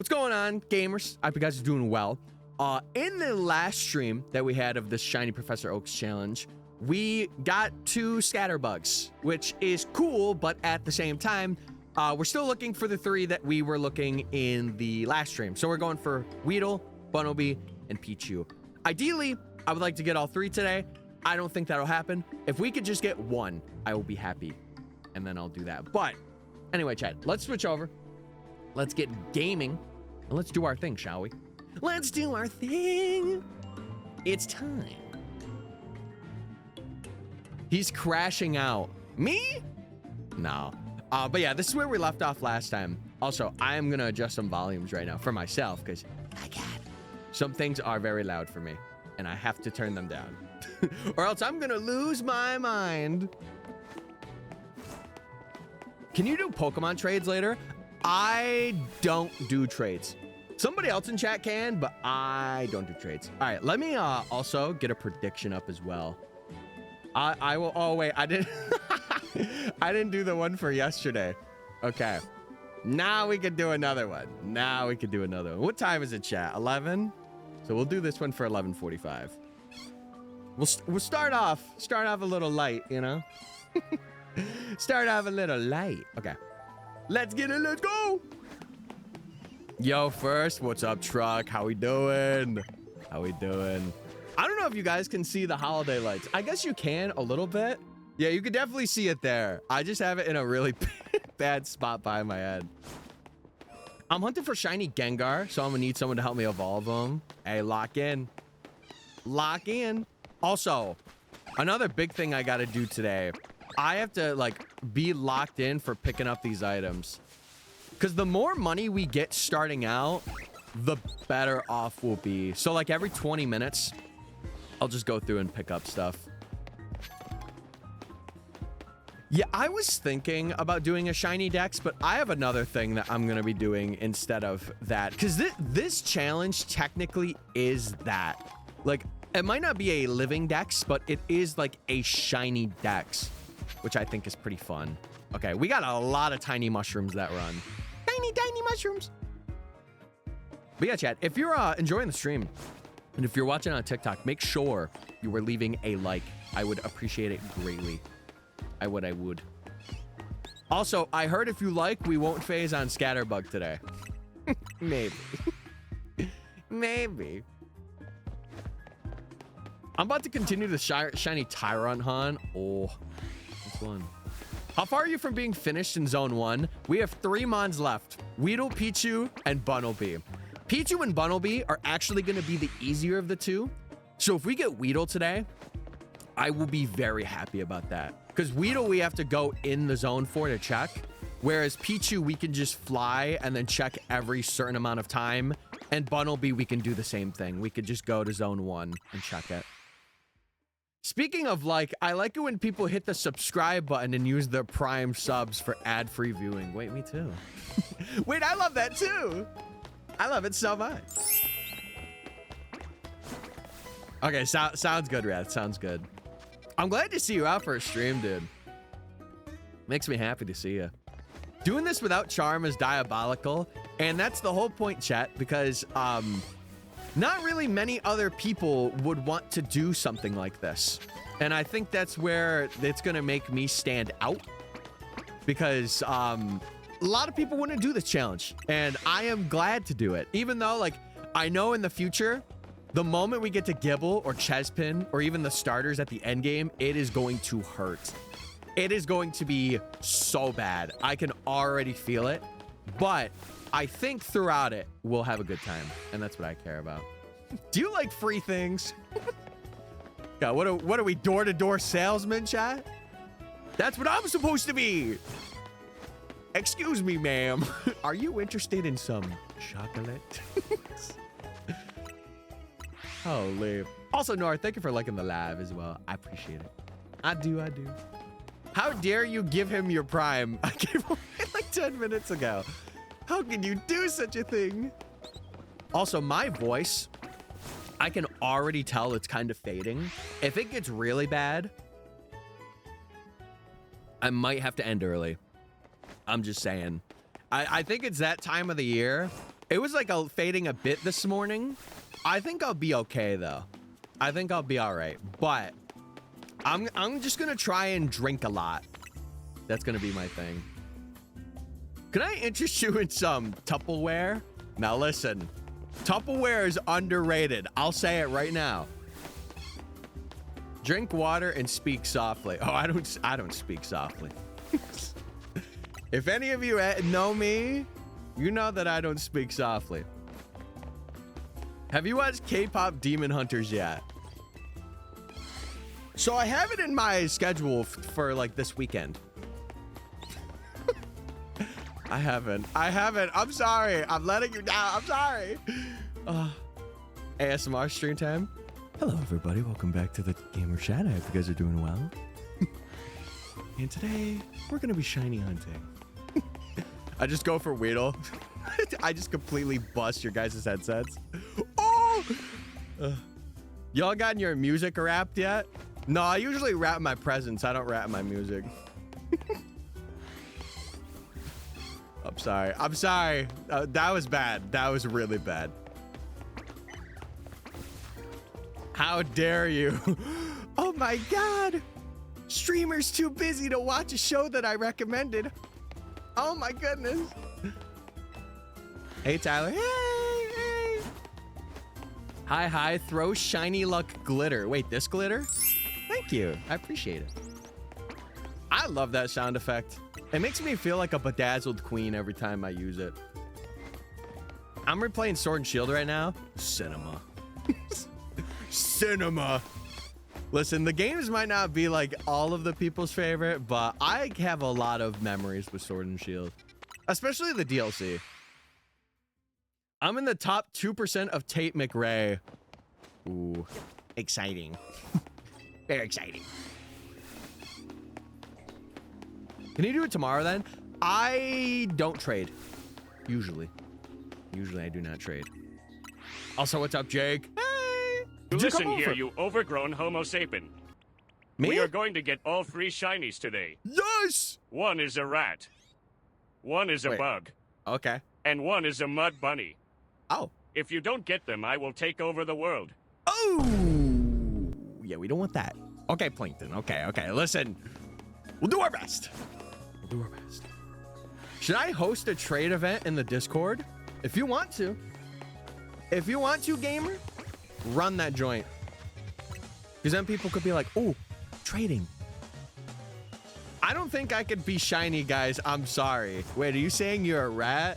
What's going on, gamers? I hope you guys are doing well. In the last stream that we had of this Shiny Professor Oaks challenge, we got 2 scatterbugs, which is cool, but at the same time, we're still looking for the 3 that we were looking in the last stream. So we're going for Weedle, Bunnelby, and Pichu. Ideally, I would like to get all 3 today. I don't think that'll happen. If we could just get 1, I will be happy. And then I'll do that. But anyway, chat, let's switch over. Let's get gaming. And let's do our thing, shall we? Let's do our thing. It's time. He's crashing out. Me? No. But yeah, this is where we left off last time. Also, I am going to adjust some volumes right now for myself because I can't. Some things are very loud for me and I have to turn them down or else I'm going to lose my mind. Can you do Pokemon trades later? I don't do trades. Somebody else in chat can, but I don't do trades. All right, let me also get a prediction up as well. I will. Oh wait, I didn't. I didn't do the one for yesterday. Okay, now we can do another one. Now we can do another one. What time is it, chat? 11. So we'll do this one for 11:45. We'll start off a little light, you know. Start off a little light. Okay, let's get it. Let's go. Yo, first, what's up, truck? How we doing? How we doing? I don't know if you guys can see the holiday lights. I guess you can a little bit. Yeah, you can definitely see it there. I just have it in a really bad spot by my head. I'm hunting for shiny Gengar, so I'm gonna need someone to help me evolve them. Hey, lock in. Lock in. Also, another big thing I gotta do today. I have to, like, be locked in for picking up these items. Because the more money we get starting out, the better off we'll be. So, like, every 20 minutes, I'll just go through and pick up stuff. Yeah, I was thinking about doing a shiny dex, but I have another thing that I'm going to be doing instead of that. Because this challenge technically is that. Like, it might not be a living dex, but it is like a shiny dex, which I think is pretty fun. Okay, we got a lot of tiny mushrooms that run. Tiny mushrooms. But yeah, chat, if you're enjoying the stream and if you're watching on TikTok, make sure you are leaving a like. I would appreciate it greatly. I would. Also, I heard if you like, we won't phase on Scatterbug today. Maybe. Maybe. I'm about to continue the shiny Tyrant hunt. Oh, this one. How far are you from being finished in Zone 1? We have 3 mons left. Weedle, Pichu, and Bunnelby. Pichu and Bunnelby are actually going to be the easier of the 2. So if we get Weedle today, I will be very happy about that. Because Weedle, we have to go in the zone for to check. Whereas Pichu, we can just fly and then check every certain amount of time. And Bunnelby, we can do the same thing. We could just go to Zone 1 and check it. Speaking of, like, I like it when people hit the subscribe button and use their Prime subs for ad-free viewing. Wait, me too. Wait, I love that too. I love it so much. Okay, sounds good, Wrath. Sounds good. I'm glad to see you out for a stream, dude. Makes me happy to see you. Doing this without charm is diabolical, and that's the whole point, chat, because not really many other people would want to do something like this. And I think that's where it's going to make me stand out, because a lot of people wouldn't do this challenge, and I am glad to do it. Even though, like, I know in the future, the moment we get to Gibble or Chespin or even the starters at the end game, it is going to hurt. It is going to be so bad. I can already feel it, but I think throughout it, we'll have a good time. And that's what I care about. Do you like free things? Yeah, what are we, door-to-door salesmen, chat? That's what I'm supposed to be. Excuse me, ma'am. Are you interested in some chocolate? Holy. Also, Nora, thank you for liking the live as well. I appreciate it. I do. How dare you give him your Prime? I gave him like 10 minutes ago. How can you do such a thing? Also, my voice, I can already tell it's kind of fading. If it gets really bad, I might have to end early. I'm just saying. I think it's that time of the year. It was like fading a bit this morning. I think I'll be okay though. I think I'll be all right, but I'm just gonna try and drink a lot. That's gonna be my thing. Can I interest you in some Tupperware? Now listen, Tupperware is underrated. I'll say it right now. Drink water and speak softly. Oh, I don't speak softly. If any of you know me, you know that I don't speak softly. Have you watched K-pop Demon Hunters yet? So I have it in my schedule for like this weekend. I haven't. I'm sorry. I'm letting you down. I'm sorry. ASMR stream time. Hello, everybody. Welcome back to the gamer chat. I hope you guys are doing well. And today we're going to be shiny hunting. I just go for Weedle. I just completely bust your guys' headsets. Oh! Y'all gotten your music wrapped yet? No, I usually wrap my presents. I don't wrap my music. I'm sorry. I'm sorry. That was bad. That was really bad. How dare you? Oh my God. Streamer's too busy to watch a show that I recommended. Oh my goodness. Hey, Tyler. Hey. Hi. Throw shiny luck glitter. Wait, this glitter? Thank you. I appreciate it. I love that sound effect. It makes me feel like a bedazzled queen every time I use it. I'm replaying Sword and Shield right now. Cinema. Cinema. Listen, the games might not be like all of the people's favorite, but I have a lot of memories with Sword and Shield, especially the DLC. I'm in the top 2% of Tate McRae. Ooh, exciting. Very exciting. Can you do it tomorrow then? I don't trade. Usually I do not trade. Also, what's up, Jake? Hey! Listen here, you overgrown Homo sapien. Me? We are going to get all 3 shinies today. Yes! One is a rat. One is a bug. Okay. And one is a mud bunny. Oh. If you don't get them, I will take over the world. Oh! Yeah, we don't want that. Okay, Plankton. Okay. Listen. We'll do our best. Should I host a trade event in the Discord? If you want to. If you want to, gamer, run that joint. Because then people could be like, oh, trading. I don't think I could be shiny, guys. I'm sorry. Wait, are you saying you're a rat?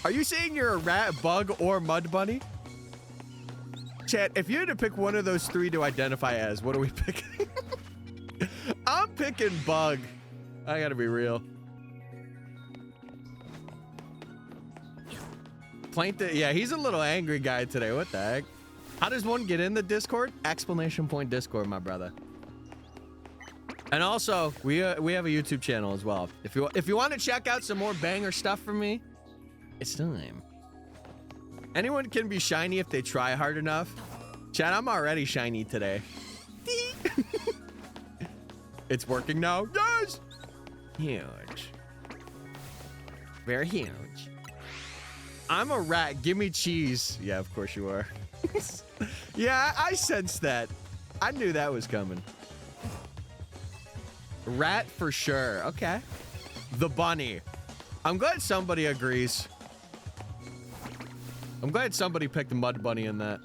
Are you saying you're a rat, bug, or mud bunny? Chat, if you had to pick one of those 3 to identify as, what are we picking? I'm picking bug. I gotta be real. Plankton, yeah, he's a little angry guy today. What the heck? How does one get in the Discord? Exclamation point Discord, my brother. And also, we have a YouTube channel as well. If you want to check out some more banger stuff from me, it's time. Anyone can be shiny if they try hard enough. Chat, I'm already shiny today. It's working now. Yes! Huge. Very huge. I'm a rat. Give me cheese. Yeah, of course you are. Yeah, I sensed that. I knew that was coming. Rat for sure. Okay. The bunny. I'm glad somebody agrees. I'm glad somebody picked the mud bunny in that.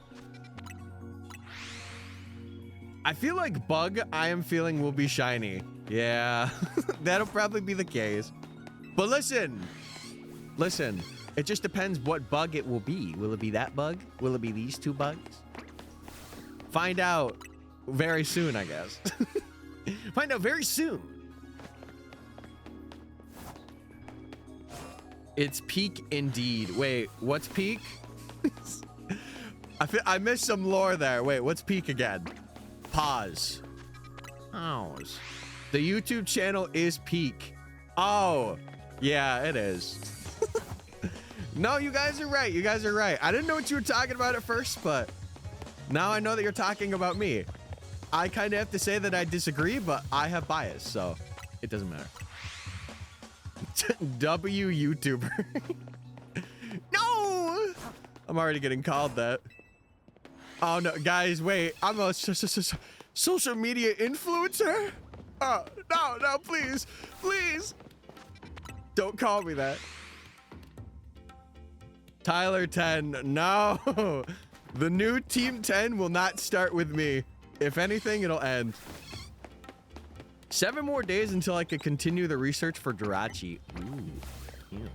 I feel like bug, I am feeling will be shiny. Yeah, that'll probably be the case. But listen, it just depends what bug it will be. Will it be that bug? Will it be these 2 bugs? Find out very soon, I guess. Find out very soon. It's peak indeed. Wait, what's peak? I missed some lore there. Wait, what's peak again? Pause. Pause. The YouTube channel is peak. Oh, yeah, it is. No, you guys are right. You guys are right. I didn't know what you were talking about at first, but now I know that you're talking about me. I kind of have to say that I disagree, but I have bias, so it doesn't matter. W YouTuber. No! I'm already getting called that. Oh no, guys, wait. I'm a social media influencer? Oh, no, please. Please. Don't call me that. Tyler 10, no. The new Team 10 will not start with me. If anything, it'll end. 7 more days until I could continue the research for Jirachi. Ooh, huge.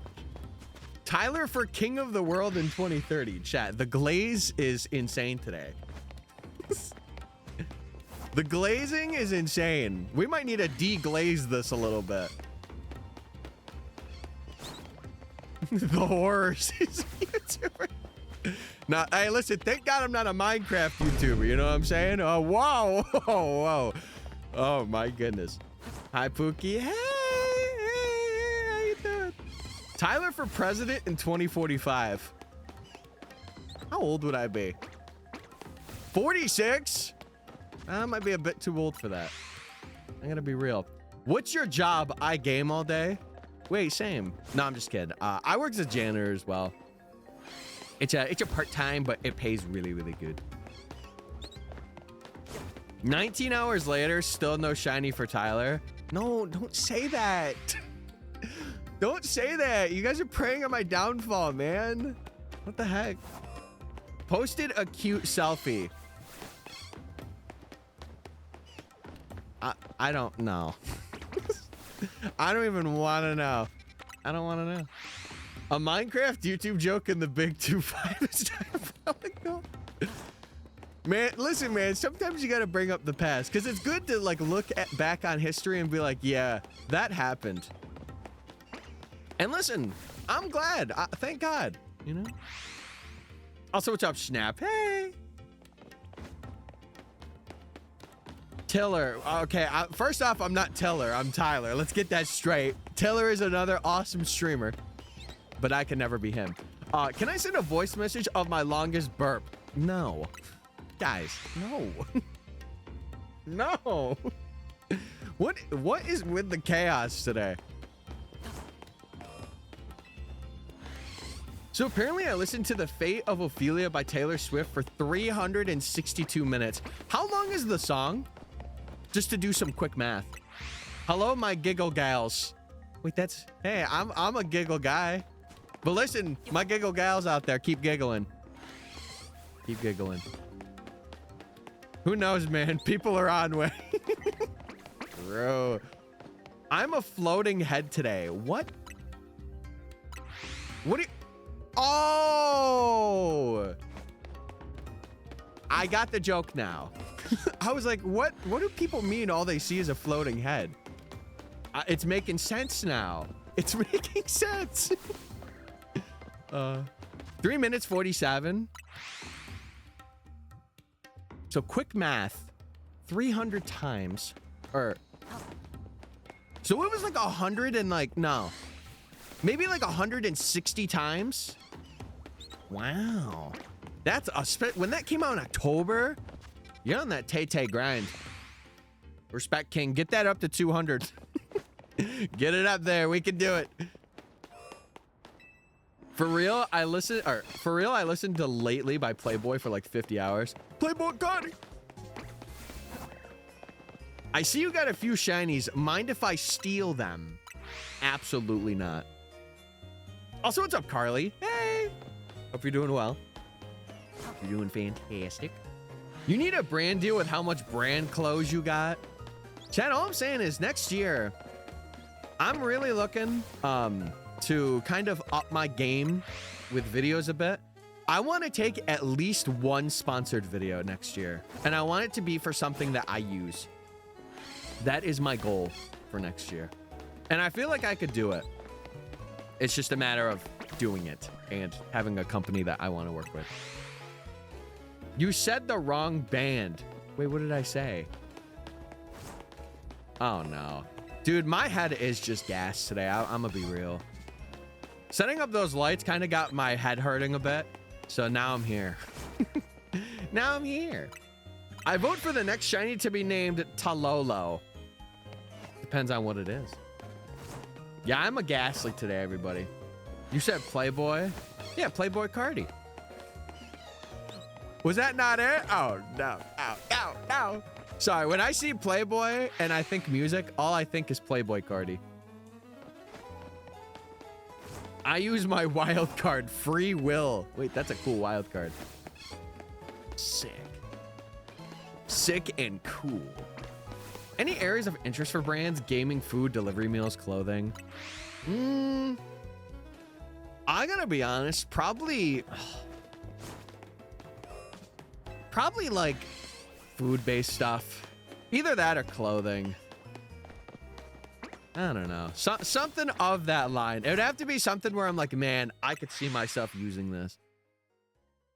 Tyler for King of the World in 2030. Chat, the glaze is insane today. The glazing is insane. We might need to deglaze this a little bit. The horror season YouTuber. Now, hey, listen, thank God I'm not a Minecraft YouTuber, you know what I'm saying? Oh, whoa, whoa. Oh, my goodness. Hi, Pookie. Hey, how you doing? Tyler for president in 2045. How old would I be? 46? I might be a bit too old for that. I'm gonna be real. What's your job? I game all day. Wait, same. No, I'm just kidding. I work as a janitor as well. It's a part-time, but it pays really, really good. 19 hours later, still no shiny for Tyler. No, don't say that. Don't say that. You guys are preying on my downfall, man. What the heck? Posted a cute selfie. I don't know. I don't even want to know. I don't want to know. A Minecraft YouTube joke in the big 2.5 is diabolical. Man, listen, man. Sometimes you got to bring up the past because it's good to like look back on history and be like, yeah, that happened. And listen, I'm glad. Thank God. You know. Also, what's up, Snap? Hey. Tiller. Okay, first off, I'm not Tiller. I'm Tyler. Let's get that straight. Tiller is another awesome streamer, but I can never be him. Can I send a voice message of my longest burp? No. Guys, no. No. What is with the chaos today? So apparently I listened to The Fate of Ophelia by Taylor Swift for 362 minutes. How long is the song? Just to do some quick math. Hello, my giggle gals. Wait, that's... Hey, I'm a giggle guy. But listen, my giggle gals out there, keep giggling. Keep giggling. Who knows, man? People are on way. Bro. I'm a floating head today. What? What do you... Oh! I got the joke now. I was like, what do people mean all they see is a floating head? It's making sense now. It's making sense. 3 minutes 47. So quick math, 300 times, or so it was like 100 and like, no, maybe like 160 times. Wow. That's a when that came out in October, you're on that Tay-Tay grind. Respect, King. Get that up to 200. Get it up there. We can do it. For real, I listened to Lately by Playboy for like 50 hours. Playboy got it. I see you got a few shinies. Mind if I steal them? Absolutely not. Also, what's up, Carly? Hey. Hope you're doing well. You're doing fantastic. You need a brand deal with how much brand clothes you got. Chad, all I'm saying is next year, I'm really looking to kind of up my game with videos a bit. I want to take at least one sponsored video next year, and I want it to be for something that I use. That is my goal for next year. And I feel like I could do it. It's just a matter of doing it and having a company that I want to work with. You said the wrong band. Wait, what did I say? Oh, no. Dude, my head is just gas today. I'm gonna be real. Setting up those lights kind of got my head hurting a bit. So now I'm here. Now I'm here. I vote for the next shiny to be named Talolo. Depends on what it is. Yeah, I'm a ghastly today, everybody. You said Playboy? Yeah, Playboy Cardi. Was that not it? Oh, no. Ow, ow, ow. Sorry, when I see Playboy and I think music, all I think is Playboy Cardi. I use my wild card, free will. Wait, that's a cool wild card. Sick. Sick and cool. Any areas of interest for brands? Gaming, food, delivery meals, clothing? I'm gonna be honest, probably like food-based stuff. Either that or clothing. I don't know. Something of that line. It would have to be something where I'm like, man, I could see myself using this.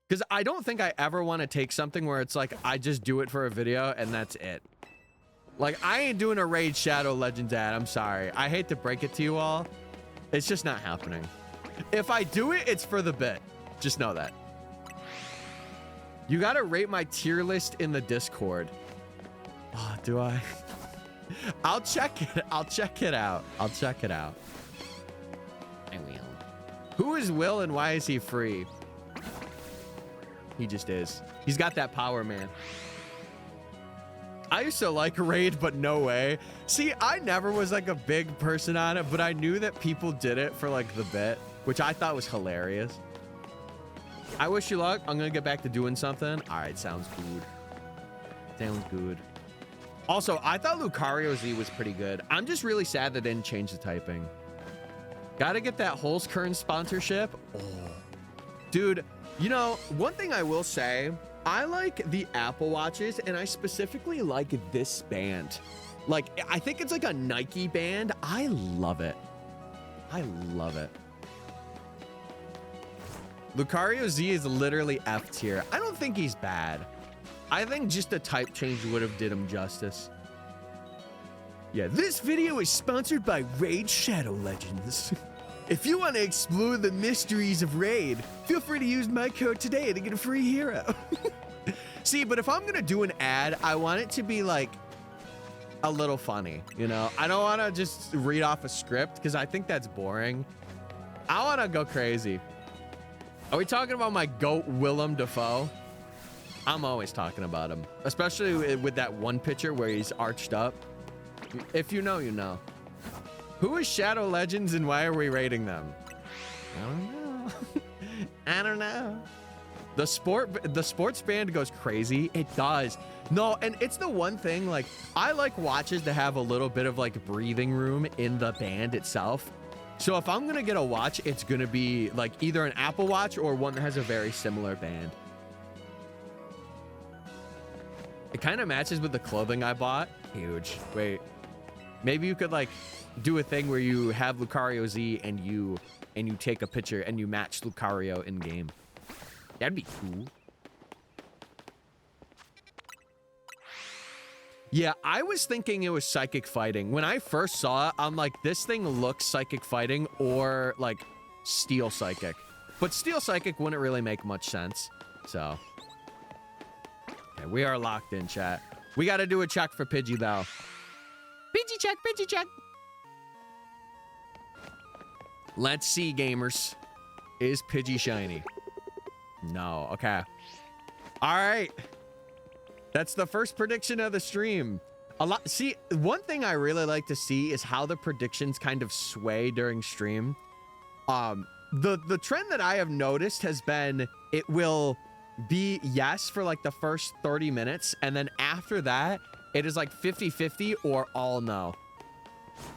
Because I don't think I ever want to take something where it's like, I just do it for a video and that's it. Like, I ain't doing a Raid Shadow Legends ad. I'm sorry. I hate to break it to you all. It's just not happening. If I do it, it's for the bit. Just know that. You got to rate my tier list in the Discord. Oh, do I? I'll check it. I'll check it out. I'll check it out. I will. Who is Will and why is he free? He just is. He's got that power, man. I used to like Raid, but no way. See, I never was like a big person on it, but I knew that people did it for like the bit, which I thought was hilarious. I wish you luck. I'm gonna get back to doing something. All right, sounds good. Sounds good. Also, I thought Lucario Z was pretty good. I'm just really sad they didn't change the typing. Gotta get that Holes Kern sponsorship. Oh. Dude, you know, one thing I will say, I like the Apple Watches, and I specifically like this band. Like, I think it's like a Nike band. I love it. I love it. Lucario Z is literally F tier. I don't think he's bad. I think just a type change would have did him justice. Yeah, this video is sponsored by Raid Shadow Legends. If you want to explore the mysteries of Raid, feel free to use my code today to get a free hero. See, but if I'm going to do an ad, I want it to be like a little funny, you know? I don't want to just read off a script because I think that's boring. I want to go crazy. Are we talking about my GOAT, Willem Dafoe? I'm always talking about him, especially with that one picture where he's arched up. If you know, you know. Who is Shadow Legends and why are we rating them? I don't know. I don't know. The sports band goes crazy. It does. No, and it's the one thing, like, I like watches to have a little bit of like breathing room in the band itself. So if I'm gonna get a watch, it's gonna be like either an Apple Watch or one that has a very similar band. It kind of matches with the clothing I bought. Huge. Wait, maybe you could like do a thing where you have Lucario Z and you take a picture and you match Lucario in game. That'd be cool. Yeah, I was thinking it was psychic fighting. When I first saw it, I'm like, this thing looks psychic fighting or like steel psychic. But steel psychic wouldn't really make much sense. So, okay, we are locked in, chat. We got to do a check for Pidgey, though. Pidgey check, Pidgey check. Let's see, gamers. Is Pidgey shiny? No. Okay. All right. That's the first prediction of the stream. A lot. See, one thing I really like to see is how the predictions kind of sway during stream. The trend that I have noticed has been it will be yes for like the first 30 minutes. And then after that, it is like 50-50 or all no.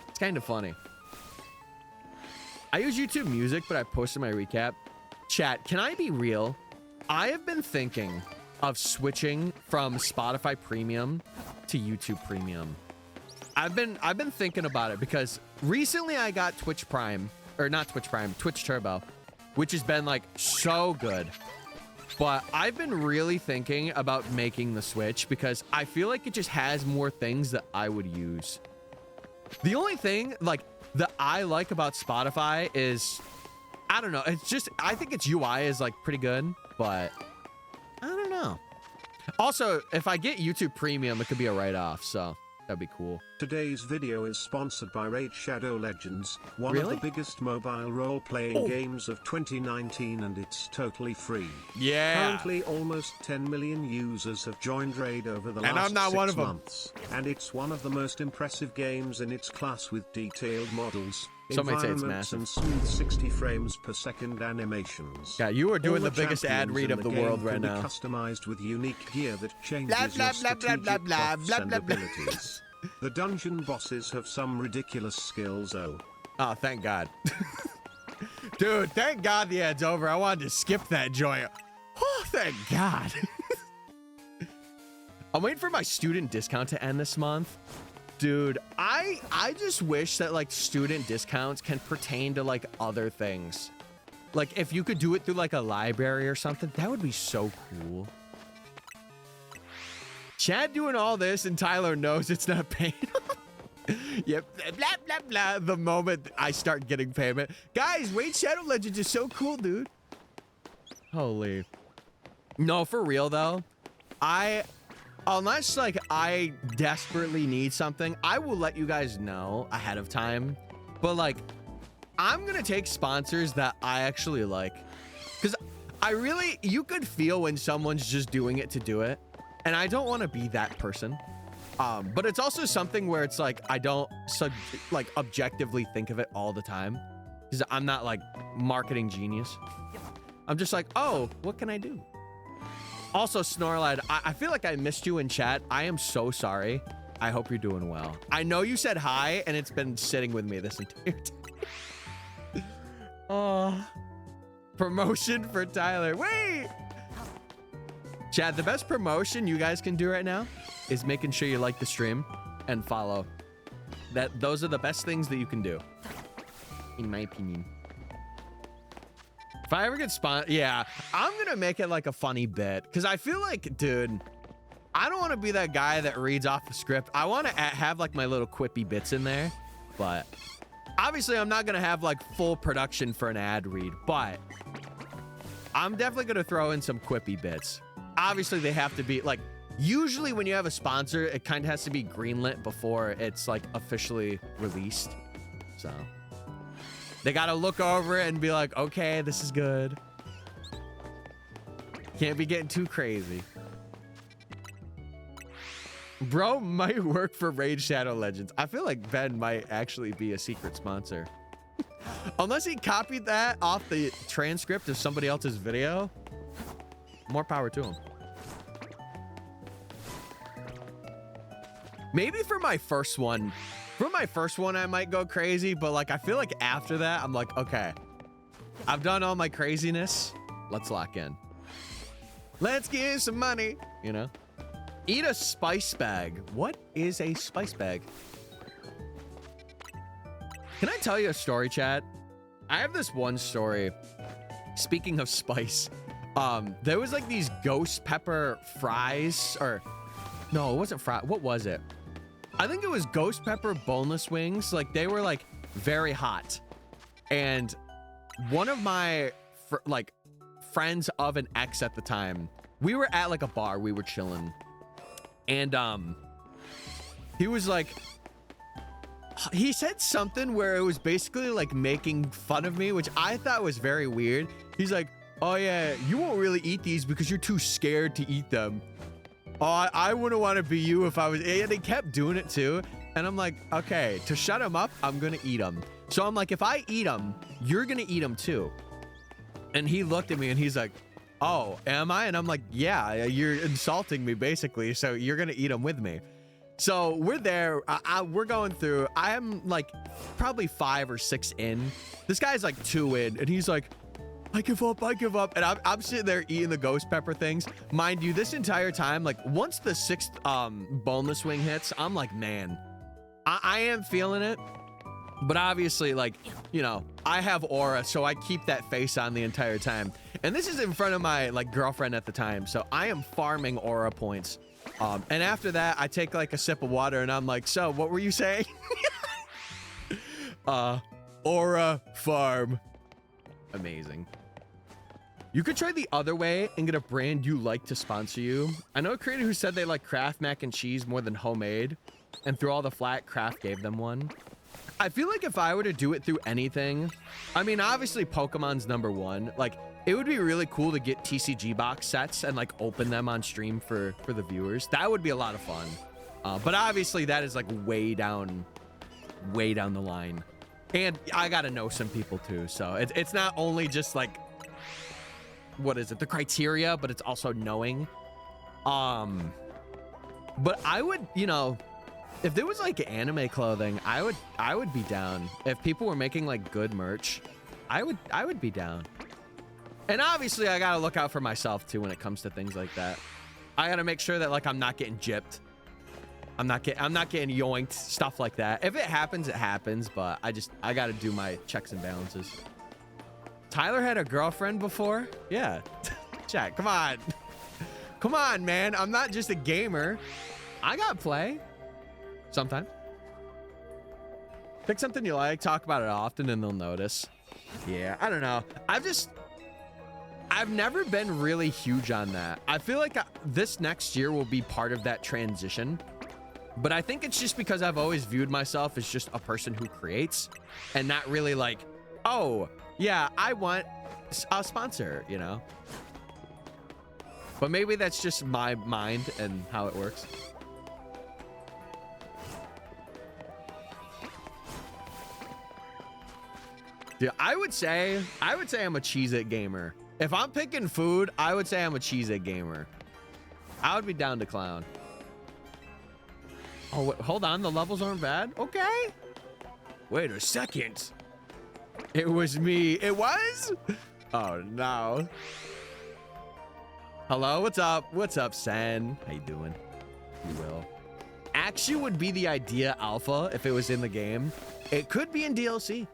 It's kind of funny. I use YouTube Music, but I posted my recap. Chat, can I be real? I have been thinking of switching from Spotify Premium to YouTube Premium. I've been thinking about it because recently I got Twitch Prime, or not Twitch Prime, Twitch Turbo, which has been like so good. But I've been really thinking about making the switch because I feel like it just has more things that I would use. The only thing like that I like about Spotify is, I don't know, it's just, I think its UI is like pretty good, but I don't know. Also, if I get YouTube Premium, it could be a write-off, so That'd be cool. Today's video is sponsored by Raid Shadow Legends, one Really? of the biggest mobile role-playing games of 2019, and it's totally free. Yeah. Currently, almost 10 million users have joined Raid over the And last I'm not 6 one of them. months, and it's one of the most impressive games in its class with detailed models, Some might say it's environments, massive. and smooth 60 frames per second animations. Yeah, you are doing All the biggest ad champions read in of the game world right can be now. customized with unique gear that changes Blah, your blah, blah, strategic blah, blah, buffs blah, and blah, blah. abilities. The dungeon bosses have some ridiculous skills, oh. Oh, thank God. Dude, thank God the ad's over. I wanted to skip that joy. Oh, thank God. I'm waiting for my student discount to end this month. Dude, I just wish that like student discounts can pertain to like other things. Like if you could do it through like a library or something, that would be so cool. Chad doing all this and Tyler knows it's not paying. Yep, blah, blah, blah. The moment I start getting payment. Guys, Raid Shadow Legends is so cool, dude. Holy. No, for real though. Unless like I desperately need something, I will let you guys know ahead of time. But like, I'm gonna take sponsors that I actually like. Because you could feel when someone's just doing it to do it. And I don't want to be that person. But it's also something where it's like, I don't objectively think of it all the time. Because I'm not like marketing genius. I'm just like, oh, what can I do? Also, Snorlad, I feel like I missed you in chat. I am so sorry. I hope you're doing well. I know you said hi, and it's been sitting with me this entire time. Oh, promotion for Tyler. Wait! Chad, the best promotion you guys can do right now is making sure you like the stream and follow. Those are the best things that you can do, in my opinion. If I ever get yeah, I'm gonna make it like a funny bit because I feel like, dude, I don't want to be that guy that reads off the script. I want to have like my little quippy bits in there, but obviously I'm not gonna have like full production for an ad read, but I'm definitely gonna throw in some quippy bits. Obviously they have to be like, usually when you have a sponsor, it kind of has to be greenlit before it's like officially released. So they got to look over it and be like, okay, this is good. Can't be getting too crazy. Bro might work for Raid Shadow Legends. I feel like Ben might actually be a secret sponsor. Unless he copied that off the transcript of somebody else's video. More power to him. Maybe for my first one. For my first one, I might go crazy, but like, I feel like after that, I'm like, okay, I've done all my craziness. Let's lock in. Let's get some money, you know? Eat a spice bag. What is a spice bag? Can I tell you a story, chat? I have this one story. Speaking of spice, there was like these ghost pepper fries, or no, it wasn't fries. What was it? I think it was ghost pepper boneless wings. Like they were like very hot. And one of my friends of an ex at the time, we were at like a bar, we were chilling. And he was like, he said something where it was basically like making fun of me, which I thought was very weird. He's like, oh yeah, you won't really eat these because you're too scared to eat them. Oh, I wouldn't want to be you if I was. And he kept doing it too. And I'm like, okay, to shut him up, I'm going to eat him. So I'm like, if I eat him, you're going to eat him too. And he looked at me and he's like, oh, am I? And I'm like, yeah, you're insulting me basically. So you're going to eat him with me. So we're there. We're going through. I'm like probably 5 or 6 in. This guy's like 2 in. And he's like, I give up, I give up. And I'm sitting there eating the ghost pepper things. Mind you, this entire time, like once the 6th boneless wing hits, I'm like, man, I am feeling it. But obviously, like, you know, I have aura, so I keep that face on the entire time. And this is in front of my like girlfriend at the time. So I am farming aura points. And after that, I take like a sip of water and I'm like, so what were you saying? Aura farm. Amazing. You could try the other way and get a brand you like to sponsor you. I know a creator who said they like Kraft mac and cheese more than homemade. and through all the flat, Craft gave them one. I feel like if I were to do it through anything, I mean, obviously Pokemon's #1. Like, it would be really cool to get TCG box sets and like open them on stream for the viewers. That would be a lot of fun. But obviously that is like way down the line. And I gotta know some people too. So it's not only just like, what is it? The criteria, but it's also knowing. But I would, you know, if there was like anime clothing, I would be down. If people were making like good merch, I would be down. And obviously I gotta look out for myself too when it comes to things like that. I gotta make sure that like I'm not getting gypped. I'm not getting yoinked, stuff like that. If it happens, it happens, but I gotta do my checks and balances. Tyler had a girlfriend before? Yeah. Chat, come on. Come on, man. I'm not just a gamer. I got play. Sometimes. Pick something you like, talk about it often, and they'll notice. Yeah, I don't know. I've never been really huge on that. I feel like this next year will be part of that transition. But I think it's just because I've always viewed myself as just a person who creates and not really like, oh, yeah, I want a sponsor, you know? But maybe that's just my mind and how it works. Yeah, I would say I'm a Cheez-It gamer. If I'm picking food, I would say I'm a Cheez-It gamer. I would be down to clown. Oh, wait, hold on. The levels aren't bad. Okay. Wait a second. It was me. It was? Oh, no. Hello, what's up? What's up, Sen? How you doing? You will. Actually would be the idea alpha if it was in the game. It could be in DLC.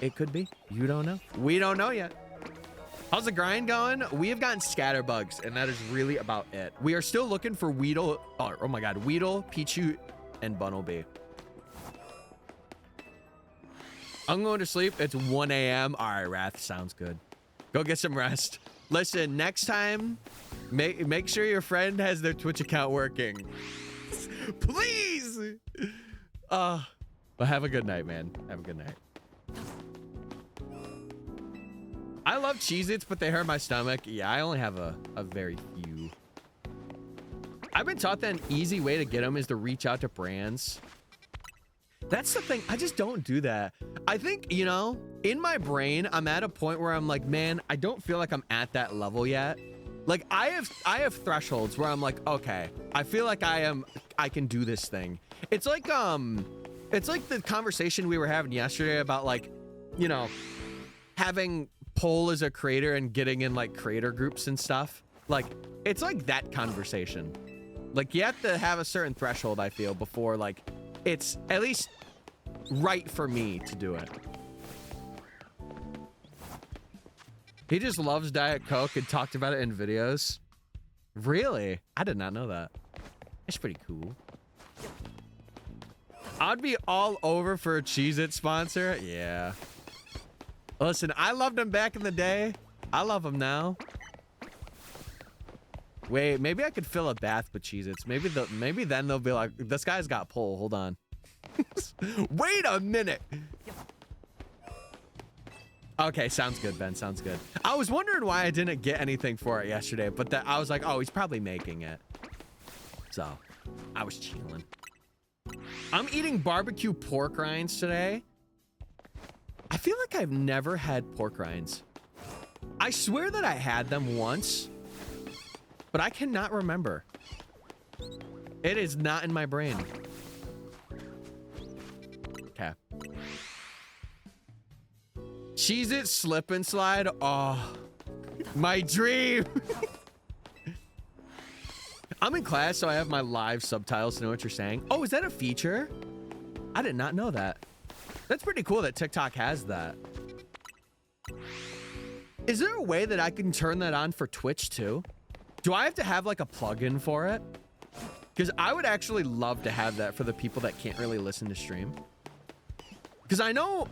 It could be. You don't know. We don't know yet. How's the grind going? We have gotten scatterbugs, and that is really about it. We are still looking for Weedle. Oh my God. Weedle, Pichu, and Bunnelby. I'm going to sleep. It's 1 a.m. All right, Wrath. Sounds good. Go get some rest. Listen, next time, make sure your friend has their Twitch account working. Please. But have a good night, man. Have a good night. I love Cheez-Its, but they hurt my stomach. Yeah, I only have a very few. I've been taught that an easy way to get them is to reach out to brands. That's the thing. I just don't do that. I think, you know, in my brain, I'm at a point where I'm like, man, I don't feel like I'm at that level yet. Like I have thresholds where I'm like, okay, I feel like I can do this thing. It's like the conversation we were having yesterday about like, you know, having Poll as a creator and getting in like creator groups and stuff. Like it's like that conversation. Like you have to have a certain threshold, I feel, before like it's at least right for me to do it. He just loves Diet Coke and talked about it in videos. Really? I did not know that. It's pretty cool. I'd be all over for a Cheez-It sponsor. Yeah. Listen, I loved him back in the day. I love him now. Wait, maybe I could fill a bath with Cheez-Its. Maybe then they'll be like, this guy's got pull. Hold on. Wait a minute. Okay, sounds good, Ben. Sounds good. I was wondering why I didn't get anything for it yesterday, but I was like, oh, he's probably making it. So, I was chilling. I'm eating barbecue pork rinds today. I feel like I've never had pork rinds. I swear that I had them once, but I cannot remember. It is not in my brain. Okay. Cheez-It slip and slide. Oh, my dream. I'm in class, so I have my live subtitles to know what you're saying. Oh, is that a feature? I did not know that. That's pretty cool that TikTok has that. Is there a way that I can turn that on for Twitch too? Do I have to have like a plugin for it? Because I would actually love to have that for the people that can't really listen to stream. Because I know...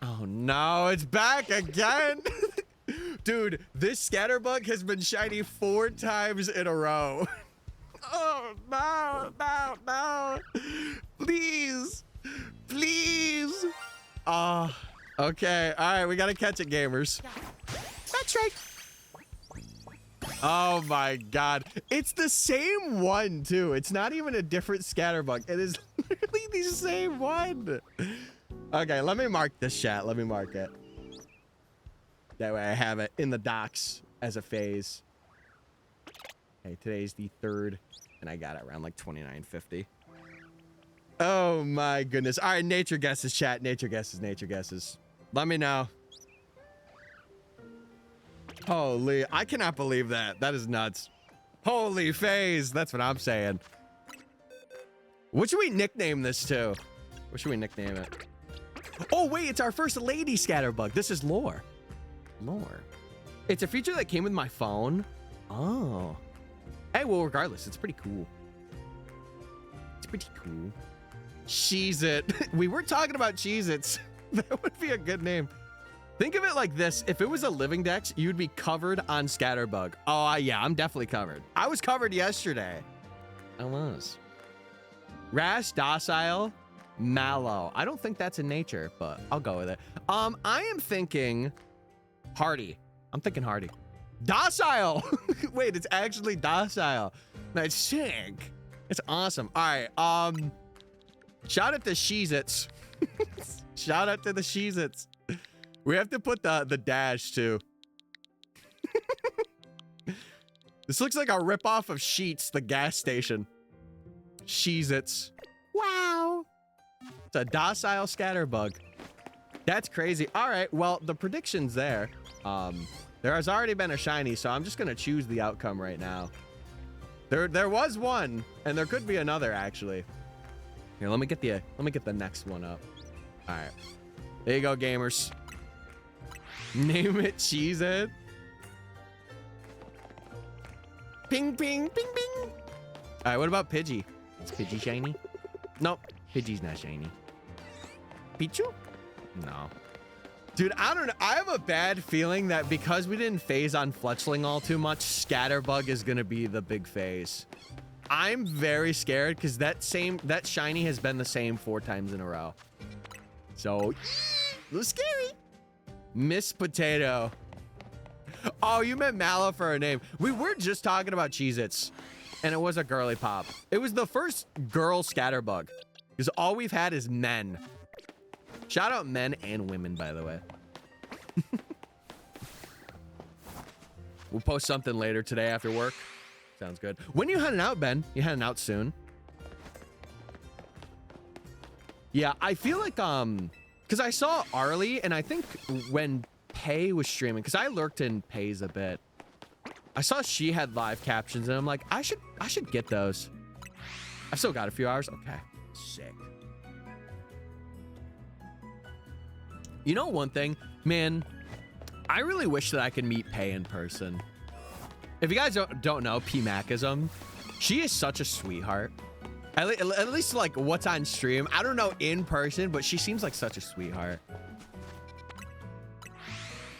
Oh no, it's back again. Dude, this scatterbug has been shiny 4 times in a row. Oh, no, no, no. Please. Please. Okay. All right. We got to catch it, gamers. That's right. Oh, my God. It's the same one, too. It's not even a different scatterbug. It is literally the same one. Okay. Let me mark this chat. Let me mark it. That way I have it in the docs as a phase. Okay, today's the 3rd, and I got it around like 29.50. Oh my goodness. All right, nature guesses, chat. Nature guesses, nature guesses. Let me know. Holy, I cannot believe that. That is nuts. Holy phase. That's what I'm saying. What should we nickname this to? What should we nickname it? Oh, wait, it's our first lady scatterbug. This is lore. Lore. It's a feature that came with my phone. Oh. Hey, well, regardless, it's pretty cool. It's pretty cool. Cheez-It. We were talking about Cheez-Its. That would be a good name. Think of it like this. If it was a living dex, you'd be covered on Scatterbug. Oh, yeah, I'm definitely covered. I was covered yesterday. I was. Rash, docile, mallow. I don't think that's in nature, but I'll go with it. I am thinking hardy. I'm thinking hardy. Docile. Wait, it's actually docile. That's sick. It's awesome. All right. Shout out to Cheez-Its. Shout out to the Cheez-Its. We have to put the dash too. This looks like a ripoff of Sheets, the gas station. Cheez-Its. Wow. It's a docile scatterbug. That's crazy. All right. Well, the prediction's there. There has already been a shiny, so I'm just gonna choose the outcome right now. There was one, and there could be another actually. Here, let me get the next one up. All right. There you go, gamers. Name it Cheez-It. Ping, ping, ping, ping. All right, what about Pidgey? Is Pidgey shiny? Nope, Pidgey's not shiny. Pichu? No. Dude, I don't know. I have a bad feeling that because we didn't phase on Fletchling all too much, Scatterbug is going to be the big phase. I'm very scared because that shiny has been the same 4 times in a row. So, a little scary. Miss Potato. Oh, you meant Mallow for a name. We were just talking about Cheez-Its, and it was a girly pop. It was the first girl Scatterbug because all we've had is men. Shout out men and women, by the way. We'll post something later today after work. Sounds good. When you heading out, Ben? You heading out soon? Yeah, I feel like, because I saw Arlie, and I think when Pay was streaming, because I lurked in Pay's a bit, I saw she had live captions, and I'm like, I should get those. I've still got a few hours. Okay, sick. You know one thing, man, I really wish that I could meet Pay in person. If you guys don't know P-Macism, she is such a sweetheart. At least like what's on stream. I don't know in person, but she seems like such a sweetheart.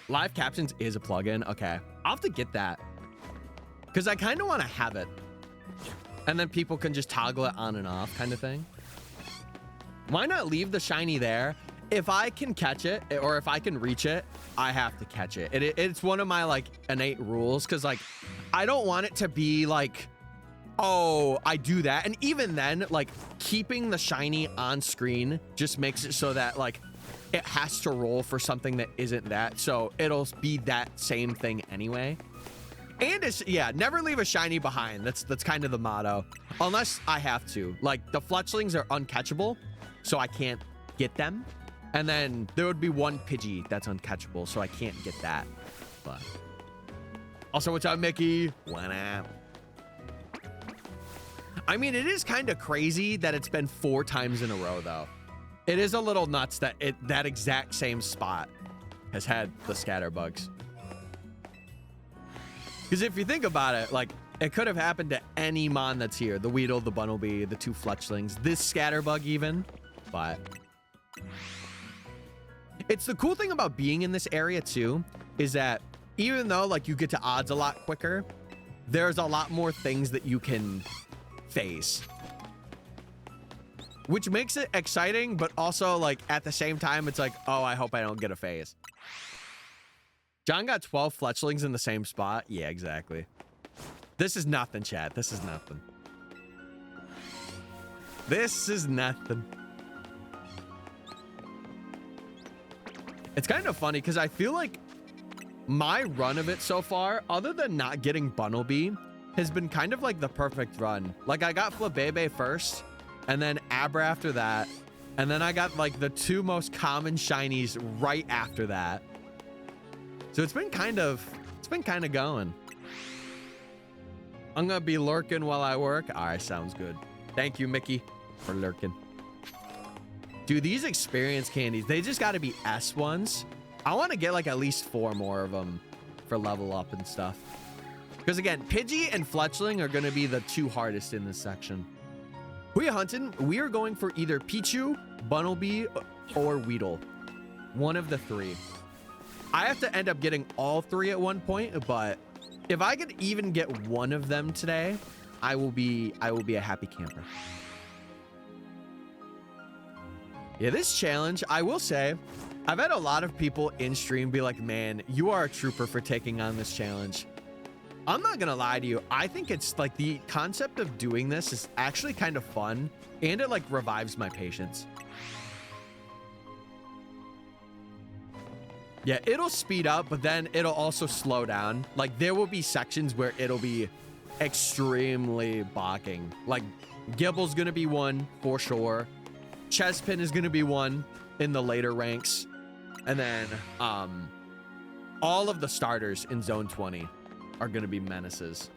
Live captions is a plugin. Okay, I'll have to get that because I kind of want to have it, and then people can just toggle it on and off, kind of thing. Why not leave the shiny there? If I can catch it or if I can reach it, I have to catch it. It's one of my like innate rules because like I don't want it to be like, oh, I do that. And even then, like keeping the shiny on screen just makes it so that like it has to roll for something that isn't that. So it'll be that same thing anyway. And it's, yeah, never leave a shiny behind. That's kind of the motto. Unless I have to. Like the Fletchlings are uncatchable, so I can't get them. And then there would be one Pidgey that's uncatchable, so I can't get that. But also, what's up, Mickey? What up? I mean, it is kind of crazy that it's been 4 times in a row, though. It is a little nuts that that exact same spot has had the Scatterbugs. Because if you think about it, like, it could have happened to any mon that's here. The Weedle, the Bunnelby, the 2 Fletchlings, this Scatterbug even. But it's the cool thing about being in this area too, is that even though like you get to odds a lot quicker, there's a lot more things that you can phase. Which makes it exciting, but also, like, at the same time, it's like, oh, I hope I don't get a phase. John got 12 fletchlings in the same spot. Yeah, exactly. This is nothing, chat. This is nothing. This is nothing. It's kind of funny because I feel like my run of it so far, other than not getting Bunnelby, has been kind of like the perfect run. Like, I got Flabebe first, and then Abra after that, and then I got like the 2 most common shinies right after that. So it's been kind of going. I'm gonna be lurking while I work. All right, sounds good. Thank you, Mickey, for lurking. Dude, these experience candies, they just got to be S ones. I want to get like at least 4 more of them for level up and stuff. Because again, Pidgey and Fletchling are going to be the 2 hardest in this section. Who you hunting? We are going for either Pichu, Bunnelby, or Weedle. One of the 3. I have to end up getting all 3 at one point, but if I could even get one of them today, I will be a happy camper. Yeah, this challenge, I will say, I've had a lot of people in stream be like, man, you are a trooper for taking on this challenge. I'm not gonna lie to you. I think it's like the concept of doing this is actually kind of fun, and it like revives my patience. Yeah, it'll speed up, but then it'll also slow down. Like, there will be sections where it'll be extremely balking. Like, Gibble's gonna be one for sure. Chespin is gonna be one in the later ranks. And then all of the starters in Zone 20 are gonna be menaces.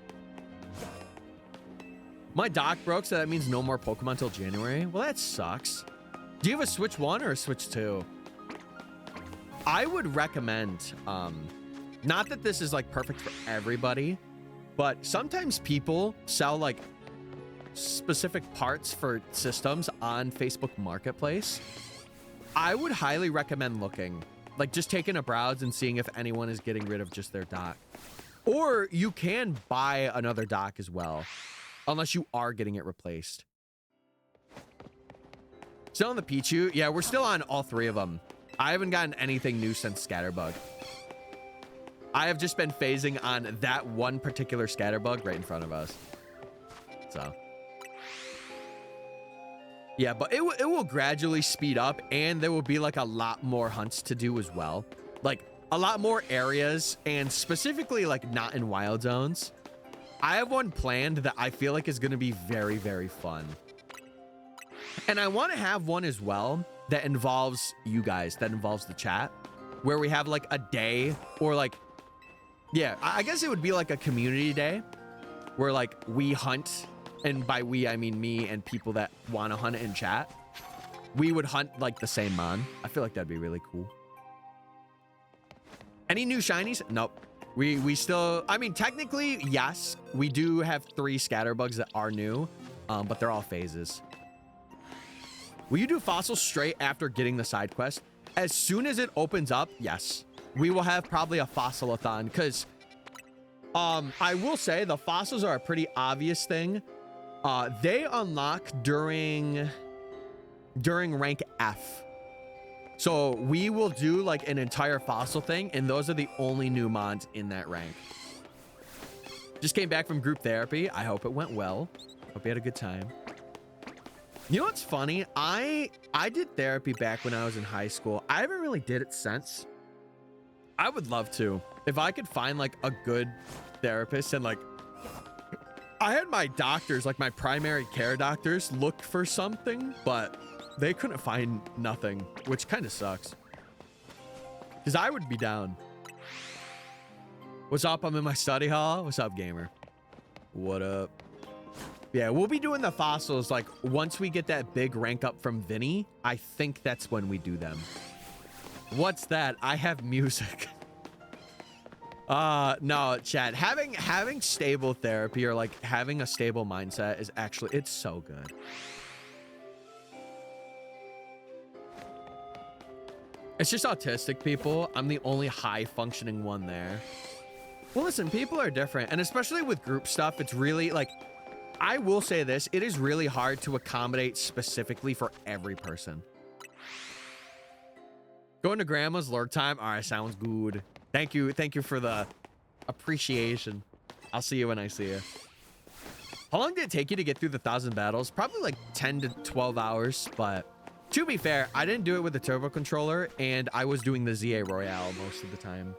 My dock broke, so that means no more Pokemon till January. Well, that sucks. Do you have a Switch 1 or a Switch 2? I would recommend, not that this is like perfect for everybody, but sometimes people sell like specific parts for systems on Facebook Marketplace. I would highly recommend looking, like just taking a browse and seeing if anyone is getting rid of just their dock. Or you can buy another dock as well, unless you are getting it replaced. Still on the Pichu? Yeah, we're still on all 3 of them. I haven't gotten anything new since Scatterbug. I have just been phasing on that one particular Scatterbug right in front of us. So. Yeah, but it will gradually speed up, and there will be like a lot more hunts to do as well. Like a lot more areas, and specifically like not in wild zones. I have one planned that I feel like is going to be very, very fun. And I want to have one as well that involves you guys, that involves the chat, where we have like a day or like, yeah, I guess it would be like a community day where like we hunt, and by we, I mean me and people that want to hunt in chat. We would hunt like the same mon. I feel like that'd be really cool. Any new shinies? Nope. We still, I mean, technically, yes, we do have 3 Scatterbugs that are new, but they're all phases. Will you do fossils straight after getting the side quest? As soon as it opens up, yes. We will have probably a fossile-a-thon, because I will say the fossils are a pretty obvious thing. They unlock during rank F. So we will do like an entire fossil thing, and those are the only new mods in that rank. Just came back from group therapy. I hope it went well. Hope you had a good time. You know what's funny? I did therapy back when I was in high school. I haven't really did it since. I would love to. If I could find like a good therapist, and like I had my doctors, like my primary care doctors, look for something, but they couldn't find nothing, which kind of sucks. Because I would be down. What's up? I'm in my study hall. What's up, gamer? What up? Yeah, we'll be doing the fossils like once we get that big rank up from Vinny. I think that's when we do them. What's that? I have music. No, chat. Having stable therapy or like having a stable mindset is actually, it's so good. It's just autistic people. I'm the only high functioning one there. Well, listen, people are different, and especially with group stuff, it's really like I will say this, it is really hard to accommodate specifically for every person. Going to grandma's lurk time. All right, sounds good. Thank you for the appreciation. I'll see you when I see you. How long did it take you to get through the 1,000 battles? Probably like 10 to 12 hours, but to be fair, I didn't do it with the turbo controller, and I was doing the ZA Royale most of the time.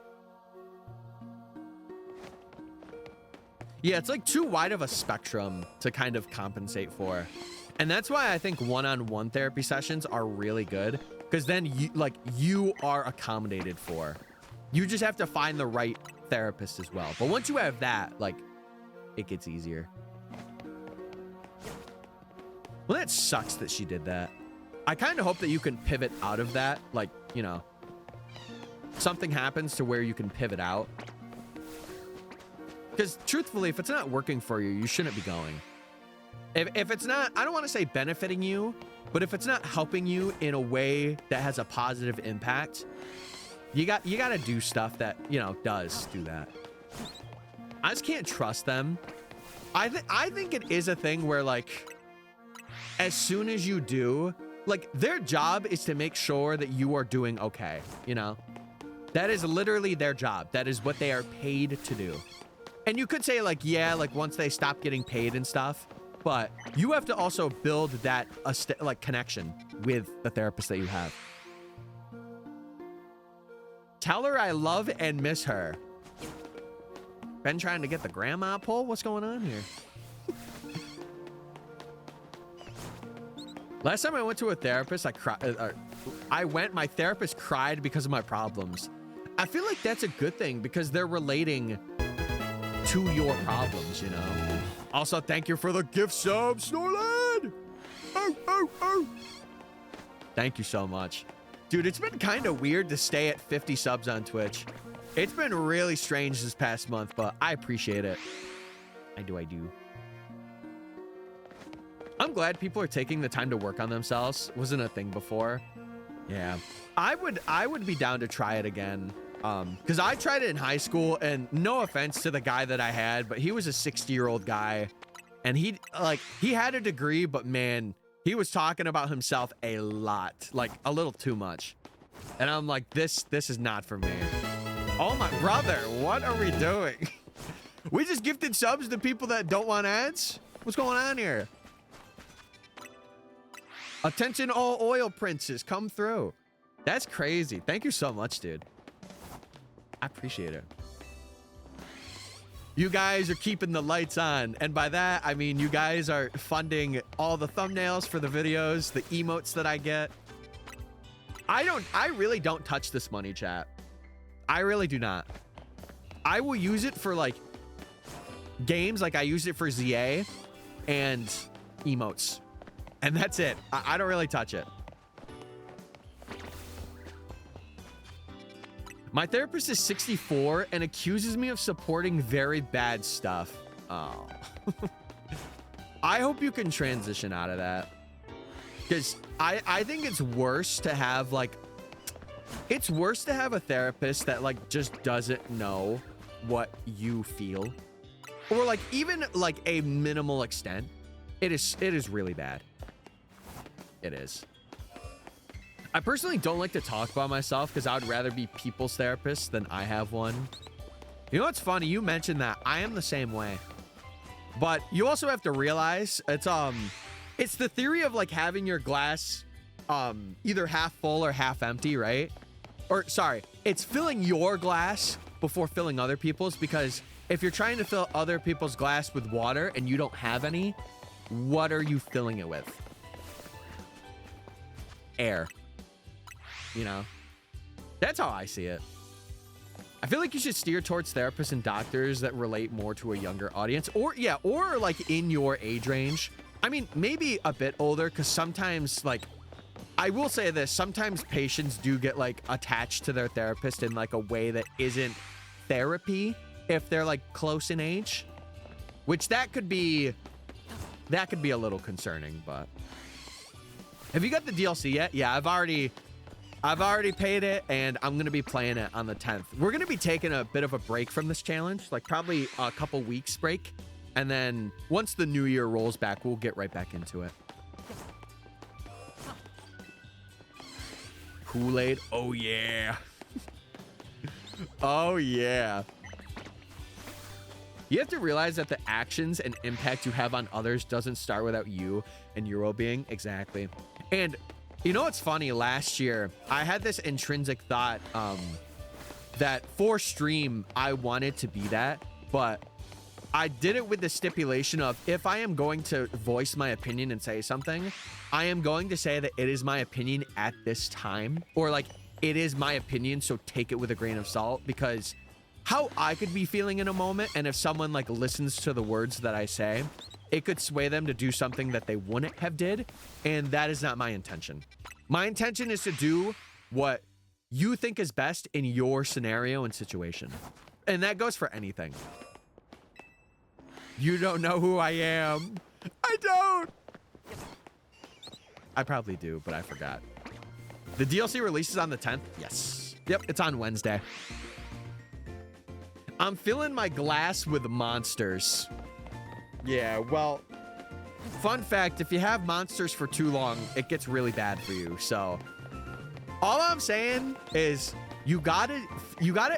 Yeah, it's like too wide of a spectrum to kind of compensate for. And that's why I think one-on-one therapy sessions are really good, because then you are accommodated for. You just have to find the right therapist as well. But once you have that, like, it gets easier. Well, that sucks that she did that. I kind of hope that you can pivot out of that. Like, you know, something happens to where you can pivot out. Because truthfully, if it's not working for you, you shouldn't be going. If it's not, I don't want to say benefiting you, but if it's not helping you in a way that has a positive impact, you got to do stuff that, you know, does do that. I just can't trust them. I think it is a thing where, like, as soon as you do, like, their job is to make sure that you are doing okay, you know? That is literally their job. That is what they are paid to do. And you could say, like, yeah, like, once they stop getting paid and stuff, but you have to also build that, like, connection with the therapist that you have. Tell her I love and miss her. Been trying to get the grandma pull? What's going on here? Last time I went to a therapist, my therapist cried because of my problems. I feel like that's a good thing because they're relating to your problems, you know? Also, thank you for the gift sub, Snorland! Oh, oh, oh! Thank you so much. Dude, it's been kind of weird to stay at 50 subs on Twitch. It's been really strange this past month, but I appreciate it. I do. I'm glad people are taking the time to work on themselves. Wasn't a thing before. Yeah. I would be down to try it again. Because I tried it in high school, and no offense to the guy that I had, but he was a 60-year-old guy. And he had a degree, but man, he was talking about himself a lot. Like, a little too much. And I'm like, this is not for me. Oh my brother, what are we doing? We just gifted subs to people that don't want ads? What's going on here? Attention all oil princes, come through. That's crazy. Thank you so much, dude. I appreciate it. You guys are keeping the lights on. And by that, I mean you guys are funding all the thumbnails for the videos, the emotes that I get. I really don't touch this money, chat. I really do not. I will use it for, like, games. Like, I use it for ZA and emotes. And that's it. I don't really touch it. My therapist is 64 and accuses me of supporting very bad stuff. Oh. I hope you can transition out of that. Because I think it's worse to have, like... It's worse to have a therapist that, like, just doesn't know what you feel. Or, like, even, like, a minimal extent. It is really bad. It is. I personally don't like to talk about myself because I would rather be people's therapist than I have one. You know what's funny? You mentioned that. I am the same way. But you also have to realize it's the theory of, like, having your glass either half full or half empty, right? Or sorry, it's filling your glass before filling other people's, because if you're trying to fill other people's glass with water and you don't have any, what are you filling it with? Air. You know? That's how I see it. I feel like you should steer towards therapists and doctors that relate more to a younger audience, or like in your age range. I mean, maybe a bit older, because sometimes, like, I will say this, sometimes patients do get, like, attached to their therapist in, like, a way that isn't therapy if they're, like, close in age, which that could be a little concerning. But have you got the DLC yet? Yeah, I've already paid it, and I'm going to be playing it on the 10th. We're going to be taking a bit of a break from this challenge, like probably a couple weeks break. And then once the new year rolls back, we'll get right back into it. Kool-Aid. Oh, yeah. Oh, yeah. You have to realize that the actions and impact you have on others doesn't start without you and your well-being. Exactly. And you know what's funny? Last year, I had this intrinsic thought that for stream, I wanted to be that, but I did it with the stipulation of if I am going to voice my opinion and say something, I am going to say that it is my opinion at this time, or like it is my opinion, so take it with a grain of salt, because how I could be feeling in a moment, and if someone like listens to the words that I say, it could sway them to do something that they wouldn't have did, and that is not my intention. My intention is to do what you think is best in your scenario and situation, and that goes for anything. You don't know who I am. I don't. I probably do, but I forgot. The DLC releases on the 10th? Yes. Yep, it's on Wednesday. I'm filling my glass with monsters. Yeah, well, fun fact, if you have monsters for too long, it gets really bad for you. So all I'm saying is you gotta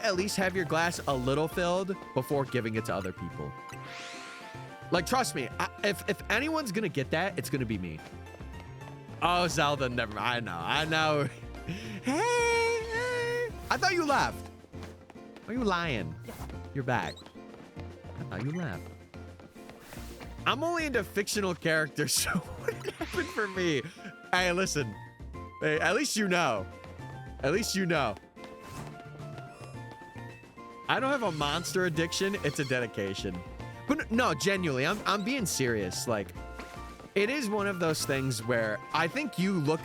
at least have your glass a little filled before giving it to other people. Like, trust me, if anyone's gonna get that, it's gonna be me. Oh, Zelda, never mind. I know. Hey. I thought you left. Are you lying? You're back. I thought you left. I'm only into fictional characters, so what happened for me? Hey, listen. Hey, at least you know. At least you know. I don't have a monster addiction. It's a dedication. But no, genuinely, I'm being serious. Like, it is one of those things where I think you look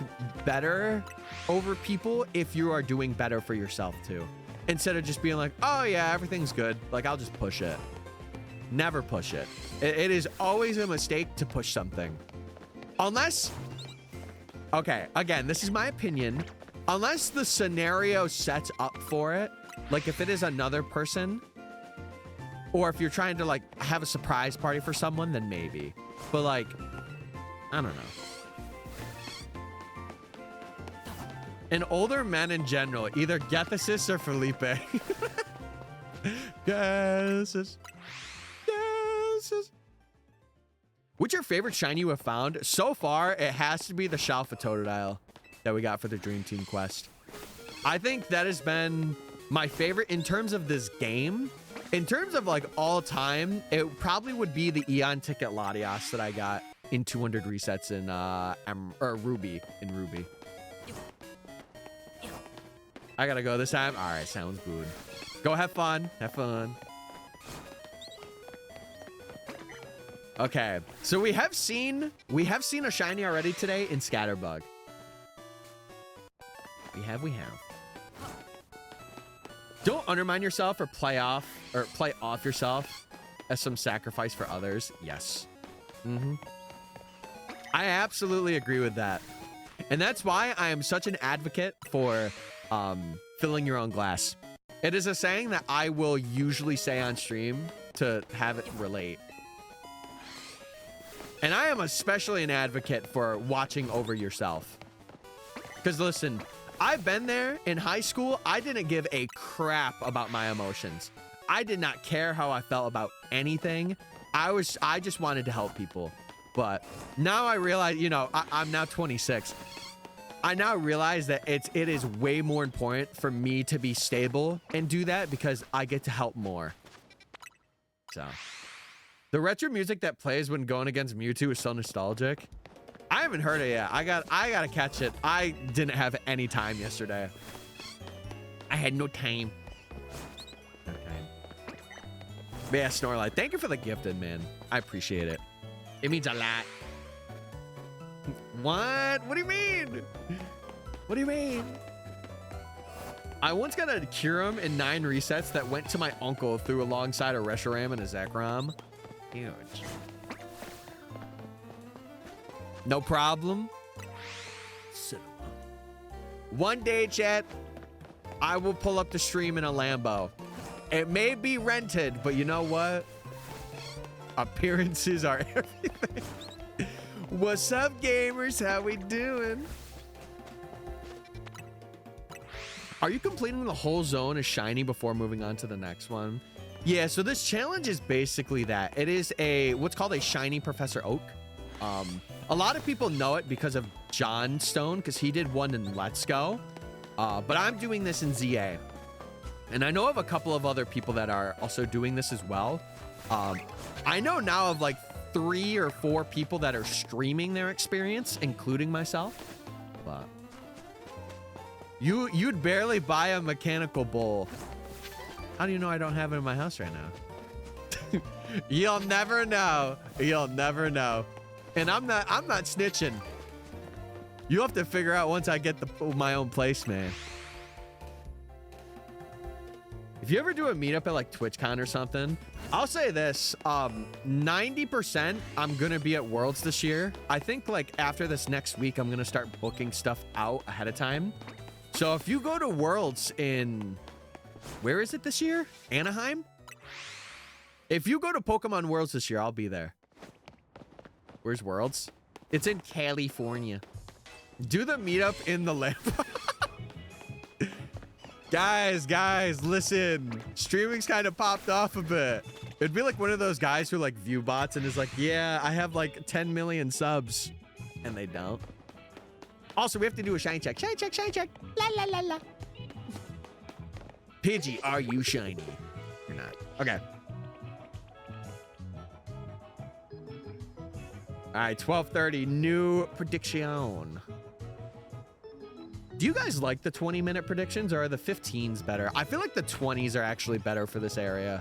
better over people if you are doing better for yourself too. Instead of just being like, oh yeah, everything's good. Like, I'll just push it. Never push it. It is always a mistake to push something. Unless, okay, again, this is my opinion. Unless the scenario sets up for it. Like if it is another person, or if you're trying to like have a surprise party for someone, then maybe. But like, I don't know. And older men in general, either Gethesis or Felipe. Gethesis. Gethesis. What's your favorite shiny you have found? So far, it has to be the Shalfa Totodile that we got for the Dream Team quest. I think that has been my favorite in terms of this game. In terms of like all time, it probably would be the Eon Ticket Latias that I got in 200 resets in Ruby. I gotta go this time. All right, sounds good. Go have fun. Have fun. Okay, so we have seen a shiny already today in Scatterbug. We have. Don't undermine yourself or play off yourself as some sacrifice for others. Yes. I absolutely agree with that. And that's why I am such an advocate for filling your own glass. It is a saying that I will usually say on stream to have it relate. And I am especially an advocate for watching over yourself. Because listen, I've been there in high school. I didn't give a crap about my emotions. I did not care how I felt about anything. I just wanted to help people. But now I realize, you know, I'm now 26. I now realize that it is way more important for me to be stable and do that because I get to help more. So the retro music that plays when going against Mewtwo is so nostalgic. I haven't heard it yet. I gotta catch it. I didn't have any time yesterday. I had no time. Okay. But yeah, Snorlight, thank you for the gifted, man. I appreciate it. It means a lot. What? What do you mean? What do you mean? I once got a Kyurem in 9 resets that went to my uncle through alongside a Reshiram and a Zekrom. Huge. No problem. One day, chat, I will pull up the stream in a Lambo. It may be rented, but you know what? Appearances are everything. What's up, gamers? How we doing? Are you completing the whole zone as shiny before moving on to the next one? Yeah, so this challenge is basically that. It is what's called a shiny Professor Oak. A lot of people know it because of John Stone, because he did one in Let's Go. But I'm doing this in ZA. And I know of a couple of other people that are also doing this as well. I know now of like 3 or 4 people that are streaming their experience, including myself. But you'd barely buy a mechanical bull. How do you know I don't have it in my house right now? You'll never know. You'll never know. And I'm not snitching. You'll have to figure out once I get my own place, man. If you ever do a meetup at like TwitchCon or something, I'll say this, 90% I'm gonna be at Worlds this year. I think like after this next week, I'm gonna start booking stuff out ahead of time. So if you go to Worlds in, where is it this year? Anaheim? If you go to Pokemon Worlds this year, I'll be there. Where's Worlds? It's in California. Do the meetup in the lab. Guys, listen. Streaming's kind of popped off a bit. It'd be like one of those guys who like view bots and is like, yeah, I have like 10 million subs. And they don't. Also, we have to do a shiny check. Shiny check, shiny check. La, la, la, la. Pidgey, are you shiny? You're not. Okay. All right, 12:30, new prediction. Do you guys like the 20-minute predictions, or are the 15s better? I feel like the 20s are actually better for this area.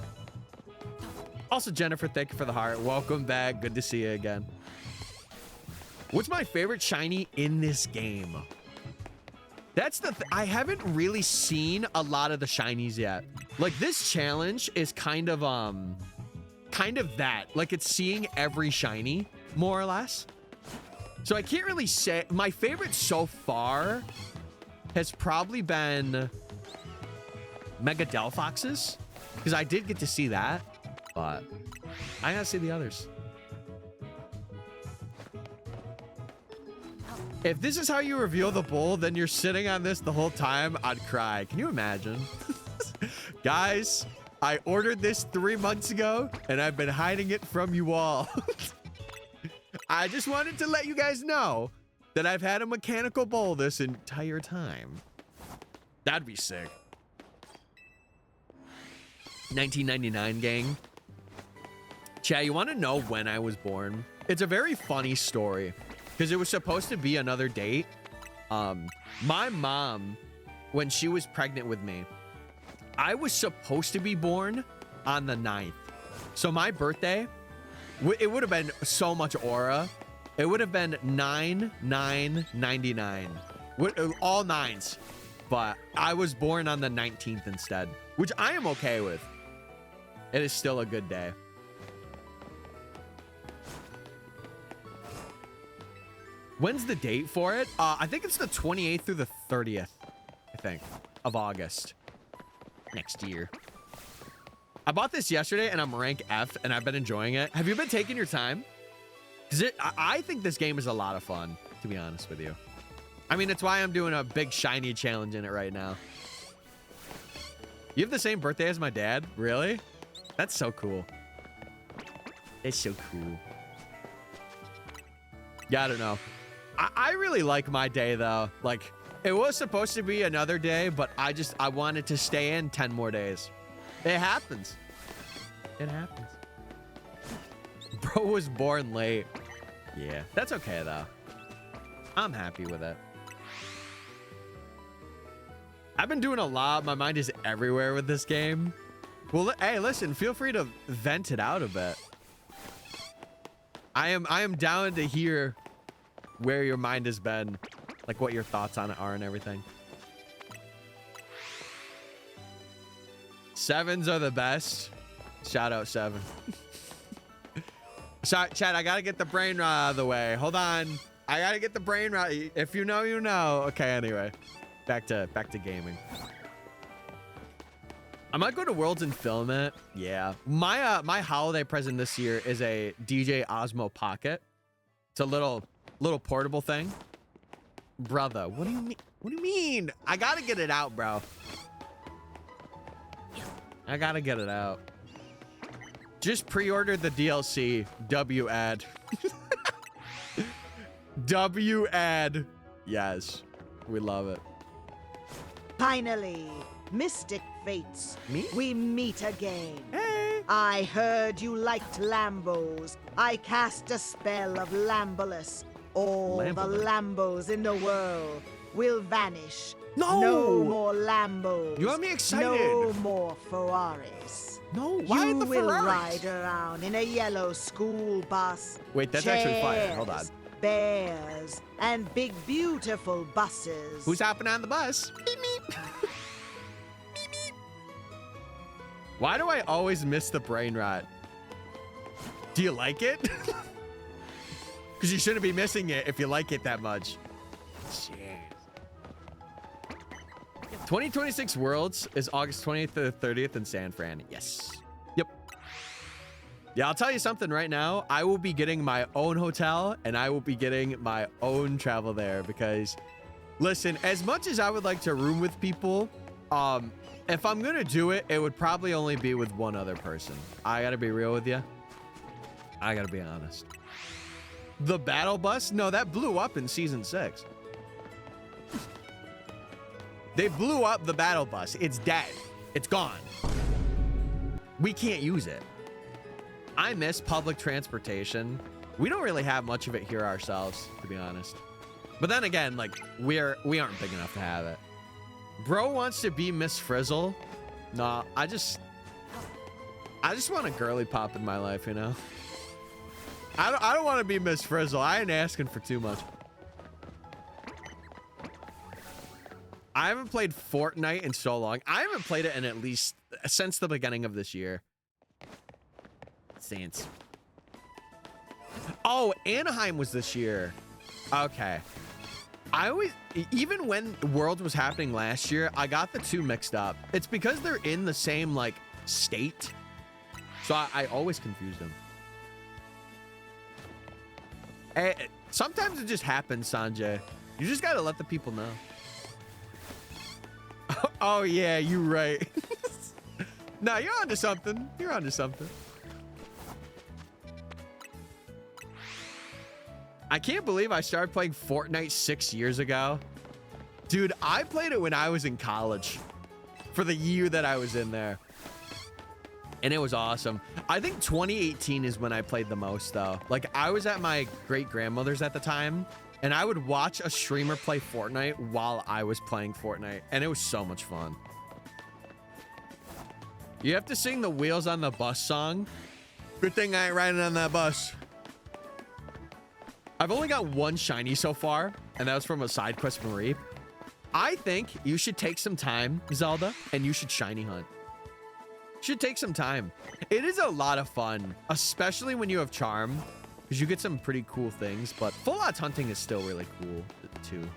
Also, Jennifer, thank you for the heart. Welcome back. Good to see you again. What's my favorite shiny in this game? That's the I haven't really seen a lot of the shinies yet. Like, this challenge is kind of that. Like, it's seeing every shiny, more or less. So I can't really say. My favorite so far has probably been Mega Delphoxes, because I did get to see that, but I gotta see the others. If this is how you reveal the bull, then you're sitting on this the whole time, I'd cry. Can you imagine? Guys, I ordered this 3 months ago, and I've been hiding it from you all. I just wanted to let you guys know that I've had a mechanical bull this entire time. That'd be sick. 1999 gang. Chad, you want to know when I was born? It's a very funny story because it was supposed to be another date. My mom, when she was pregnant with me, I was supposed to be born on the 9th. So my birthday, it would have been so much aura. It would have been 9/9/99. All 9s. But I was born on the 19th instead, which I am okay with. It is still a good day. When's the date for it? I think it's the 28th through the 30th, I think, of August. Next year. I bought this yesterday and I'm rank F and I've been enjoying it. Have you been taking your time? Because I think this game is a lot of fun, to be honest with you. I mean, it's why I'm doing a big shiny challenge in it right now. You have the same birthday as my dad? Really? That's so cool. It's so cool. Yeah, I don't know. I really like my day, though. Like, it was supposed to be another day, but I wanted to stay in 10 more days. It happens. It happens. Bro was born late. Yeah, that's okay, though. I'm happy with it. I've been doing a lot. My mind is everywhere with this game. Well, hey, listen, feel free to vent it out a bit. I am down to hear where your mind has been, like what your thoughts on it are and everything. 7s are the best. Shout out 7. Sorry, Chad, I gotta get the brain rot out of the way. Hold on. I gotta get the brain rot. If you know, you know. Okay, anyway. Back to gaming. I might go to Worlds and film it. Yeah. My holiday present this year is a DJ Osmo Pocket. It's a little portable thing. Brother, what do you mean? What do you mean? I gotta get it out, bro. I gotta get it out. Just pre-order the DLC. W-ad. W-ad. Yes. We love it. Finally, Mystic Fates. Me? We meet again. Hey. I heard you liked Lambos. I cast a spell of Lambolus. All the Lambos in the world will vanish. No! No more Lambos. You got me excited. No more Ferraris. No, why you the will Ferraris? ride around in a yellow school bus. Wait, that's actually fire. Hold on. Chairs, bears, and big beautiful buses. Who's hopping on the bus? Beep, beep. Beep, beep. Why do I always miss the brain rot? Do you like it? Because you shouldn't be missing it if you like it that much. Jeez. 2026 Worlds is August 20th to the 30th in San Fran. Yes. Yep. Yeah, I'll tell you something right now. I will be getting my own hotel and I will be getting my own travel there because, listen, as much as I would like to room with people, if I'm going to do it, it would probably only be with one other person. I got to be real with you. I got to be honest. The battle bus? No, that blew up in season 6. They blew up the battle bus. It's dead. It's gone. We can't use it. I miss public transportation. We don't really have much of it here ourselves, to be honest. But then again, like, we aren't big enough to have it. Bro wants to be Miss Frizzle. Nah, I just want a girly pop in my life, you know? I don't want to be Miss Frizzle. I ain't asking for too much. I haven't played Fortnite in so long. I haven't played it in at least since the beginning of this year. Saints. Oh, Anaheim was this year. Okay. I always, even when Worlds was happening last year, I got the two mixed up. It's because they're in the same, like, state. So I always confuse them. Sometimes it just happens, Sanjay. You just gotta let the people know. Oh yeah, you're right. No, you're onto something. You're onto something. I can't believe I started playing Fortnite 6 years ago. Dude, I played it when I was in college. For the year that I was in there. And it was awesome. I think 2018 is when I played the most, though. Like, I was at my great-grandmother's at the time, and I would watch a streamer play Fortnite while I was playing Fortnite, and it was so much fun. You have to sing the Wheels on the Bus song. Good thing I ain't riding on that bus. I've only got one shiny so far, and that was from a side quest Marie. I think you should take some time, Zelda, and you should shiny hunt. Should take some time. It is a lot of fun, especially when you have charm, because you get some pretty cool things, but full odds hunting is still really cool too.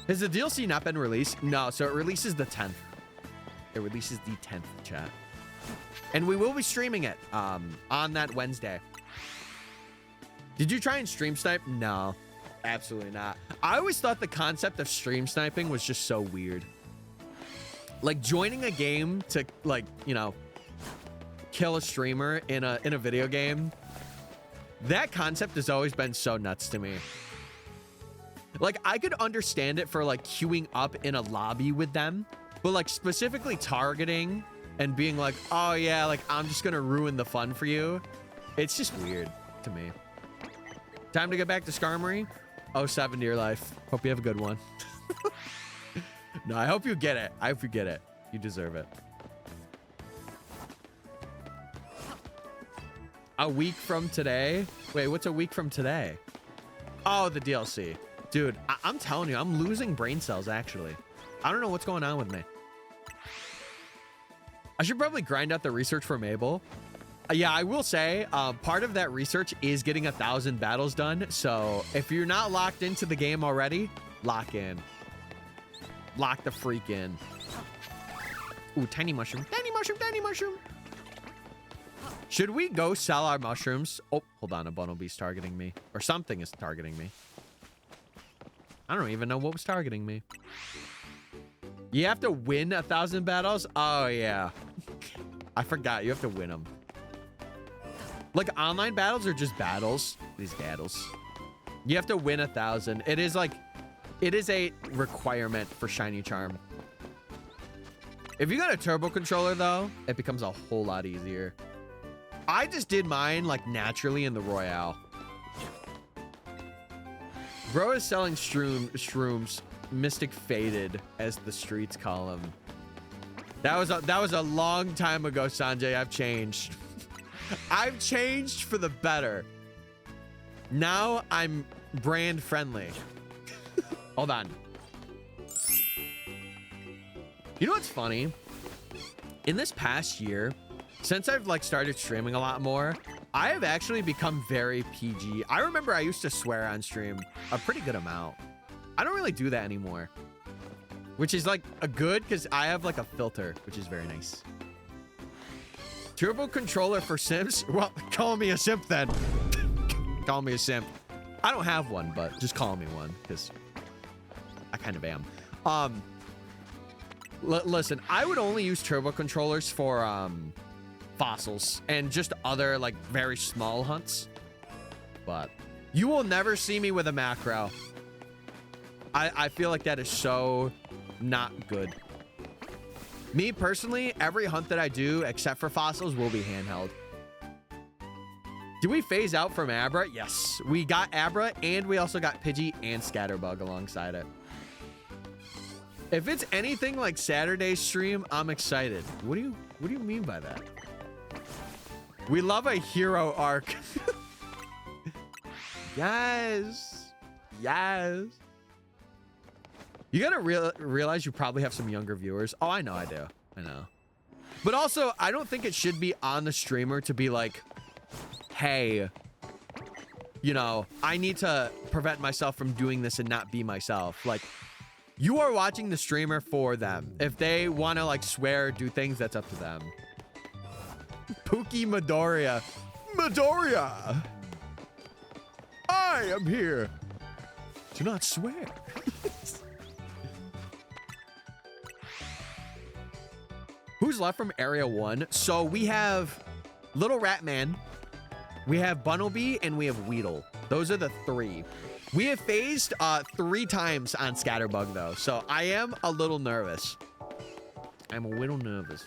Has the DLC not been released? No, so it releases the 10th. It releases the 10th, chat. And we will be streaming it on that Wednesday. Did you try and stream snipe? No, absolutely not. I always thought the concept of stream sniping was just so weird. Like joining a game to, like, you know, kill a streamer in a video game. That concept has always been so nuts to me. Like, I could understand it for like queuing up in a lobby with them, but like specifically targeting and being like, oh yeah, like I'm just gonna ruin the fun for you. It's just weird to me. Time to get back to Skarmory. 07 to your life. Hope you have a good one. No, I hope you get it. I hope you get it. You deserve it. A week from today? Wait, what's a week from today? Oh, the DLC. Dude, I'm telling you, I'm losing brain cells, actually. I don't know what's going on with me. I should probably grind out the research for Mabel. Yeah, I will say, part of that research is getting 1,000 battles done. So if you're not locked into the game already, lock in. Lock the freak in. Ooh, tiny mushroom. Tiny mushroom, tiny mushroom. Should we go sell our mushrooms? Oh, hold on. A Bunnelby's targeting me. Or something is targeting me. I don't even know what was targeting me. You have to win 1,000 battles? Oh, yeah. I forgot. You have to win them. Like, online battles or just battles? These battles. You have to win 1,000. It is like... It is a requirement for Shiny Charm. If you got a turbo controller, though, it becomes a whole lot easier. I just did mine, like, naturally in the Royale. Bro is selling shrooms. Mystic Faded, as the streets call him. That was a long time ago, Sanjay. I've changed. I've changed for the better. Now I'm brand friendly. Hold on. You know what's funny? In this past year, since I've like started streaming a lot more, I have actually become very PG. I remember I used to swear on stream a pretty good amount. I don't really do that anymore, which is like a good because I have like a filter, which is very nice. Turbo controller for Sims? Well, call me a simp then. Call me a simp. I don't have one, but just call me one because I kind of am. Listen, I would only use turbo controllers for fossils and just other like very small hunts, but you will never see me with a macro. I feel like that is so not good. Me personally, every hunt that I do except for fossils will be handheld. Do we phase out from Abra? Yes, we got Abra and we also got Pidgey and Scatterbug alongside it. If it's anything like Saturday's stream, I'm excited. What do you mean by that? We love a hero arc. Yes. Yes. You gotta realize you probably have some younger viewers. Oh, I know I do. I know. But also, I don't think it should be on the streamer to be like, hey, you know, I need to prevent myself from doing this and not be myself. Like, you are watching the streamer for them. If they want to like swear or do things, that's up to them. Pookie Midoriya. Midoriya! I am here. Do not swear. Who's left from Area 1? So we have Little Ratman, we have Bunnelby, and we have Weedle. Those are the three. We have phased 3 times on Scatterbug, though, so I am a little nervous. I'm a little nervous.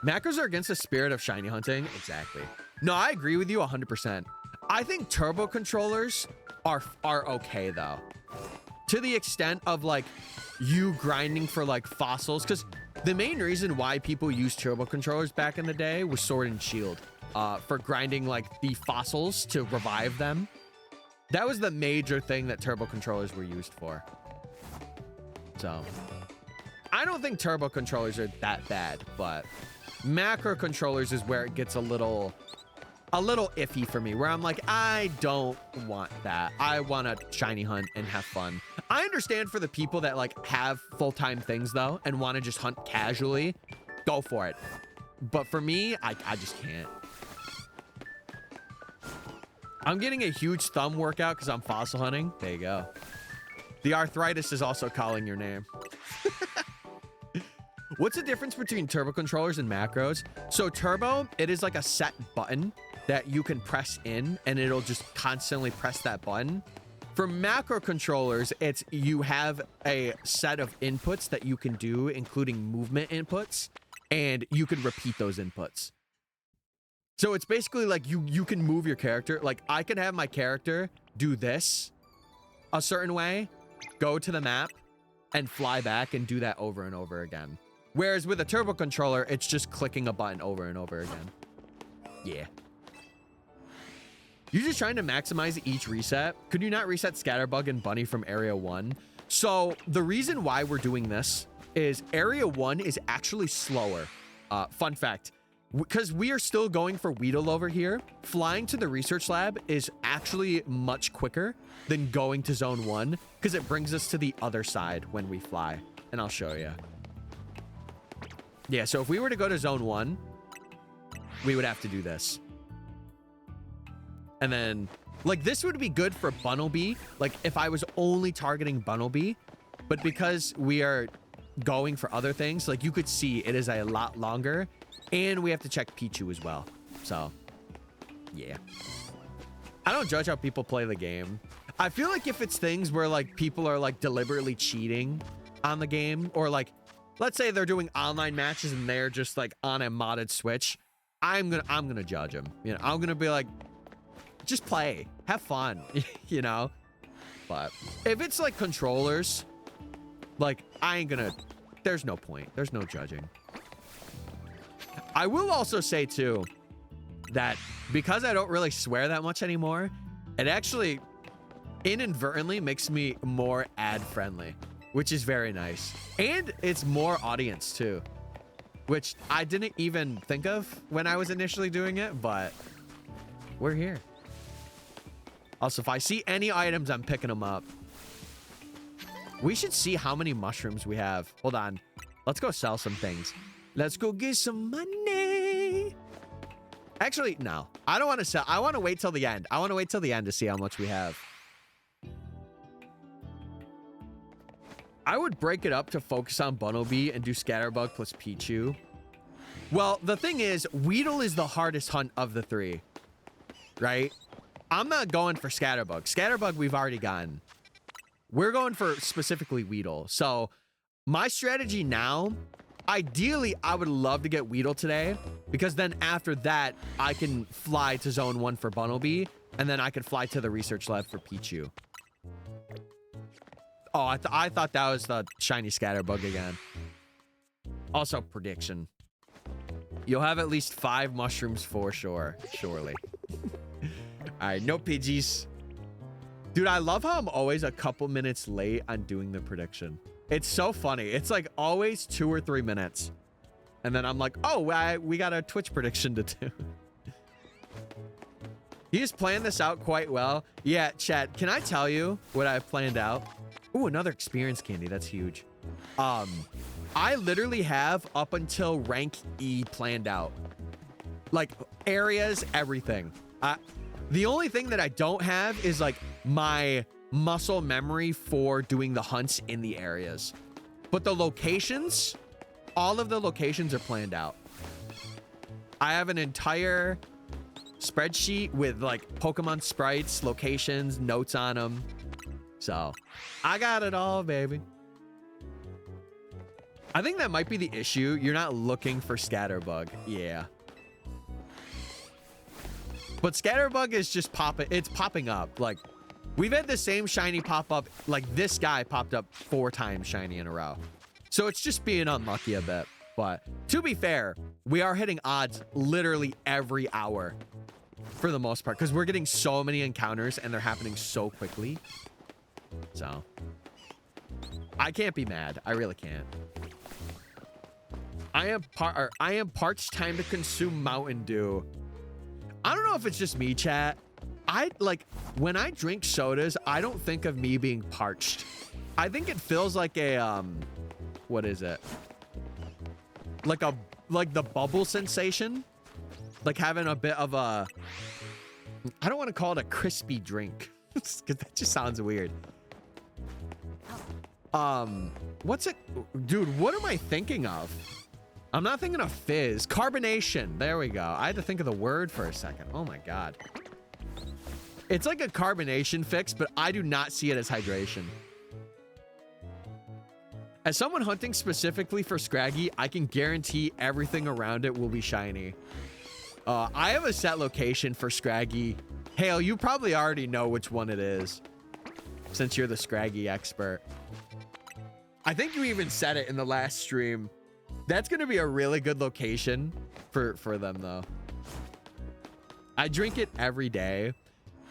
Macros are against the spirit of shiny hunting. Exactly. No, I agree with you 100%. I think turbo controllers are okay, though. To the extent of, like, you grinding for, like, fossils. Because the main reason why people used turbo controllers back in the day was Sword and Shield. For grinding, like, the fossils to revive them. That was the major thing that turbo controllers were used for. So, I don't think turbo controllers are that bad, but macro controllers is where it gets a little iffy for me, where I'm like, I don't want that. I want to shiny hunt and have fun. I understand for the people that like have full-time things though and want to just hunt casually, go for it. But for me, I just can't. I'm getting a huge thumb workout because I'm fossil hunting. There you go. The arthritis is also calling your name. What's the difference between turbo controllers and macros? So turbo, it is like a set button that you can press in and it'll just constantly press that button. For macro controllers, it's you have a set of inputs that you can do, including movement inputs, and you can repeat those inputs. So it's basically like you can move your character. Like I could have my character do this a certain way, go to the map, and fly back and do that over and over again. Whereas with a turbo controller, it's just clicking a button over and over again. Yeah. You're just trying to maximize each reset. Could you not reset Scatterbug and Bunny from Area 1? So the reason why we're doing this is Area 1 is actually slower. Fun fact, because we are still going for Weedle over here, flying to the research lab is actually much quicker than going to Zone 1 because it brings us to the other side when we fly. and I'll show you. Yeah, so if we were to go to zone 1, we would have to do this. And then, like, this would be good for Bunnelby. Like, if I was only targeting Bunnelby, but because we are going for other things, like, you could see it is a lot longer, and we have to check Pichu as well. So, yeah. I don't judge how people play the game. I feel like if it's things where, like, people are, like, deliberately cheating on the game, or, like, let's say they're doing online matches and they're just, like, on a modded Switch, I'm gonna judge them. You know, I'm gonna be like, just play, have fun, you know. But if it's like controllers, like, I ain't gonna. There's no point. There's no judging. I will also say too that because I don't really swear that much anymore, it actually inadvertently makes me more ad friendly, which is very nice, and it's more audience too, which I didn't even think of when I was initially doing it, but we're here. Also, if I see any items, I'm picking them up. We should see how many mushrooms we have. Hold on. Let's go sell some things. Let's go get some money. Actually, no. I don't want to sell. I want to wait till the end. I want to wait till the end to see how much we have. I would break it up to focus on Bunnelby and do Scatterbug plus Pichu. Well, the thing is, Weedle is the hardest hunt of the 3, right? I'm not going for Scatterbug. Scatterbug we've already gotten. We're going for specifically Weedle. So my strategy now, ideally, I would love to get Weedle today, because then after that, I can fly to zone 1 for Bunnelby, and then I could fly to the research lab for Pichu. Oh, I thought that was the shiny Scatterbug again. Also, prediction. You'll have at least 5 mushrooms for sure. Surely. All right, no Pidgeys. Dude, I love how I'm always a couple minutes late on doing the prediction. It's so funny. It's like always 2 or 3 minutes. And then I'm like, oh, we got a Twitch prediction to do. He's planned this out quite well. Yeah, chat, can I tell you what I've planned out? Ooh, another experience candy. That's huge. I literally have up until rank E planned out. Like, areas, everything. The only thing that I don't have is, like, my muscle memory for doing the hunts in the areas. But the locations, all of the locations are planned out. I have an entire spreadsheet with, like, Pokemon sprites, locations, notes on them. So, I got it all, baby. I think that might be the issue. You're not looking for Scatterbug. Yeah. But Scatterbug is just popping. It's popping up. Like, we've had the same shiny pop up. Like, this guy popped up 4 times shiny in a row. So it's just being unlucky a bit. But to be fair, we are hitting odds literally every hour for the most part, because we're getting so many encounters and they're happening so quickly. So I can't be mad. I really can't. I am parched. Time to consume Mountain Dew. I don't know if it's just me, chat. When I drink sodas, I don't think of me being parched. I think it feels like a what is it? Like the bubble sensation, like having a bit of a. I don't want to call it a crispy drink, because that just sounds weird. What's it, dude? What am I thinking of? I'm not thinking of fizz. Carbonation. There we go. I had to think of the word for a second. Oh my god. It's like a carbonation fix, but I do not see it as hydration. As someone hunting specifically for Scraggy, I can guarantee everything around it will be shiny. I have a set location for Scraggy. Hale, you probably already know which one it is, since you're the Scraggy expert. I think you even said it in the last stream. That's going to be a really good location for them, though. I drink it every day.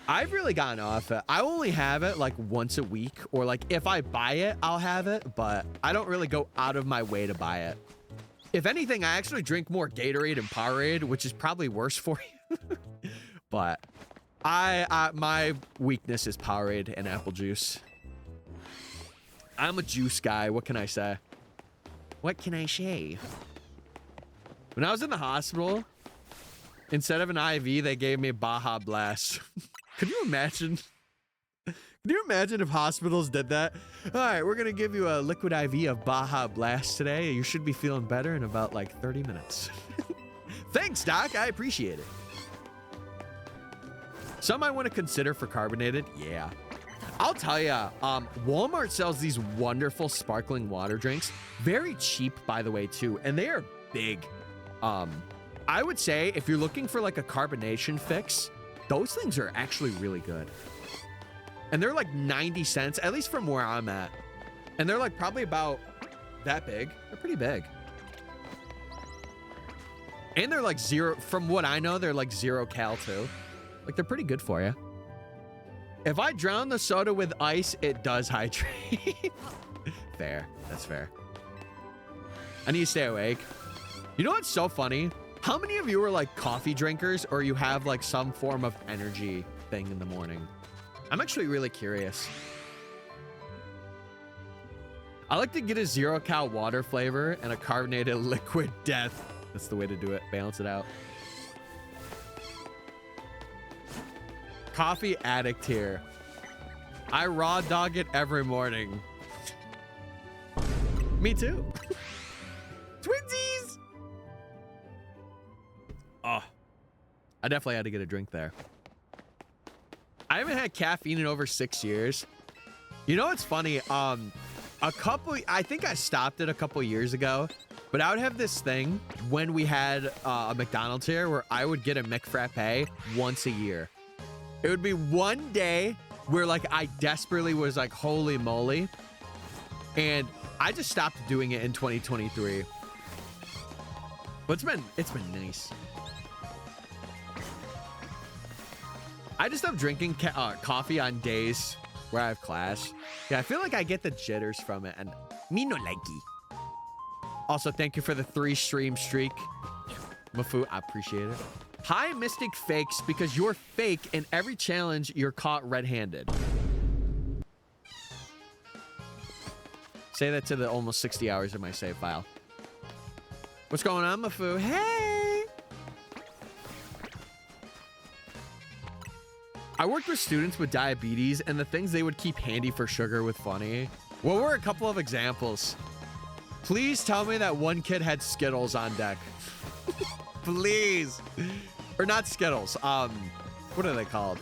I've really gotten off it. I only have it like once a week, or like if I buy it, I'll have it, but I don't really go out of my way to buy it. If anything, I actually drink more Gatorade and Powerade, which is probably worse for you. But my weakness is Powerade and apple juice. I'm a juice guy. What can I say? What can I say? When I was in the hospital, instead of an IV, they gave me Baja Blast. Could you imagine? Can you imagine if hospitals did that? All right, we're gonna give you a liquid IV of Baja Blast today. You should be feeling better in about like 30 minutes. Thanks, Doc. I appreciate it. Some I want to consider for carbonated. Yeah. I'll tell ya, Walmart sells these wonderful sparkling water drinks. Very cheap, by the way, too. And they are big. I would say if you're looking for like a carbonation fix, those things are actually really good. And they're like 90 cents, at least from where I'm at. And they're like probably about that big. They're pretty big. And they're like zero, from what I know, they're like 0 cal too. Like they're pretty good for you. If I drown the soda with ice, it does hydrate. Fair. That's fair. I need to stay awake. You know what's so funny? How many of you are like coffee drinkers or you have like some form of energy thing in the morning? I'm actually really curious. I like to get a 0 cal water flavor and a carbonated liquid death. That's the way to do it. Balance it out. Coffee addict here. I raw dog it every morning. Me too. Twinsies. Oh, I definitely had to get a drink there. I haven't had caffeine in over 6 years. You know what's funny? I think I stopped it a couple years ago, but I would have this thing when we had a McDonald's here where I would get a McFrappe once a year. It would be one day where like I desperately was like, holy moly. And I just stopped doing it in 2023. But it's been nice. I just stopped drinking coffee on days where I have class. Yeah, I feel like I get the jitters from it and me no likey. Also, thank you for the 3 stream streak. Mafu, I appreciate it. Hi, Mystic Fakes, because you're fake in every challenge you're caught red-handed. Say that to the almost 60 hours of my save file. What's going on, Mafu? Hey! I worked with students with diabetes, and the things they would keep handy for sugar with funny. What were a couple of examples? Please tell me that one kid had Skittles on deck. Please. Or not Skittles. What are they called?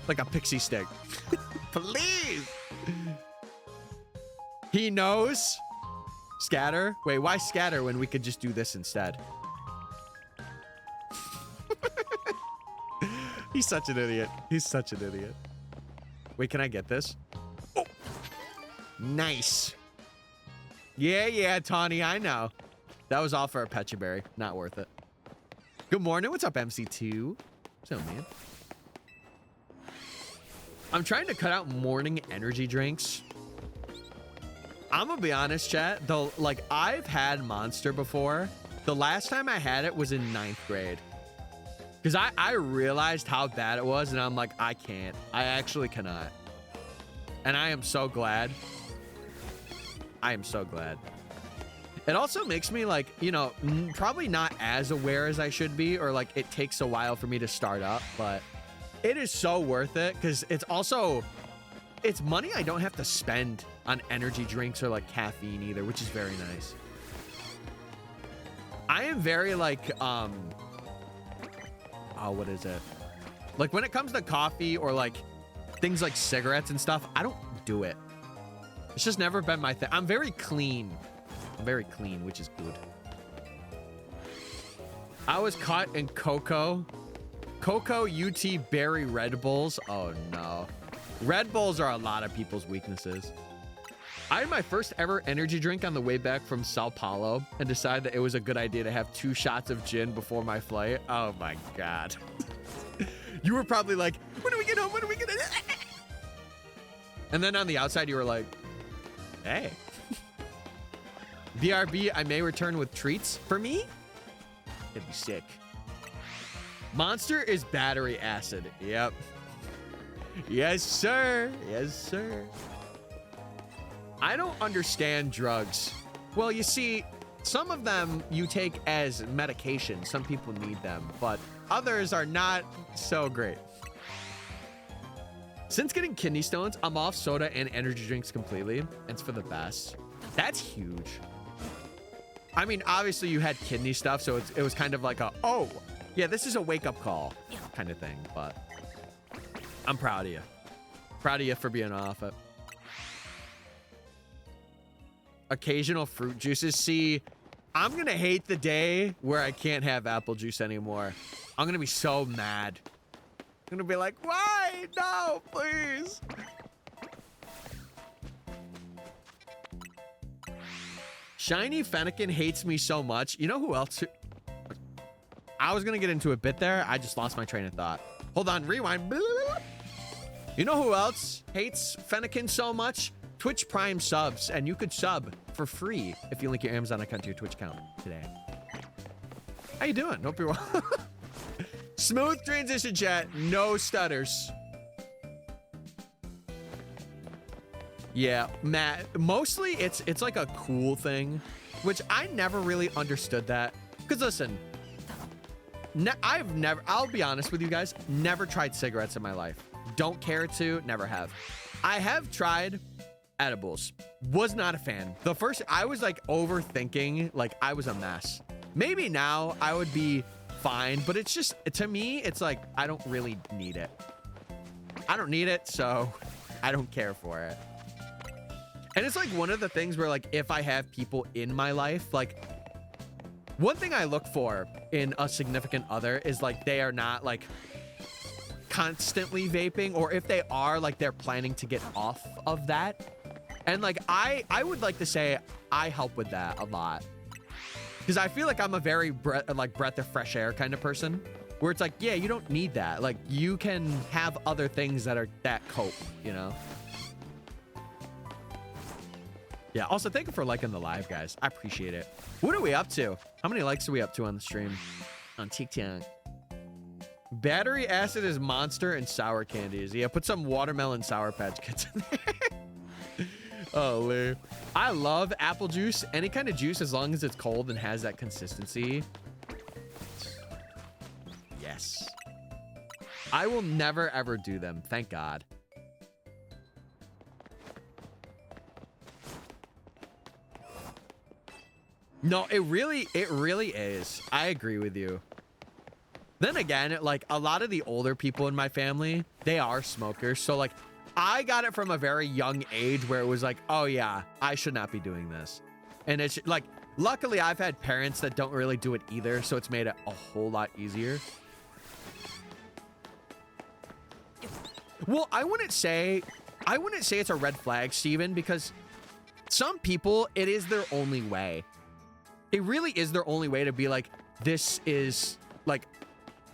Like a pixie stick. Please. He knows. Scatter. Wait, why scatter when we could just do this instead? He's such an idiot. He's such an idiot. Wait, can I get this? Oh. Nice. Yeah, Tawny, I know. That was all for a Pecha Berry. Not worth it. Good morning. What's up, MC2? What's up, man? I'm trying to cut out morning energy drinks. I'm gonna be honest, chat. Though, like, I've had Monster before. The last time I had it was in 9th grade. Because I realized how bad it was, and I'm like, I can't. I actually cannot. And I am so glad. I am so glad. It also makes me like, you know, probably not as aware as I should be, or like it takes a while for me to start up, but it is so worth it because it's also, it's money I don't have to spend on energy drinks or like caffeine either, which is very nice. I am very like, oh, what is it? Like when it comes to coffee or like things like cigarettes and stuff, I don't do it. It's just never been my thing. I'm very clean. I'm very clean, which is good. I was caught in Cocoa UT Berry Red Bulls. Oh no. Red Bulls are a lot of people's weaknesses. I had my first ever energy drink on the way back from Sao Paulo and decided that it was a good idea to have 2 shots of gin before my flight. Oh my God. You were probably like, when do we get home? When do we get home? And then on the outside, you were like, hey. BRB, I may return with treats for me. It'd be sick. Monster is battery acid. Yep. Yes, sir. Yes, sir. I don't understand drugs. Well, you see, some of them you take as medication. Some people need them, but others are not so great. Since getting kidney stones, I'm off soda and energy drinks completely. It's for the best. That's huge. I mean, obviously you had kidney stuff, so it was kind of like a, oh, yeah, this is a wake-up call kind of thing, but I'm proud of you. Proud of you for being off it. Occasional fruit juices. See, I'm going to hate the day where I can't have apple juice anymore. I'm going to be so mad. I'm going to be like, why? No, please. Shiny Fennekin hates me so much. You know who else? I was going to get into a bit there. I just lost my train of thought. Hold on, rewind. You know who else hates Fennekin so much? Twitch Prime subs, and you could sub for free if you link your Amazon account to your Twitch account today. How you doing? Hope you're well. Smooth transition, chat. No stutters. Yeah, Matt. Mostly, it's like a cool thing, which I never really understood that. Because listen, I'll be honest with you guys, never tried cigarettes in my life. Don't care to, never have. I have tried edibles. Was not a fan. The first, I was like overthinking, like I was a mess. Maybe now I would be fine, but it's just, to me, it's like, I don't really need it. I don't need it, so I don't care for it. And it's like one of the things where like, if I have people in my life, like one thing I look for in a significant other is like, they are not like constantly vaping, or if they are, like they're planning to get off of that. And like, I would like to say I help with that a lot. Because I feel like I'm a very breath of fresh air kind of person, where it's like, yeah, you don't need that. Like, you can have other things that are that cope, you know? Yeah, also, thank you for liking the live, guys. I appreciate it. What are we up to? How many likes are we up to on the stream? On TikTok. Battery acid is monster and sour candies. Yeah, put some watermelon Sour Patch Kids in there. Oh, Lee. I love apple juice. Any kind of juice, as long as it's cold and has that consistency. Yes. I will never, ever do them. Thank God. No, it really is. I agree with you. Then again, like a lot of the older people in my family, they are smokers. So like, I got it from a very young age where it was like, oh yeah, I should not be doing this. And it's like, luckily I've had parents that don't really do it either. So it's made it a whole lot easier. Well, I wouldn't say it's a red flag, Steven, because some people, it is their only way. It really is their only way to be like, this is like,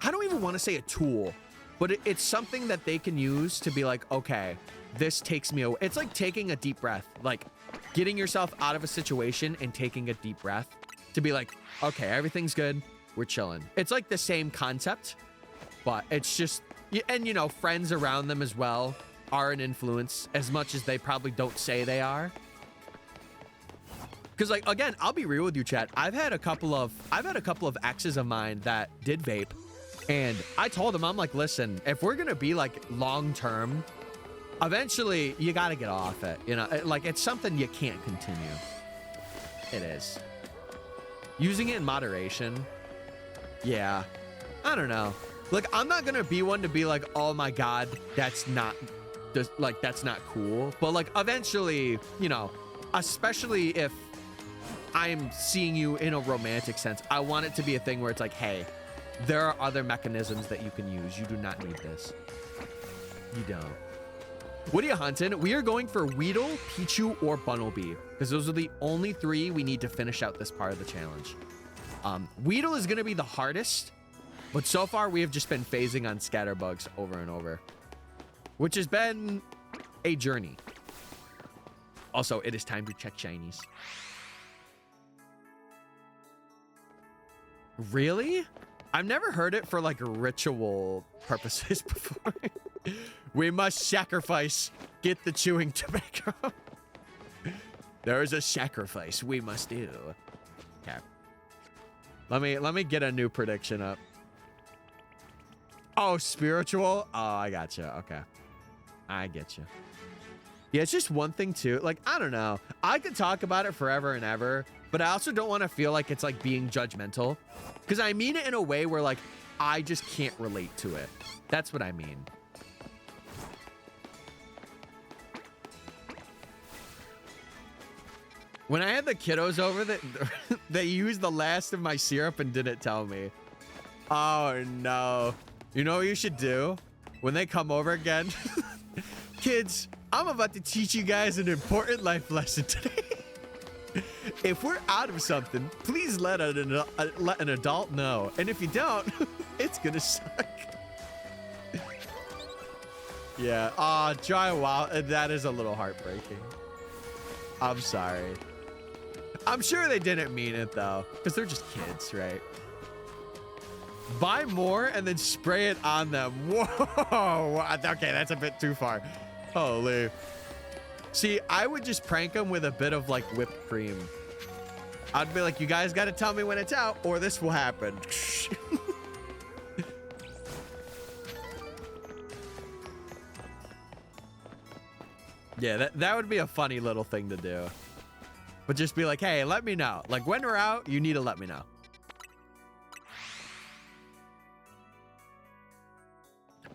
I don't even want to say a tool, but it's something that they can use to be like, okay, this takes me away. It's like taking a deep breath, like getting yourself out of a situation and taking a deep breath to be like, okay, everything's good. We're chilling. It's like the same concept, but it's just, and you know, friends around them as well are an influence as much as they probably don't say they are. Because like, again, I'll be real with you, chat. I've had a couple of exes of mine that did vape. And I told him, I'm like, listen, if we're going to be like long-term, eventually you got to get off it. You know, like it's something you can't continue. It is. Using it in moderation. Yeah. I don't know. Like, I'm not going to be one to be like, oh my God, that's not cool. But like eventually, you know, especially if I'm seeing you in a romantic sense, I want it to be a thing where it's like, hey, there are other mechanisms that you can use. You do not need this. You don't. What are you hunting? We are going for Weedle, Pichu, or Bunnelby, because those are the only three we need to finish out this part of the challenge. Weedle is going to be the hardest, but so far we have just been phasing on Scatterbugs over and over, which has been a journey. Also, it is time to check shinies. Really? I've never heard it for like ritual purposes before. We must sacrifice. Get the chewing tobacco. There is a sacrifice we must do. Okay. Let me get a new prediction up. Oh, spiritual? Oh, I gotcha. Okay. I get you. Yeah, it's just one thing too. Like, I don't know. I could talk about it forever and ever, but I also don't want to feel like it's like being judgmental. Because I mean it in a way where like, I just can't relate to it. That's what I mean. When I had the kiddos over, they used the last of my syrup and didn't tell me. Oh no. You know what you should do? When they come over again? Kids, I'm about to teach you guys an important life lesson today. If we're out of something, please let an adult know. And if you don't, it's gonna suck. Yeah, drywall, that is a little heartbreaking. I'm sorry. I'm sure they didn't mean it though, because they're just kids, right? Buy more and then spray it on them. Whoa, okay, that's a bit too far. Holy. See, I would just prank them with a bit of like whipped cream. I'd be like, you guys got to tell me when it's out or this will happen. Yeah, that would be a funny little thing to do. But just be like, hey, let me know. Like when we're out, you need to let me know.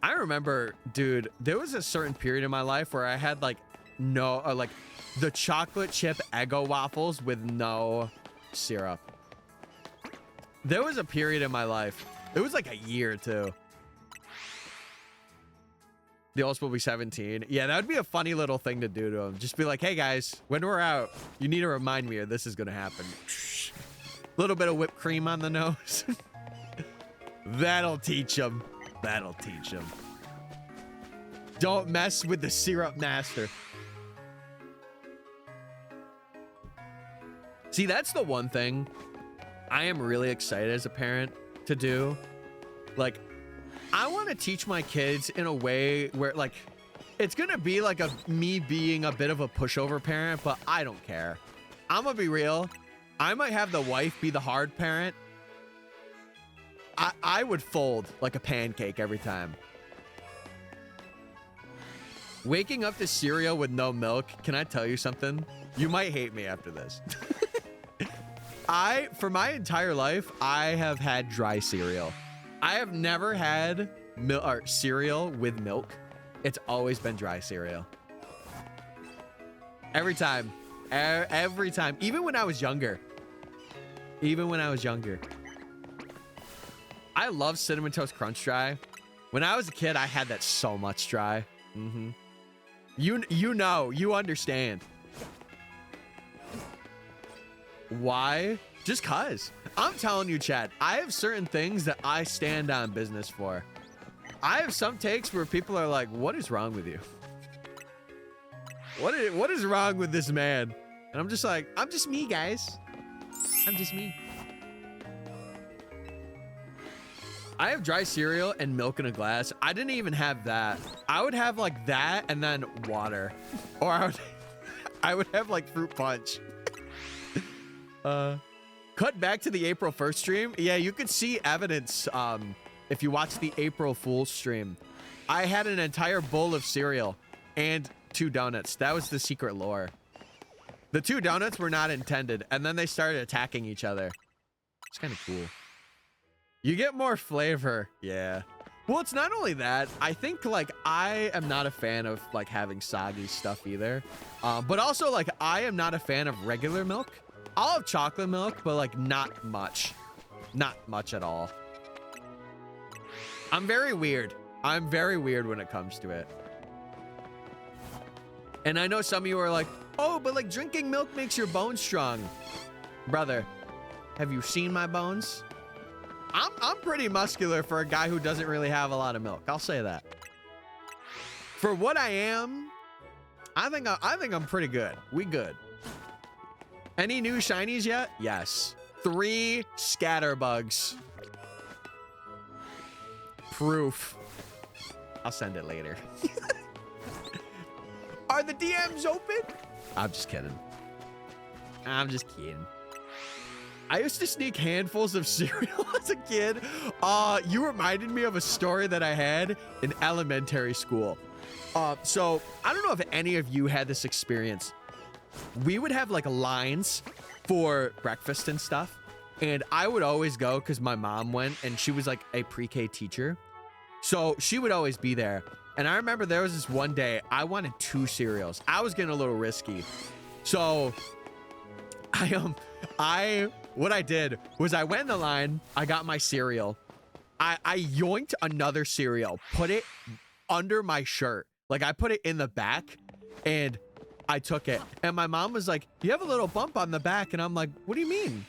I remember, dude, there was a certain period in my life where I had like like the chocolate chip Eggo waffles with no syrup. There was a period in my life. It was like a year too. The old will be 17. Yeah, that would be a funny little thing to do to them. Just be like, hey guys, when we're out, you need to remind me or this is gonna happen. Little bit of whipped cream on the nose. That'll teach them. That'll teach them. Don't mess with the syrup master. See, that's the one thing I am really excited as a parent to do. Like, I want to teach my kids in a way where, like, it's going to be like me being a bit of a pushover parent, but I don't care. I'm going to be real. I might have the wife be the hard parent. I would fold like a pancake every time. Waking up to cereal with no milk, can I tell you something? You might hate me after this. For my entire life, I have had dry cereal. I have never had cereal with milk. It's always been dry cereal. Every time. Every time. Even when I was younger. I love Cinnamon Toast Crunch dry. When I was a kid, I had that so much dry. Mm-hmm. You know, you understand. Why? Just cause. I'm telling you, Chad, I have certain things that I stand on business for. I have some takes where people are like, what is wrong with you? What is wrong with this man? And I'm just like, I'm just me, guys. I'm just me. I have dry cereal and milk in a glass. I didn't even have that. I would have like that and then water. Or I would have like fruit punch. Cut back to the April 1st stream. Yeah, you could see evidence if you watch the April Fool's stream. I had an entire bowl of cereal and 2 donuts. That was the secret lore. The 2 donuts were not intended, and then they started attacking each other. It's kind of cool. You get more flavor. Yeah. Well, it's not only that. I think like I am not a fan of like having soggy stuff either. But also like I am not a fan of regular milk. I'll have chocolate milk, but like not much. Not much at all. I'm very weird. I'm very weird when it comes to it. And I know some of you are like, oh, but like drinking milk makes your bones strong. Brother, have you seen my bones? I'm pretty muscular for a guy who doesn't really have a lot of milk. I'll say that. For what I am, I think I'm pretty good. We good. Any new shinies yet? Yes. 3 scatterbugs. Proof. I'll send it later. Are the DMs open? I'm just kidding. I'm just kidding. I used to sneak handfuls of cereal as a kid. You reminded me of a story that I had in elementary school. So I don't know if any of you had this experience. We would have like lines for breakfast and stuff. And I would always go because my mom went and she was like a pre-K teacher. So she would always be there. And I remember there was this one day I wanted 2 cereals. I was getting a little risky. So what I did was I went in the line, I got my cereal. I yoinked another cereal, put it under my shirt. Like I put it in the back and I took it. And my mom was like, you have a little bump on the back. And I'm like, what do you mean?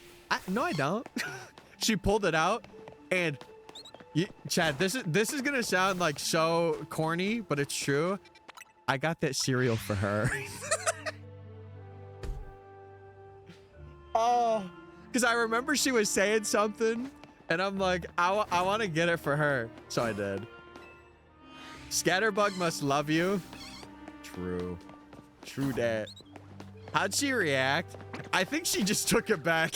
No, I don't. She pulled it out and Chad, this is going to sound like so corny, but it's true. I got that cereal for her. Oh, because I remember she was saying something and I'm like, I want to get it for her. So I did. Scatterbug must love you. True that. How'd she react? I think she just took it back.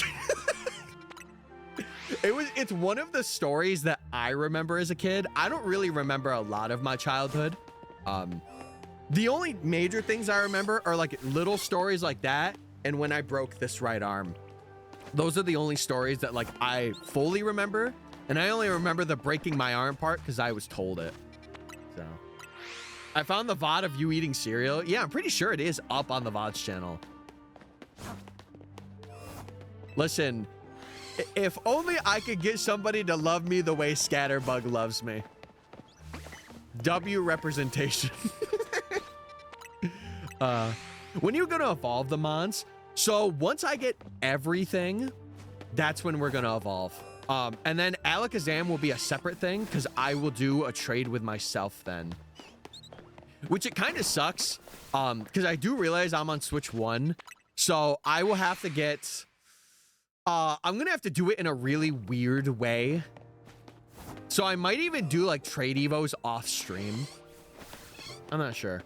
It's one of the stories that I remember as a kid. I don't really remember a lot of my childhood. The only major things I remember are like little stories like that. And when I broke this right arm, those are the only stories that like I fully remember. And I only remember the breaking my arm part because I was told it. So I found the VOD of you eating cereal. Yeah, I'm pretty sure it is up on the VOD's channel. Listen, if only I could get somebody to love me the way Scatterbug loves me. W representation. When are you gonna evolve the mons? So once I get everything, that's when we're gonna evolve. And then Alakazam will be a separate thing because I will do a trade with myself then. Which it kind of sucks because I do realize I'm on Switch 1. So I will have to get... I'm gonna have to do it in a really weird way. So I might even do like trade evos off stream. I'm not sure.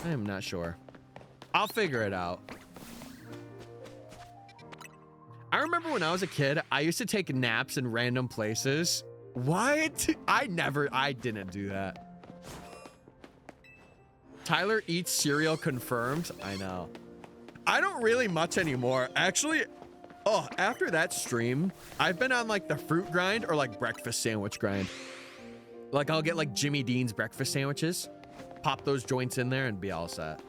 I am not sure. I'll figure it out. I remember when I was a kid, I used to take naps in random places. What? I didn't do that. Tyler eats cereal confirmed. I know. I don't really much anymore. Actually, after that stream, I've been on like the fruit grind or like breakfast sandwich grind. Like I'll get like Jimmy Dean's breakfast sandwiches, pop those joints in there and be all set.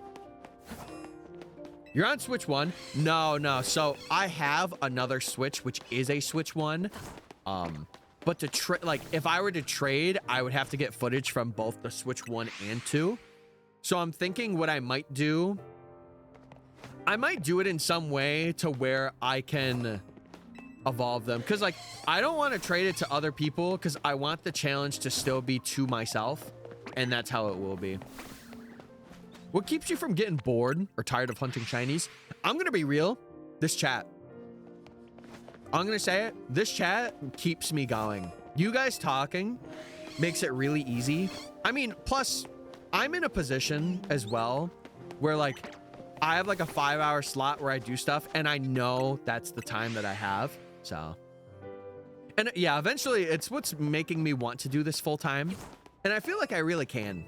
You're on Switch 1? No. So I have another Switch, which is a Switch 1. But to like if I were to trade, I would have to get footage from both the Switch 1 and 2. So I'm thinking what I might do, I might do it in some way to where I can evolve them. Because like I don't want to trade it to other people because I want the challenge to still be to myself. And that's how it will be. What keeps you from getting bored or tired of hunting shinies? I'm going to be real. This chat. I'm going to say it. This chat keeps me going. You guys talking makes it really easy. I mean, plus I'm in a position as well where like I have like a 5-hour slot where I do stuff and I know that's the time that I have. So, and yeah, eventually it's what's making me want to do this full time. And I feel like I really can.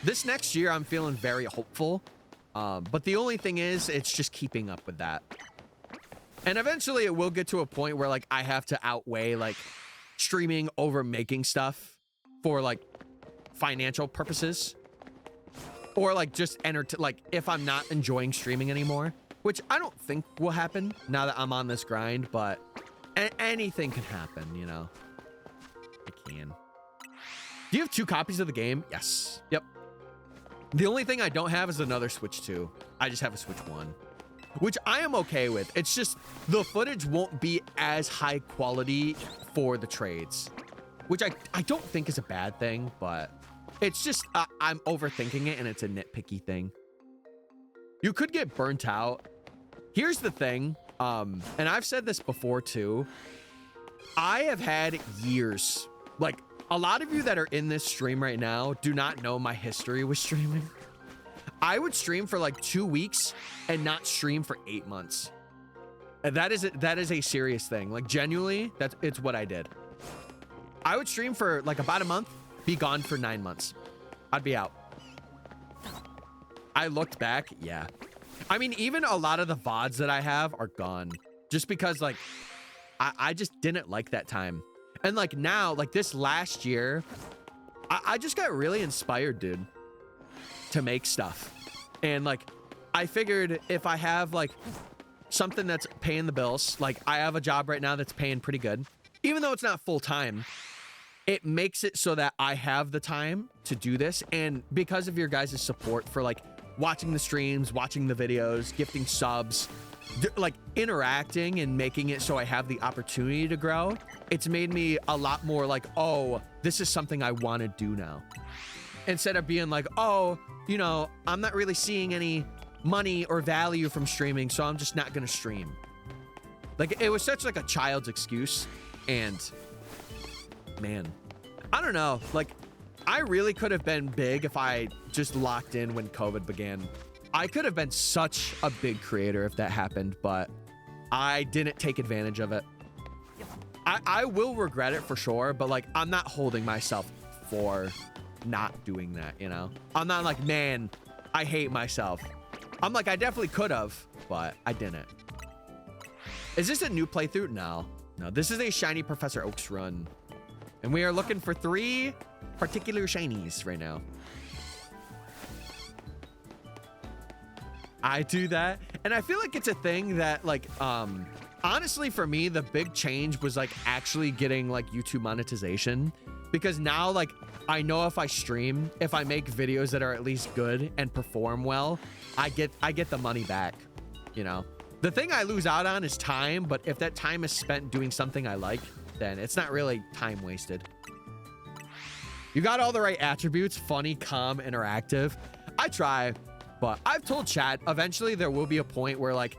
This next year, I'm feeling very hopeful. But the only thing is, it's just keeping up with that. And eventually, it will get to a point where, like, I have to outweigh, like, streaming over making stuff for, like, financial purposes. Or, like, just like, if I'm not enjoying streaming anymore. Which I don't think will happen now that I'm on this grind. But anything can happen, you know? It can. Do you have 2 copies of the game? Yes. Yep. The only thing I don't have is another Switch 2. I just have a Switch 1, which I am okay with. It's just the footage won't be as high quality for the trades, which I don't think is a bad thing, but it's just I'm overthinking it and it's a nitpicky thing. You could get burnt out. Here's the thing, and I've said this before too. I have had years, like, a lot of you that are in this stream right now do not know my history with streaming. I would stream for like 2 weeks and not stream for 8 months. And that is a serious thing. Like genuinely, it's what I did. I would stream for like about a month, be gone for 9 months. I'd be out. I looked back, yeah. I mean, even a lot of the VODs that I have are gone. Just because like, I just didn't like that time. And like now, like this last year, I just got really inspired, dude, to make stuff. And like, I figured if I have like something that's paying the bills, like I have a job right now that's paying pretty good, even though it's not full time, it makes it so that I have the time to do this. And because of your guys' support for like watching the streams, watching the videos, gifting subs, like interacting and making it so I have the opportunity to grow, it's made me a lot more like, oh, this is something I want to do now. Instead of being like, oh, you know, I'm not really seeing any money or value from streaming, so I'm just not gonna stream. Like, it was such like a child's excuse. And man, I don't know, like I really could have been big if I just locked in when COVID began. I could have been such a big creator if that happened, but I didn't take advantage of it. I will regret it for sure, but like I'm not holding myself for not doing that, you know? I'm not like, man, I hate myself. I'm like, I definitely could have, but I didn't. Is this a new playthrough? No, this is a shiny Professor Oak's run. And we are looking for 3 particular shinies right now. I do that. And I feel like it's a thing that like, honestly for me, the big change was like actually getting like YouTube monetization, because now like I know if I stream, if I make videos that are at least good and perform well, I get the money back, you know? The thing I lose out on is time, but if that time is spent doing something I like, then it's not really time wasted. You got all the right attributes: funny, calm, interactive. I try, but I've told chat eventually there will be a point where like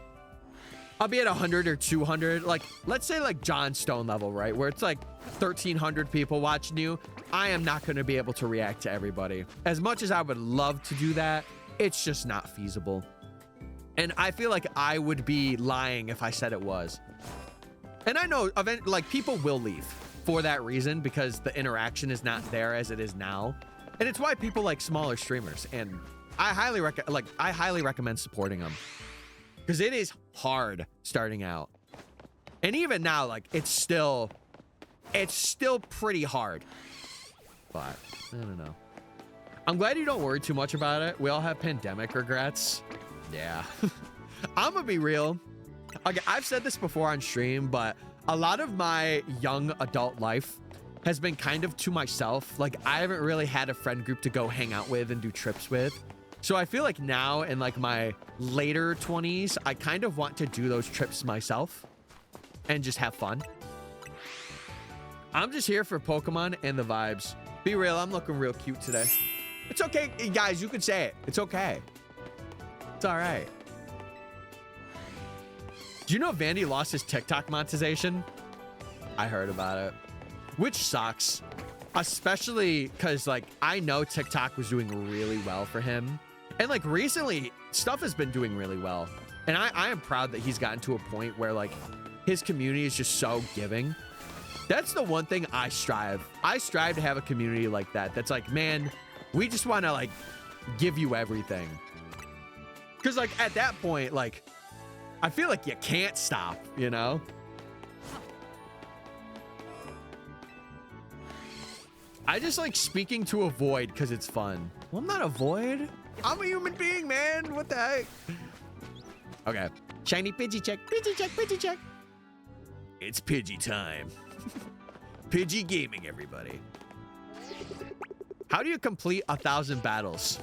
I'll be at 100 or 200, like let's say like John Stone level, right? Where it's like 1,300 people watching you. I am not going to be able to react to everybody. As much as I would love to do that, it's just not feasible. And I feel like I would be lying if I said it was. And I know like people will leave for that reason, because the interaction is not there as it is now. And it's why people like smaller streamers. And I highly recommend supporting them, because it is hard starting out. And even now, like it's still pretty hard. But I don't know. I'm glad you don't worry too much about it. We all have pandemic regrets. Yeah. I'm gonna be real. Okay, I've said this before on stream, but a lot of my young adult life has been kind of to myself. Like I haven't really had a friend group to go hang out with and do trips with. So I feel like now in like my later 20s, I kind of want to do those trips myself and just have fun. I'm just here for Pokemon and the vibes. Be real, I'm looking real cute today. It's okay, guys, you can say it. It's okay. It's all right. Do you know Vandy lost his TikTok monetization? I heard about it. Which sucks. Especially because like I know TikTok was doing really well for him. And like recently stuff has been doing really well. And I am proud that he's gotten to a point where like his community is just so giving. That's the one thing I strive. I strive to have a community like that. That's like, man, we just want to like give you everything. Because like at that point, like I feel like you can't stop, you know? I just like speaking to a void because it's fun. Well, I'm not a void. I'm a human being, man. What the heck? Okay. Shiny Pidgey check. Pidgey check. Pidgey check. It's Pidgey time. Pidgey gaming, everybody. How do you complete 1,000 battles?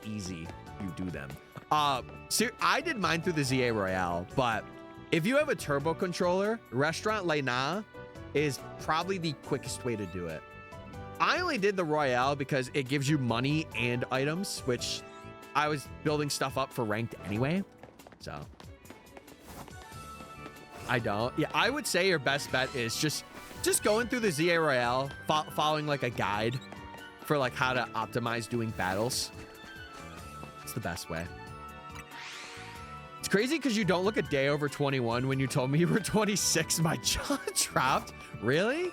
Easy. You do them. I did mine through the ZA Royale, but if you have a turbo controller, Restaurant Lena is probably the quickest way to do it. I only did the Royale because it gives you money and items, which I was building stuff up for ranked anyway. So I don't. Yeah, I would say your best bet is just going through the ZA Royale, following like a guide for like how to optimize doing battles. It's the best way. It's crazy because you don't look a day over 21 when you told me you were 26. My jaw dropped. Really?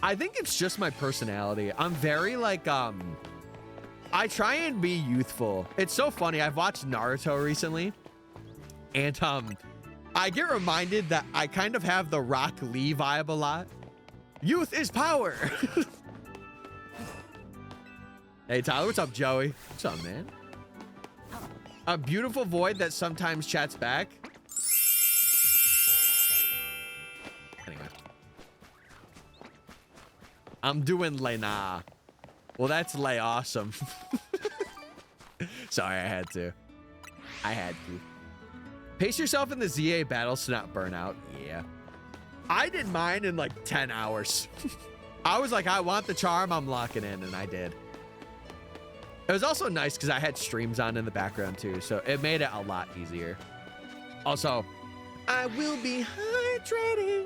I think it's just my personality. I'm very like, I try and be youthful. It's so funny. I've watched Naruto recently, and I get reminded that I kind of have the Rock Lee vibe a lot. Youth is power. Hey, Tyler, what's up, Joey? What's up, man? A beautiful void that sometimes chats back. Anyway. I'm doing Lena. Well, that's lay awesome. Sorry, I had to. Pace yourself in the ZA battles to not burn out. Yeah. I did mine in like 10 hours. I was like, I want the charm, I'm locking in, and I did. It was also nice because I had streams on in the background too, so it made it a lot easier. Also, I will be hydrating.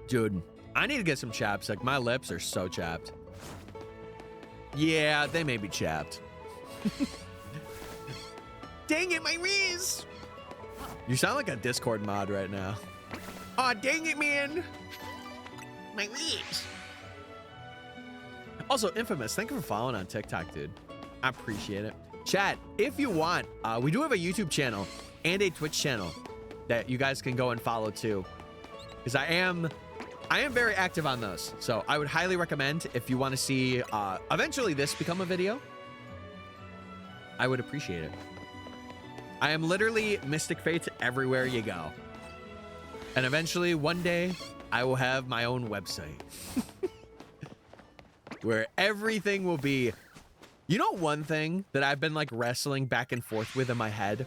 Dude, I need to get some chaps. Like, my lips are so chapped. Yeah, they may be chapped. Dang it, my Riz! You sound like a Discord mod right now. Aw, dang it, man! My Riz! Also, Infamous, thank you for following on TikTok, dude. I appreciate it. Chat, if you want, we do have a YouTube channel and a Twitch channel that you guys can go and follow too. Because I am very active on those. So I would highly recommend if you want to see eventually this become a video. I would appreciate it. I am literally MysticFates everywhere you go. And eventually one day I will have my own website where everything will be. You know, one thing that I've been like wrestling back and forth with in my head,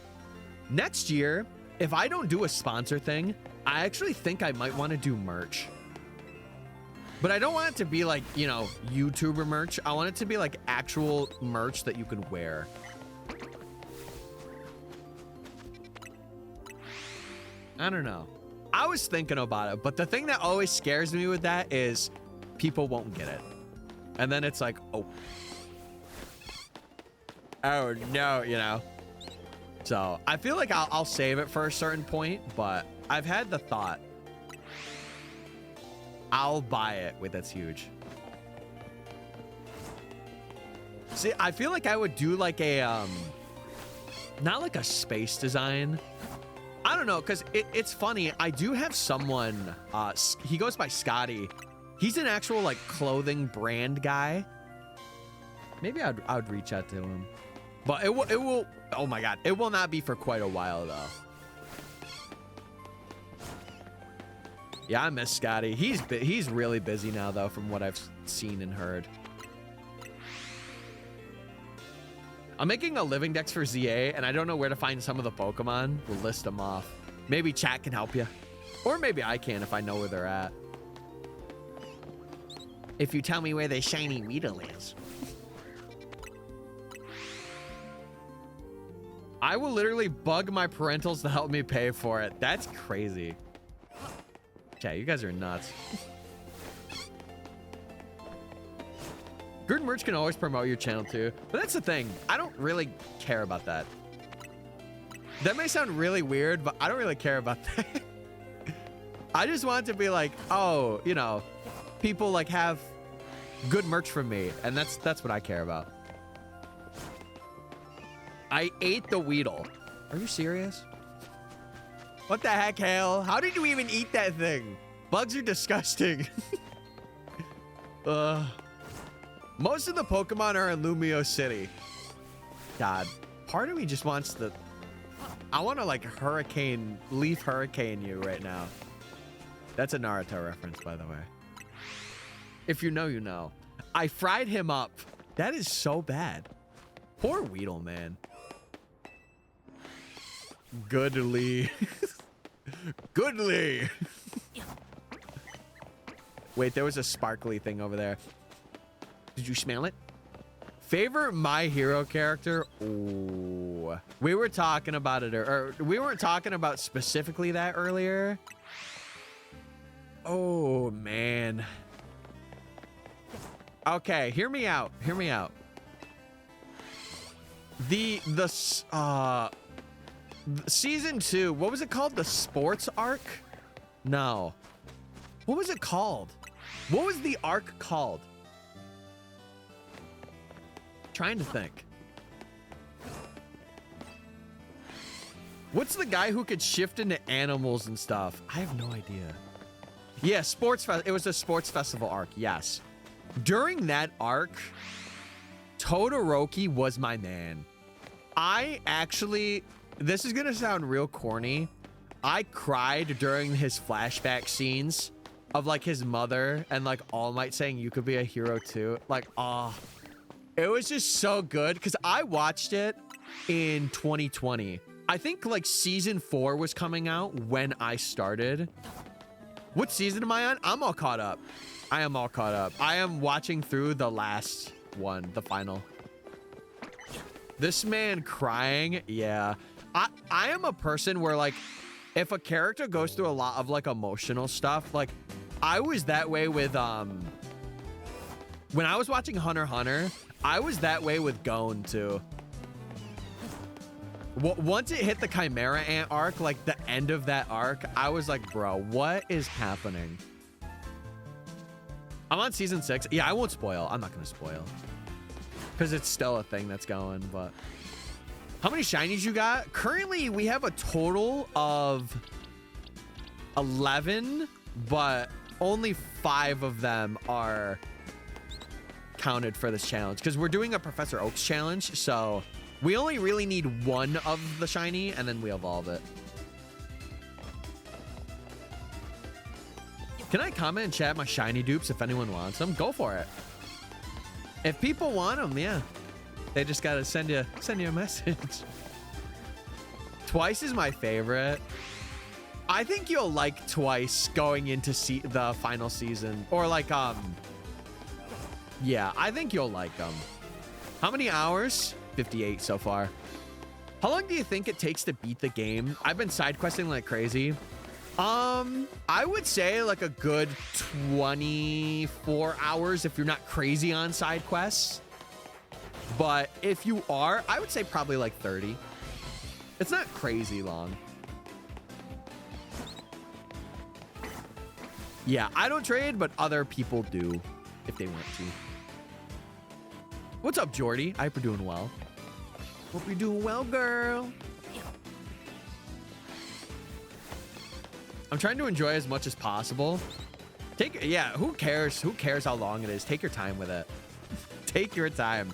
next year, if I don't do a sponsor thing, I actually think I might want to do merch. But I don't want it to be like, you know, YouTuber merch. I want it to be like actual merch that you can wear. I don't know. I was thinking about it, but the thing that always scares me with that is people won't get it. And then it's like, oh no, you know? So I feel like I'll save it for a certain point, but I've had the thought. I'll buy it with that's huge. See, I feel like I would do like a, not like a space design. I don't know, because it's funny. I do have someone, he goes by Scotty. He's an actual like clothing brand guy. Maybe I would reach out to him. But it will, oh my God, it will not be for quite a while though. Yeah, I miss Scotty. He's really busy now though, from what I've seen and heard. I'm making a living dex for ZA, and I don't know where to find some of the Pokemon. We'll list them off. Maybe chat can help you. Or maybe I can if I know where they're at. If you tell me where the shiny Weedle is. I will literally bug my parentals to help me pay for it. That's crazy. Okay, you guys are nuts. Good merch can always promote your channel too, but that's the thing. I don't really care about that. That may sound really weird, but I don't really care about that. I just want to be like, oh, you know, people like have good merch from me, and that's what I care about. I ate the Weedle. Are you serious? What the heck, Hale? How did you even eat that thing? Bugs are disgusting. Most of the Pokemon are in Lumio City. God, part of me just wants to... I want to like leaf hurricane you right now. That's a Naruto reference, by the way. If you know, you know. I fried him up. That is so bad. Poor Weedle, man. Goodly. Goodly. Wait, there was a sparkly thing over there. Did you smell it? Favorite My Hero character? Ooh. We were talking about it, or we weren't talking about specifically that earlier. Oh, man. Okay, hear me out. Hear me out. Season 2, what was it called? The sports arc? No. What was it called? What was the arc called? Trying to think. What's the guy who could shift into animals and stuff? I have no idea. Yeah, it was a sports festival arc, yes. During that arc, Todoroki was my man. I actually, this is gonna sound real corny. I cried during his flashback scenes of like his mother and like All Might saying you could be a hero too. Like, it was just so good because I watched it in 2020. I think like season 4 was coming out when I started. What season am I on? I'm all caught up. I am all caught up. I am watching through the last one, the final. This man crying, yeah. I am a person where like, if a character goes through a lot of like emotional stuff, like I was that way with, when I was watching Hunter x Hunter, I was that way with Gon too. Once it hit the Chimera Ant arc, like the end of that arc, I was like, bro, what is happening? I'm on season 6. Yeah, I won't spoil. I'm not going to spoil. Because it's still a thing that's going, but... How many shinies you got? Currently, we have a total of 11, but only 5 of them are counted for this challenge. Because we're doing a Professor Oak's challenge, so... We only really need 1 of the shiny, and then we evolve it. Can I comment and chat my shiny dupes if anyone wants them? Go for it. If people want them, yeah. They just gotta send you a message. Twice is my favorite. I think you'll like Twice going into the final season. Or like, yeah, I think you'll like them. How many hours? 58 so far. How long do you think it takes to beat the game? I've been side questing like crazy. I would say like a good 24 hours if you're not crazy on side quests. But if you are, I would say probably like 30. It's not crazy long. Yeah, I don't trade, but other people do if they want to. What's up, Jordy? I hope you're doing well. Hope you're doing well, girl. I'm trying to enjoy as much as possible. Yeah, who cares? Who cares how long it is? Take your time with it. Take your time.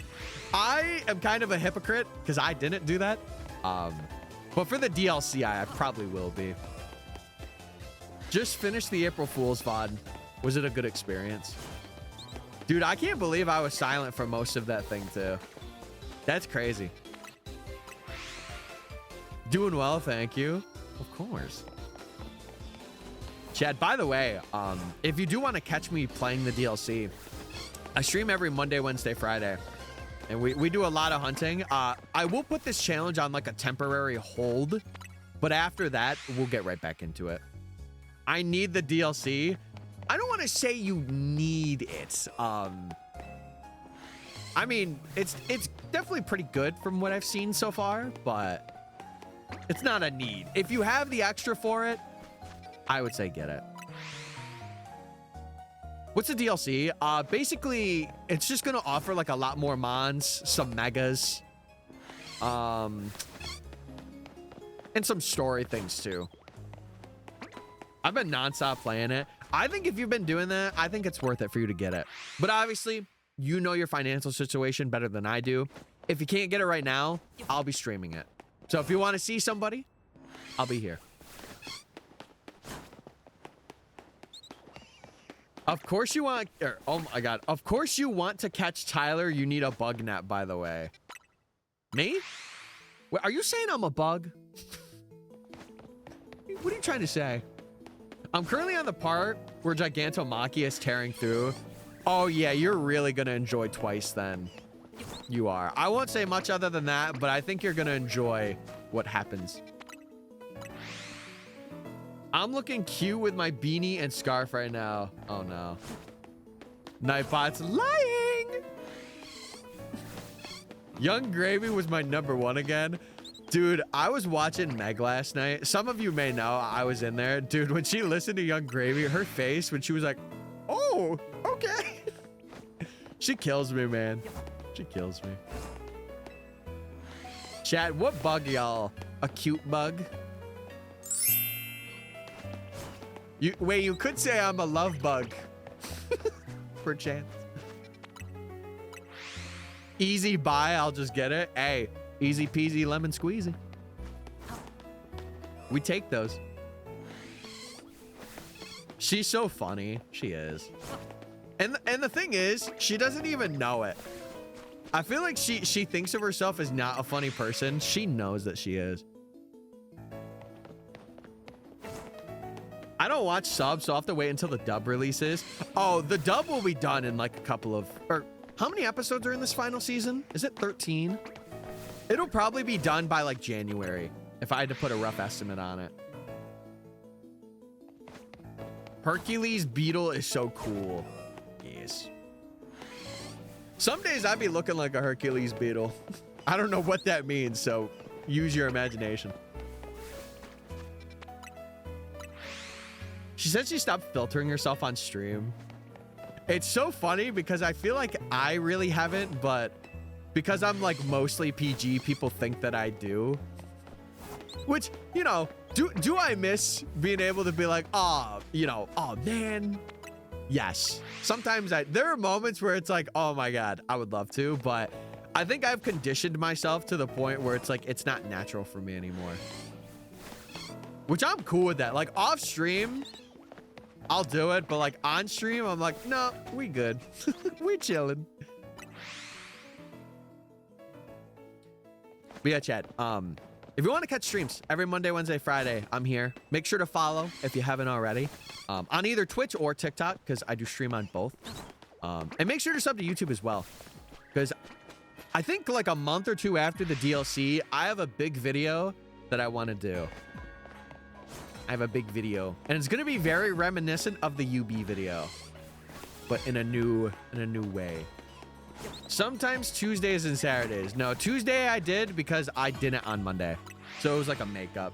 I am kind of a hypocrite because I didn't do that. But for the DLC, I probably will be. Just finished the April Fool's VOD. Was it a good experience? Dude, I can't believe I was silent for most of that thing too. That's crazy. Doing well, thank you. Of course. Chad, by the way, if you do want to catch me playing the DLC, I stream every Monday, Wednesday, Friday. And we do a lot of hunting. I will put this challenge on like a temporary hold. But after that, we'll get right back into it. I need the DLC. I don't want to say you need it. I mean, it's definitely pretty good from what I've seen so far, but it's not a need. If you have the extra for it, I would say get it. What's the DLC? Basically, it's just gonna offer like a lot more mons, some megas, and some story things too. I've been nonstop playing it. I think if you've been doing that, I think it's worth it for you to get it. But obviously, you know your financial situation better than I do. If you can't get it right now, I'll be streaming it. So if you want to see somebody, I'll be here. Of course you want, oh my God. Of course you want to catch Tyler. You need a bug net, by the way. Me? Wait, are you saying I'm a bug? What are you trying to say? I'm currently on the part where Gigantomachia is tearing through. Oh yeah, you're really gonna enjoy Twice then. You are. I won't say much other than that, but I think you're gonna enjoy what happens. I'm looking cute with my beanie and scarf right now. Oh no. Nightbot's lying. Young Gravy was my #1 again. Dude, I was watching Meg last night. Some of you may know I was in there. Dude, when she listened to Young Gravy, her face when she was like, oh, okay. She kills me, man. She kills me. Chat, what bug, y'all? A cute bug? Wait, you could say I'm a love bug. Perchance. Easy buy, I'll just get it. Hey, easy peasy lemon squeezy. We take those. She's so funny. She is. And the thing is, she doesn't even know it. I feel like she thinks of herself as not a funny person. She knows that she is. I don't watch subs, so I'll have to wait until the dub releases. Oh, the dub will be done in like a couple of... Or how many episodes are in this final season? Is it 13? It'll probably be done by like January, if I had to put a rough estimate on it. Hercules Beetle is so cool. Yes. Some days I'd be looking like a Hercules Beetle. I don't know what that means, so use your imagination. She said she stopped filtering herself on stream. It's so funny because I feel like I really haven't, but because I'm like mostly PG, people think that I do. Which, you know, do I miss being able to be like, oh, you know, oh man. Yes. Sometimes there are moments where it's like, oh my God, I would love to, but I think I've conditioned myself to the point where it's like, it's not natural for me anymore. Which I'm cool with that. Like off stream, I'll do it, but like on stream, I'm like, no, we good. We chilling. But yeah, chat. If you want to catch streams every Monday, Wednesday, Friday, I'm here. Make sure to follow if you haven't already. On either Twitch or TikTok, because I do stream on both. And make sure to sub to YouTube as well. Because I think like a month or two after the DLC, I have a big video that I want to do. I have a big video, and it's gonna be very reminiscent of the UB video, but in a new way. Sometimes Tuesdays and Saturdays. No, Tuesday I did because I didn't on Monday, so it was like a makeup.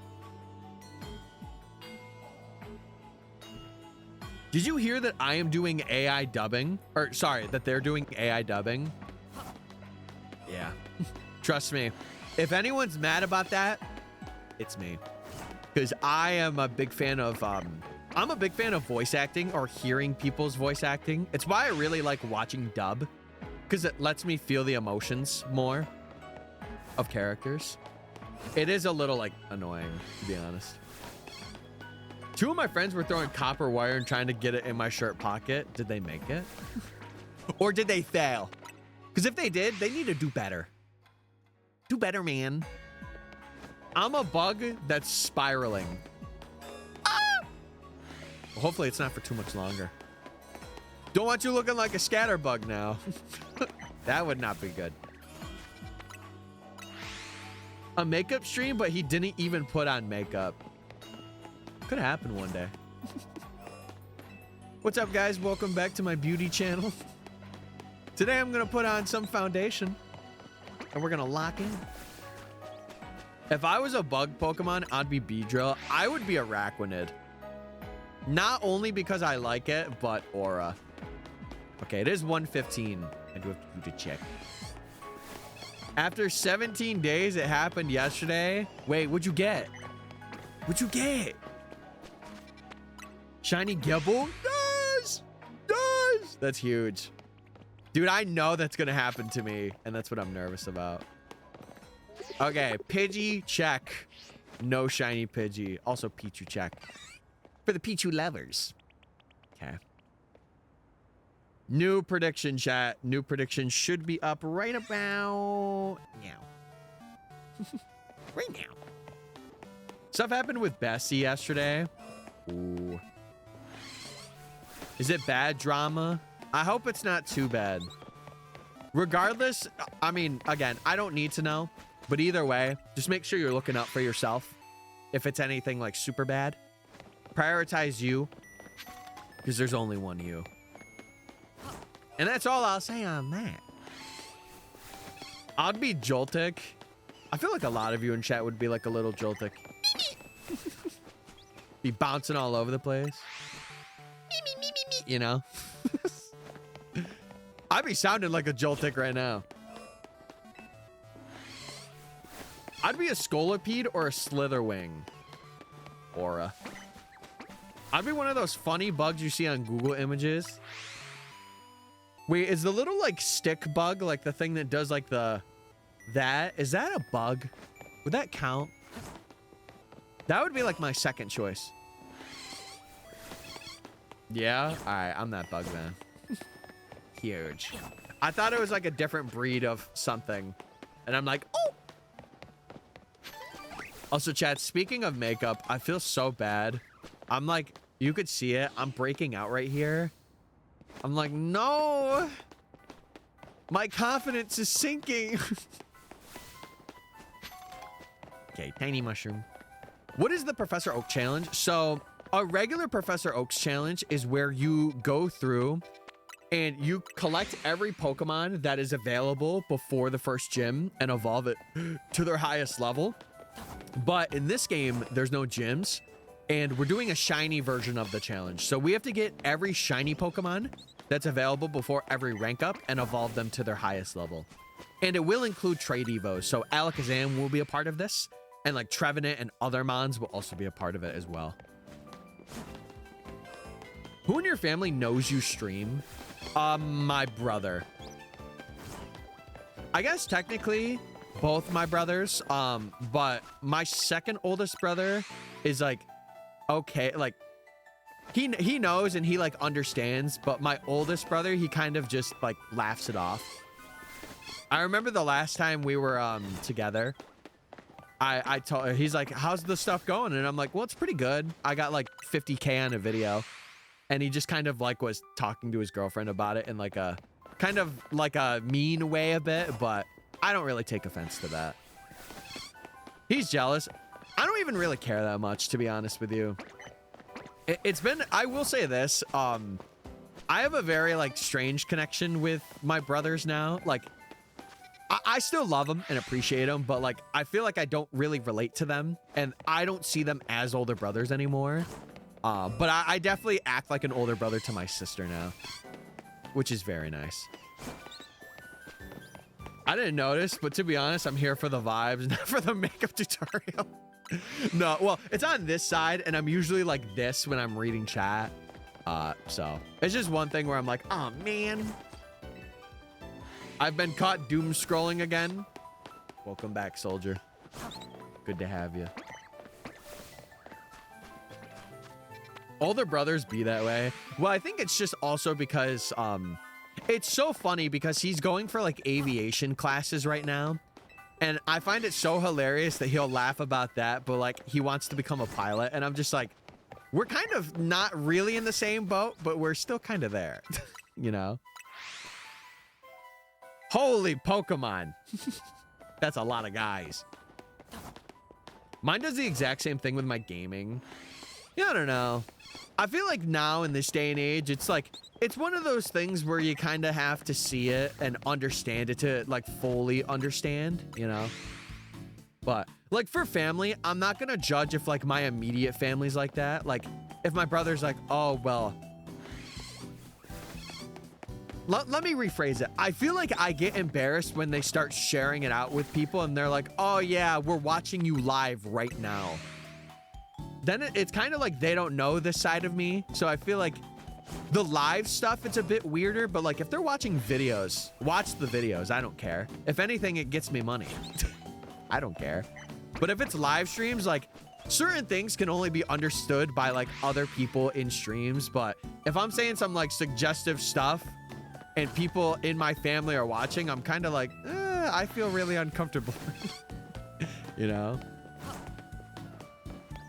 Did you hear that I am doing AI dubbing? Or sorry, that they're doing AI dubbing? Yeah, trust me. If anyone's mad about that, it's me. Because I am a big fan of, I'm a big fan of voice acting or hearing people's voice acting. It's why I really like watching dub, because it lets me feel the emotions more of characters. It is a little like annoying, to be honest. Two of my friends were throwing copper wire and trying to get it in my shirt pocket. Did they make it? Or did they fail? Because if they did, they need to do better. Do better, man. I'm a bug that's spiraling. Ah! Well, hopefully it's not for too much longer. Don't want you looking like a scatterbug now. That would not be good. A makeup stream, but he didn't even put on makeup. Could happen one day. What's up, guys? Welcome back to my beauty channel. Today I'm gonna put on some foundation and we're gonna lock in. If I was a bug Pokemon, I'd be Beedrill. I would be Araquanid. Not only because I like it, but Aura. Okay, it is 1:15. I do have to do the check. After 17 days, it happened yesterday. Wait, what'd you get? What'd you get? Shiny Gibble? Nice! Nice! That's huge. Dude, I know that's gonna happen to me, and that's what I'm nervous about. Okay, Pidgey, check. No shiny Pidgey. Also Pichu, check. For the Pichu lovers. Okay. New prediction, chat. New prediction should be up right about now. Right now. Stuff happened with Bessie yesterday. Ooh. Is it bad drama? I hope it's not too bad. Regardless, I mean, again, I don't need to know. But either way, just make sure you're looking out for yourself. If it's anything like super bad, prioritize you. Because there's only one you. And that's all I'll say on that. I'd be Joltik. I feel like a lot of you in chat would be like a little Joltik. Be bouncing all over the place. You know? I'd be sounding like a Joltik right now. I'd be a Scolipede or a Slitherwing. Aura. I'd be one of those funny bugs you see on Google Images. Wait, is the little like stick bug like the thing that does like is that a bug? Would that count? That would be like my second choice. Yeah? Alright, I'm that bug man. Huge. I thought it was like a different breed of something. And I'm like, oh! Also, chat, speaking of makeup, I feel so bad. I'm like, you could see it. I'm breaking out right here. I'm like, no! My confidence is sinking. Okay, tiny mushroom. What is the Professor Oak challenge? So, a regular Professor Oak's challenge is where you go through and you collect every Pokemon that is available before the first gym and evolve it to their highest level. But in this game, there's no gyms, and we're doing a shiny version of the challenge. So we have to get every shiny Pokemon that's available before every rank up and evolve them to their highest level. And it will include trade evos. So Alakazam will be a part of this, and like Trevenant and other mons will also be a part of it as well. Who in your family knows you stream? My brother. I guess technically both my brothers, but my second oldest brother is like, okay, like he knows and he like understands, but my oldest brother, he kind of just like laughs it off. I remember the last time we were together, I told her, he's like, how's the stuff going? And I'm like, well, it's pretty good. I got like 50K on a video. And he just kind of like was talking to his girlfriend about it in like a kind of like a mean way a bit, but I don't really take offense to that. He's jealous. I don't even really care that much, to be honest with you. It's been, I will say this, I have a very like strange connection with my brothers now. Like I still love them and appreciate them, but like I feel like I don't really relate to them and I don't see them as older brothers anymore. But I definitely act like an older brother to my sister now, which is very nice. I didn't notice, but to be honest, I'm here for the vibes, not for the makeup tutorial. No, well, it's on this side, and I'm usually like this when I'm reading chat. So it's just one thing where I'm like, oh man, I've been caught doom scrolling again. Welcome back, soldier. Good to have you. Older brothers be that way. Well, I think it's just also because it's so funny because he's going for like aviation classes right now, and I find it so hilarious that he'll laugh about that, but like he wants to become a pilot, and I'm just like, we're kind of not really in the same boat, but we're still kind of there. You know? Holy Pokemon. That's a lot of guys. Mine does the exact same thing with my gaming. Yeah, I don't know. I feel like now in this day and age, it's like, it's one of those things where you kind of have to see it and understand it to like fully understand, you know? But like for family, I'm not going to judge if like my immediate family's like that. Like if my brother's like, oh, well, let me rephrase it. I feel like I get embarrassed when they start sharing it out with people and they're like, oh yeah, we're watching you live right now. Then it's kind of like they don't know this side of me. So I feel like the live stuff, it's a bit weirder, but like if they're watching videos, watch the videos. I don't care. If anything, it gets me money. I don't care. But if it's live streams, like certain things can only be understood by like other people in streams. But if I'm saying some like suggestive stuff and people in my family are watching, I'm kind of like, I feel really uncomfortable. You know?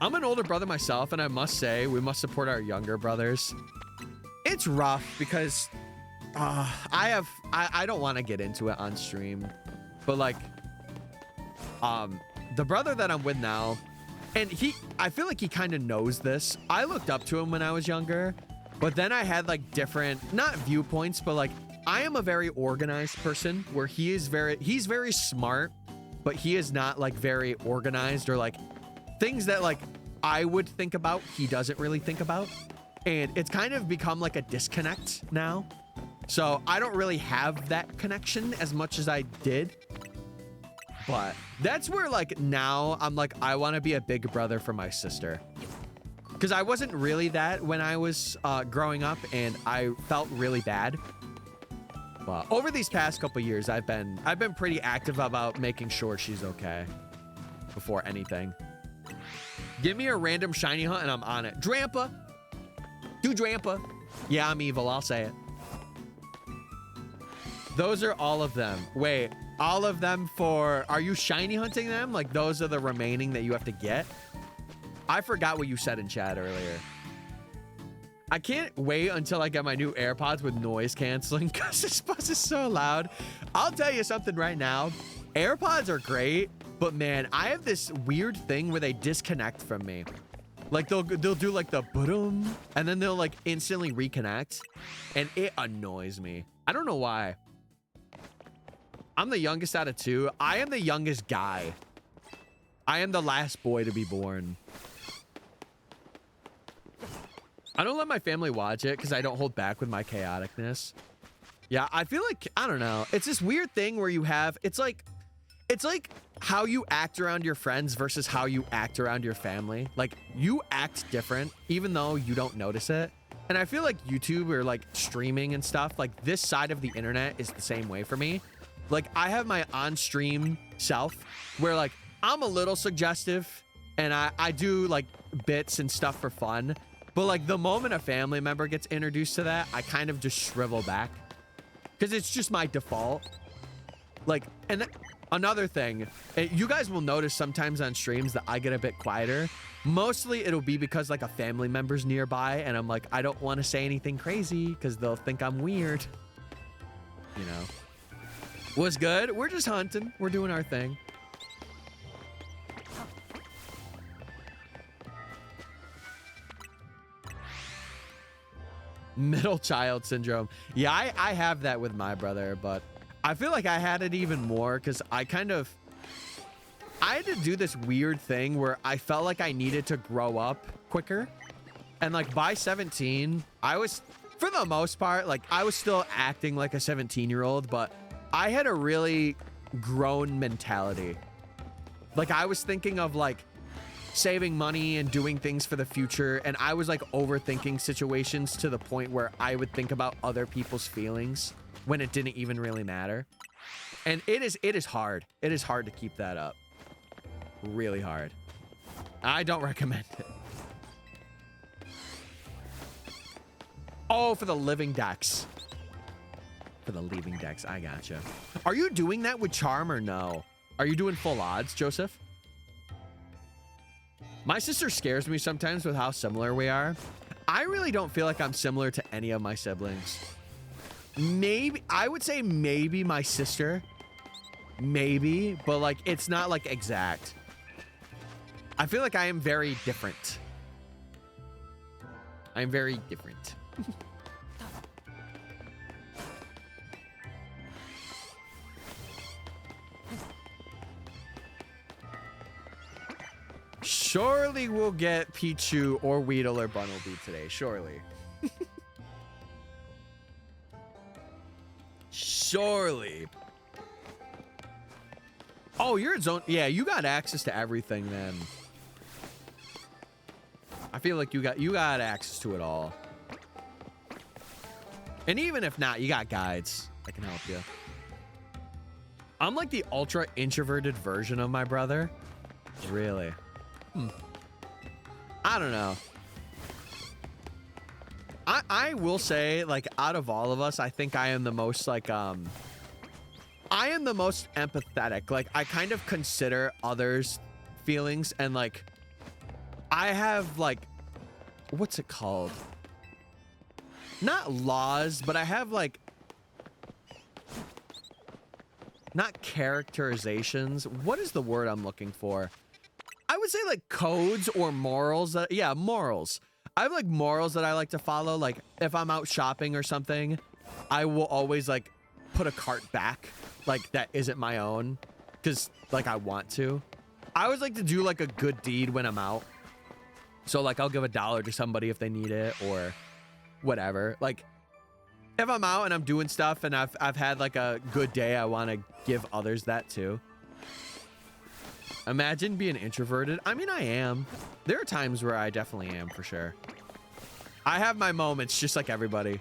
I'm an older brother myself, and I must say, we must support our younger brothers. It's rough because I don't want to get into it on stream, but like, the brother that I'm with now, and I feel like he kind of knows this. I looked up to him when I was younger, but then I had like different, not viewpoints, but like I am a very organized person where he's very smart, but he is not like very organized, or like things that like I would think about, he doesn't really think about. And it's kind of become like a disconnect now. So I don't really have that connection as much as I did. But that's where like now I'm like, I want to be a big brother for my sister. Because I wasn't really that when I was growing up, and I felt really bad. But over these past couple years, I've been pretty active about making sure she's okay before anything. Give me a random shiny hunt and I'm on it. Drampa. Do Drampa. Yeah, I'm evil. I'll say it. Those are all of them. Wait, all of them for... Are you shiny hunting them? Like, those are the remaining that you have to get? I forgot what you said in chat earlier. I can't wait until I get my new AirPods with noise canceling because this buzz is so loud. I'll tell you something right now. AirPods are great, but man, I have this weird thing where they disconnect from me. Like they'll do like the boom, and then they'll like instantly reconnect, and it annoys me. I don't know why. I'm the youngest out of two. I am the youngest guy. I am the last boy to be born. I don't let my family watch it because I don't hold back with my chaoticness. Yeah, I feel like, I don't know. It's this weird thing where you have, it's like how you act around your friends versus how you act around your family. Like, you act different even though you don't notice it. And I feel like YouTube or like streaming and stuff, like this side of the internet is the same way for me. Like, I have my on-stream self where like I'm a little suggestive and I do like bits and stuff for fun. But like the moment a family member gets introduced to that, I kind of just shrivel back because it's just my default. Like, and another thing, you guys will notice sometimes on streams that I get a bit quieter. Mostly it'll be because like a family member's nearby and I'm like, I don't want to say anything crazy because they'll think I'm weird. You know, what's good? We're just hunting. We're doing our thing. Middle child syndrome. Yeah, I have that with my brother, but I feel like I had it even more because I had to do this weird thing where I felt like I needed to grow up quicker. And like by 17, I was, for the most part, like I was still acting like a 17-year-old, but I had a really grown mentality. Like I was thinking of like saving money and doing things for the future, and I was like overthinking situations to the point where I would think about other people's feelings when it didn't even really matter. And it is hard. It is hard to keep that up. Really hard. I don't recommend it. Oh, for the living decks. For the living decks, I gotcha. Are you doing that with charm or no? Are you doing full odds, Joseph? My sister scares me sometimes with how similar we are. I really don't feel like I'm similar to any of my siblings. Maybe, I would say maybe my sister. Maybe, but like, it's not like exact. I feel like I am very different. I'm very different. Surely we'll get Pichu or Weedle or Bunnelby today. Surely. Surely. Oh, you're in zone. Yeah, you got access to everything then. I feel like you got access to it all. And even if not, you got guides that can help you. I'm like the ultra introverted version of my brother. Really? I don't know. I will say, like, out of all of us, I think I am the most, like, I am the most empathetic. Like, I kind of consider others' feelings, and, like, I have, like, what's it called? Not laws, but I have, like, not characterizations. What is the word I'm looking for? I would say like codes or morals. Yeah, morals. I have like morals that I like to follow. Like if I'm out shopping or something I will always like put a cart back like that isn't my own because like I want to. I always like to do like a good deed when I'm out. So like I'll give $1 to somebody if they need it or whatever. Like if I'm out and I'm doing stuff and I've had like a good day, I want to give others that too. Imagine being introverted. I mean, I am. There are times where I definitely am for sure. I have my moments just like everybody.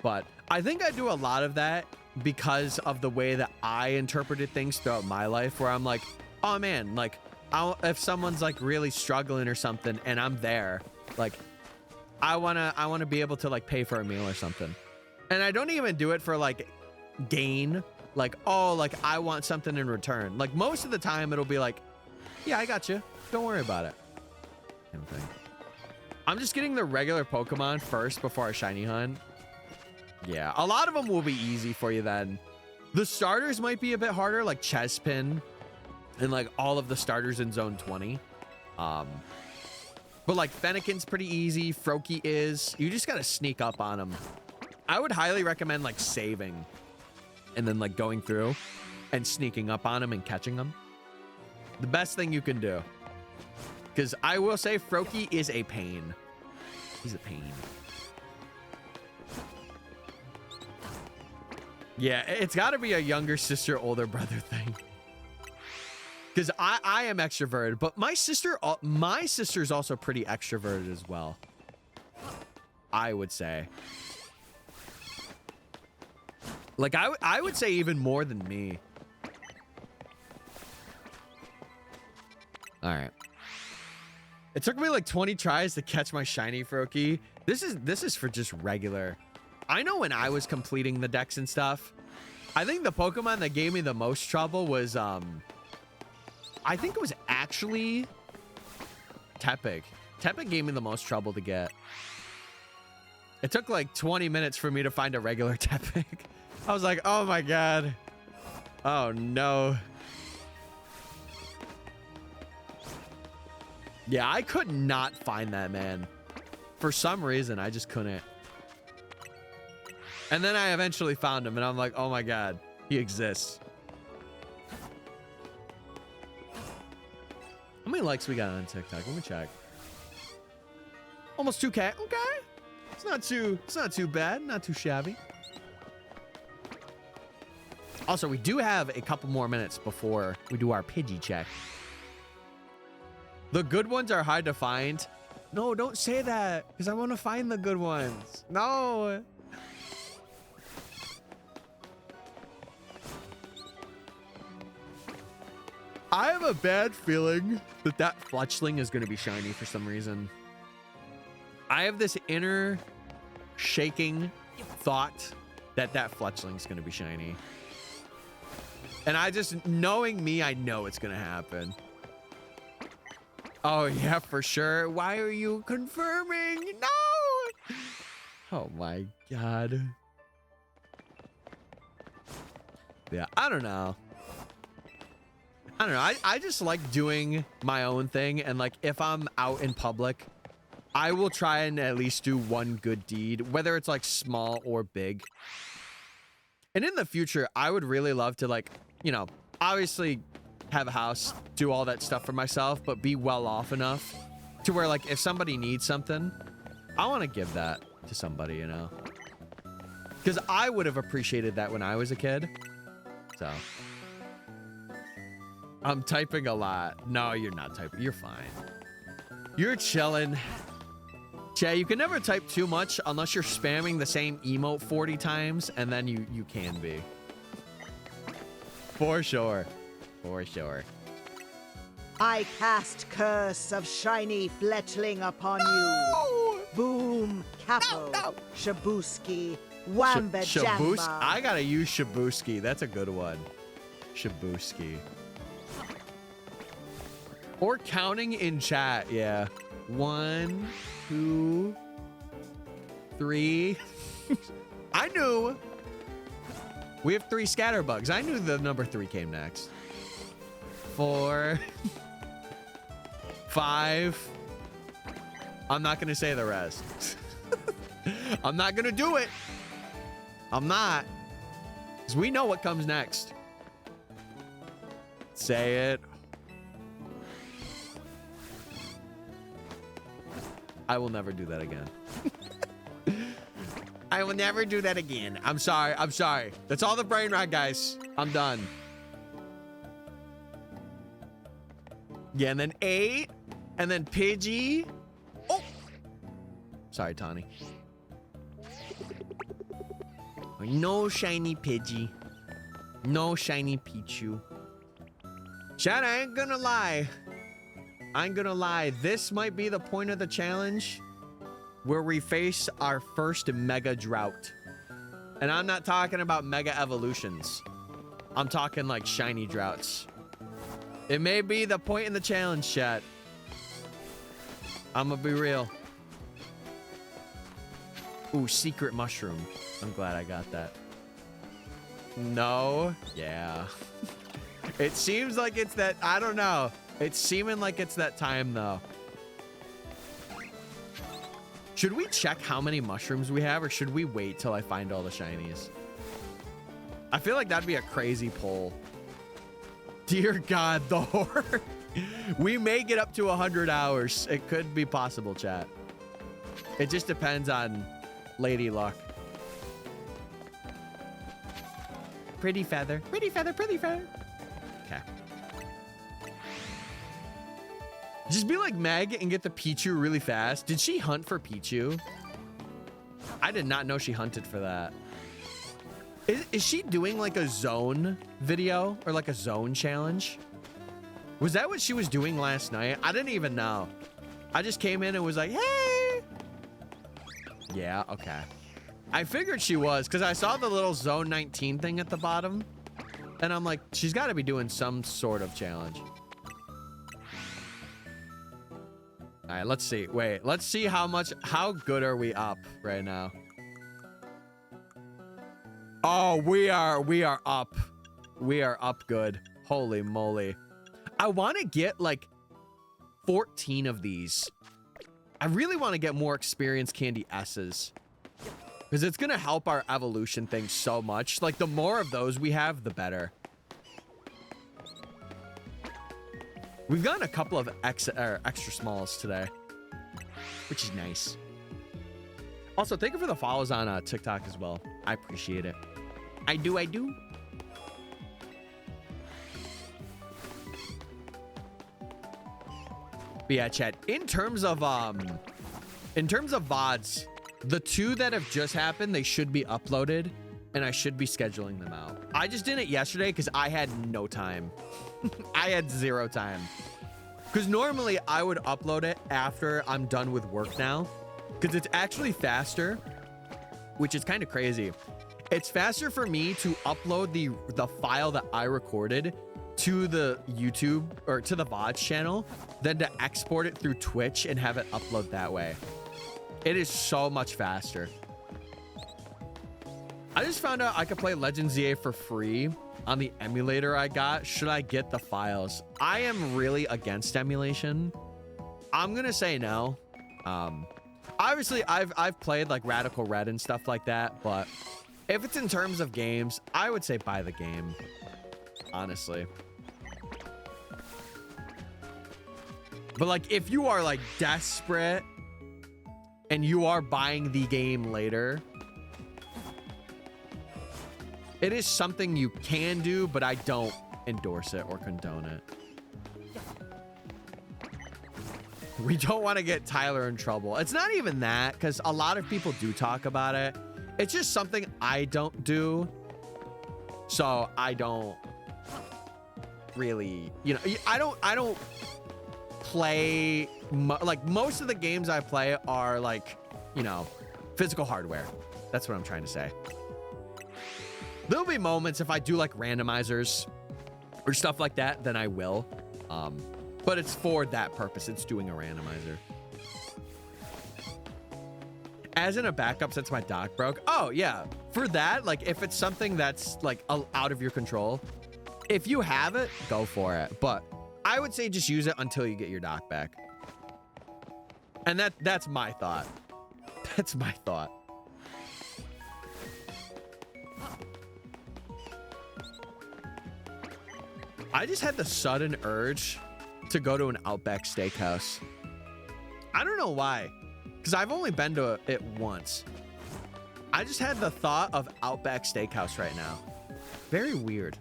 But I think I do a lot of that because of the way that I interpreted things throughout my life where I'm like, oh man, like if someone's like really struggling or something and I'm there, like I wanna be able to like pay for a meal or something. And I don't even do it for like gain, like, oh, like I want something in return. Like most of the time it'll be like, yeah, I got you. Don't worry about it. Kind of thing. I'm just getting the regular Pokemon first before I shiny hunt. Yeah, a lot of them will be easy for you then. The starters might be a bit harder, like Chespin and like all of the starters in Zone 20. But like Fennekin's pretty easy. Froakie is. You just got to sneak up on them. I would highly recommend like saving and then like going through and sneaking up on them and catching them. The best thing you can do. Because I will say Froakie is a pain. He's a pain. Yeah, it's got to be a younger sister, older brother thing. Because I am extroverted, but my sister's also pretty extroverted as well. I would say. Like, I would say even more than me. All right. It took me like 20 tries to catch my shiny Froakie. This is for just regular. I know when I was completing the decks and stuff, I think the Pokemon that gave me the most trouble was, I think it was actually Tepig. Tepig gave me the most trouble to get. It took like 20 minutes for me to find a regular Tepig. I was like, oh my God. Oh no. Yeah, I could not find that, man. For some reason, I just couldn't. And then I eventually found him, and I'm like, oh my God, he exists. How many likes we got on TikTok? Let me check. Almost 2K. Okay. It's not too bad. Not too shabby. Also, we do have a couple more minutes before we do our Pidgey check. The good ones are hard to find. No, don't say that, because I want to find the good ones. No. I have a bad feeling that Fletchling is going to be shiny for some reason. I have this inner shaking thought that Fletchling is going to be shiny. And I just, knowing me, I know it's going to happen. Oh, yeah, for sure. Why are you confirming? No! Oh, my God. Yeah, I don't know. I just like doing my own thing. And, like, if I'm out in public, I will try and at least do one good deed, whether it's, like, small or big. And in the future, I would really love to, like, you know, obviously have a house, do all that stuff for myself, but be well off enough to where, like, if somebody needs something, I want to give that to somebody, you know? Because I would have appreciated that when I was a kid. So I'm typing a lot. No, you're not typing. You're fine. You're chilling. Jay, you can never type too much unless you're spamming the same emote 40 times, and then you can be. For sure. For sure. I cast curse of shiny Fletchling upon you. Boom, Capo, Shabuski, Wamba Jamba. I gotta use Shabuski. That's a good one. Shabuski. Or counting in chat, yeah. 1, 2, 3. I knew. We have 3 scatterbugs. I knew the number 3 came next. 4, 5. I'm not gonna say the rest. I'm not gonna do it. I'm not. Because we know what comes next. Say it. I will never do that again. I will never do that again. I'm sorry. I'm sorry. That's all the brain rot, guys. I'm done. Yeah, and then 8. And then Pidgey. Oh! Sorry, Tawny. No shiny Pidgey. No shiny Pichu. Chat, I ain't gonna lie. I ain't gonna lie. This might be the point of the challenge where we face our first mega drought. And I'm not talking about mega evolutions. I'm talking like shiny droughts. It may be the point in the challenge, chat. I'm gonna be real. Ooh, secret mushroom. I'm glad I got that. No. Yeah. It seems like it's that, I don't know. It's seeming like it's that time though. Should we check how many mushrooms we have, or should we wait till I find all the shinies? I feel like that'd be a crazy poll. Dear God, Thor. We may get up to 100 hours. It could be possible, chat. It just depends on Lady Luck. Pretty feather. Pretty feather, pretty feather. Okay. Just be like Meg and get the Pichu really fast. Did she hunt for Pichu? I did not know she hunted for that. Is she doing like a zone video or like a zone challenge? Was that what she was doing last night? I didn't even know. I just came in and was like, hey. Yeah, okay. I figured she was because I saw the little zone 19 thing at the bottom. And I'm like, she's got to be doing some sort of challenge. All right, let's see. Wait, let's see how good are we up right now? Oh, we are up. We are up good. Holy moly. I want to get like 14 of these. I really want to get more experience candy S's. Because it's going to help our evolution thing so much. Like, the more of those we have, the better. We've gotten a couple of extra smalls today, which is nice. Also, thank you for the follows on TikTok as well. I appreciate it. I do. But yeah, chat, in terms of VODs, the 2 that have just happened, they should be uploaded and I should be scheduling them out. I just did it yesterday because I had no time. I had 0 time. Because normally I would upload it after I'm done with work now. Because it's actually faster, which is kind of crazy. It's faster for me to upload the file that I recorded to the YouTube or to the VOD channel than to export it through Twitch and have it upload that way. It is so much faster. I just found out I could play Legends ZA for free on the emulator I got. Should I get the files? I am really against emulation. I'm gonna say no. Obviously I've played like Radical Red and stuff like that, but if it's in terms of games, I would say buy the game, honestly. But like if you are like desperate and you are buying the game later, it is something you can do, but I don't endorse it or condone it. We don't want to get Tyler in trouble. It's not even that, because a lot of people do talk about it. It's just something I don't do. So I don't really, you know, I don't play, like most of the games I play are like, you know, physical hardware. That's what I'm trying to say. There'll be moments if I do like randomizers or stuff like that, then I will. But it's for that purpose. It's doing a randomizer. As in a backup since my dock broke. Oh, yeah. For that, like if it's something that's like out of your control, if you have it, go for it. But I would say just use it until you get your dock back. And that's my thought. That's my thought. I just had the sudden urge to go to an Outback Steakhouse. I don't know why, because I've only been to it once. I just had the thought of Outback Steakhouse right now. Very weird.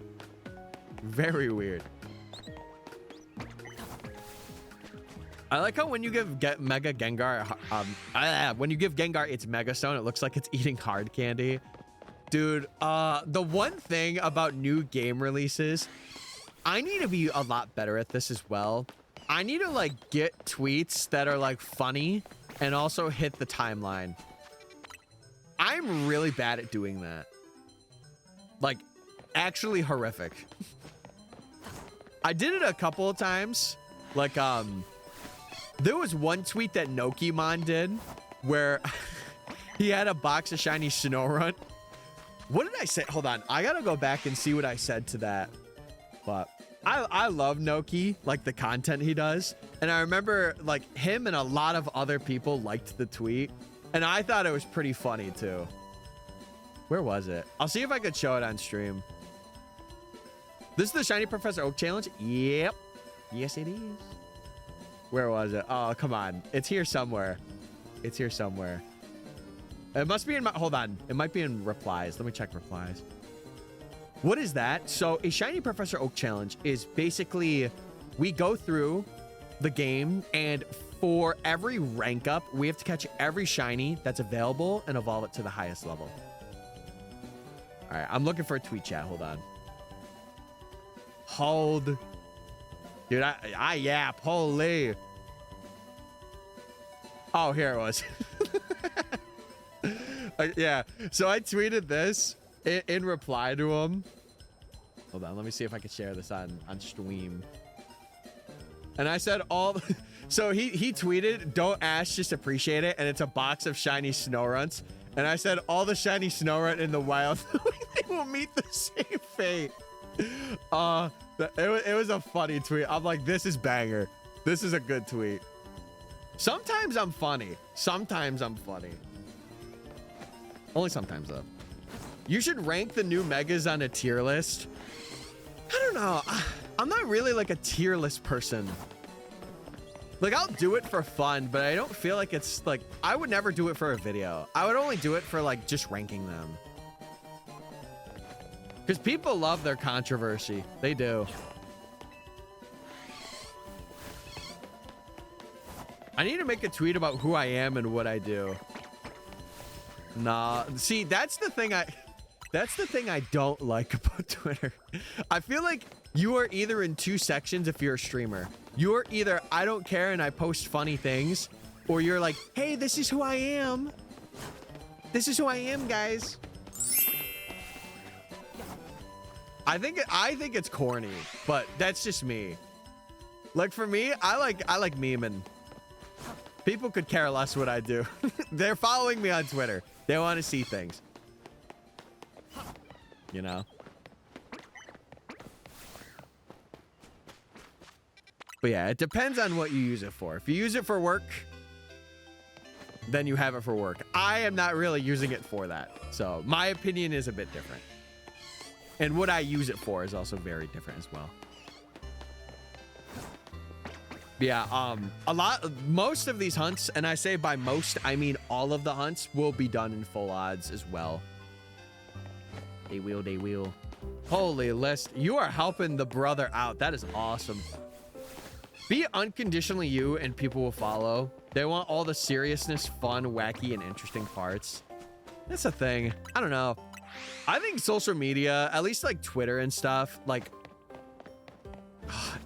Very weird. I like how when you give Mega Gengar, when you give Gengar its Mega Stone, it looks like it's eating hard candy. Dude, the one thing about new game releases, I need to be a lot better at this as well. I need to like get tweets that are like funny and also hit the timeline. I'm really bad at doing that. Like, actually horrific. I did it a couple of times. Like, there was one tweet that Nokimon did where he had a box of shiny Snorunt. What did I say? Hold on. I gotta go back and see what I said to that. But I love Noki, like the content he does. And I remember like him and a lot of other people liked the tweet. And I thought it was pretty funny too. Where was it? I'll see if I could show it on stream. This is the Shiny Professor Oak challenge? Yep. Yes, it is. Where was it? Oh, come on. It's here somewhere. It's here somewhere. It must be in my... Hold on. It might be in replies. Let me check replies. What is that? So a Shiny Professor Oak challenge is basically we go through the game and for every rank up, we have to catch every shiny that's available and evolve it to the highest level. All right, I'm looking for a tweet chat. Hold on. Hold. Dude, I yap. Holy. Oh, here it was. Yeah, so I tweeted this in reply to him. Hold on, let me see if I can share this on stream. And I said all... So he tweeted, don't ask, just appreciate it. And it's a box of shiny Snowrunts. And I said, all the shiny Snowrunt in the wild, they will meet the same fate. It was a funny tweet. I'm like, this is banger. This is a good tweet. Sometimes I'm funny. Sometimes I'm funny. Only sometimes, though. You should rank the new megas on a tier list. I don't know. I'm not really like a tier list person. Like, I'll do it for fun, but I don't feel like it's like... I would never do it for a video. I would only do it for, like, just ranking them. Because people love their controversy. They do. I need to make a tweet about who I am and what I do. Nah. See, that's the thing I don't like about Twitter. I feel like you are either in two sections if you're a streamer. You're either, I don't care and I post funny things, or you're like, hey, this is who I am. This is who I am, guys. I think it's corny, but that's just me. Like for me, I like memeing. People could care less what I do. They're following me on Twitter. They want to see things. You know? But yeah, it depends on what you use it for. If you use it for work, then you have it for work. I am not really using it for that. So my opinion is a bit different. And what I use it for is also very different as well. Yeah, most of these hunts, and I say by most, I mean all of the hunts, will be done in full odds as well. They will. Holy list. You are helping the brother out. That is awesome. Be unconditionally you and people will follow. They want all the seriousness, fun, wacky, and interesting parts. That's a thing. I don't know. I think social media, at least like Twitter and stuff, like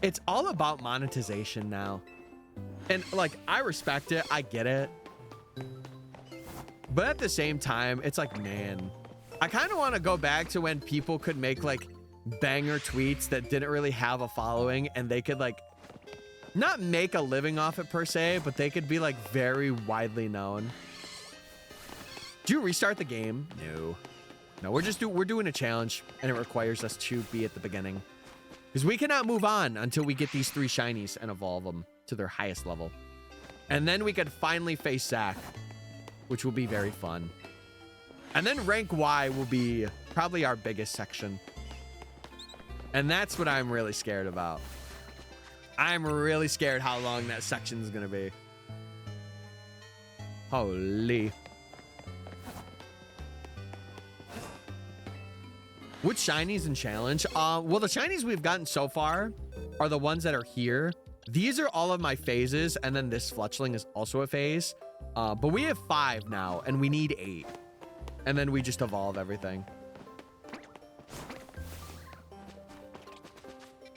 it's all about monetization now. And like, I respect it. I get it. But at the same time, it's like, man, I kind of want to go back to when people could make like banger tweets that didn't really have a following and they could like not make a living off it per se, but they could be like very widely known. Do you restart the game? No, we're doing a challenge and it requires us to be at the beginning because we cannot move on until we get these 3 shinies and evolve them to their highest level. And then we could finally face Zach, which will be very fun. And then rank Y will be probably our biggest section. And that's what I'm really scared about. I'm really scared how long that section is going to be. Holy. Which shinies in challenge? Well, the shinies we've gotten so far are the ones that are here. These are all of my phases, and then this fletchling is also a phase. But we have 5 now, and we need 8. And then we just evolve everything.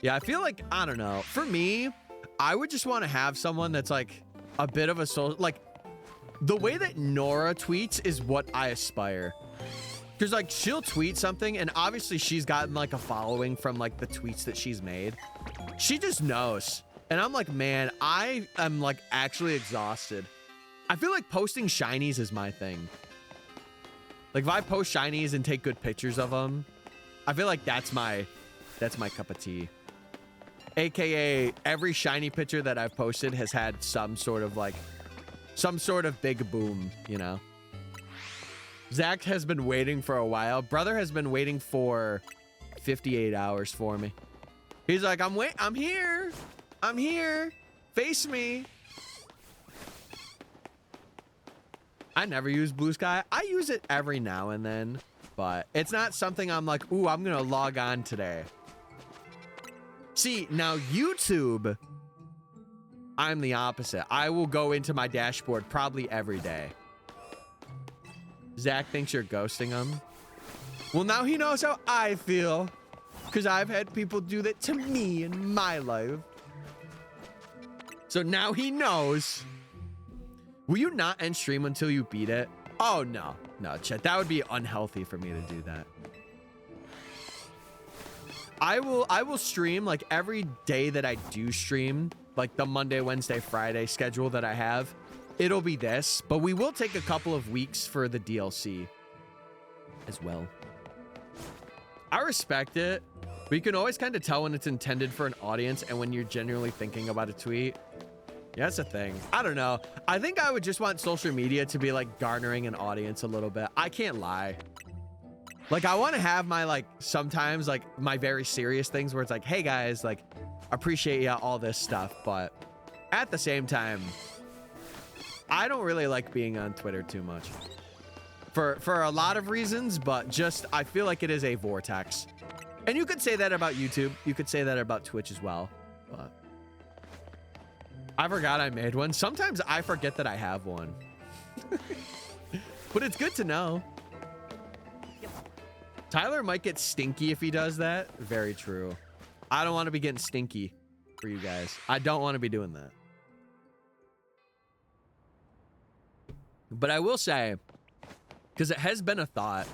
Yeah, I feel like, I don't know. For me, I would just want to have someone that's like a bit of a soul. Like, the way that Nora tweets is what I aspire. Because, like, she'll tweet something, and obviously she's gotten, like, a following from, like, the tweets that she's made. She just knows. And I'm like, man, I am, like, actually exhausted. I feel like posting shinies is my thing. Like, if I post shinies and take good pictures of them, I feel like that's my cup of tea. AKA, every shiny picture that I've posted has had some sort of big boom, you know? Zach has been waiting for a while. Brother has been waiting for 58 hours for me. He's like, I'm here. I'm here. Face me. I never use Blue Sky. I use it every now and then, but it's not something I'm like, ooh, I'm going to log on today. See, now YouTube, I'm the opposite. I will go into my dashboard probably every day. Zach thinks you're ghosting him. Well, now he knows how I feel, because I've had people do that to me in my life. So now he knows. Will you not end stream until you beat it? Oh, no. No, Chet, that would be unhealthy for me to do that. I will stream like every day that I do stream, like the Monday, Wednesday, Friday schedule that I have. It'll be this, but we will take a couple of weeks for the DLC as well. I respect it. But you can always kind of tell when it's intended for an audience and when you're genuinely thinking about a tweet. Yeah, that's a thing. I don't know. I think I would just want social media to be like garnering an audience a little bit. I can't lie. Like, I want to have my, like, sometimes, like, my very serious things where it's like, hey, guys, like, appreciate ya, all this stuff. But at the same time, I don't really like being on Twitter too much. For a lot of reasons, but just, I feel like it is a vortex. And you could say that about YouTube. You could say that about Twitch as well. But I forgot I made one. Sometimes I forget that I have one. But it's good to know. Tyler might get stinky if he does that. Very true. I don't want to be getting stinky for you guys. I don't want to be doing that. But I will say, because it has been a thought,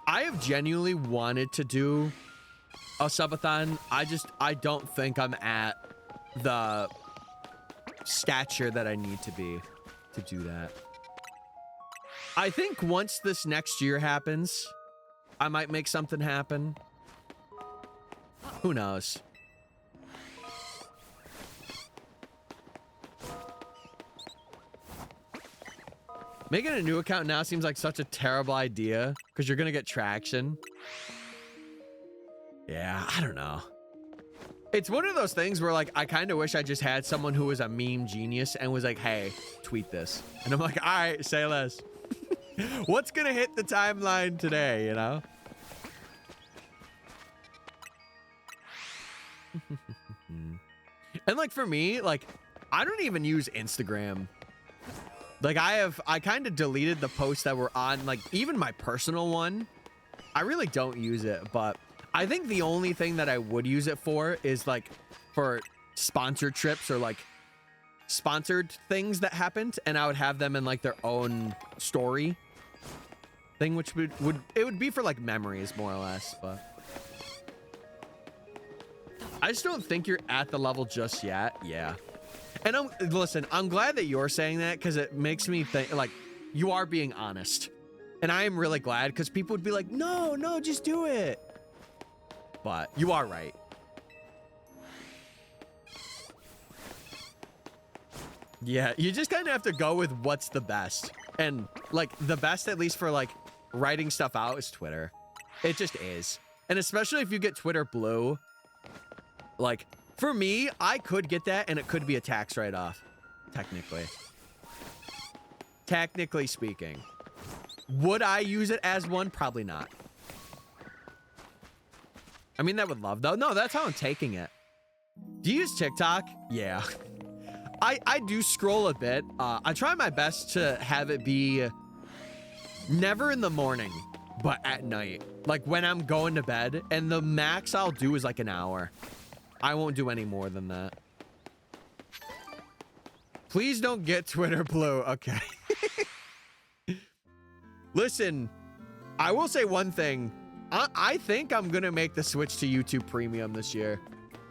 I have genuinely wanted to do a subathon. I don't think I'm at the stature that I need to be to do that. I think once this next year happens, I might make something happen. Who knows? Making a new account now seems like such a terrible idea because you're going to get traction. Yeah, I don't know. It's one of those things where, like, I kind of wish I just had someone who was a meme genius and was like, hey, tweet this. And I'm like, all right, say less. What's going to hit the timeline today, you know? And, like, for me, like, I don't even use Instagram. Like, I kind of deleted the posts that were on, like, even my personal one. I really don't use it, but I think the only thing that I would use it for is, like, for sponsored trips or, like, sponsored things that happened, and I would have them in, like, their own story thing, which would be for, like, memories, more or less, but I just don't think you're at the level just yet. Yeah. And listen, I'm glad that you're saying that because it makes me think, like, you are being honest. And I am really glad because people would be like, no, just do it. But you are right. Yeah, you just kind of have to go with what's the best. And like the best, at least for like writing stuff out, is Twitter. It just is. And especially if you get Twitter Blue, like for me, I could get that and it could be a tax write-off, technically. Technically speaking. Would I use it as one? Probably not. I mean, that would love though. No, that's how I'm taking it. Do you use TikTok? Yeah. I do scroll a bit. I try my best to have it be never in the morning, but at night. Like when I'm going to bed, and the max I'll do is like an hour. I won't do any more than that. Please don't get Twitter Blue. Okay. Listen, I will say one thing. I think I'm gonna make the switch to YouTube Premium this year.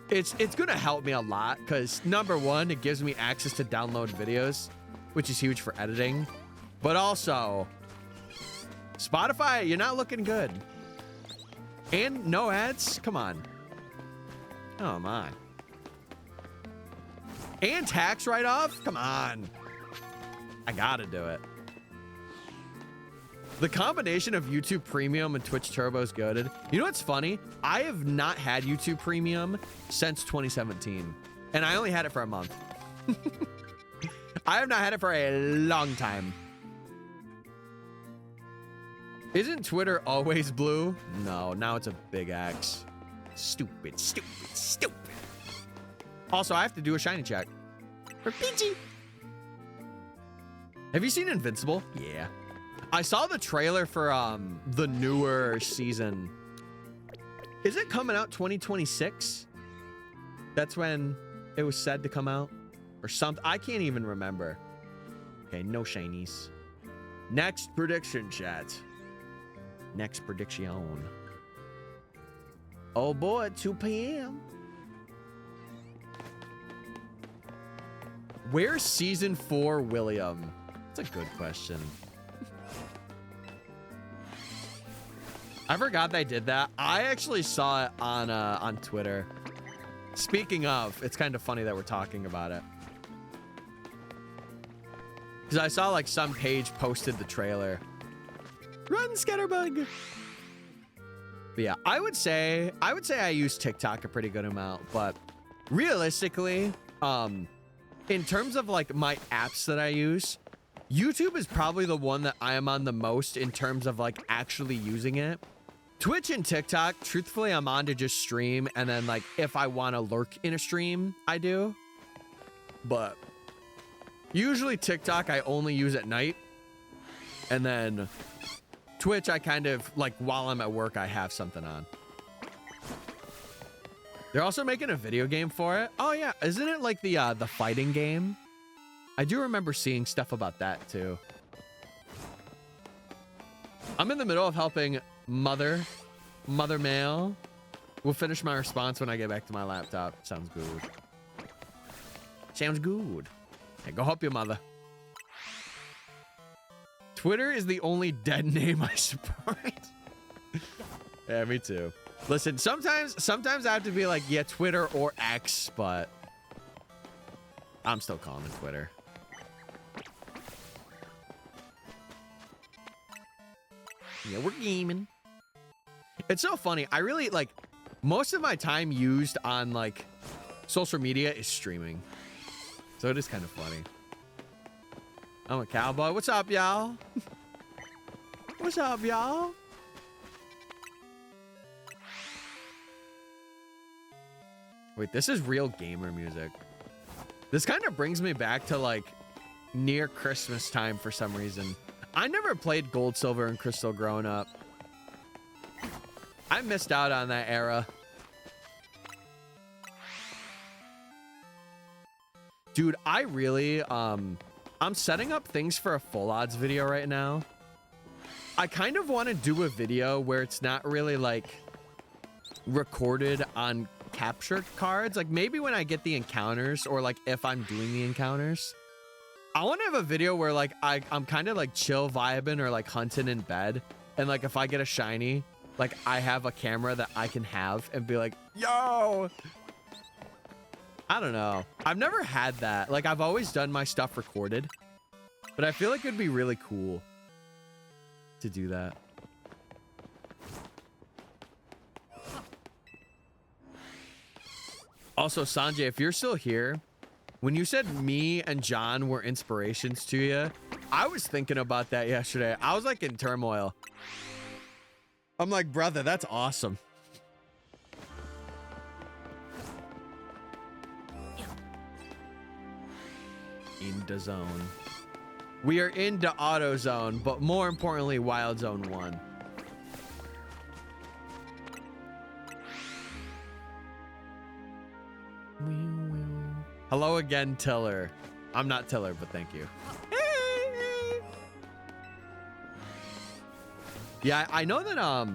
It's gonna help me a lot because number one, it gives me access to download videos, which is huge for editing. But also, Spotify, you're not looking good. And no ads? Come on. Oh my. And tax write-off? Come on. I gotta do it. The combination of YouTube Premium and Twitch Turbo is goated. You know what's funny? I have not had YouTube Premium since 2017. And I only had it for a month. I have not had it for a long time. Isn't Twitter always blue? No, now it's a big X. Stupid, stupid, stupid. Also, I have to do a shiny check. For Peachy. Have you seen Invincible? Yeah. I saw the trailer for the newer season. Is it coming out 2026? That's when it was said to come out or something. I can't even remember. Okay, no shinies. Next prediction, chat. Next prediction. Oh boy, 2 p.m. Where's season 4 William? That's a good question. I forgot they did that. I actually saw it on Twitter. Speaking of, it's kind of funny that we're talking about it. Because I saw like some page posted the trailer. Run, Scatterbug! But yeah, I would say I use TikTok a pretty good amount, but realistically, in terms of like my apps that I use, YouTube is probably the one that I am on the most in terms of like actually using it. Twitch and TikTok, truthfully, I'm on to just stream, and then like if I want to lurk in a stream, I do. But usually TikTok I only use at night, and then Twitch I kind of like while I'm at work I have something on. They're also making a video game for it. Oh yeah, isn't it like the fighting game? I do remember seeing stuff about that too. I'm in the middle of helping Mother Mail. We'll finish my response when I get back to my laptop. Sounds good. Sounds good. Hey, go help your mother. Twitter is the only dead name I support. Yeah, me too. Listen, sometimes I have to be like, yeah, Twitter or X, but I'm still calling it Twitter. Yeah, we're gaming. It's so funny. I really like most of my time used on like social media is streaming. So it is kind of funny. I'm a cowboy. What's up, y'all? What's up, y'all? Wait, this is real gamer music. This kind of brings me back to like near Christmas time for some reason. I never played Gold, Silver, and Crystal growing up. I missed out on that era. Dude, I really, I'm setting up things for a full odds video right now. I kind of want to do a video where it's not really like recorded on capture cards. Like maybe when I get the encounters or like if I'm doing the encounters. I want to have a video where like I'm kind of like chill vibing or like hunting in bed. And like if I get a shiny, like I have a camera that I can have and be like, yo, I don't know. I've never had that. Like, I've always done my stuff recorded, but I feel like it'd be really cool to do that. Also, Sanjay, if you're still here, when you said me and John were inspirations to you, I was thinking about that yesterday. I was like in turmoil. I'm like, brother, that's awesome. In the zone. We are into auto zone, but more importantly, wild zone 1. Hello again, Tiller. I'm not Tiller, but thank you. Yeah, I know that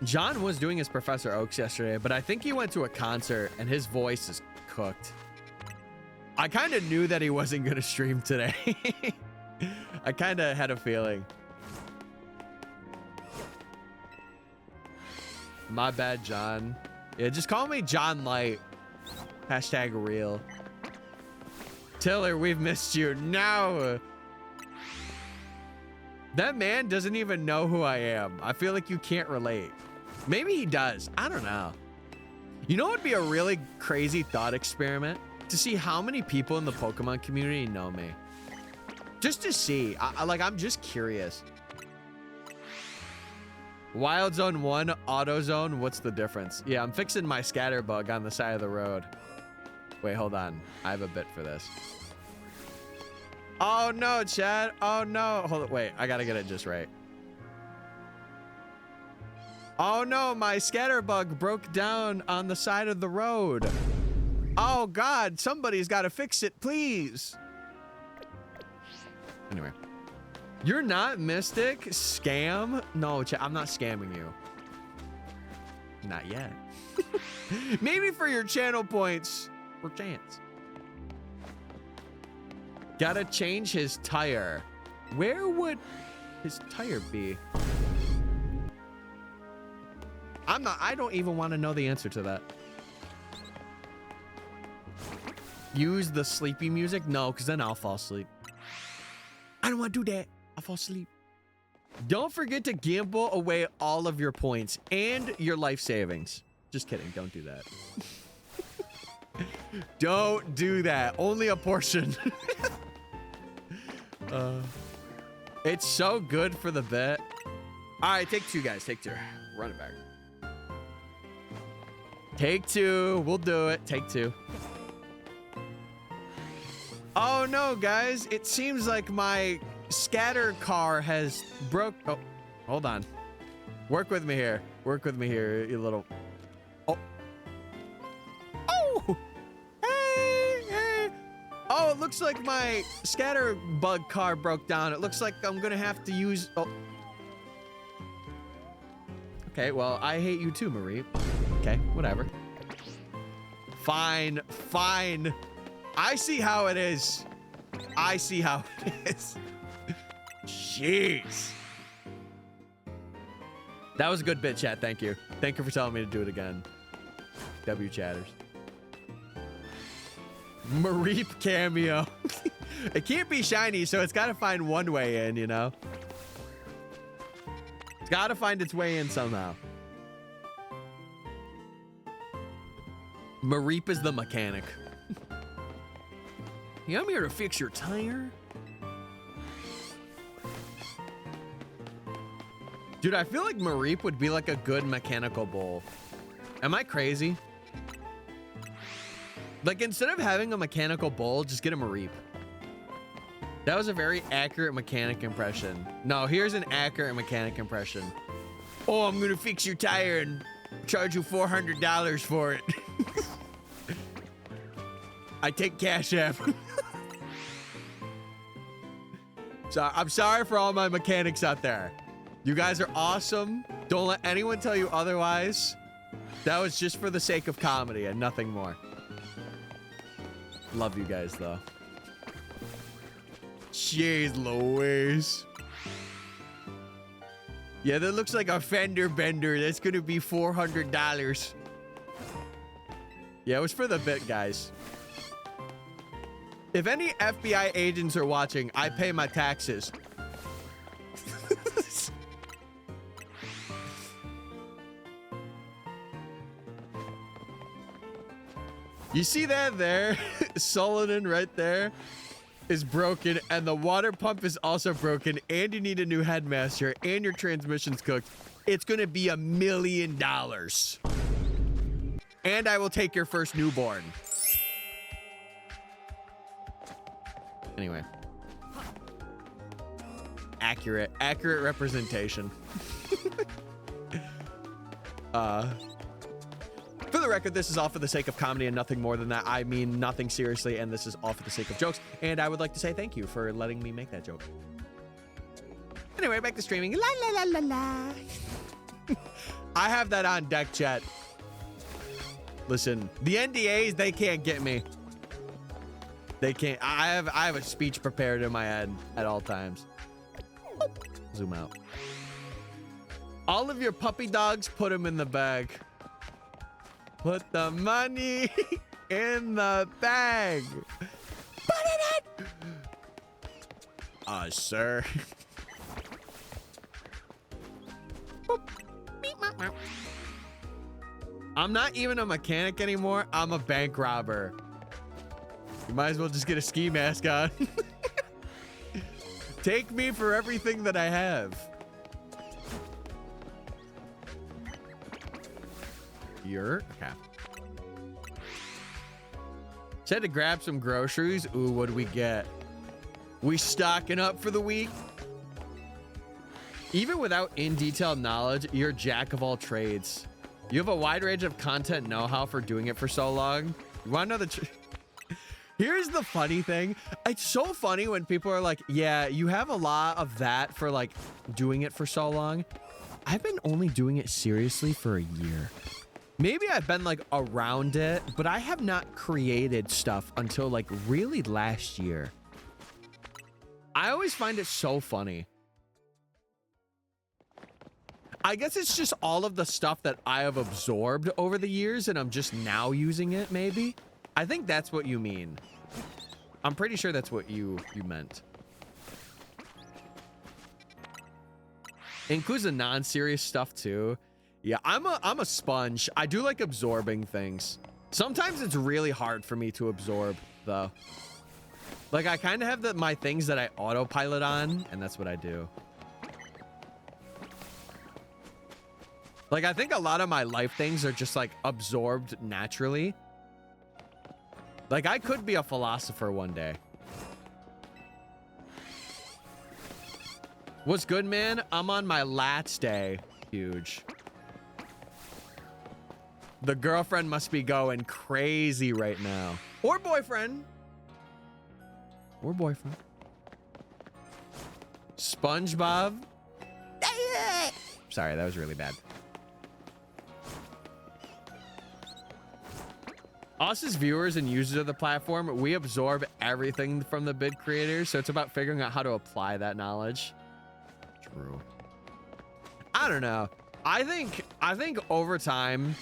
John was doing his Professor Oaks yesterday, but I think he went to a concert and his voice is cooked. I kind of knew that he wasn't going to stream today. I kind of had a feeling. My bad, John. Yeah, just call me John Light. Hashtag real. Tiller, we've missed you. No. That man doesn't even know who I am. I feel like you can't relate. Maybe he does. I don't know. You know what would be a really crazy thought experiment? To see how many people in the Pokemon community know me. Just to see. I'm just curious. Wild Zone 1, Auto Zone, what's the difference? Yeah, I'm fixing my scatterbug on the side of the road. Wait, hold on. I have a bit for this. Oh no, Chad. Oh no. Hold on. Wait, I gotta get it just right. Oh no, my scatterbug broke down on the side of the road. Oh God, somebody's gotta fix it, please. Anyway. You're not Mystic? Scam? No, Chad, I'm not scamming you. Not yet. Maybe for your channel points. For chance. Gotta change his tire. Where would his tire be? I don't even want to know the answer to that. Use the sleepy music? No, because then I'll fall asleep. I don't want to do that. I'll fall asleep. Don't forget to gamble away all of your points and your life savings. Just kidding. Don't do that. Don't do that. Only a portion. It's so good for the bet. All right, take 2, guys. Take 2. Run it back. Take 2. We'll do it. Take 2. Oh no, guys. It seems like my scatter car has broke. Oh, hold on. Work with me here. Work with me here, you little. Oh. Oh. Hey. Oh, it looks like my scatter bug car broke down. It looks like I'm gonna have to use. Oh. Okay, well, I hate you too, Marie. Okay, whatever. Fine. I see how it is. I see how it is. Jeez. That was a good bit, chat. Thank you. Thank you for telling me to do it again. W chatters. Mareep cameo. It can't be shiny, so it's got to find one way in, you know? It's got to find its way in somehow. Mareep is the mechanic. Yeah, I'm here to fix your tire. Dude, I feel like Mareep would be like a good mechanical bull. Am I crazy? Like, instead of having a mechanical bull, just get a Mareep. That was a very accurate mechanic impression. No, here's an accurate mechanic impression. Oh, I'm gonna fix your tire and charge you $400 for it. I take Cash App. So I'm sorry for all my mechanics out there. You guys are awesome. Don't let anyone tell you otherwise. That was just for the sake of comedy and nothing more. Love you guys, though. Jeez Louise. Yeah, that looks like a fender bender. That's gonna be $400. Yeah, it was for the bit, guys. If any FBI agents are watching, I pay my taxes. You see that there? Sullivan right there is broken, and the water pump is also broken, and you need a new headmaster, and your transmission's cooked. It's gonna be $1 million. And I will take your first newborn. Anyway. Accurate representation. For the record, this is all for the sake of comedy and nothing more than that. I mean nothing seriously, and this is all for the sake of jokes. And I would like to say thank you for letting me make that joke. Anyway, back to streaming. La la la la la. I have that on deck, chat. Listen, the NDAs, they can't get me. They can't. I have a speech prepared in my head at all times. Zoom out. All of your puppy dogs, put them in the bag. Put the money in the bag. Put it in. Sir. I'm not even a mechanic anymore. I'm a bank robber. You might as well just get a ski mask on. Take me for everything that I have. Okay. Said to grab some groceries. Ooh, what do we get? We stocking up for the week. Even without in-detail knowledge, you're a jack of all trades. You have a wide range of content know-how for doing it for so long. You want to know the Here's the funny thing. It's so funny when people are like, yeah, you have a lot of that for like doing it for so long. I've been only doing it seriously for a year. Maybe I've been like around it, but I have not created stuff until like really last year. I always find it so funny. I guess it's just all of the stuff that I have absorbed over the years and I'm just now using it, maybe. I think that's what you mean. I'm pretty sure that's what you meant. Includes the non-serious stuff too. Yeah, I'm a sponge. I do like absorbing things. Sometimes it's really hard for me to absorb though. Like I kind of have my things that I autopilot on, and that's what I do. Like I think a lot of my life things are just like absorbed naturally. Like I could be a philosopher one day. What's good, man? I'm on my lats day. Huge. The girlfriend must be going crazy right now. Or boyfriend. Or boyfriend. SpongeBob. Sorry, that was really bad. Us as viewers and users of the platform, we absorb everything from the bid creators, so it's about figuring out how to apply that knowledge. True. I don't know. I think over time,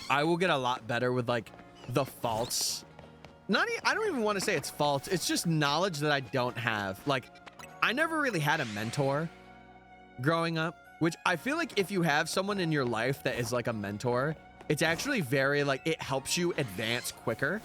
I will get a lot better with like the faults. I don't even want to say it's faults. It's just knowledge that I don't have. Like, I never really had a mentor growing up, which I feel like if you have someone in your life that is like a mentor, it's actually very like, it helps you advance quicker.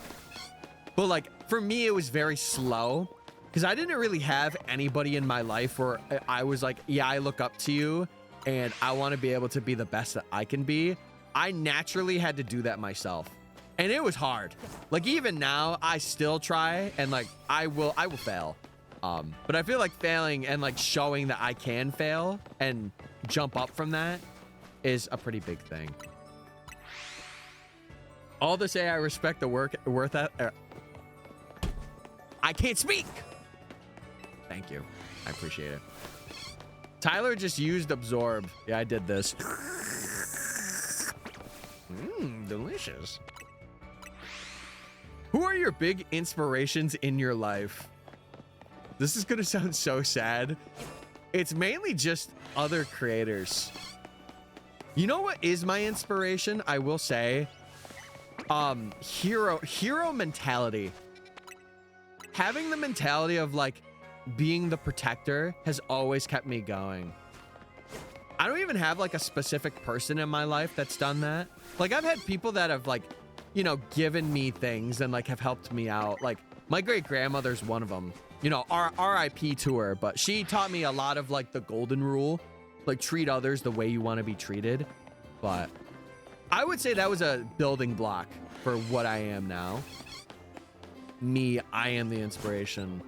But like, for me, it was very slow because I didn't really have anybody in my life where I was like, yeah, I look up to you and I want to be able to be the best that I can be. I naturally had to do that myself. And it was hard. Like even now, I still try and like, I will fail. But I feel like failing and like showing that I can fail and jump up from that is a pretty big thing. All to say I respect the work I can't speak. Thank you. I appreciate it. Tyler just used absorb. Yeah, I did this. Delicious. Who are your big inspirations in your life? This is gonna sound so sad. It's mainly just other creators. You know what is my inspiration? I will say, hero mentality. Having the mentality of like being the protector has always kept me going. I don't even have like a specific person in my life that's done that. Like I've had people that have like, you know, given me things and like have helped me out. Like my great grandmother's one of them, you know, RIP to her, but she taught me a lot of like the golden rule, like treat others the way you want to be treated. But I would say that was a building block for what I am now. Me, I am the inspiration.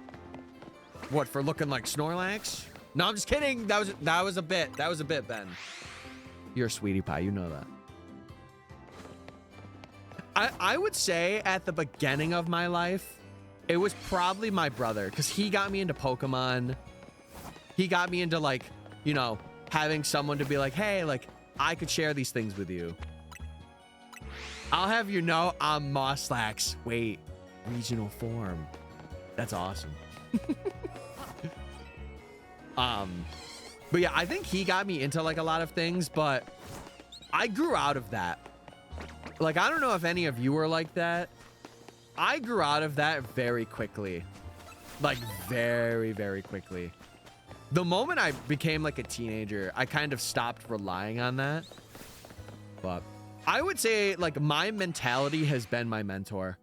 What, for looking like Snorlax? No, I'm just kidding. That was a bit. That was a bit, Ben. You're a sweetie pie. You know that. I would say at the beginning of my life, it was probably my brother, because he got me into Pokemon. He got me into like, you know, having someone to be like, hey, like I could share these things with you. I'll have you know I'm Mosslax. Wait, regional form. That's awesome. But yeah, I think he got me into like a lot of things, but I grew out of that. Like, I don't know if any of you were like that. I grew out of that very quickly. Like very, very quickly. The moment I became like a teenager, I kind of stopped relying on that. But I would say like my mentality has been my mentor.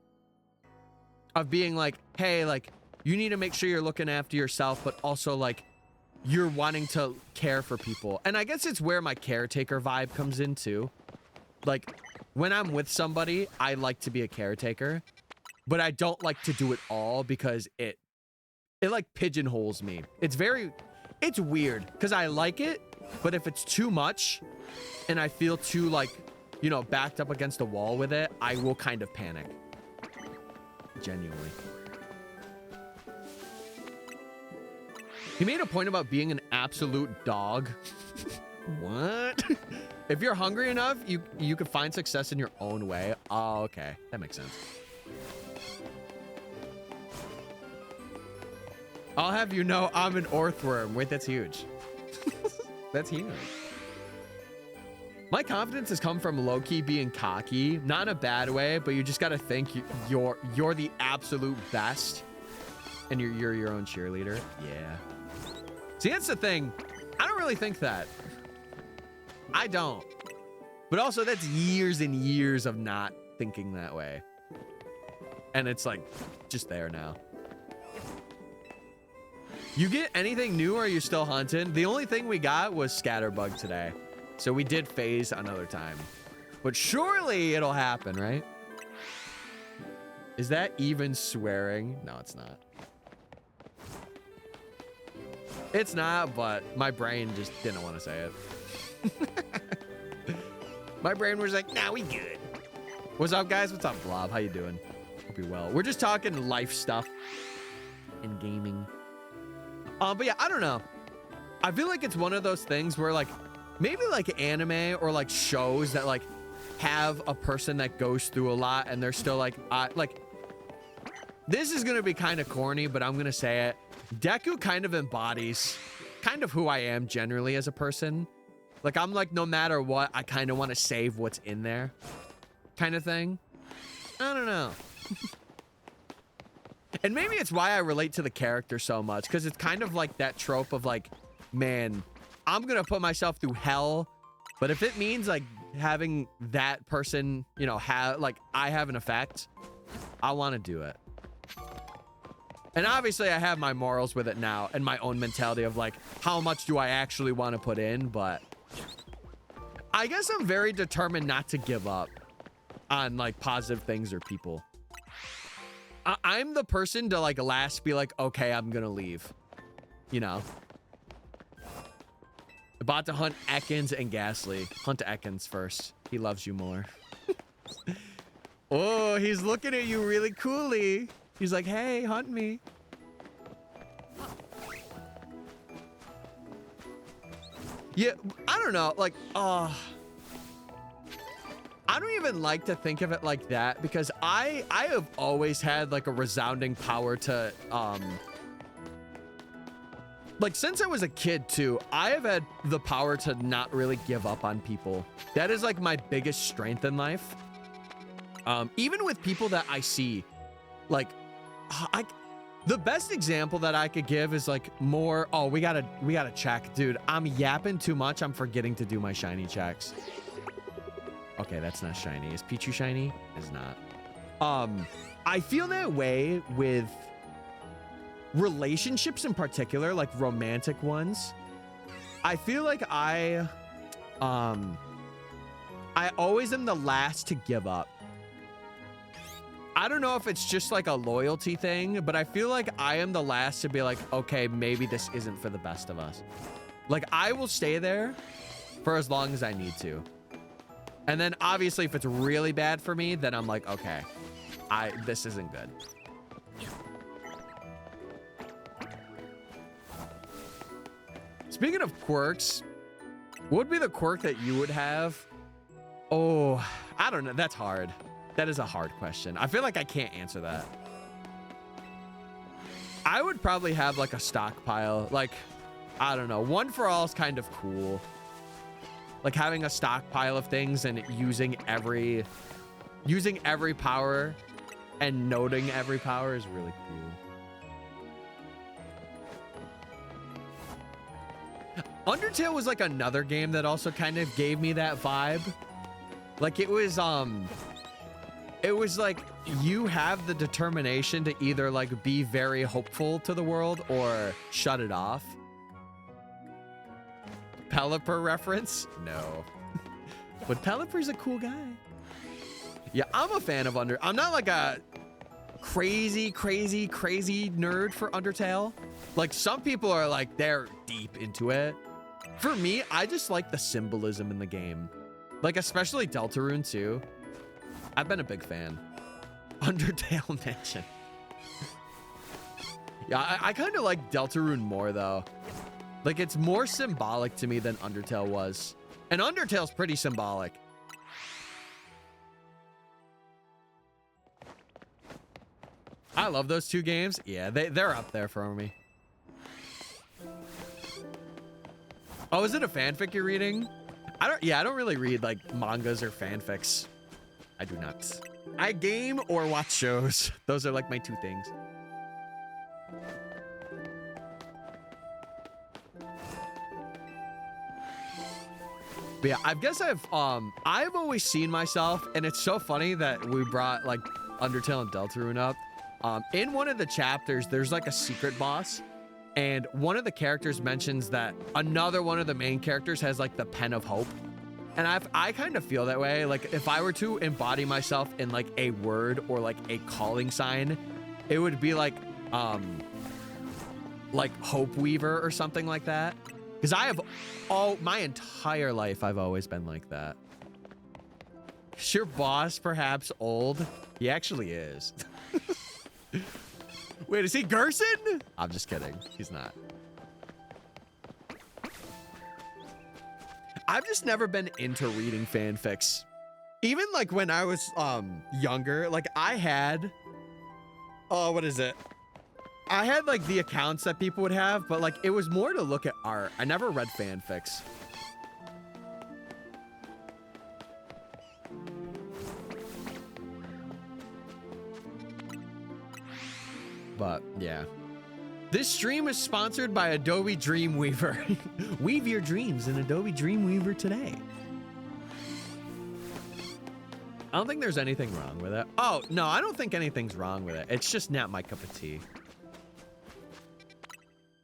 Of being like, hey, like you need to make sure you're looking after yourself, but also like you're wanting to care for people. And I guess it's where my caretaker vibe comes in too. Like when I'm with somebody, I like to be a caretaker, but I don't like to do it all because it like pigeonholes me. It's weird because I like it, but if it's too much and I feel too like, you know, backed up against the wall with it, I will kind of panic. Genuinely. He made a point about being an absolute dog. What? If you're hungry enough, you could find success in your own way. Oh, okay. That makes sense. I'll have you know I'm an earthworm. Wait, that's huge. That's huge. My confidence has come from low-key being cocky. Not in a bad way, but you just got to think you're the absolute best. And you're your own cheerleader. Yeah. See, that's the thing. I don't really think that. I don't. But also, that's years and years of not thinking that way. And it's like, just there now. You get anything new or are you still hunting? The only thing we got was Scatterbug today. So we did phase another time. But surely it'll happen, right? Is that even swearing? No, it's not. It's not, but my brain just didn't want to say it. My brain was like, nah, we good. What's up, guys? What's up, Blob? How you doing? Hope you're well. We're just talking life stuff and gaming. But yeah, I don't know. I feel like it's one of those things where like, maybe like anime or like shows that like have a person that goes through a lot and they're still like this is gonna be kind of corny, but I'm gonna say it. Deku kind of embodies kind of who I am generally as a person. Like I'm like, no matter what, I kind of want to save what's in there kind of thing. I don't know. And maybe it's why I relate to the character so much, because it's kind of like that trope of like, man, I'm gonna put myself through hell, but if it means like having that person, you know, I have an effect, I want to do it. And obviously I have my morals with it now and my own mentality of like, how much do I actually want to put in? But I guess I'm very determined not to give up on like positive things or people. I'm the person to like last be like, okay, I'm gonna leave, you know. About to hunt Ekans and Ghastly. Hunt Ekans first. He loves you more. Oh, he's looking at you really coolly. He's like, hey, hunt me. Yeah, I don't know. Like, I don't even like to think of it like that because I have always had like a resounding power to, like since I was a kid too, I have had the power to not really give up on people. That is like my biggest strength in life. Even with people that I see, like, the best example that I could give is like more. Oh, we gotta check, dude. I'm yapping too much. I'm forgetting to do my shiny checks. Okay, that's not shiny. Is Pichu shiny? Is not. I feel that way with relationships in particular, like romantic ones. I feel like I always am the last to give up. I don't know if it's just like a loyalty thing, but I feel like I am the last to be like, okay, maybe this isn't for the best of us. Like, I will stay there for as long as I need to. And then obviously if it's really bad for me, then I'm like, okay, this isn't good. Speaking of quirks, what would be the quirk that you would have? Oh, I don't know. That's hard. That is a hard question. I feel like I can't answer that. I would probably have like a stockpile. Like, I don't know. One for all is kind of cool. Like having a stockpile of things and using every power and noting every power is really cool. Undertale was like another game that also kind of gave me that vibe. Like it was like you have the determination to either like be very hopeful to the world or shut it off. Pelipper reference? No. But Pelipper's a cool guy. Yeah, I'm a fan of I'm not like a crazy nerd for Undertale. Like some people are like, they're deep into it. For me, I just like the symbolism in the game. Like especially Deltarune too. I've been a big fan. Undertale mention. Yeah, I kind of like Deltarune more though. Like it's more symbolic to me than Undertale was. And Undertale's pretty symbolic. I love those two games. Yeah, they're up there for me. Oh, is it a fanfic you're reading? I don't really read like mangas or fanfics. I do not. I game or watch shows. Those are like my two things. But yeah, I guess I've always seen myself, and it's so funny that we brought like Undertale and Deltarune up. In one of the chapters, there's like a secret boss, and one of the characters mentions that another one of the main characters has like the pen of hope. And I kind of feel that way. Like if I were to embody myself in like a word or like a calling sign, it would be like Hope Weaver or something like that. Because I have my entire life, I've always been like that. Is your boss perhaps old? He actually is. Wait, is he Gerson? I'm just kidding. He's not. I've just never been into reading fanfics. Even like when I was younger, like I had, what is it? I had like the accounts that people would have, but like it was more to look at art. I never read fanfics. But yeah. This stream is sponsored by Adobe Dreamweaver. Weave your dreams in Adobe Dreamweaver today. I don't think there's anything wrong with it. Oh, no, I don't think anything's wrong with it. It's just not my cup of tea.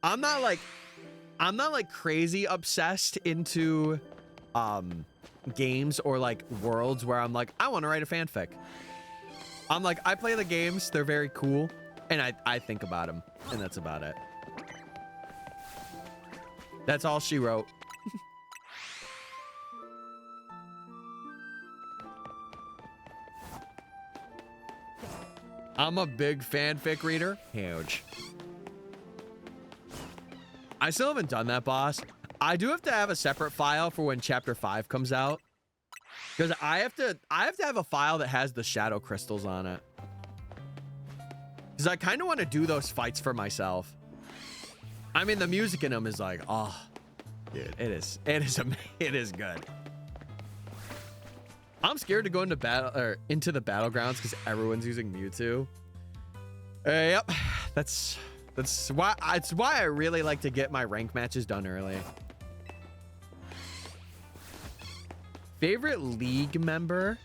I'm not like crazy obsessed into games or like worlds where I'm like, I want to write a fanfic. I'm like, I play the games, they're very cool, and I think about them, and that's about it. That's all she wrote. I'm a big fanfic reader. Huge. I still haven't done that, boss. I do have to have a separate file for when chapter 5 comes out. Because I have to have a file that has the shadow crystals on it. Because I kind of want to do those fights for myself. I mean, the music in them is like, oh, dude, it is good. I'm scared to go into battle or into the battlegrounds because everyone's using Mewtwo. Yep, that's why I really like to get my rank matches done early. Favorite league member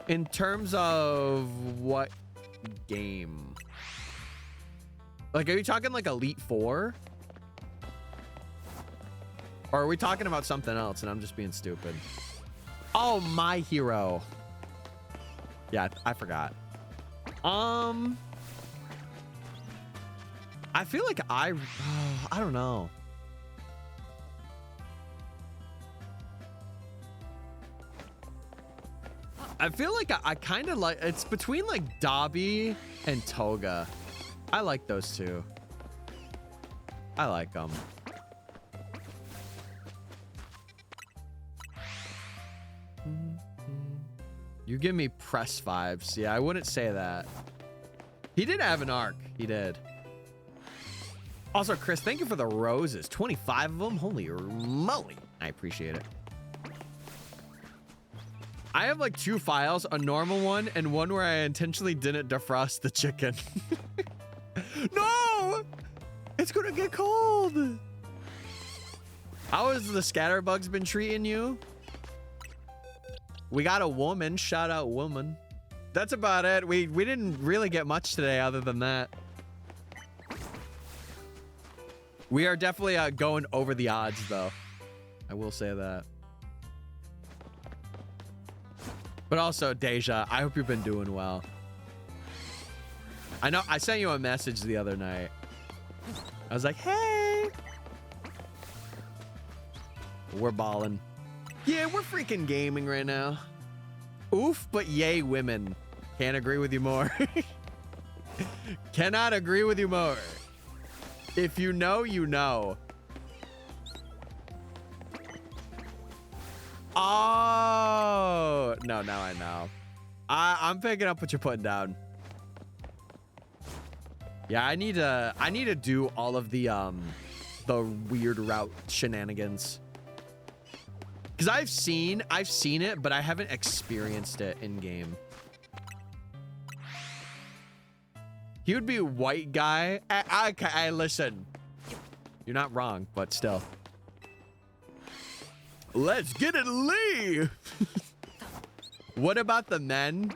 in terms of what game? Like, are you talking like Elite Four? Or are we talking about something else and I'm just being stupid? Oh, My Hero. Yeah, I forgot. I feel like I don't know. I feel like I kind of like, it's between like Dobby and Toga. I like those two. I like them. You give me press vibes. Yeah, I wouldn't say that. He did have an arc. He did. Also, Chris, thank you for the roses. 25 of them. Holy moly. I appreciate it. I have like 2 files, a normal one and one where I intentionally didn't defrost the chicken. No! It's gonna get cold. How has the scatterbugs been treating you? We got a woman. Shout out woman. That's about it. We didn't really get much today other than that. We are definitely going over the odds though. I will say that. But also, Deja, I hope you've been doing well. I know I sent you a message the other night. I was like, hey. We're balling. Yeah, we're freaking gaming right now. Oof, but yay, women. Can't agree with you more. Cannot agree with you more. If you know, you know. Oh, no, now I know. I'm picking up what you're putting down. Yeah, I need to do all of the weird route shenanigans. Because I've seen it, but I haven't experienced it in game. He would be a white guy. I listen. You're not wrong, but still. Let's get it, Lee. What about the men?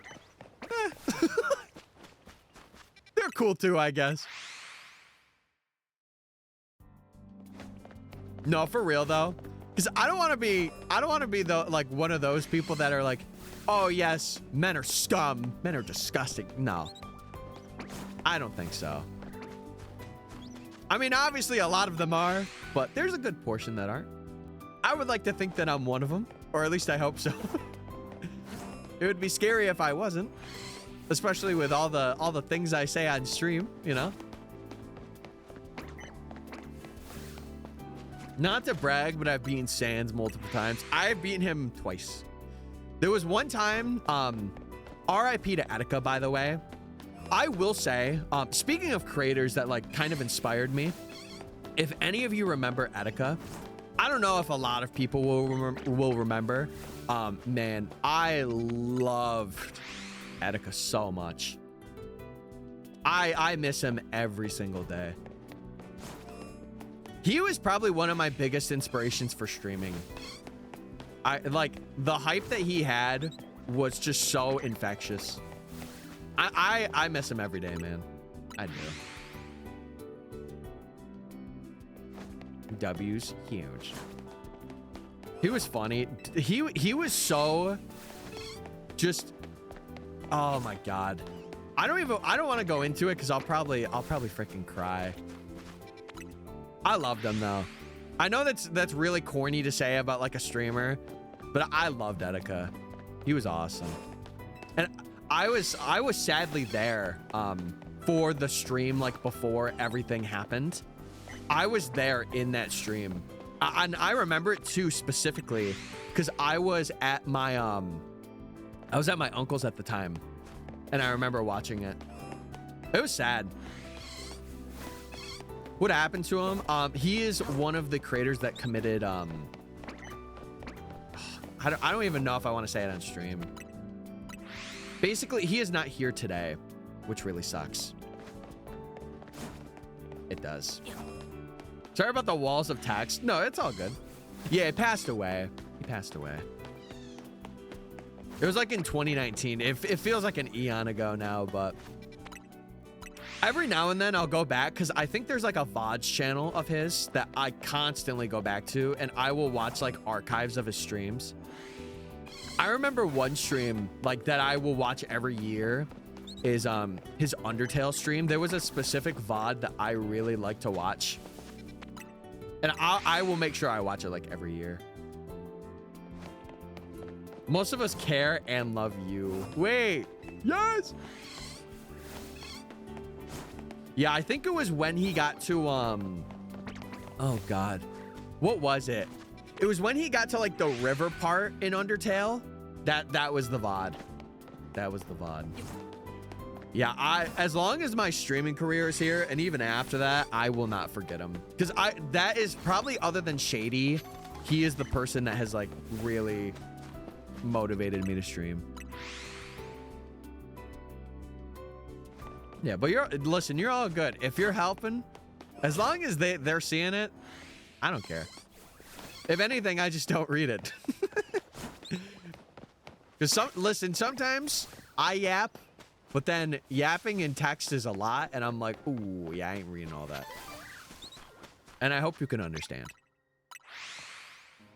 They're cool too, I guess. No, for real though. Because I don't want to be the like one of those people that are like, oh yes, men are scum, men are disgusting. No, I don't think so. I mean, obviously a lot of them are, but there's a good portion that aren't. I would like to think that I'm one of them, or at least I hope so. It would be scary if I wasn't, especially with all the things I say on stream, you know. Not to brag, but I've beaten Sans multiple times. I've beaten him twice. There was one time, RIP to Attica, by the way. I will say, speaking of creators that like kind of inspired me, if any of you remember Attica, I don't know if a lot of people will remember. Man, I loved Attica so much. I miss him every single day. He was probably one of my biggest inspirations for streaming. Like the hype that he had was just so infectious. I miss him every day, man. I do. W's huge. He was funny. He was so just, oh my god. I don't want to go into it because I'll probably freaking cry. I loved him though. I know that's really corny to say about like a streamer, but I loved Attica. He was awesome. And I was sadly there for the stream like before everything happened. I was there in that stream. And I remember it too specifically because I was at my uncle's at the time, and I remember watching it. It was sad. What happened to him? He is one of the creators that committed I don't even know if I want to say it on stream. Basically, he is not here today, which really sucks. It does. Sorry about the walls of text. No, it's all good. Yeah, he passed away. He passed away. It was like in 2019. It feels like an eon ago now, but every now and then I'll go back because I think there's like a VODs channel of his that I constantly go back to, and I will watch like archives of his streams. I remember one stream like that I will watch every year is his Undertale stream. There was a specific VOD that I really like to watch, and I will make sure I watch it like every year. Most of us care and love you. Wait, yes. Yeah, I think it was when he got to oh god, what was it? It was when he got to like the river part in Undertale. That was the VOD. That was the VOD. Yeah, as long as my streaming career is here, and even after that, I will not forget him. Because that is probably, other than Shady, he is the person that has like really motivated me to stream. Yeah, but listen, you're all good. If you're helping, as long as they're seeing it, I don't care. If anything, I just don't read it. Because listen, sometimes I yap, but then yapping in text is a lot, and I'm like, ooh, yeah, I ain't reading all that. And I hope you can understand.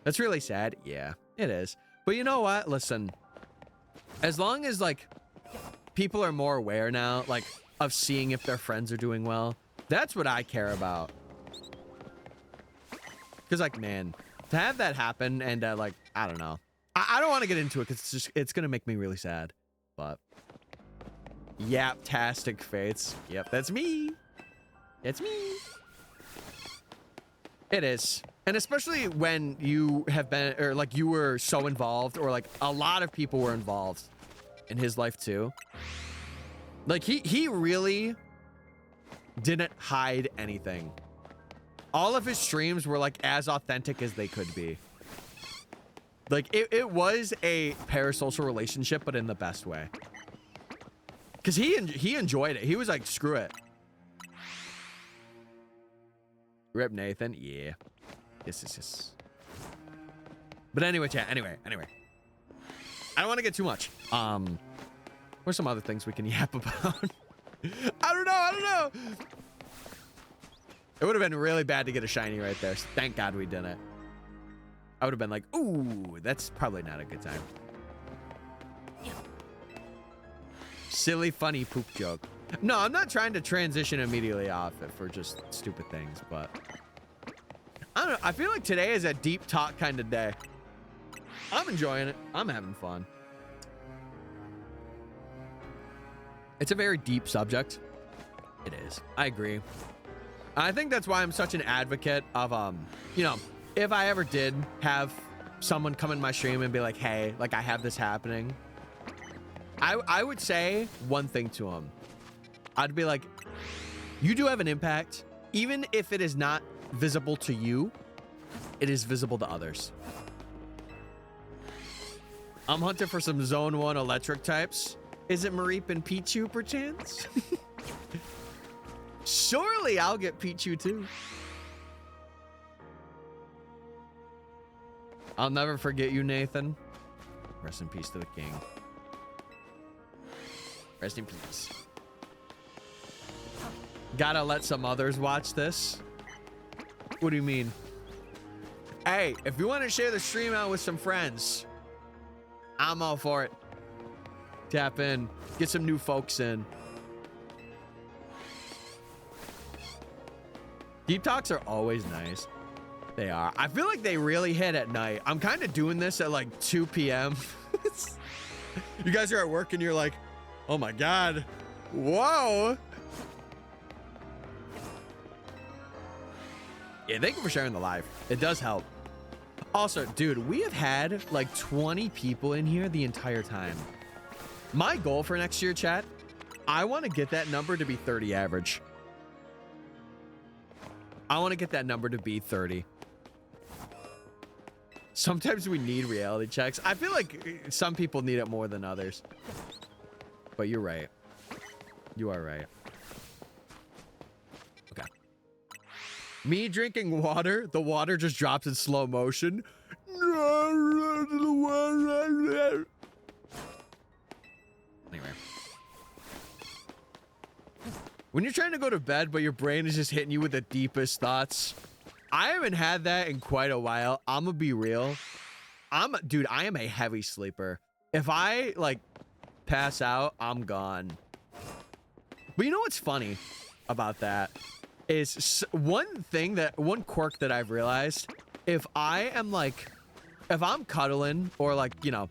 That's really sad. Yeah, it is. But you know what? Listen, as long as like people are more aware now, like of seeing if their friends are doing well, that's what I care about. Because like, man, to have that happen and like, I don't know. I don't want to get into it because it's going to make me really sad. But Yaptastic Fates. Yep, that's me. It's me. It is. And especially when you have been, or like you were so involved, or like a lot of people were involved in his life too. Like he really didn't hide anything. All of his streams were like as authentic as they could be. Like it was a parasocial relationship, but in the best way. Cause he enjoyed it. He was like, screw it. Rip Nathan, yeah. Yes. But anyway, chat. Anyway. I don't want to get too much. Where's some other things we can yap about? I don't know. It would have been really bad to get a shiny right there. So thank God we didn't. I would have been like, ooh, that's probably not a good time. Silly, funny poop joke. No, I'm not trying to transition immediately off it for just stupid things, but I don't know. I feel like today is a deep talk kind of day. I'm enjoying it. I'm having fun. It's a very deep subject. It is. I agree. I think that's why I'm such an advocate of, you know, if I ever did have someone come in my stream and be like, hey, like I have this happening, I would say one thing to him. I'd be like, you do have an impact. Even if it is not visible to you, it is visible to others. I'm hunting for some Zone 1 electric types. Is it Mareep and Pichu perchance? Surely I'll get Pichu too. I'll never forget you, Nathan. Rest in peace to the king. Rest in peace. Gotta let some others watch this. What do you mean? Hey, if you want to share the stream out with some friends, I'm all for it. Tap in. Get some new folks in. Deep talks are always nice. They are. I feel like they really hit at night. I'm kind of doing this at like 2 p.m. You guys are at work and you're like, oh my God. Whoa. Yeah, thank you for sharing the live. It does help. Also, dude, we have had like 20 people in here the entire time. My goal for next year, chat, I want to get that number to be 30 average. I want to get that number to be 30. Sometimes we need reality checks. I feel like some people need it more than others. But you're right. You are right. Okay. Me drinking water, the water just drops in slow motion. Anyway. When you're trying to go to bed, but your brain is just hitting you with the deepest thoughts. I haven't had that in quite a while. I'm gonna be real. Dude, I am a heavy sleeper. If I, like, pass out, I'm gone. But you know what's funny about that? Is one quirk that I've realized. If I'm cuddling, or, like, you know,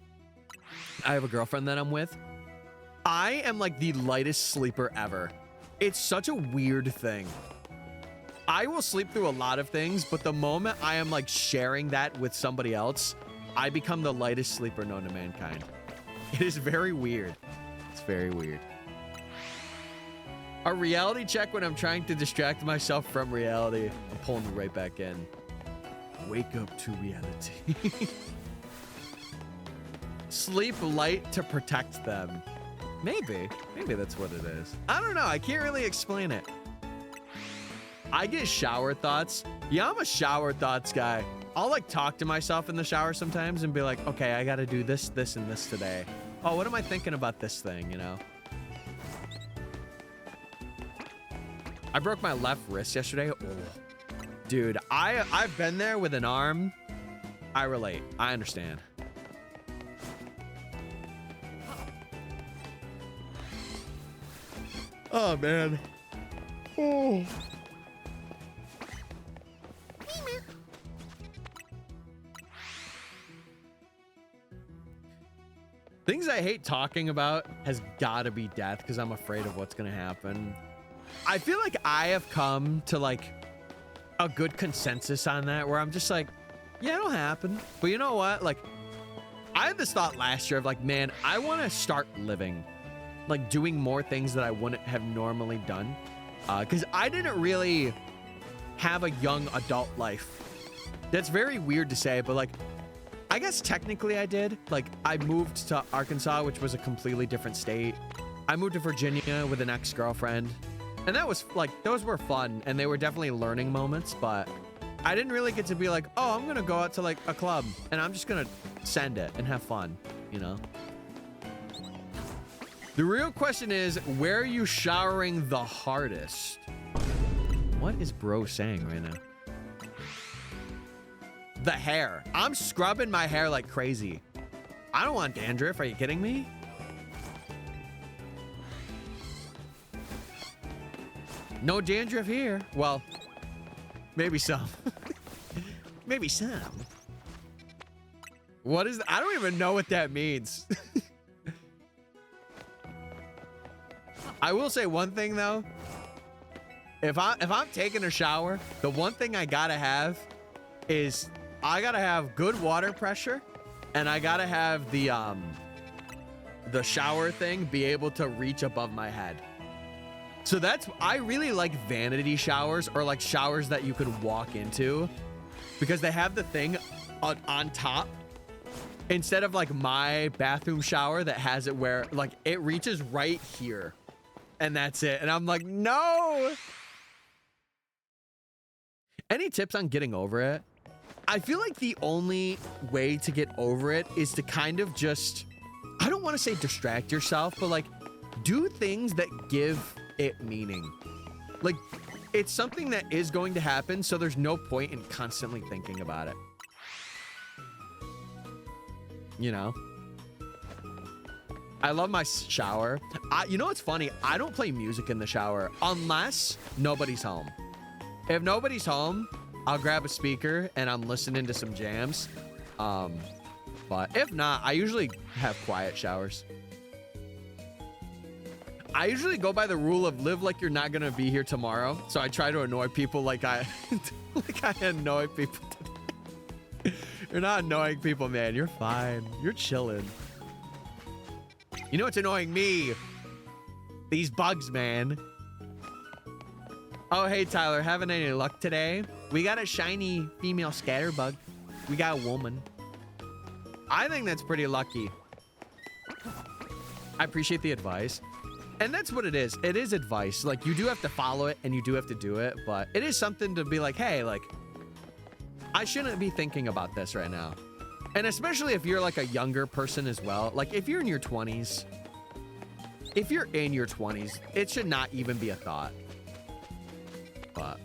I have a girlfriend that I'm with, I am, like, the lightest sleeper ever. It's such a weird thing. I will sleep through a lot of things, but the moment I am, like, sharing that with somebody else, I become the lightest sleeper known to mankind. It is very weird. It's very weird. A reality check when I'm trying to distract myself from reality. I'm pulling you right back in. Wake up to reality. Sleep light to protect them. Maybe that's what it is. I don't know. I can't really explain it. I get shower thoughts. Yeah, I'm a shower thoughts guy. I'll, like, talk to myself in the shower sometimes and be like, okay, I got to do this, this, and this today. Oh, what am I thinking about this thing, you know? I broke my left wrist yesterday. Oh. Dude, I've been there with an arm. I relate. I understand. Oh, man. Oh. Things I hate talking about has got to be death, because I'm afraid of what's going to happen. I feel like I have come to, like, a good consensus on that, where I'm just like, yeah, it'll happen. But you know what? Like, I had this thought last year of, like, man, I want to start living. Like, doing more things that I wouldn't have normally done. Because I didn't really have a young adult life. That's very weird to say, but, like, I guess technically I did. Like, I moved to Arkansas, which was a completely different state. I moved to Virginia with an ex-girlfriend. And that was, like, those were fun. And they were definitely learning moments, but I didn't really get to be like, oh, I'm going to go out to, like, a club. And I'm just going to send it and have fun, you know? The real question is, where are you showering the hardest? What is bro saying right now? The hair. I'm scrubbing my hair like crazy. I don't want dandruff. Are you kidding me? No dandruff here. Well, maybe some. Maybe some. What is that? I don't even know what that means. I will say one thing though. If I'm taking a shower, the one thing I gotta have is I gotta have good water pressure, and I gotta have the shower thing be able to reach above my head. So I really like vanity showers, or like showers that you could walk into, because they have the thing on top instead of like my bathroom shower that has it where like it reaches right here and that's it. And I'm like, no. Any tips on getting over it? I feel like the only way to get over it is to kind of just, I don't want to say distract yourself, but like do things that give it meaning. Like, it's something that is going to happen, so there's no point in constantly thinking about it. You know? I love my shower. You know what's funny? I don't play music in the shower unless nobody's home. If nobody's home, I'll grab a speaker and I'm listening to some jams. But if not, I usually have quiet showers. I usually go by the rule of live like you're not gonna be here tomorrow. So I try to annoy people like I annoy people today. You're not annoying people, man. You're fine. You're chilling. You know what's annoying me? These bugs, man. Oh, hey, Tyler. Having any luck today? We got a shiny female scatterbug. We got a woman. I think that's pretty lucky. I appreciate the advice. And that's what it is. It is advice. Like, you do have to follow it and you do have to do it, but it is something to be like, hey, like, I shouldn't be thinking about this right now. And especially if you're like a younger person as well. Like, if you're in your 20s, it should not even be a thought. But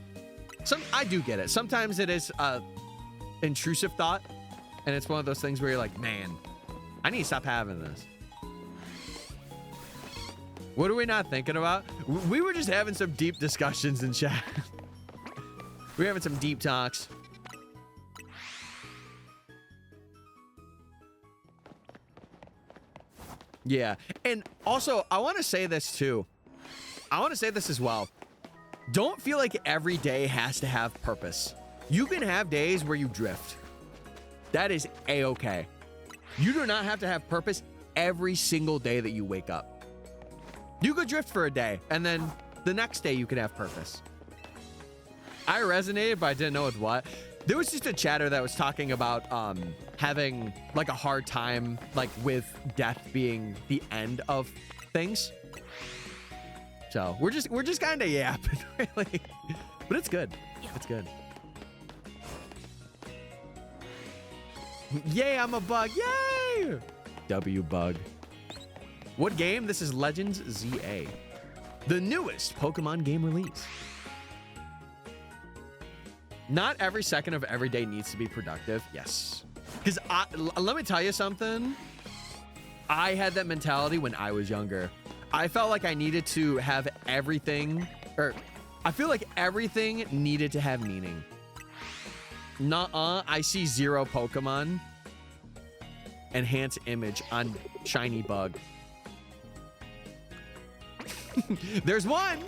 I do get it. Sometimes it is a intrusive thought, and it's one of those things where you're like, man, I need to stop having this. What are we not thinking about? We were just having some deep discussions in chat. We're having some deep talks. Yeah. And also, I want to say this too. I want to say this as well. Don't feel like every day has to have purpose. You can have days where you drift. That is a-okay. You do not have to have purpose every single day that you wake up. You could drift for a day, and then the next day you could have purpose. I resonated, but I didn't know with what. There was just a chatter that was talking about having like a hard time like with death being the end of things. So we're just kind of yapping, really. But it's good. It's good. Yay, I'm a bug. Yay! W bug. What game? This is Legends ZA. The newest Pokemon game release. Not every second of every day needs to be productive. Yes. Because let me tell you something. I had that mentality when I was younger. I felt like I needed to have everything, or I feel like everything needed to have meaning. Nuh-uh, I see 0 Pokemon. Enhance image on shiny bug. There's 1.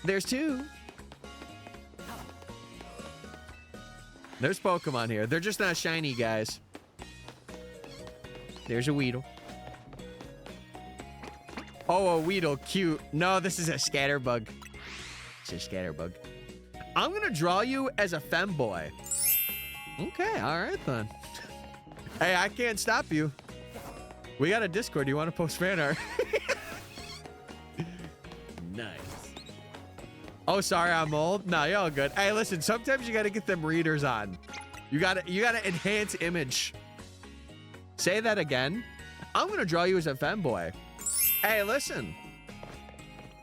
There's 2. There's Pokemon here. They're just not shiny, guys. There's a Weedle. Oh, a Weedle. Cute. No, this is a Scatterbug. It's a Scatterbug. I'm going to draw you as a femboy. Okay, all right then. Hey, I can't stop you. We got a Discord. You want to post fan art? Nice. Oh, sorry, I'm old. No, you're all good. Hey, listen, sometimes you got to get them readers on. You got to enhance image. Say that again. I'm going to draw you as a femboy. Hey, listen.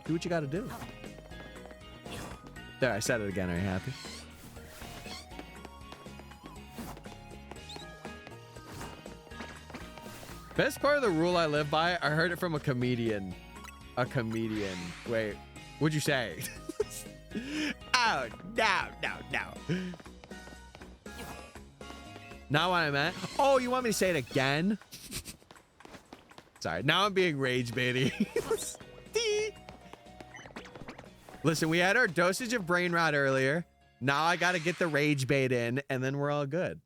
Do what you got to do. There, I said it again. Are you happy? Best part of the rule I live by, I heard it from a comedian. A comedian. Wait, what'd you say? Oh, no. Not what I meant. Oh, you want me to say it again? Sorry, now I'm being rage baiting. Listen, we had our dosage of brain rot earlier. Now I gotta get the rage bait in, and then we're all good.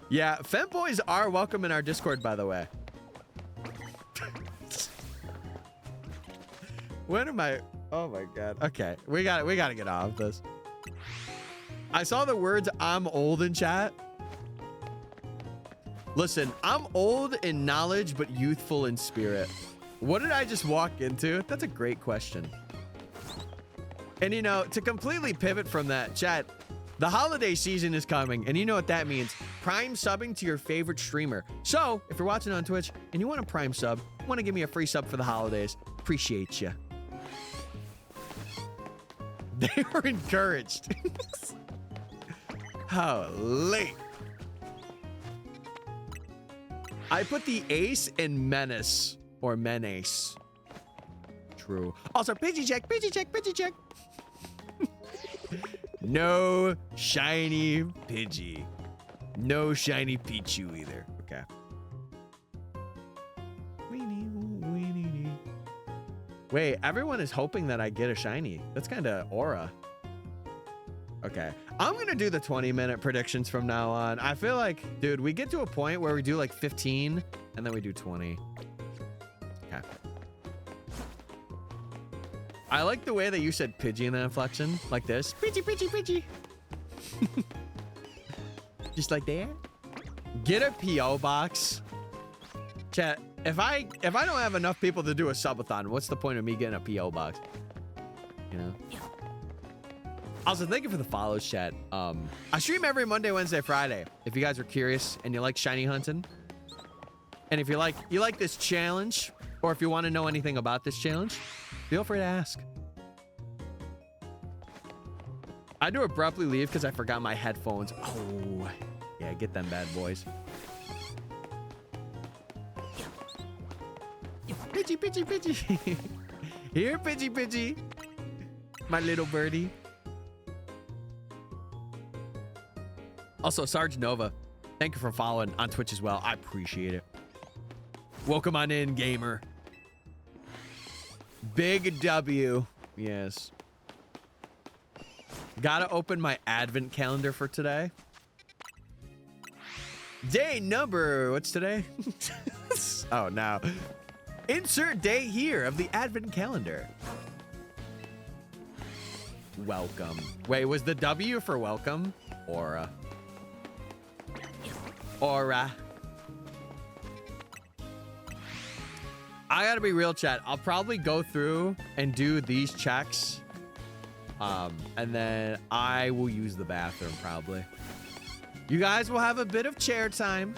Yeah, femboys are welcome in our Discord, by the way. When am I? Oh my god. Okay, we gotta get off this. I saw the words "I'm old" in chat. Listen, I'm old in knowledge, but youthful in spirit. What did I just walk into? That's a great question. And you know, to completely pivot from that, chat, the holiday season is coming, and you know what that means. Prime subbing to your favorite streamer. So, if you're watching on Twitch and you want a Prime sub, want to give me a free sub for the holidays, appreciate you. They were encouraged. Holy. I put the ace in menace or menace. True. Also, Pidgey check, Pidgey check, Pidgey check. No shiny Pidgey. No shiny Pichu either. Okay. Wait, everyone is hoping that I get a shiny. That's kind of aura. Okay. I'm going to do the 20-minute predictions from now on. I feel like, dude, we get to a point where we do like 15 and then we do 20. Okay. I like the way that you said Pidgey in the inflection, like this. Pidgey, Pidgey, Pidgey. Just like that. Get a PO box. Chat, if I don't have enough people to do a subathon, what's the point of me getting a PO box? You know? Also, thank you for the follows, chat. I stream every Monday, Wednesday, Friday. If you guys are curious and you like shiny hunting, and if you like this challenge, or if you want to know anything about this challenge, feel free to ask. I do abruptly leave because I forgot my headphones. Oh, yeah, get them bad boys. Pidgey, Pidgey, Pidgey. Here, Pidgey, Pidgey. My little birdie. Also, Sarge Nova, thank you for following on Twitch as well. I appreciate it. Welcome on in, gamer. Big W. Yes. Gotta open my advent calendar for today. Day number, what's today? Oh, no. Insert day here of the advent calendar. Welcome. Wait, was the W for welcome? Aura. Aura. I gotta be real, chat. I'll probably go through and do these checks. And then I will use the bathroom, probably. You guys will have a bit of chair time.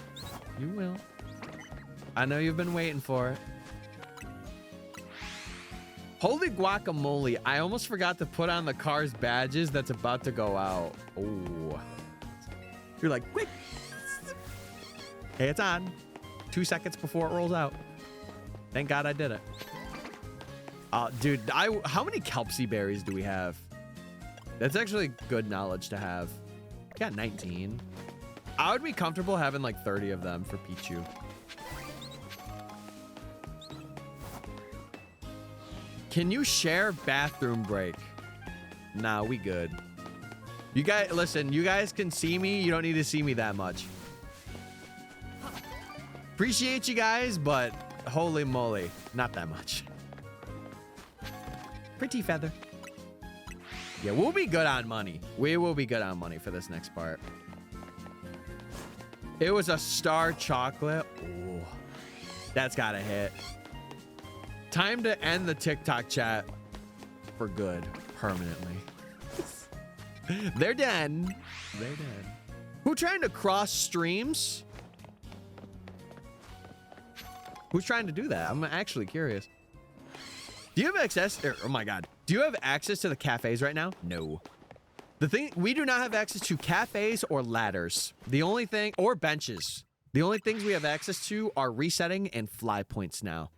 You will. I know you've been waiting for it. Holy guacamole. I almost forgot to put on the car's badges that's about to go out. Oh. You're like, quick. Hey, it's on. 2 seconds before it rolls out. Thank God I did it. Dude, how many Kelpsy berries do we have? That's actually good knowledge to have. We got 19. I would be comfortable having like 30 of them for Pichu. Can you share bathroom break? Nah, we good. You guys, listen, you guys can see me. You don't need to see me that much. Appreciate you guys, but holy moly, not that much. Pretty feather. Yeah, we'll be good on money. We will be good on money for this next part. It was a star chocolate. Ooh, that's gotta hit. Time to end the TikTok chat for good, permanently. They're done. They're done. Who trying to cross streams? Who's trying to do that? I'm actually curious. Do you have access? Oh my God. Do you have access to the cafes right now? No. The thing, we do not have access to cafes or ladders. The only thing, or benches. The only things we have access to are resetting and fly points now.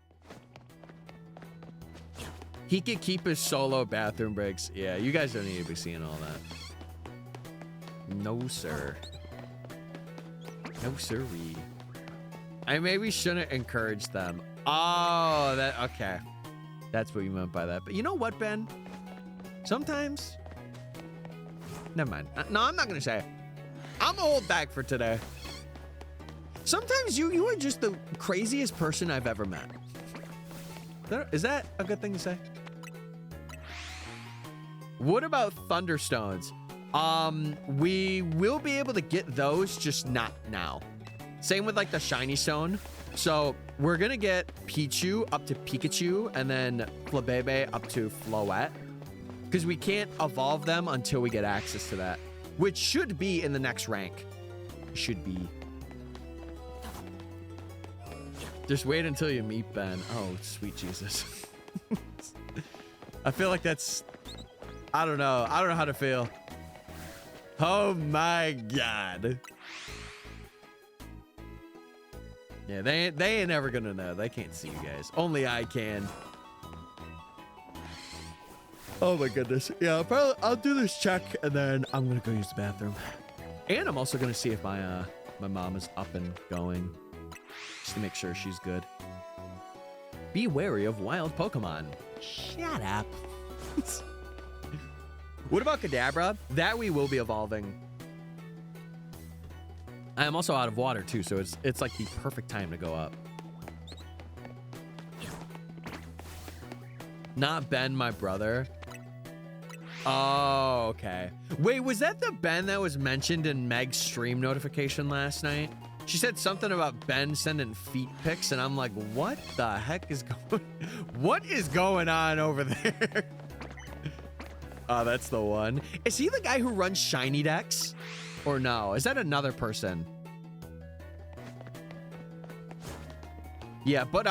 He could keep his solo bathroom breaks. Yeah, you guys don't need to be seeing all that. No, sir. No, sirree. I maybe shouldn't encourage them. Oh, that, okay. That's what you meant by that. But you know what, Ben? Sometimes... Never mind. No, I'm not going to say it. I'm going to hold back for today. Sometimes you are just the craziest person I've ever met. Is that a good thing to say? What about Thunderstones? We will be able to get those, just not now. Same with like the Shiny Stone. So we're gonna get Pichu up to Pikachu and then Flabebe up to Floette. Because we can't evolve them until we get access to that. Which should be in the next rank. Should be. Just wait until you meet Ben. Oh, sweet Jesus. I feel like that's... I don't know. I don't know how to feel. Oh my God. Yeah, they ain't ever gonna know. They can't see you guys. Only I can. Oh my goodness. Yeah, I'll do this check and then I'm gonna go use the bathroom. And I'm also gonna see if my my mom is up and going. Just to make sure she's good. Be wary of wild Pokemon. Shut up. What about Kadabra? That we will be evolving. I am also out of water too, so it's like the perfect time to go up. Not Ben, my brother. Oh, okay. Wait, was that the Ben that was mentioned in Meg's stream notification last night? She said something about Ben sending feet pics, and I'm like, what the heck is going? What is going on over there? Oh, that's the one. Is he the guy who runs shiny decks? Or no? Is that another person? Yeah, but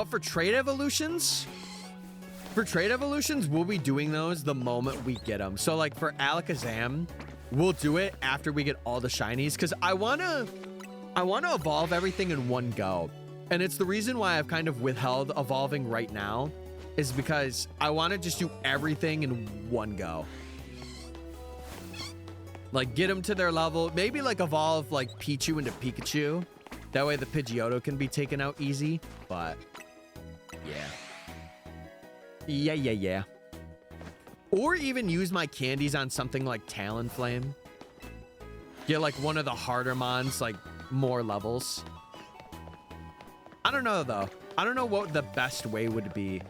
for trade evolutions, we'll be doing those the moment we get them. So like for Alakazam, we'll do it after we get all the shinies, because I wanna evolve everything in one go. And it's the reason why I've kind of withheld evolving right now, is because I want to just do everything in one go. Like get them to their level, maybe like evolve like Pichu into Pikachu. That way the Pidgeotto can be taken out easy, but yeah. Or even use my candies on something like Talonflame. Get like one of the harder mons, like more levels. I don't know though. I don't know what the best way would be.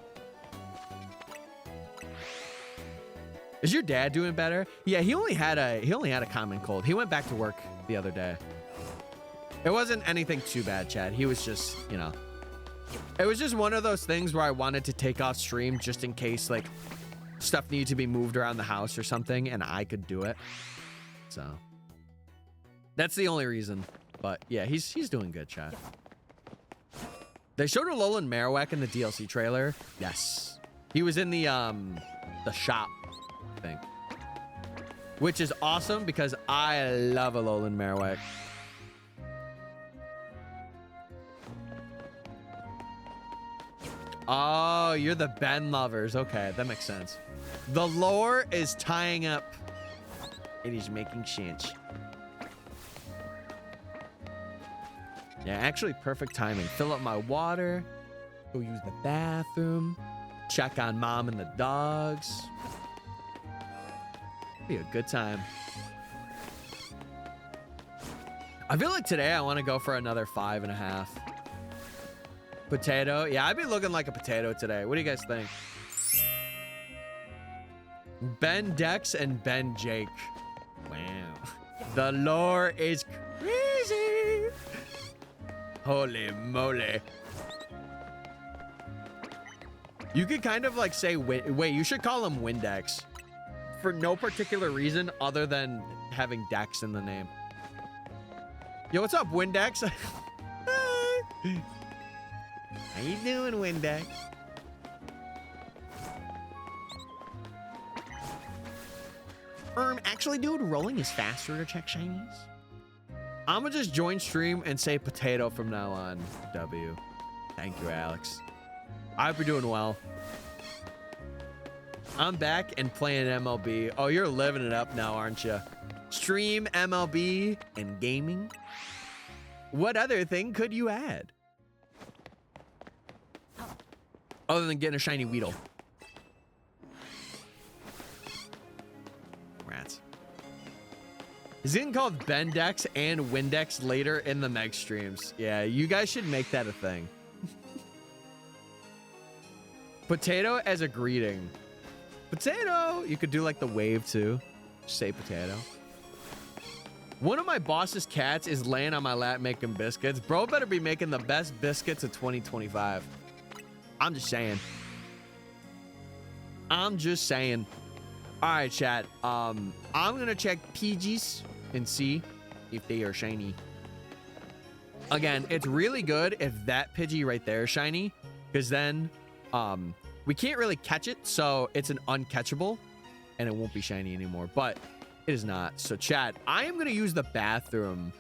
Is your dad doing better? Yeah, he only had a common cold. He went back to work the other day. It wasn't anything too bad, Chad. He was just, you know, it was just one of those things where I wanted to take off stream just in case like stuff needed to be moved around the house or something, and I could do it. So that's the only reason. But yeah, he's doing good, Chad. They showed Alolan Marowak in the DLC trailer. Yes, he was in the shop thing, which is awesome because I love Alolan Marowak. Oh, you're the Ben lovers. Okay, that makes sense. The lore is tying up. It is making sense. Yeah, actually perfect timing. Fill up my water. Go use the bathroom. Check on mom and the dogs. Be a good time. I feel like today I want to go for another 5.5. Potato. Yeah, I'd be looking like a potato today. What do you guys think? Ben Dex and Ben Jake. Wow. The lore is crazy. Holy moly. You could kind of like say, wait, you should call him Windex. For no particular reason other than having Dex in the name. Yo, what's up, Windex? How you doing, Windex? Actually, dude, rolling is faster to check shinies. I'm gonna just join stream and say potato from now on. W. Thank you, Alex. I hope you're doing well. I'm back and playing MLB. Oh, you're living it up now, aren't you? Stream, MLB, and gaming. What other thing could you add? Other than getting a shiny Weedle. Rats. He's getting called Bendex and Windex later in the Meg streams. Yeah, you guys should make that a thing. Potato as a greeting. Potato! You could do like the wave too. Say potato. One of my boss's cats is laying on my lap making biscuits. Bro better be making the best biscuits of 2025. I'm just saying. I'm just saying. All right, chat. I'm gonna check PGs and see if they are shiny. Again, it's really good if that Pidgey right there is shiny, because then we can't really catch it, so it's an uncatchable, and it won't be shiny anymore. But it is not. So, chat, I am gonna use the bathroom.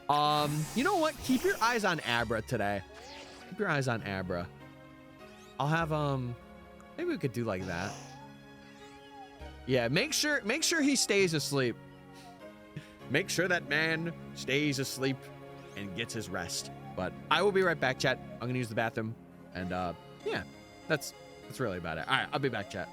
You know what? Keep your eyes on Abra today. Keep your eyes on Abra. I'll have maybe we could do like that. Yeah, make sure he stays asleep. Make sure that man stays asleep and gets his rest. But I will be right back, chat. I'm gonna use the bathroom, and yeah, that's really about it. All right, I'll be back, chat.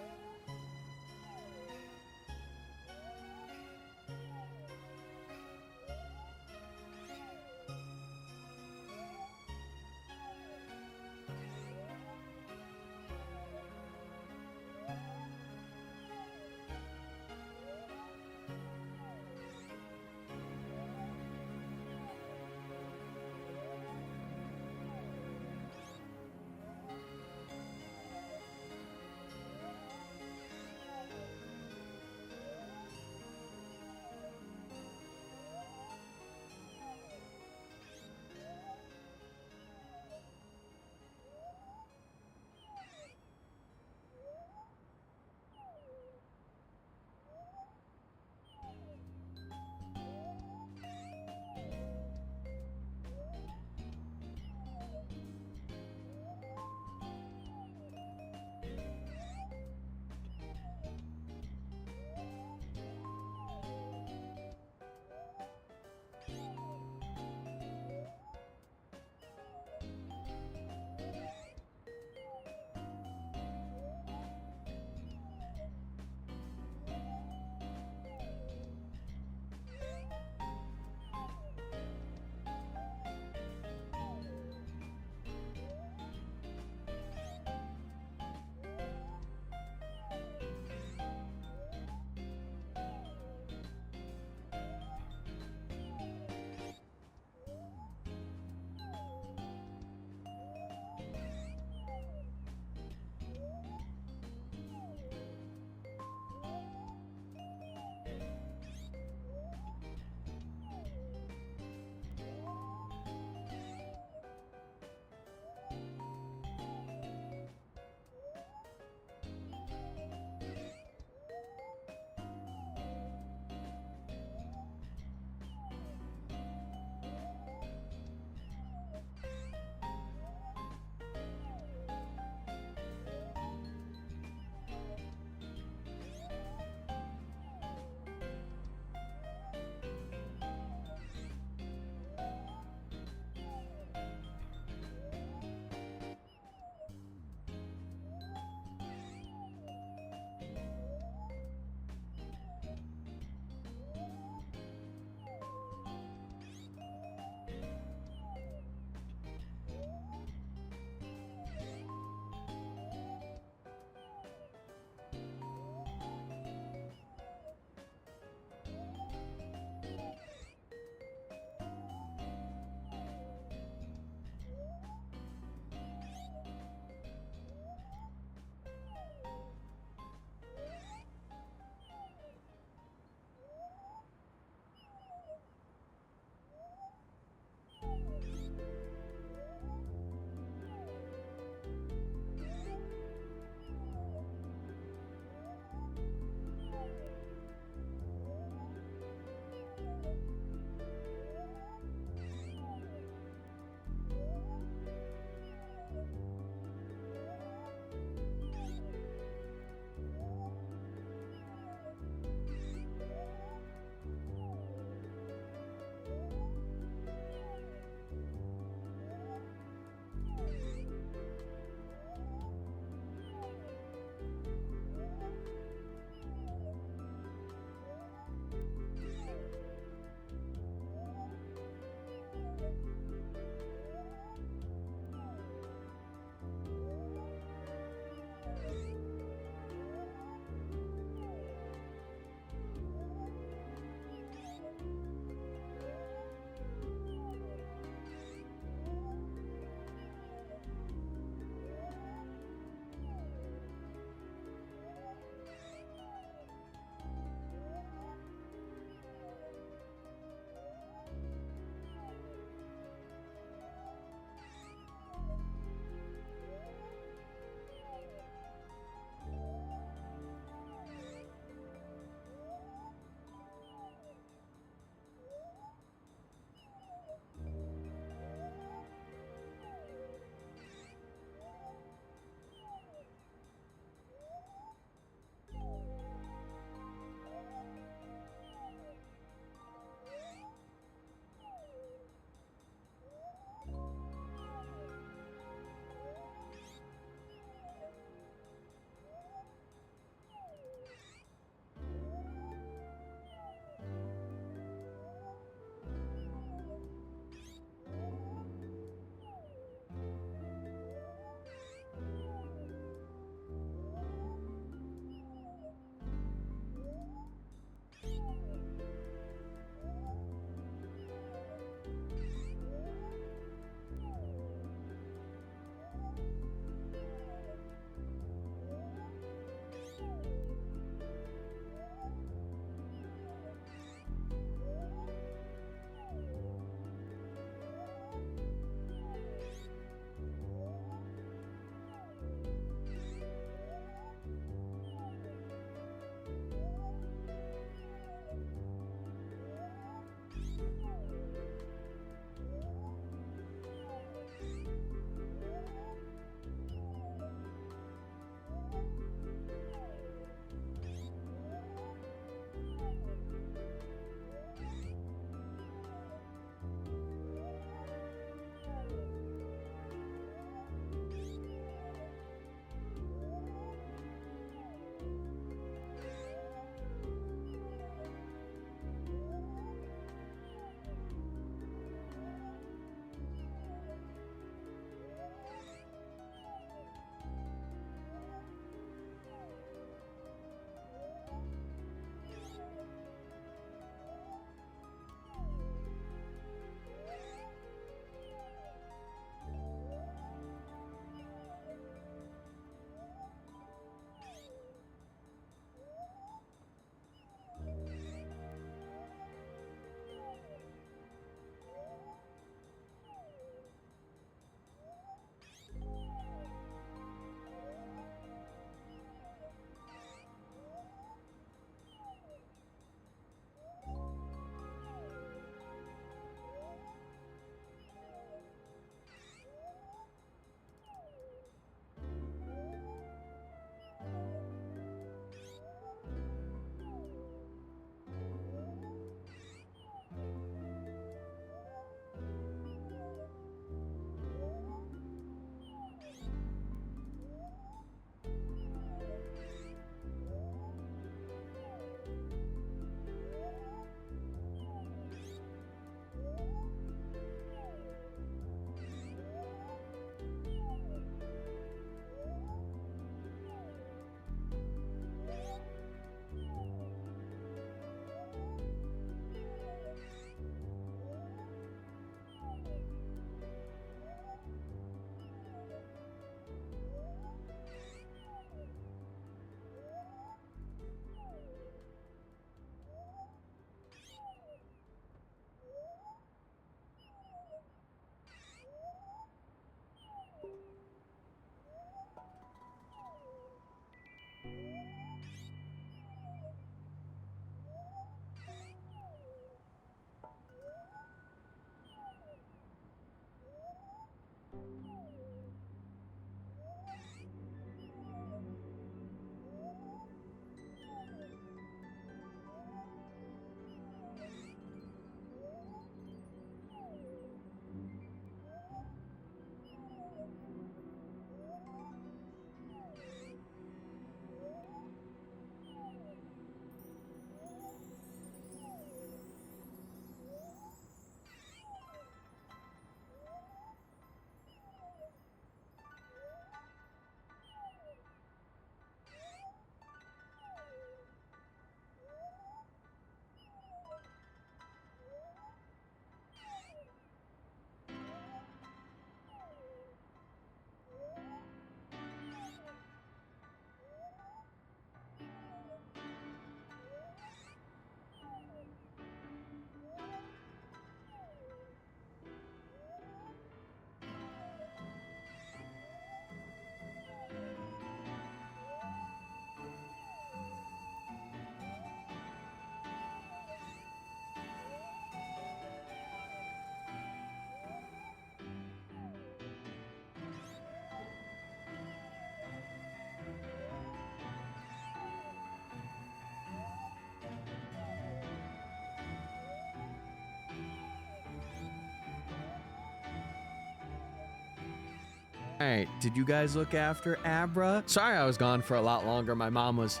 All right, did you guys look after Abra? Sorry I was gone for a lot longer. My mom was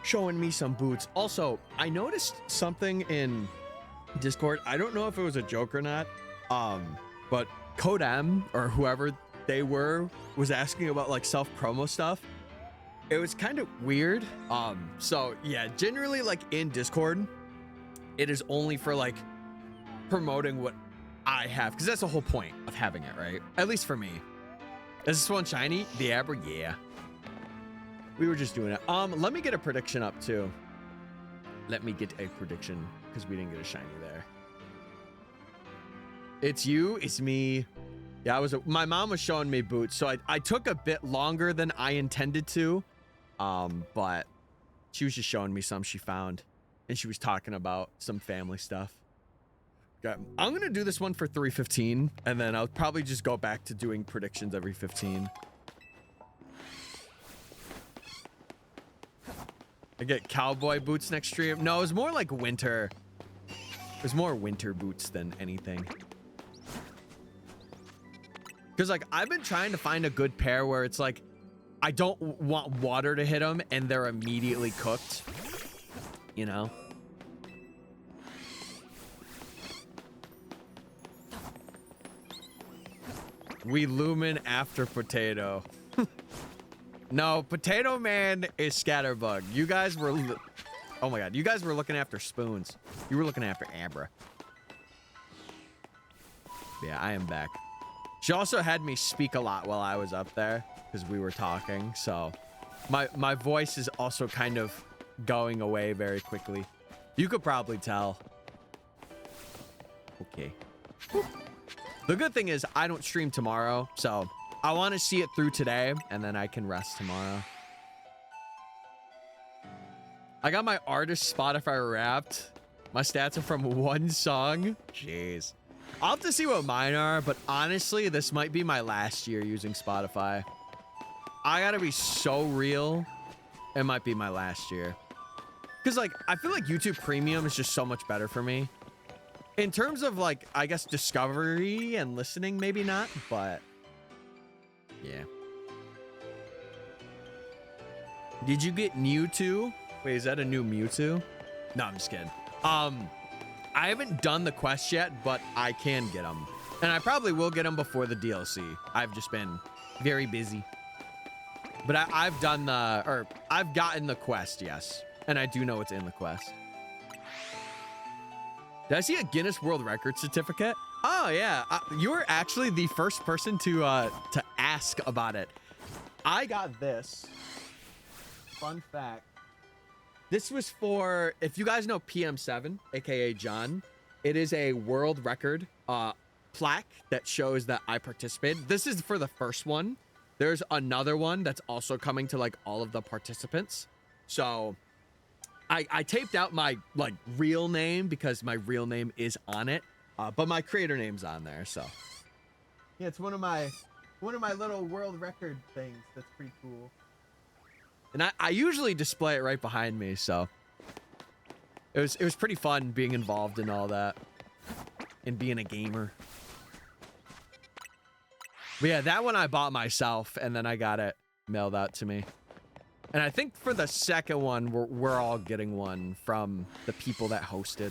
showing me some boots. Also, I noticed something in Discord. I don't know if it was a joke or not, but Code M or whoever they were was asking about like self-promo stuff. It was kind of weird. So yeah, generally like in Discord, it is only for like promoting what I have, because that's the whole point of having it, right? At least for me. Is this one shiny? The Abra? Yeah. We were just doing it. Let me get a prediction up too. Let me get a prediction, because we didn't get a shiny there. It's you, it's me. Yeah, my mom was showing me boots, so I took a bit longer than I intended to. But she was just showing me some she found, and she was talking about some family stuff. Okay, I'm gonna do this one for 3:15, and then I'll probably just go back to doing predictions every 15. I get cowboy boots next stream. No, it was more like winter. It was more winter boots than anything. Because like I've been trying to find a good pair where it's like I don't want water to hit them and they're immediately cooked, you know? We lumen after potato. No, Potato Man is Scatterbug. You guys were... Oh my god, you guys were looking after spoons. You were looking after Abra. Yeah, I am back. She also had me speak a lot while I was up there because we were talking, so my voice is also kind of going away very quickly. You could probably tell. Okay. The good thing is I don't stream tomorrow, so I want to see it through today, and then I can rest tomorrow. I got my artist Spotify Wrapped. My stats are from one song. Jeez. I'll have to see what mine are, but honestly, this might be my last year using Spotify. I gotta be so real. It might be my last year. Because, like, I feel like YouTube Premium is just so much better for me. In terms of, like, I guess discovery and listening, maybe not, but yeah. Did you get Mewtwo? Wait, is that a new Mewtwo? No, I'm just kidding. I haven't done the quest yet, but I can get them. And I probably will get them before the DLC. I've just been very busy. But I've done the, or I've gotten the quest, yes. And I do know what's in the quest. Did I see a Guinness World Record certificate? Oh yeah, you were actually the first person to ask about it. I got this. Fun fact. This was for, if you guys know PM7, aka John, it is a world record plaque that shows that I participated. This is for the first one. There's another one that's also coming to like all of the participants. So I taped out my like real name because my real name is on it, but my creator name's on there. So yeah, it's one of my little world record things. That's pretty cool. And I usually display it right behind me, so it was pretty fun being involved in all that and being a gamer. But yeah, that one I bought myself, and then I got it mailed out to me. And I think for the second one, we're all getting one from the people that hosted.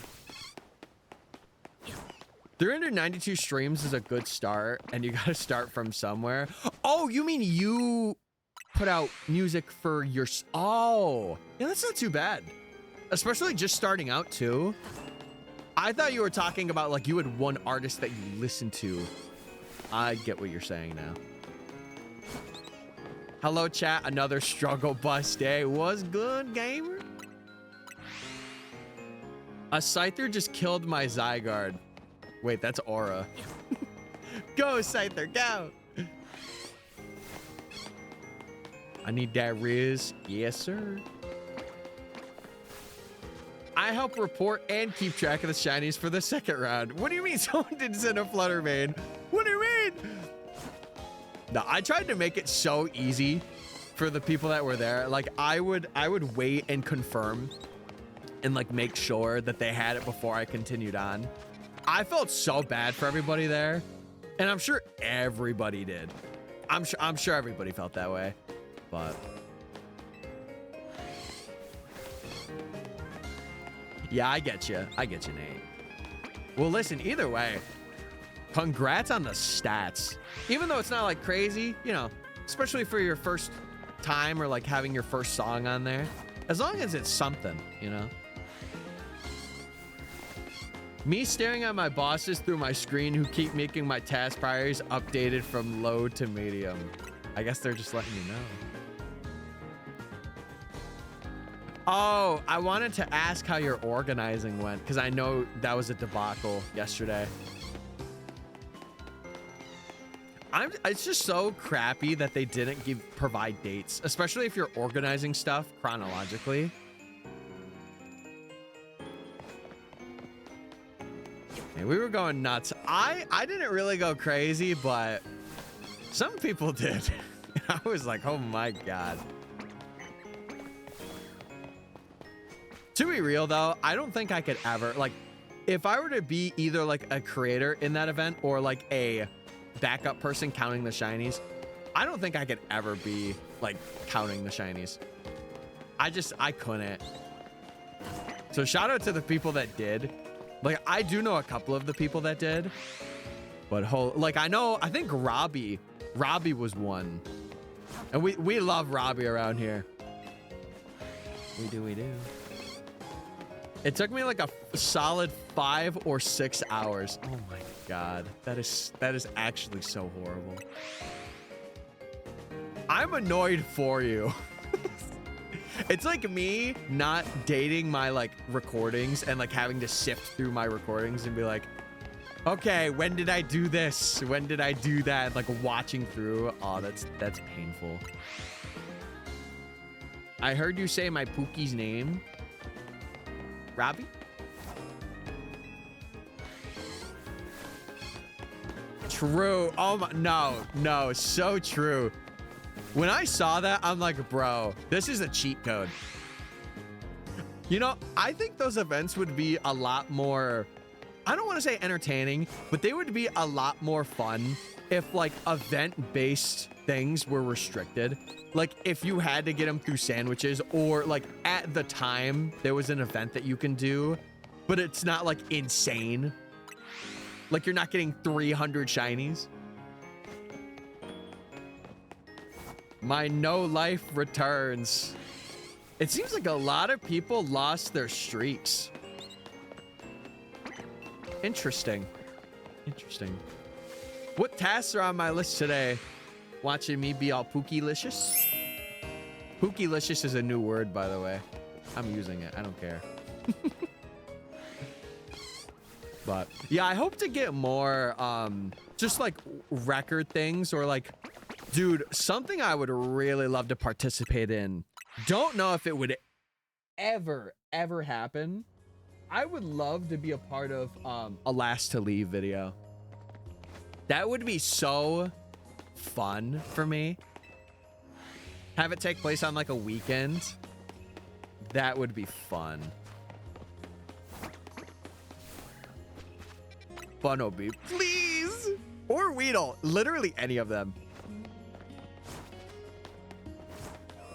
392 streams is a good start, and you gotta start from somewhere. Oh, you mean you put out music for your... Oh, yeah, that's not too bad. Especially just starting out, too. I thought you were talking about, like, you had one artist that you listened to. I get what you're saying now. Hello, chat. Another struggle bus day. Was good, gamer? A Scyther just killed my Zygarde. Wait, that's Aura. Go, Scyther, go! I need that Riz. Yes, sir. I help report and keep track of the shinies for the second round. What do you mean someone didn't send a Fluttermane? What do you mean? No, I tried to make it so easy for the people that were there. Like I would wait and confirm and like make sure that they had it before I continued on. I felt so bad for everybody there, and I'm sure everybody did. I'm sure everybody felt that way, but yeah, I get you, Nate. Well, listen, either way, congrats on the stats. Even though it's not like crazy, you know, especially for your first time or like having your first song on there, as long as it's something, you know. Me staring at my bosses through my screen who keep making my task priorities updated from low to medium. I guess they're just letting you know. Oh, I wanted to ask how your organizing went because I know that was a debacle yesterday. It's just so crappy that they didn't provide dates, especially if you're organizing stuff chronologically. And we were going nuts. I didn't really go crazy, but some people did. I was like, oh my God. To be real though, I don't think I could ever, like, if I were to be either like a creator in that event or like a backup person counting the shinies, I don't think I could ever be like counting the shinies. I couldn't. So shout out to the people that did. Like, I do know a couple of the people that did, but I think Robbie was one, and we love Robbie around here. We do. It took me like a solid 5 or 6 hours. Oh my God, that is actually so horrible. I'm annoyed for you. It's like me not dating my like recordings and like having to sift through my recordings and be like, okay, when did I do this? When did I do that? Like watching through. Oh, that's painful. I heard you say my Pookie's name. Robbie? True. Oh my, no, so true. When I saw that, I'm like, bro, this is a cheat code. You know, I think those events would be a lot more, I don't want to say entertaining, but they would be a lot more fun if like event-based things were restricted. Like if you had to get them through sandwiches, or like at the time there was an event that you can do, but it's not like insane. Like you're not getting 300 shinies. My no life returns. It seems like a lot of people lost their streaks. Interesting. What tasks are on my list today? Watching me be all Pookie-licious? Pookie-licious is a new word, by the way. I'm using it. I don't care. But yeah, I hope to get more just like record things, or like, dude, something I would really love to participate in. Don't know if it would ever happen. I would love to be a part of a last to leave video. That would be so fun for me. Have it take place on like a weekend. That would be fun. Bunnelby, please. Or Weedle, literally any of them.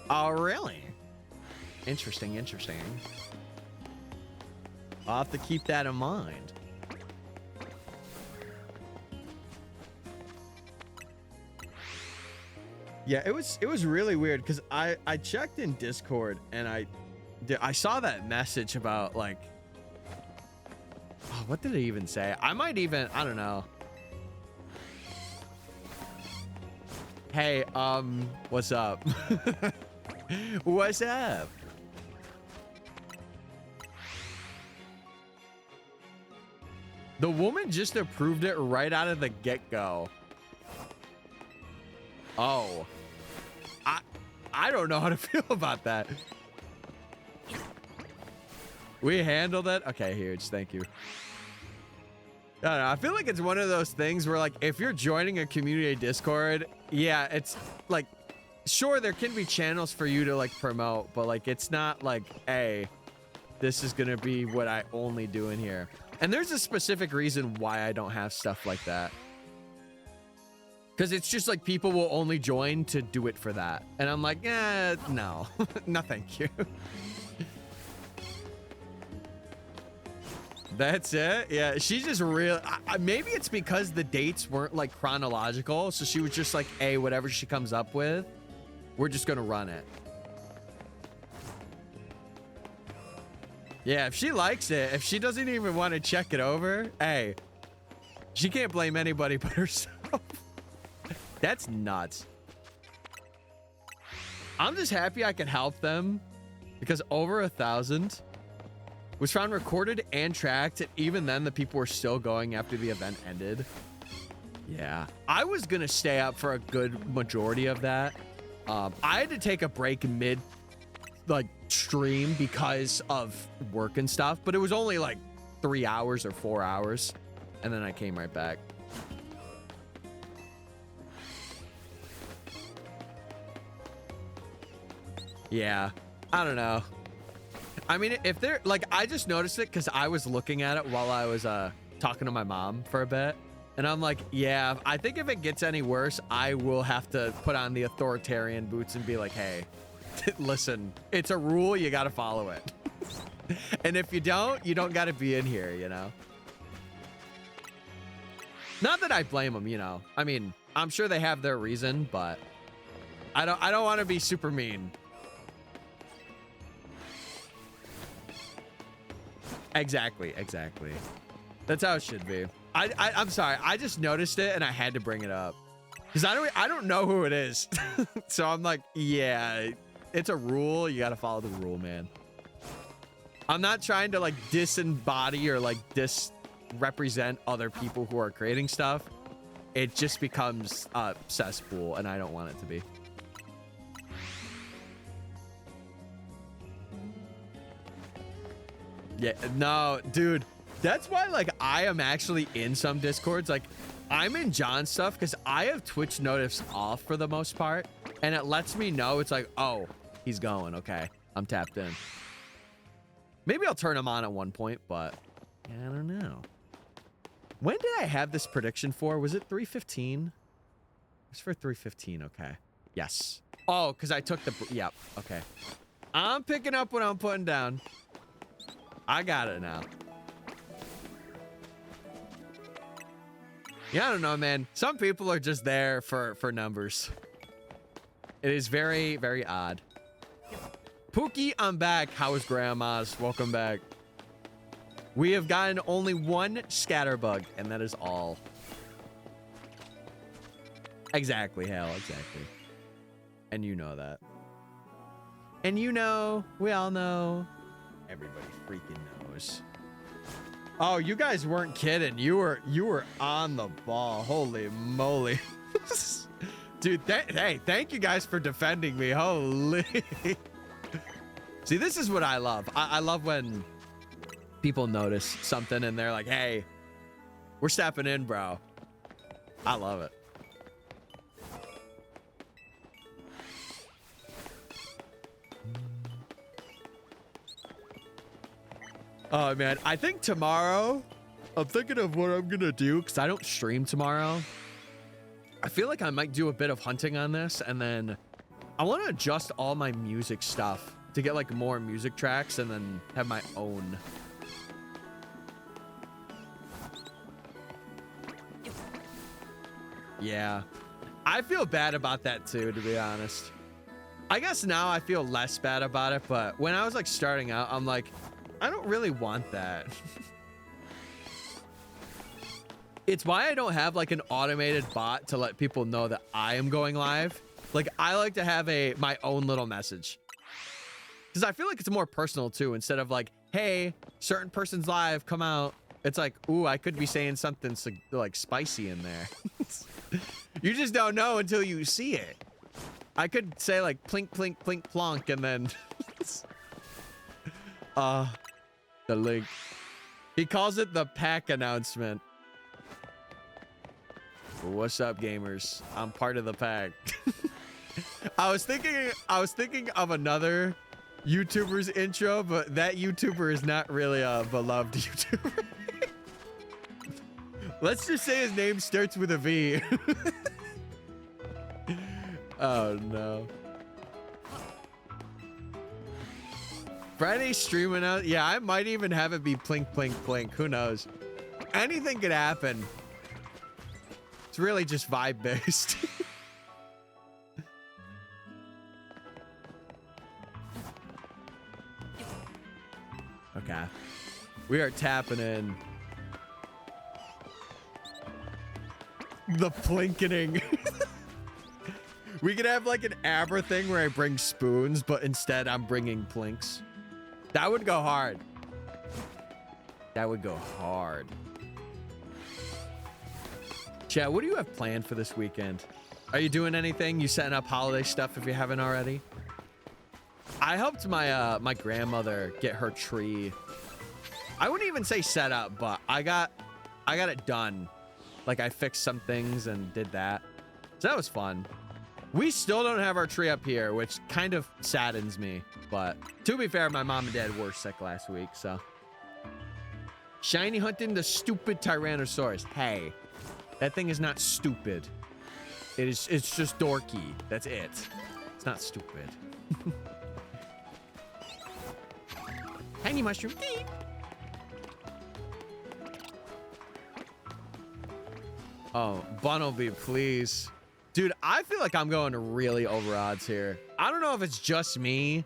Oh, really? Interesting. I'll have to keep that in mind. Yeah, it was really weird because I checked in Discord and I saw that message about like, oh, what did it even say? I don't know. Hey, what's up? What's up? The woman just approved it right out of the get-go. Oh. I don't know how to feel about that. We handled it? Okay, huge. Thank you. I don't know. I feel like it's one of those things where, like, if you're joining a community Discord, yeah, it's like, sure, there can be channels for you to like promote, but like, it's not like, hey, this is gonna be what I only do in here. And there's a specific reason why I don't have stuff like that. Because it's just like people will only join to do it for that. And I'm like, no, no, thank you. That's it. Yeah, she's just real. Maybe it's because the dates weren't like chronological. So she was just like, hey, whatever she comes up with, we're just going to run it. Yeah, if she likes it, if she doesn't even want to check it over, hey, she can't blame anybody but herself. That's nuts. I'm just happy I can help them because over 1,000 was found recorded and tracked. And even then, the people were still going after the event ended. Yeah, I was going to stay up for a good majority of that. I had to take a break mid like stream because of work and stuff, but it was only like 3 hours or 4 hours. And then I came right back. Yeah, I don't know. I mean, if they're like, I just noticed it because I was looking at it while I was talking to my mom for a bit. And I'm like, yeah, I think if it gets any worse, I will have to put on the authoritarian boots and be like, hey, listen, it's a rule. You got to follow it. And if you don't got to be in here, you know? Not that I blame them, you know? I mean, I'm sure they have their reason, but I don't want to be super mean. Exactly. That's how it should be. I'm sorry. I just noticed it and I had to bring it up because I don't know who it is. So I'm like, yeah, it's a rule. You got to follow the rule, man. I'm not trying to like disembody or like represent other people who are creating stuff. It just becomes a cesspool and I don't want it to be. Yeah, no, dude. That's why, like, I am actually in some Discords. Like, I'm in John's stuff because I have Twitch notifs off for the most part. And it lets me know it's like, oh, he's going. Okay, I'm tapped in. Maybe I'll turn him on at one point, but I don't know. When did I have this prediction for? Was it 3:15? It was for 3:15. Okay. Yes. Oh, because I took the... Yep. Okay. I'm picking up what I'm putting down. I got it now. Yeah, I don't know, man. Some people are just there for numbers. It is very, very odd. Pookie, I'm back. How is grandma's? Welcome back. We have gotten only one scatterbug, and that is all. Exactly, Hale. Exactly. And you know that. And you know, we all know. Everybody freaking knows. Oh, you guys weren't kidding. You were on the ball. Holy moly. Dude, hey, thank you guys for defending me. Holy. See, this is what I love. I love when people notice something and they're like, hey, we're stepping in, bro. I love it. Oh, man. I think tomorrow, I'm thinking of what I'm going to do because I don't stream tomorrow. I feel like I might do a bit of hunting on this, and then I want to adjust all my music stuff to get like more music tracks and then have my own. Yeah. I feel bad about that too, to be honest. I guess now I feel less bad about it, but when I was like starting out, I'm like, I don't really want that. It's why I don't have like an automated bot to let people know that I am going live. Like, I like to have my own little message. Because I feel like it's more personal too, instead of like, hey, certain person's live, come out. It's like, ooh, I could be saying something like spicy in there. You just don't know until you see it. I could say like plink, plink, plink, plonk, and then the link. He calls it the pack announcement. What's up, gamers? I'm part of the pack. I was thinking of another YouTuber's intro, but that YouTuber is not really a beloved YouTuber. Let's just say his name starts with a V. Oh no. Friday streaming out. Yeah, I might even have it be plink, plink, plink. Who knows? Anything could happen. It's really just vibe based. Okay. We are tapping in. The plinkening. We could have like an Aber thing where I bring spoons, but instead I'm bringing plinks. That would go hard. That would go hard. Chat, what do you have planned for this weekend? Are you doing anything? You setting up holiday stuff if you haven't already? I helped my my grandmother get her tree. I wouldn't even say set up, but I got it done. Like I fixed some things and did that. So that was fun. We still don't have our tree up here, which kind of saddens me. But to be fair, my mom and dad were sick last week, so. Shiny hunting the stupid Tyrannosaurus. Hey, that thing is not stupid. It's just dorky. That's it. It's not stupid. Tiny mushroom. Oh, Bunnelby, please. Dude, I feel like I'm going really over odds here. I don't know if it's just me.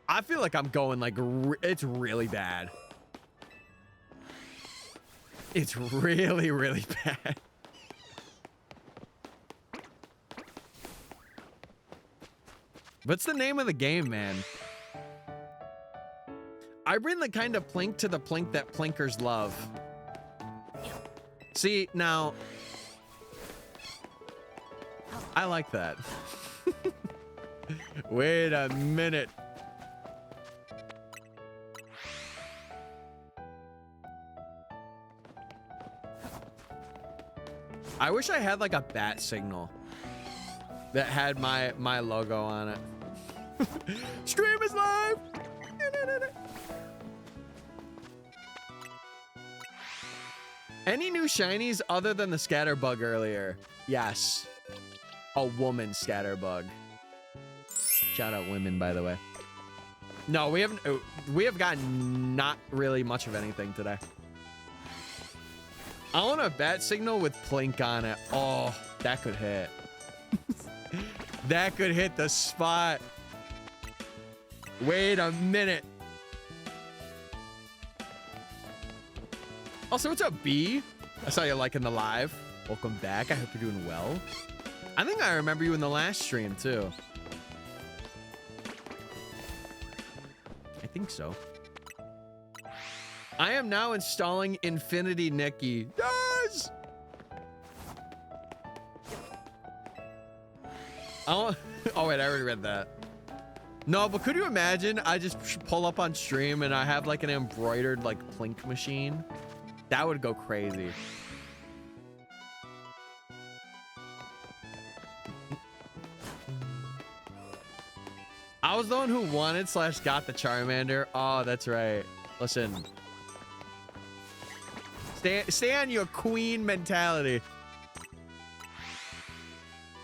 I feel like I'm going like, it's really bad. It's really, really bad. What's the name of the game, man? I bring the kind of plink to the plink that plinkers love. See, now, I like that. Wait a minute. I wish I had like a bat signal that had my logo on it. Stream is live. Any new shinies other than the scatterbug earlier? Yes. A woman scatterbug. Shout out women, by the way. No, we have gotten not really much of anything today. I want a bat signal with plink on it. Oh, that could hit. That could hit the spot. Wait a minute. Also, what's up, B? I saw you liking the live. Welcome back. I hope you're doing well. I think I remember you in the last stream, too. I think so. I am now installing Infinity Nikki. Yes! Oh, wait, I already read that. No, but could you imagine I just pull up on stream and I have like an embroidered like plink machine? That would go crazy. I was the one who wanted / got the Charmander. Oh, that's right. Listen. Stay on your queen mentality.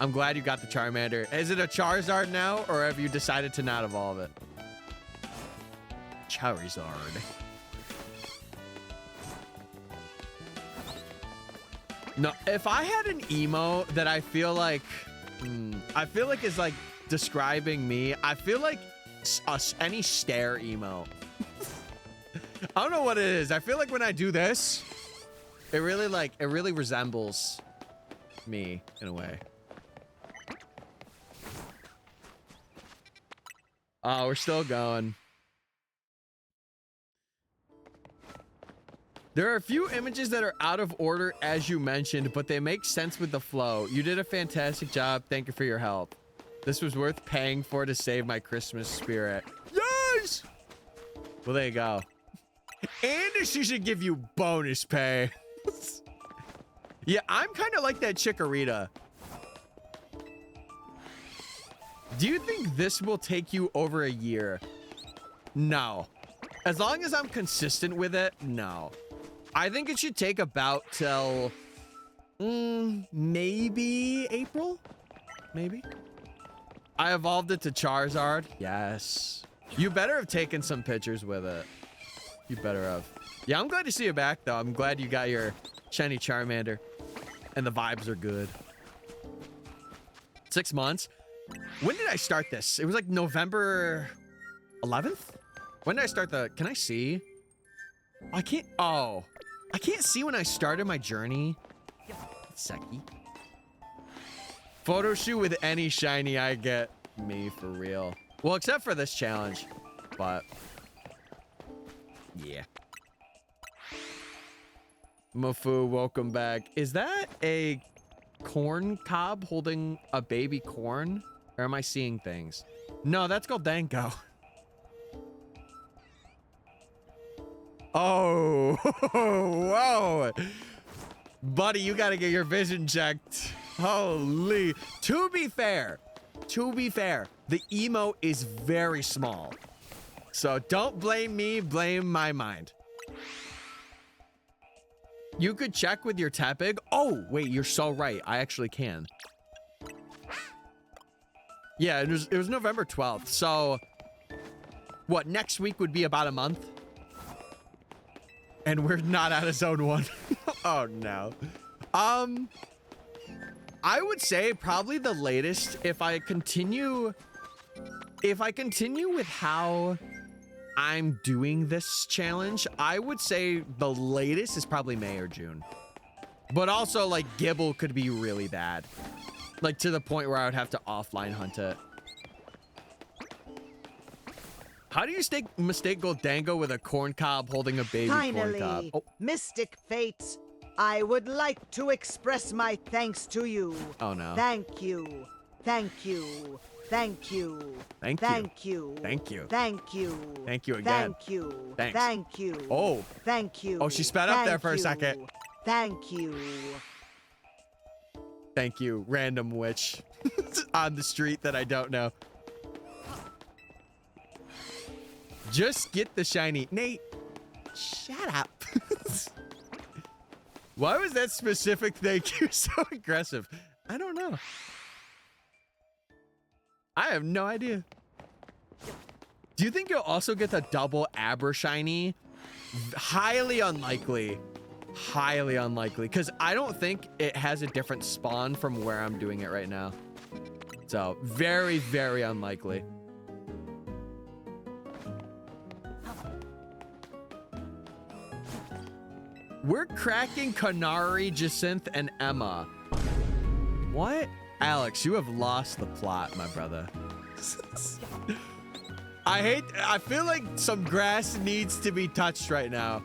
I'm glad you got the Charmander. Is it a Charizard now, or have you decided to not evolve it? Charizard. No, if I had an emo that I feel like is like describing me, I feel like any stare emo. I don't know what it is. I feel like when I do this, it really resembles me in a way. Oh, we're still going. There are a few images that are out of order, as you mentioned, but they make sense with the flow. You did a fantastic job. Thank you for your help. This was worth paying for to save my Christmas spirit. Yes! Well, there you go. And she should give you bonus pay. Yeah, I'm kind of like that Chikorita. Do you think this will take you over a year? No. As long as I'm consistent with it, no. I think it should take about till maybe April. maybe. I evolved it to Charizard. Yes. You better have taken some pictures with it. You better have. Yeah, I'm glad to see you back, though. I'm glad you got your shiny Charmander. And the vibes are good. 6 months. When did I start this? It was like November 11th? When did I start the... Can I see? I can't... Oh. I can't see when I started my journey. Seki. Photo shoot with any shiny I get. Me, for real. Well, except for this challenge. But... Yeah. Mafu, welcome back. Is that a corn cob holding a baby corn? Or am I seeing things? No, that's called Danko. Oh, whoa. Buddy, you gotta get your vision checked. Holy. To be fair, the emo is very small. So don't blame me, blame my mind. You could check with your Tepig. Oh, wait, you're so right. I actually can. Yeah, it was November 12th. So, what, next week would be about a month? And we're not out of zone 1. Oh, no. I would say probably the latest, if I continue with how I'm doing this challenge, I would say the latest is probably May or June. But also, like, Gibble could be really bad. Like, to the point where I would have to offline hunt it. How do you mistake Goldango with a corn cob holding a baby corn cob? Finally, Oh. MysticFates, I would like to express my thanks to you. Oh, no. Thank you. Thank you. Thank you. Thank you. Thank you. Thank you. Thank you. Thank you again. Thank you. Thanks. Thank you. Oh. Thank you. Oh, she sped up there for a second. Thank you. Thank you, random witch on the street that I don't know. Just get the shiny. Nate, shut up. Why was that specific thank you so aggressive? I don't know. I have no idea. Do you think you'll also get the double Aber shiny? Highly unlikely. Highly unlikely, because I don't think it has a different spawn from where I'm doing it right now. So, very, very unlikely. We're cracking Kanari, Jacinth, and Emma. What? Alex, you have lost the plot, my brother. I feel like some grass needs to be touched right now.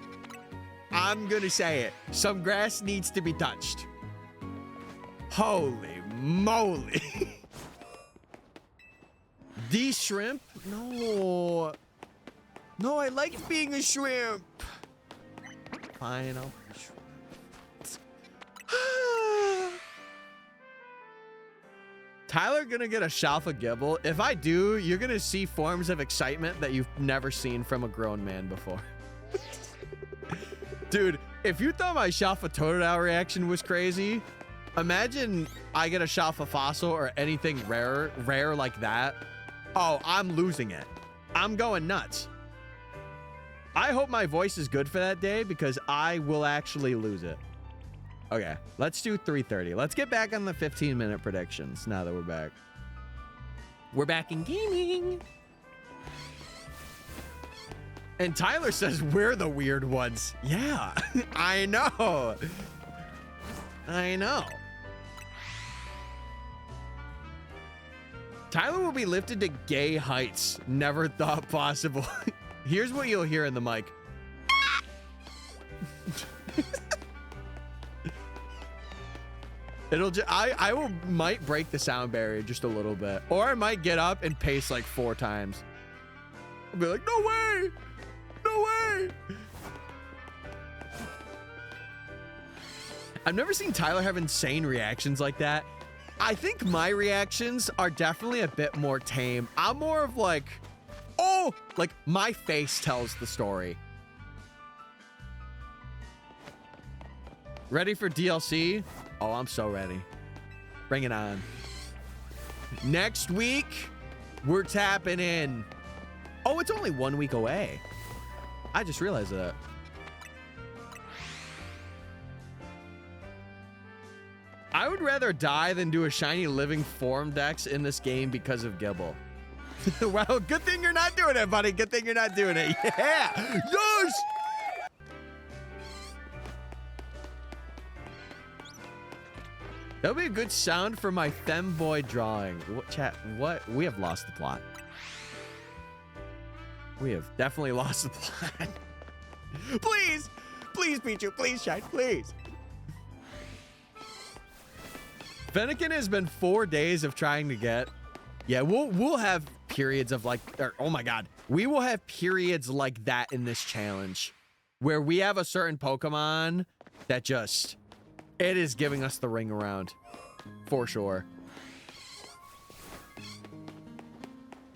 I'm gonna say it. Some grass needs to be touched. Holy moly. The shrimp? No. No, I like being a shrimp. Fine, I'll be shrimp. Tyler gonna get a Shalfa Gibble. If I do, you're gonna see forms of excitement that you've never seen from a grown man before. Dude, if you thought my Shalfa Totodile reaction was crazy, imagine I get a Shalfa Fossil or anything rare like that. Oh, I'm losing it. I'm going nuts. I hope my voice is good for that day because I will actually lose it. Okay, let's do 3:30. Let's get back on the 15-minute predictions now that we're back. We're back in gaming. And Tyler says we're the weird ones. Yeah, I know. I know. Tyler will be lifted to gay heights. Never thought possible. Here's what you'll hear in the mic. I might break the sound barrier just a little bit. Or I might get up and pace like 4 times. I'll be like, no way. No way! I've never seen Tyler have insane reactions like that. I think my reactions are definitely a bit more tame. I'm more of like, oh, like my face tells the story. Ready for DLC? Oh, I'm so ready. Bring it on. Next week, we're tapping in. Oh, it's only 1 week away. I just realized that. I would rather die than do a shiny living form dex in this game because of Gibble. Well, good thing you're not doing it, buddy. Good thing you're not doing it. Yeah. Yes. That'll be a good sound for my femboy drawing. What, chat? What? We have lost the plot. We have definitely lost the plot. Please, please, Pichu, please, Shine, please. Fennekin has been 4 days of trying to get. Yeah, we'll have periods of like, oh my God, we will have periods like that in this challenge, where we have a certain Pokemon that just, it is giving us the ring around, for sure.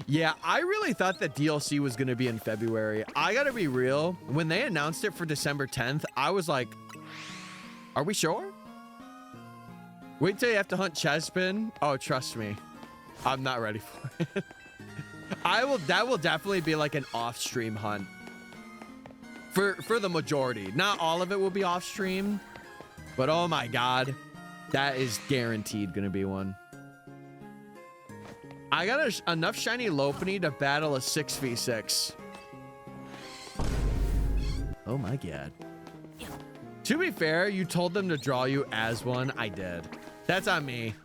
Yeah, I really thought that DLC was going to be in February. I gotta be real. When they announced it for December 10th, I was like, are we sure? Wait till you have to hunt Chespin. Oh, trust me. I'm not ready for it. That will definitely be like an off-stream hunt. For the majority. Not all of it will be off-stream. But oh my God. That is guaranteed gonna be one. I got enough shiny Lopunny to battle a 6v6. Oh my God. To be fair, you told them to draw you as one. I did. That's on me.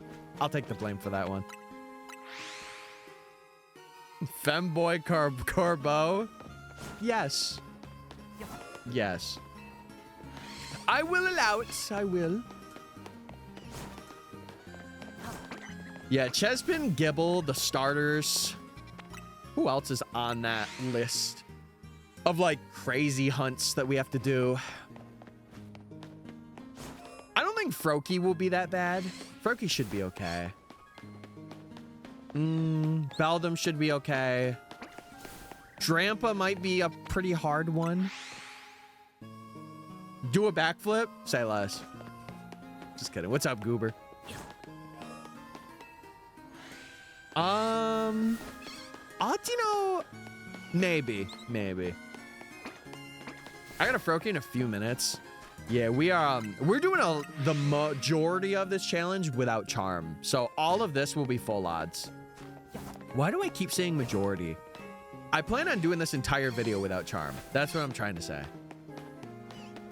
I'll take the blame for that one. Femboy Corbeau? Yes. Yes. I will allow it. I will. Yeah, Chespin, Gibble, the starters. Who else is on that list of like crazy hunts that we have to do? I don't think Froakie will be that bad. Froakie should be okay. Beldum should be okay. Drampa might be a pretty hard one. Do a backflip? Say less. Just kidding. What's up, Goober? Altino, maybe. I got a Froakie in a few minutes. Yeah, we're doing the majority of this challenge without charm. So all of this will be full odds. Why do I keep saying majority? I plan on doing this entire video without charm. That's what I'm trying to say.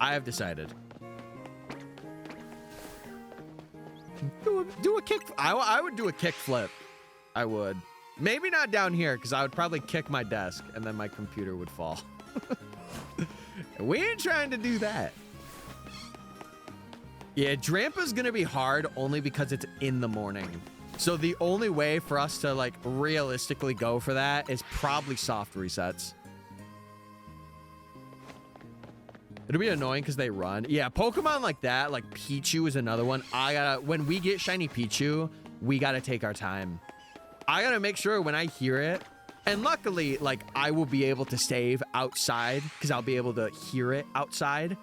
I have decided. Do a kick. I would do a kick flip. I would. Maybe not down here, because I would probably kick my desk and then my computer would fall. We ain't trying to do that. Yeah, Drampa's gonna be hard only because it's in the morning. So the only way for us to like realistically go for that is probably soft resets. It'll be annoying because they run. Yeah, Pokemon like that, like Pichu is another one. When we get shiny Pichu, we gotta take our time. I gotta make sure when I hear it, and luckily, like I will be able to save outside because I'll be able to hear it outside.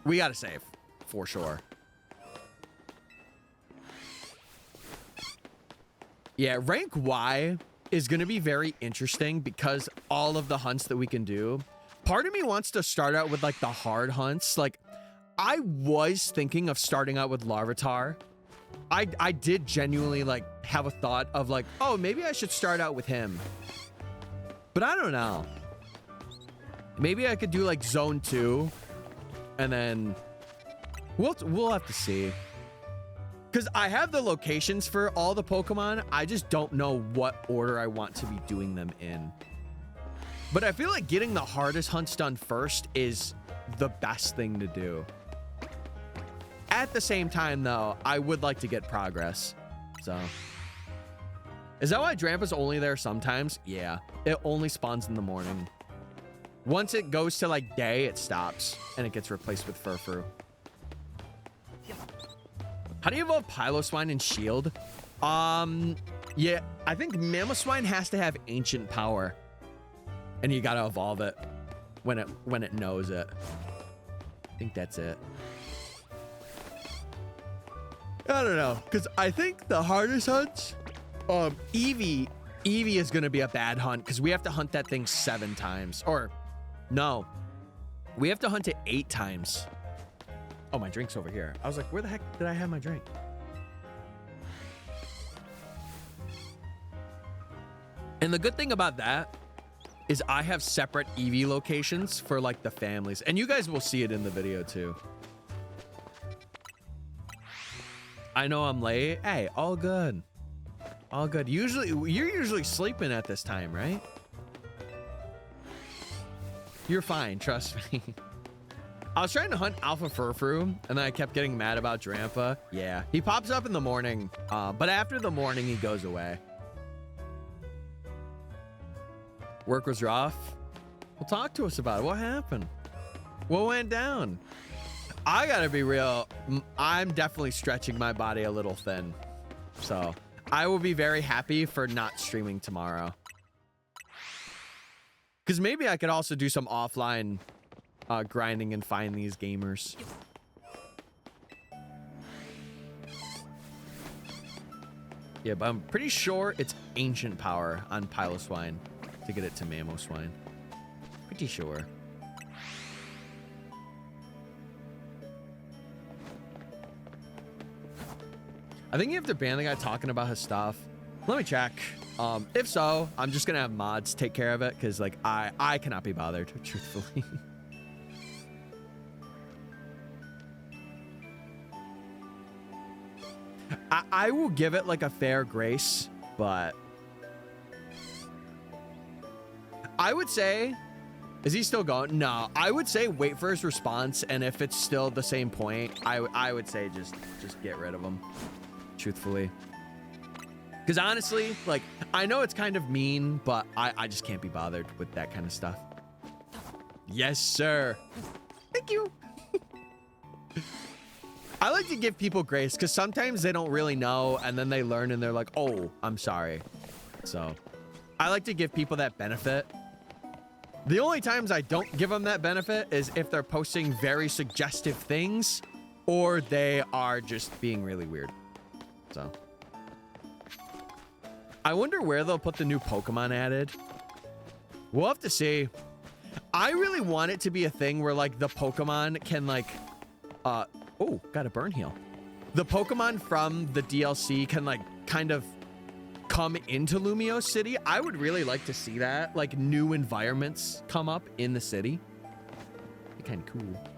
We gotta save for sure. Yeah, rank Y is going to be very interesting because all of the hunts that we can do. Part of me wants to start out with like the hard hunts. Like I was thinking of starting out with Larvitar. I did genuinely like have a thought of like, oh, maybe I should start out with him. But I don't know. Maybe I could do like zone 2 and then we'll have to see. Because I have the locations for all the Pokemon. I just don't know what order I want to be doing them in. But I feel like getting the hardest hunts done first is the best thing to do. At the same time, though, I would like to get progress. So. Is that why Drampa's only there sometimes? Yeah. It only spawns in the morning. Once it goes to like day, it stops. And it gets replaced with Furfru. How do you evolve Piloswine and Shield? Yeah, I think Mamoswine has to have ancient power. And you gotta evolve it when it knows it. I think that's it. I don't know, because I think the hardest hunts, Eevee is going to be a bad hunt because we have to hunt that thing 7 times. Or, no, we have to hunt it 8 times. Oh, my drink's over here. I was like, where the heck did I have my drink? And the good thing about that is I have separate Eevee locations for like the families. And you guys will see it in the video too. I know I'm late. Hey, all good. All good. You're usually sleeping at this time, right? You're fine, trust me. I was trying to hunt Alpha Furfru, and then I kept getting mad about Drampa. Yeah, he pops up in the morning, but after the morning, he goes away. Work was rough. Well, talk to us about it. What happened? What went down? I gotta be real. I'm definitely stretching my body a little thin. So I will be very happy for not streaming tomorrow. Because maybe I could also do some offline grinding and find these gamers. Yeah, but I'm pretty sure it's ancient power on Piloswine to get it to Mamoswine. Pretty sure. I think you have to ban the guy talking about his stuff. Let me check. If so, I'm just gonna have mods take care of it because like I cannot be bothered, truthfully. I will give it like a fair grace, but I would say, is he still going? No, I would say wait for his response, and if it's still the same point, I would say just get rid of him, truthfully. Because honestly, like, I know it's kind of mean, but I just can't be bothered with that kind of stuff. Yes, sir. Thank you. I like to give people grace because sometimes they don't really know, and then they learn and they're like, oh, I'm sorry. So I like to give people that benefit. The only times I don't give them that benefit is if they're posting very suggestive things or they are just being really weird. So I wonder where they'll put the new Pokemon added. We'll have to see. I really want it to be a thing where like the Pokemon can like, oh, got a burn heal. The Pokemon from the DLC can like kind of come into Lumio City. I would really like to see that, like new environments come up in the city. Be kind of cool.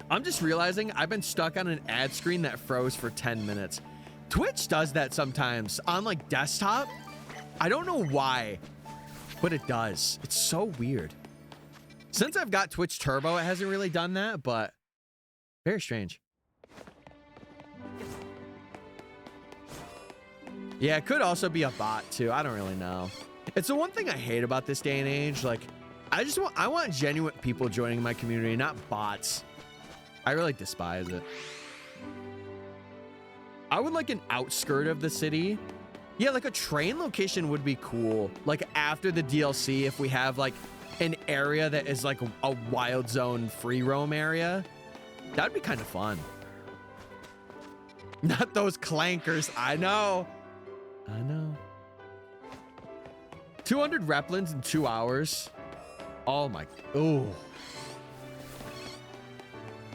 I'm just realizing I've been stuck on an ad screen that froze for 10 minutes. Twitch does that sometimes on like desktop. I don't know why, but it does. It's so weird. Since I've got Twitch Turbo, it hasn't really done that, but very strange. Yeah, it could also be a bot too. I don't really know. It's the one thing I hate about this day and age. Like, I want genuine people joining my community, not bots. I really despise it. I would like an outskirt of the city. Yeah, like a train location would be cool. Like after the DLC, if we have like an area that is like a wild zone free roam area, that'd be kind of fun. Not those clankers. I know. 200 replins in 2 hours. Oh my. Oh.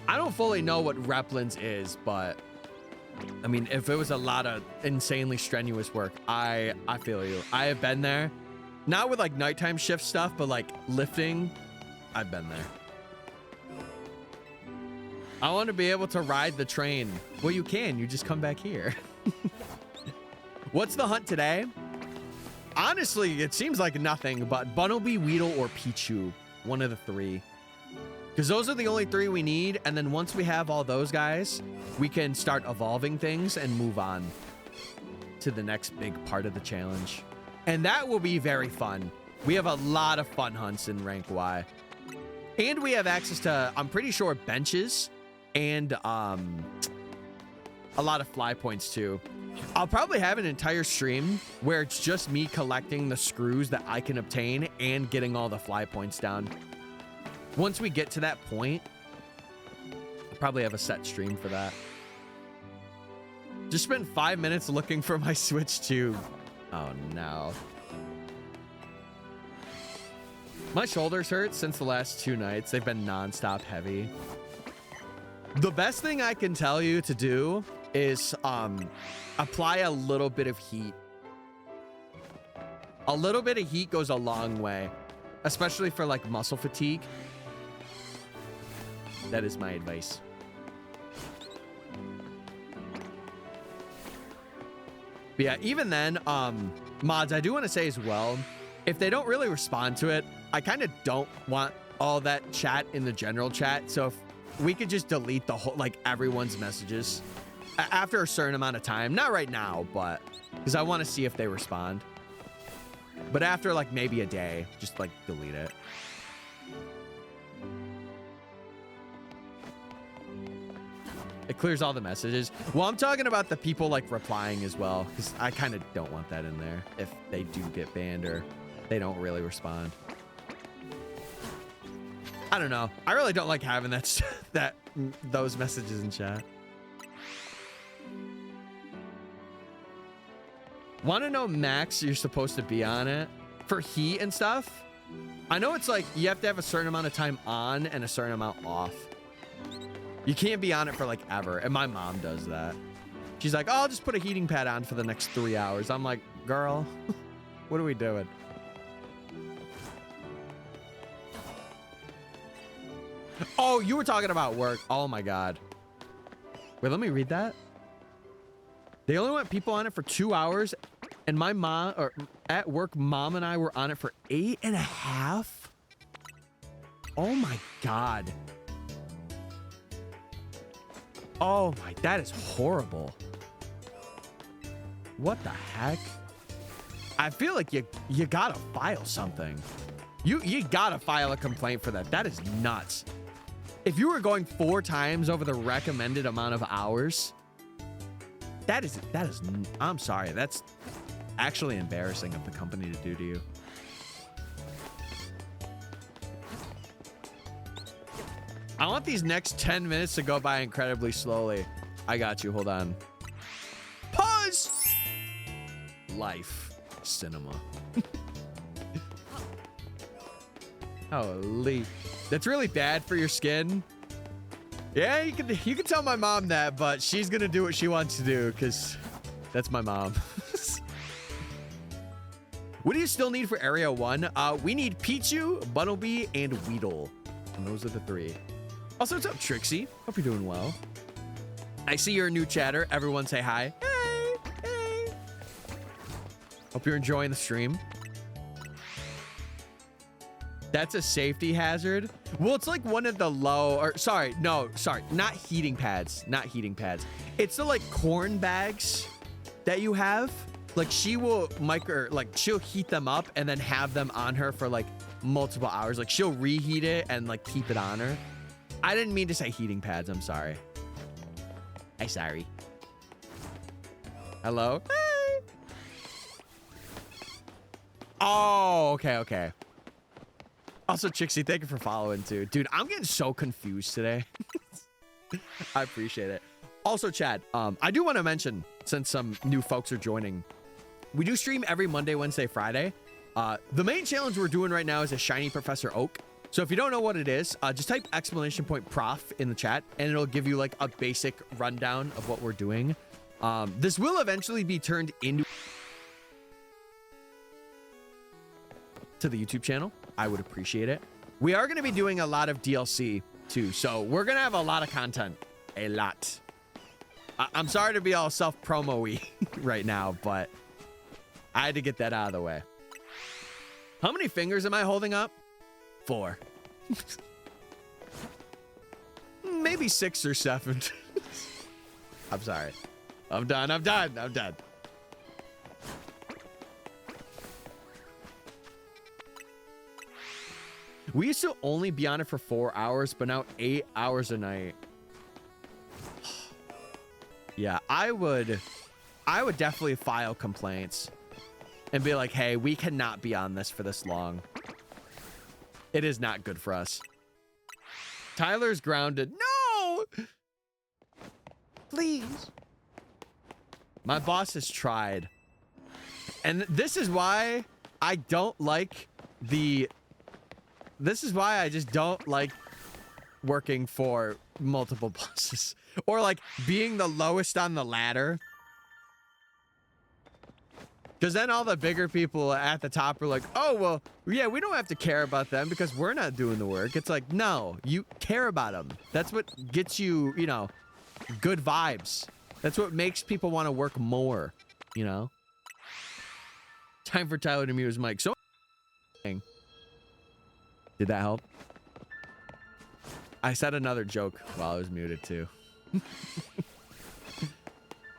I don't fully know what replins is, but I mean, if it was a lot of insanely strenuous work, I feel you. I have been there. Not with like nighttime shift stuff, but like lifting, I've been there. I want to be able to ride the train. Well, you can. You just come back here. What's the hunt today? Honestly, it seems like nothing, but Bunnelby, Weedle, or Pichu. One of the 3. Because those are the only 3 we need. And then once we have all those guys, we can start evolving things and move on to the next big part of the challenge. And that will be very fun. We have a lot of fun hunts in Rank Y. And we have access to, I'm pretty sure, benches and a lot of fly points too. I'll probably have an entire stream where it's just me collecting the screws that I can obtain and getting all the fly points down. Once we get to that point, I'll probably have a set stream for that. Just spent 5 minutes looking for my Switch 2. Oh no. My shoulders hurt since the last 2 nights. They've been non-stop heavy. The best thing I can tell you to do is apply a little bit of heat. A little bit of heat goes a long way, especially for like muscle fatigue. That is my advice. But yeah, even then, mods, I do want to say as well, if they don't really respond to it, I kind of don't want all that chat in the general chat. So if we could just delete the whole, like everyone's messages after a certain amount of time, not right now, but because I want to see if they respond. But after like maybe a day, just like delete it. It clears all the messages. Well, I'm talking about the people like replying as well, because I kind of don't want that in there if they do get banned or they don't really respond. I don't know. I really don't like having those messages in chat. Want to know max you're supposed to be on it for heat and stuff? I know it's like you have to have a certain amount of time on and a certain amount off. You can't be on it for like ever. And my mom does that. She's like, oh, I'll just put a heating pad on for the next 3 hours. I'm like, girl, what are we doing? Oh, you were talking about work. Oh my God. Wait, let me read that. They only want people on it for 2 hours. And my mom, or at work, mom and I were on it for 8.5. Oh my God. Oh my, that is horrible. What the heck? I feel like you gotta file something. You gotta file a complaint for that. That is nuts. If you were going 4 times over the recommended amount of hours, that is, I'm sorry. That's actually embarrassing of the company to do to you. I want these next 10 minutes to go by incredibly slowly. I got you. Hold on. Pause. Life. Cinema. Holy. That's really bad for your skin. Yeah, you can tell my mom that, but she's gonna do what she wants to do because that's my mom. What do you still need for Area 1? We need Pichu, Bunnelby, and Weedle. And those are the 3. Also, what's up, Trixie? Hope you're doing well. I see you're a new chatter. Everyone say hi. Hey, hey. Hope you're enjoying the stream. That's a safety hazard. Well, it's like one of the low, or sorry, not heating pads, not heating pads. It's the like corn bags that you have. Like she will she'll heat them up and then have them on her for like multiple hours. Like she'll reheat it and like keep it on her. I didn't mean to say heating pads. I'm sorry. I'm sorry. Hello? Hey. Oh, okay. Also, Trixie, thank you for following too. Dude, I'm getting so confused today. I appreciate it. Also, Chad, I do want to mention, since some new folks are joining, we do stream every Monday, Wednesday, Friday. The main challenge we're doing right now is a Shiny Professor Oak. So if you don't know what it is, just type !prof in the chat and it'll give you like a basic rundown of what we're doing. This will eventually be turned into to the YouTube channel. I would appreciate it. We are going to be doing a lot of DLC too. So we're going to have a lot of content. A lot. I'm sorry to be all self-promo-y right now, but I had to get that out of the way. How many fingers am I holding up? 4. Maybe 6 or 7. I'm sorry. I'm done. We used to only be on it for 4 hours, but now 8 hours a night. Yeah, I would definitely file complaints and be like, hey, we cannot be on this for this long. It is not good for us. Tyler's grounded. No! Please. My boss has tried. And this is why I don't like this is why I just don't like working for multiple bosses or like being the lowest on the ladder. Because then all the bigger people at the top are like, oh, well, yeah, we don't have to care about them because we're not doing the work. It's like, no, you care about them. That's what gets you, you know, good vibes. That's what makes people want to work more, you know? Time for Tyler to mute his mic. So, did that help? I said another joke while I was muted too.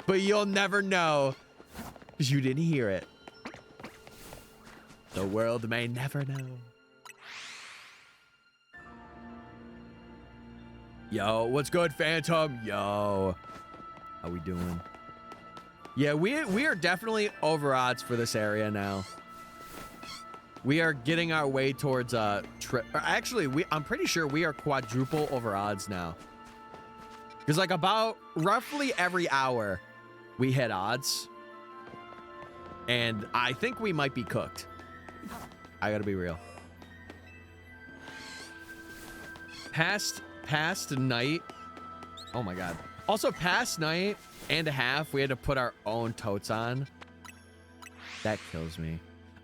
But you'll never know because you didn't hear it. The world may never know. Yo, what's good, Phantom? Yo, how we doing? Yeah, we are definitely over odds for this area now. We are getting our way towards actually, I'm pretty sure we are quadruple over odds now. Because like about roughly every hour we hit odds. And I think we might be cooked. I gotta be real. Past night. Oh my god. Also, past night and a half, we had to put our own totes on. That kills me.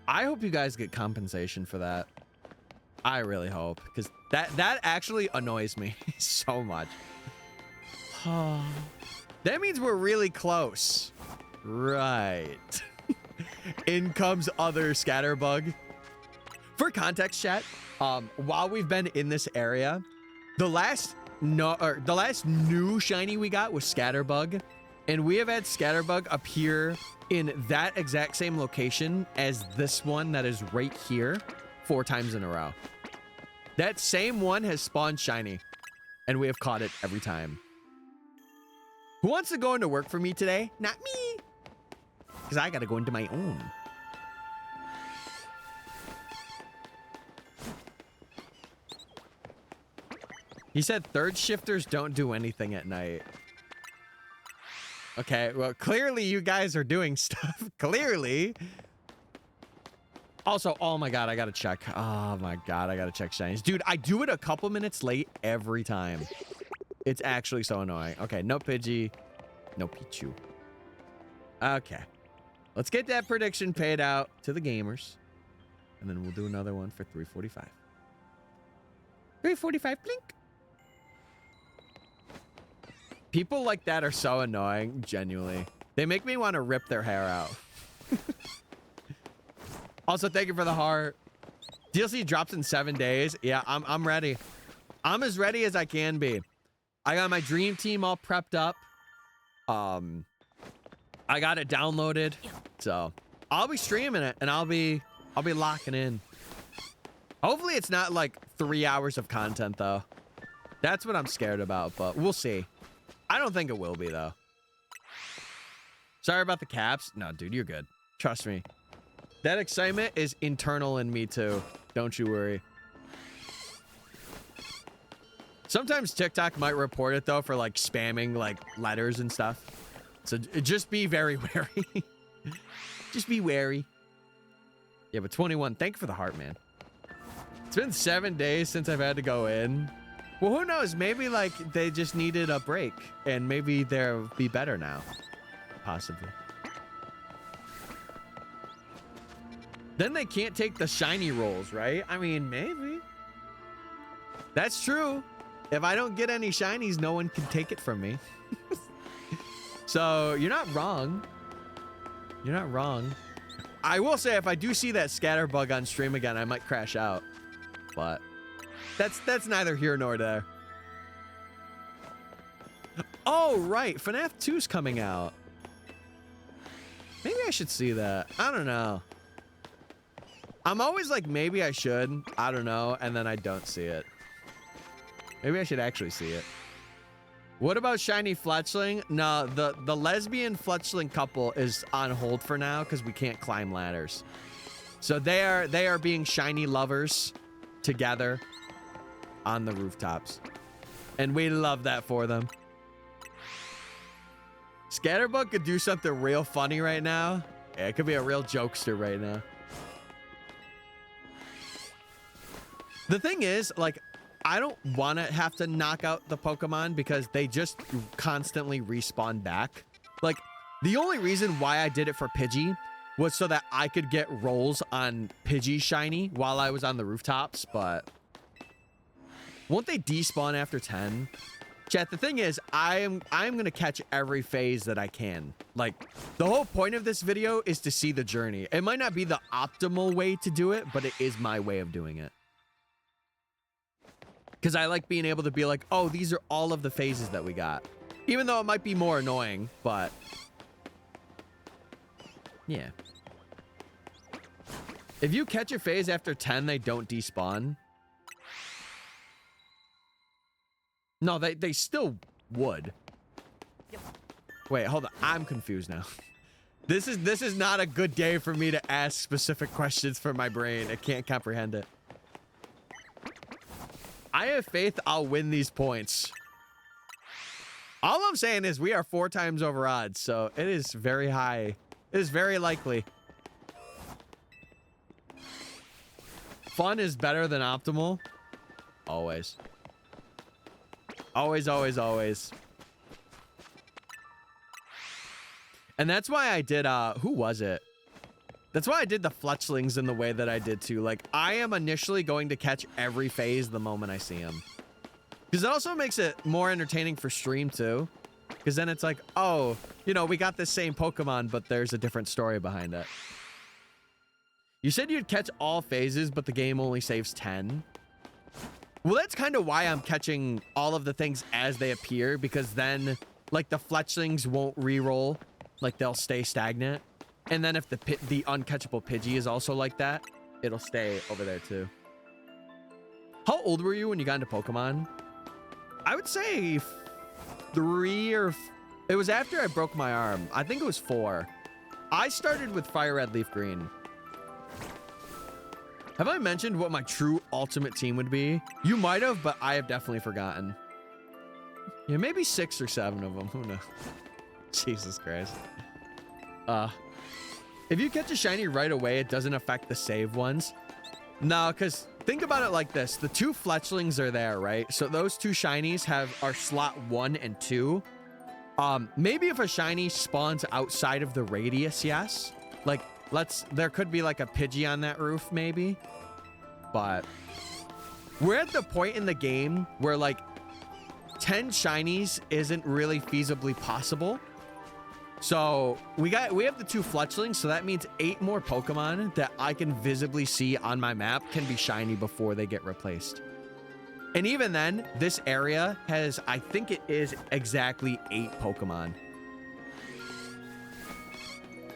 I hope you guys get compensation for that. I really hope, because that actually annoys me so much. That means we're really close. Right. In comes other scatterbug. For context, chat, while we've been in this area, the last new shiny we got was Scatterbug, and we have had Scatterbug appear in that exact same location as this one that is right here 4 times in a row. That same one has spawned shiny, and we have caught it every time. Who wants to go into work for me today? Not me, because I gotta go into my own. He said third shifters don't do anything at night. Okay, well, clearly you guys are doing stuff. Clearly. Also, oh my god, I gotta check. Oh my god, I gotta check shinies. Dude, I do it a couple minutes late every time. It's actually so annoying. Okay, no Pidgey, no Pichu. Okay. Let's get that prediction paid out to the gamers. And then we'll do another one for 345. 345, blink. People like that are so annoying, genuinely. They make me want to rip their hair out. Also, thank you for the heart. DLC drops in 7 days. Yeah, I'm ready. I'm as ready as I can be. I got my dream team all prepped up. I got it downloaded. So I'll be streaming it and I'll be locking in. Hopefully it's not like 3 hours of content though. That's what I'm scared about, but we'll see. I don't think it will be, though. Sorry about the caps. No, dude, you're good. Trust me. That excitement is internal in me, too. Don't you worry. Sometimes TikTok might report it, though, for, like, spamming, like, letters and stuff. So just be very wary. Just be wary. Yeah, but 21, thank you for the heart, man. It's been 7 days since I've had to go in. Well, who knows? Maybe, like, they just needed a break, and maybe they'll be better now. Possibly. Then they can't take the shiny rolls, right? I mean, maybe. That's true. If I don't get any shinies, no one can take it from me. So, you're not wrong. You're not wrong. I will say, if I do see that Scatterbug on stream again, I might crash out. But that's neither here nor there. Oh, right. FNAF 2's coming out. Maybe I should see that. I don't know. I'm always like, maybe I should. I don't know. And then I don't see it. Maybe I should actually see it. What about Shiny Fletchling? No, the lesbian Fletchling couple is on hold for now because we can't climb ladders. So they are being shiny lovers together on the rooftops. And we love that for them. Scatterbug could do something real funny right now. Yeah, it could be a real jokester right now. The thing is, like, I don't want to have to knock out the Pokemon because they just constantly respawn back. Like, the only reason why I did it for Pidgey was so that I could get rolls on Pidgey shiny while I was on the rooftops, but won't they despawn after 10? Chat, the thing is, I'm gonna catch every phase that I can. Like, the whole point of this video is to see the journey. It might not be the optimal way to do it, but it is my way of doing it. Because I like being able to be like, oh, these are all of the phases that we got. Even though it might be more annoying, but yeah. If you catch a phase after 10, they don't despawn. No, they still would. Wait, hold on. I'm confused now. This is not a good day for me to ask specific questions for my brain. I can't comprehend it. I have faith I'll win these points. All I'm saying is we are 4 times over odds, so it is very high. It is very likely. Fun is better than optimal. Always. Always, always, always. And that's why I did, who was it? That's why I did the fletchlings in the way that I did too. Like, I am initially going to catch every phase the moment I see them. Because it also makes it more entertaining for stream too. Because then it's like, oh, you know, we got the same Pokemon, but there's a different story behind it. You said you'd catch all phases, but the game only saves 10. Well, that's kind of why I'm catching all of the things as they appear, because then, like, the fletchlings won't re-roll. Like, they'll stay stagnant. And then if the uncatchable Pidgey is also like that, it'll stay over there too. How old were you when you got into Pokemon? I would say 3 or... It was after I broke my arm. I think it was 4. I started with Fire Red, Leaf Green. Have I mentioned what my true ultimate team would be? You might have, but I have definitely forgotten. Yeah, maybe 6 or 7 of them. Who knows? Jesus Christ. If you catch a shiny right away, it doesn't affect the save ones. No, because think about it like this. The 2 fletchlings are there, right? So those 2 shinies are slot 1 and 2. Maybe if a shiny spawns outside of the radius, yes. Like, there could be like a Pidgey on that roof, maybe. But we're at the point in the game where like 10 shinies isn't really feasibly possible. So we have the 2 fletchlings, so that means 8 more Pokemon that I can visibly see on my map can be shiny before they get replaced. And even then, this area has, I think it is exactly 8 Pokemon.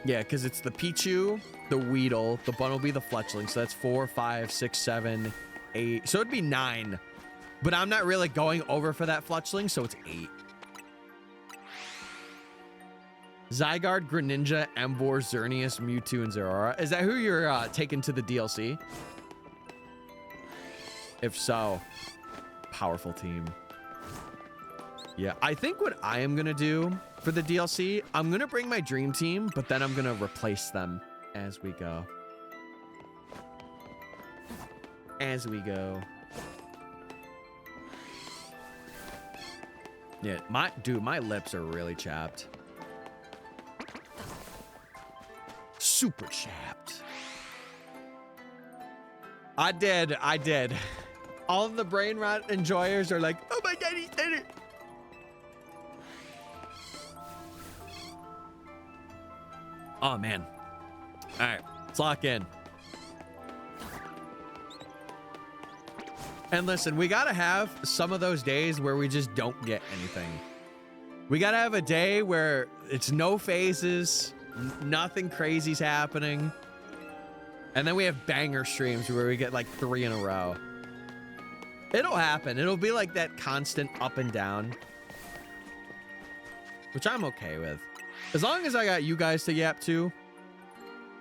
Yeah, because it's the Pichu, the Weedle, the Bunnelby, the Fletchling. So that's 4, 5, 6, 7, 8. So it'd be 9. But I'm not really going over for that Fletchling, so it's 8. Zygarde, Greninja, Emvor, Xerneas, Mewtwo, and Zeraora. Is that who you're taking to the DLC? If so, powerful team. Yeah, I think what I am going to do for the DLC, I'm going to bring my dream team, but then I'm going to replace them as we go. As we go. Yeah, my lips are really chapped. Super chapped. I did. All of the brain rot enjoyers are like, oh my god, he did it. Oh man. All right, let's lock in. And listen, we gotta have some of those days where we just don't get anything. We gotta have a day where it's no phases, nothing crazy's happening. And then we have banger streams where we get like 3 in a row. It'll happen. It'll be like that constant up and down, which I'm okay with. As long as I got you guys to yap to,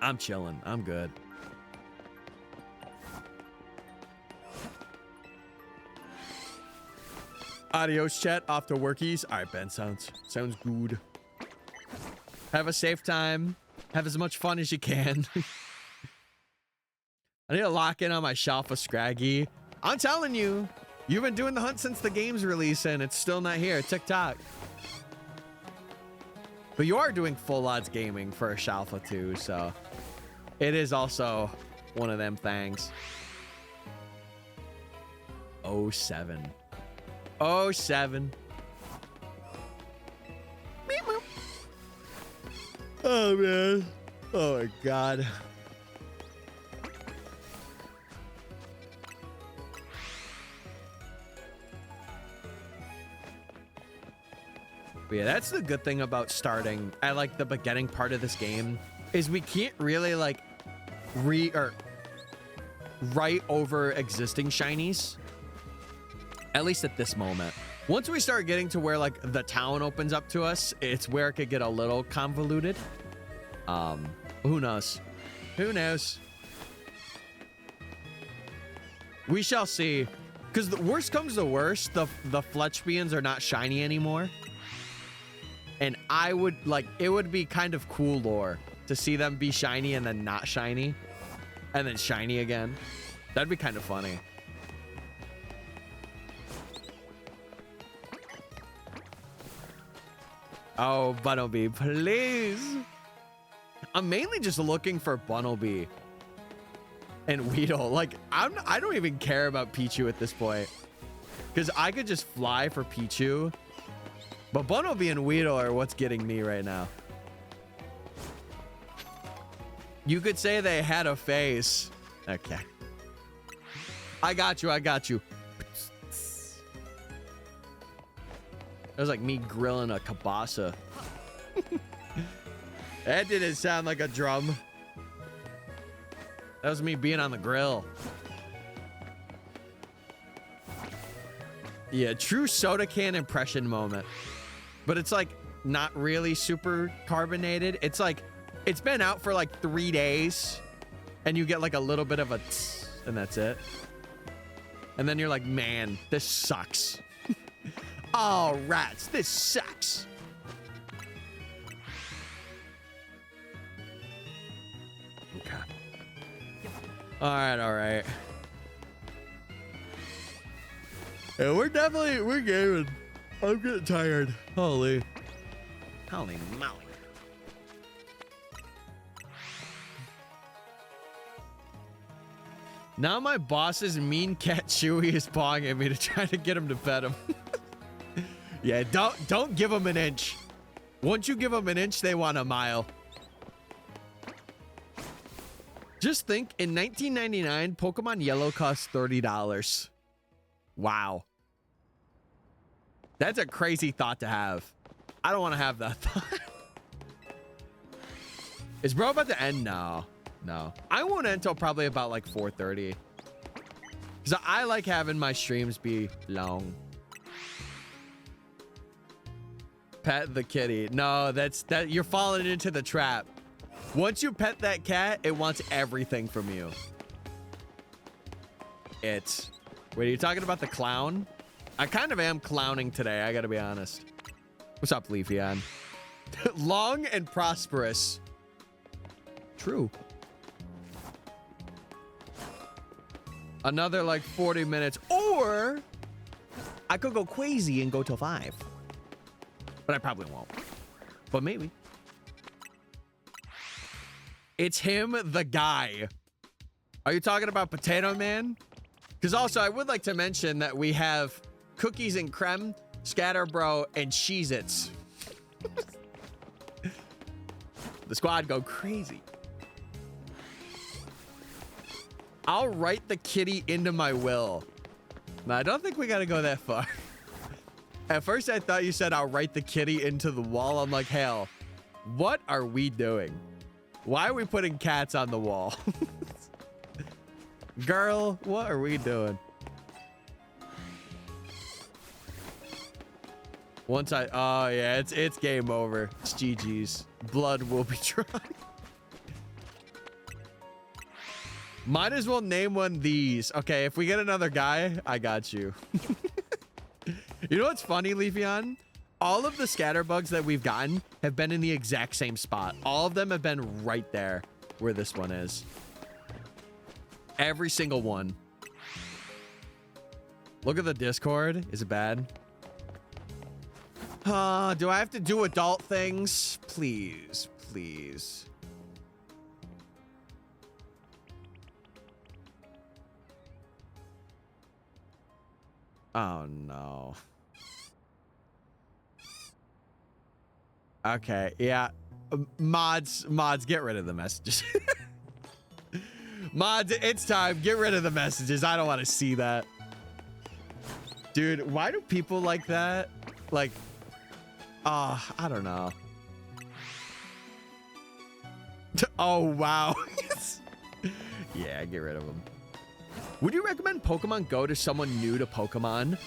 I'm chilling. I'm good. Adios, chat. Off to workies. All right, Ben. Sounds good. Have a safe time. Have as much fun as you can. I need to lock in on my shelf of Scraggy. I'm telling you, you've been doing the hunt since the game's release and it's still not here. TikTok. But you are doing full odds gaming for a Shalfa too, so it is also one of them things. 07. 07. Oh man. Oh my god. But yeah, that's the good thing about starting at like the beginning part of this game is we can't really like write over existing shinies, at least at this moment. Once we start getting to where like the town opens up to us, it's where it could get a little convoluted. Who knows? Who knows? We shall see. Because the worst comes to worst, the Fletchbeans are not shiny anymore. And I would like, it would be kind of cool lore to see them be shiny and then not shiny. And then shiny again. That'd be kind of funny. Oh, Bunnelby, please. I'm mainly just looking for Bunnelby and Weedle. Like, I don't even care about Pichu at this point. Because I could just fly for Pichu. But Bunnelby and Weedle are what's getting me right now. You could say they had a face. Okay. I got you. I got you. That was like me grilling a kielbasa. That didn't sound like a drum. That was me being on the grill. Yeah, true soda can impression moment. But it's like not really super carbonated. It's like, it's been out for like 3 days and you get like a little bit of a tss, and that's it. And then you're like, man, this sucks. Oh, rats, this sucks. Okay. All right. Yeah, we're gaming. I'm getting tired. Holy moly. Now my boss's mean cat Chewy is pawing at me to try to get him to pet him. Yeah, don't give them an inch. Once you give them an inch, they want a mile. Just think, in 1999, Pokemon Yellow cost $30. Wow. That's a crazy thought to have. I don't want to have that thought. Is bro about to end? No. I won't end until probably about like 4:30. Because I like having my streams be long. Pet the kitty. No, that you're falling into the trap. Once you pet that cat, it wants everything from you. Wait, are you talking about the clown? I kind of am clowning today, I gotta be honest. What's up, Leafeon? Long and prosperous. True. Another like 40 minutes, or I could go crazy and go till 5. But I probably won't. But maybe. It's him, the guy. Are you talking about Potato Man? Because also, I would like to mention that we have Cookies and Creme, Scatterbro, and Cheez-Its. The squad go crazy. I'll write the kitty into my will. No, I don't think we got to go that far. At first, I thought you said I'll write the kitty into the wall. I'm like, hell, what are we doing? Why are we putting cats on the wall? Girl, what are we doing? Oh yeah, it's game over. It's GG's. Blood will be drawn. Might as well name one these. Okay, if we get another guy, I got you. You know what's funny, Leafeon? all of the scatterbugs that we've gotten have been in the exact same spot. All of them have been right there where this one is. Every single one. Look at the Discord. Is it bad? Do I have to do adult things? Please, please. Oh, no. Okay, yeah. Mods, get rid of the messages. Mods, it's time. Get rid of the messages. I don't want to see that. Dude, why do people like that? Like, I don't know. Oh, wow. Yeah, get rid of them. Would you recommend Pokemon Go to someone new to Pokemon?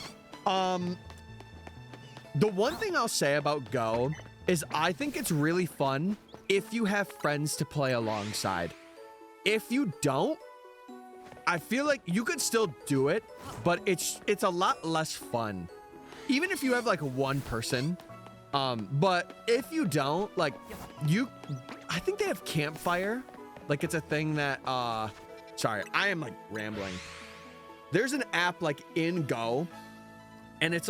The one thing I'll say about Go is I think it's really fun if you have friends to play alongside. If you don't, I feel like you could still do it, but it's a lot less fun. Even if you have like one person. But if you don't, like I think they have Campfire. Like it's a thing that, sorry, I am like rambling. There's an app like in Go, and it's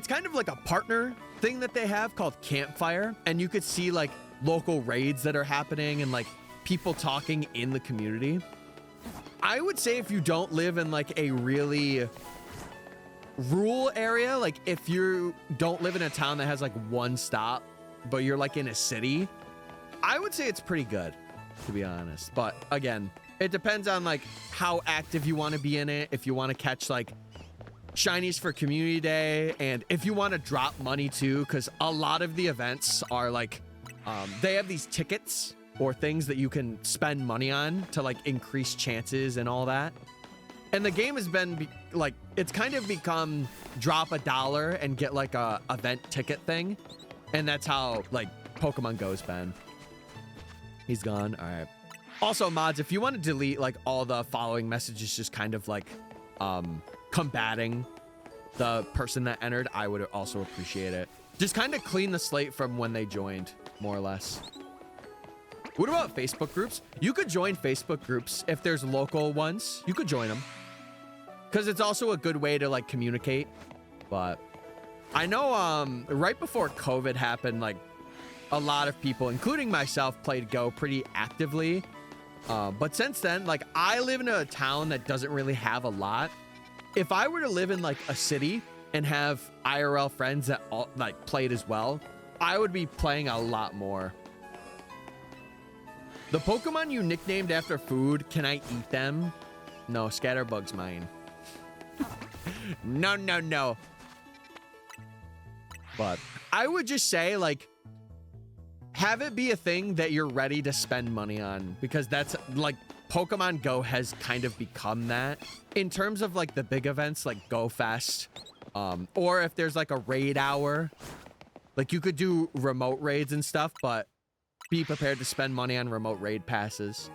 kind of like a partner thing that they have called Campfire, and you could see like local raids that are happening and like people talking in the community. I would say if you don't live in like a really rural area, like if you don't live in a town that has like one stop, but you're like in a city, I would say it's pretty good, to be honest. But again, it depends on like how active you want to be in it. If you want to catch like shinies for community day, and if you want to drop money too, because a lot of the events are like they have these tickets or things that you can spend money on to like increase chances and all that. And the game has been like, it's kind of become drop $1 and get like a event ticket thing, and that's how like Pokemon Go's been. He's gone. All right. Also, mods, if you want to delete like all the following messages, just kind of like combating the person that entered, I would also appreciate it. Just kind of clean the slate from when they joined, more or less. What about Facebook groups? You could join Facebook groups if there's local ones. You could join them because it's also a good way to like communicate. But I know right before COVID happened, like a lot of people, including myself, played Go pretty actively. But since then, like I live in a town that doesn't really have a lot. If I were to live in like a city and have IRL friends that all, like played as well, I would be playing a lot more. The Pokemon you nicknamed after food, can I eat them? No, Scatterbug's mine. No, no, no. But I would just say, like, have it be a thing that you're ready to spend money on, because that's like Pokemon Go has kind of become that in terms of like the big events like Go Fest, or if there's like a raid hour, like you could do remote raids and stuff, but be prepared to spend money on remote raid passes.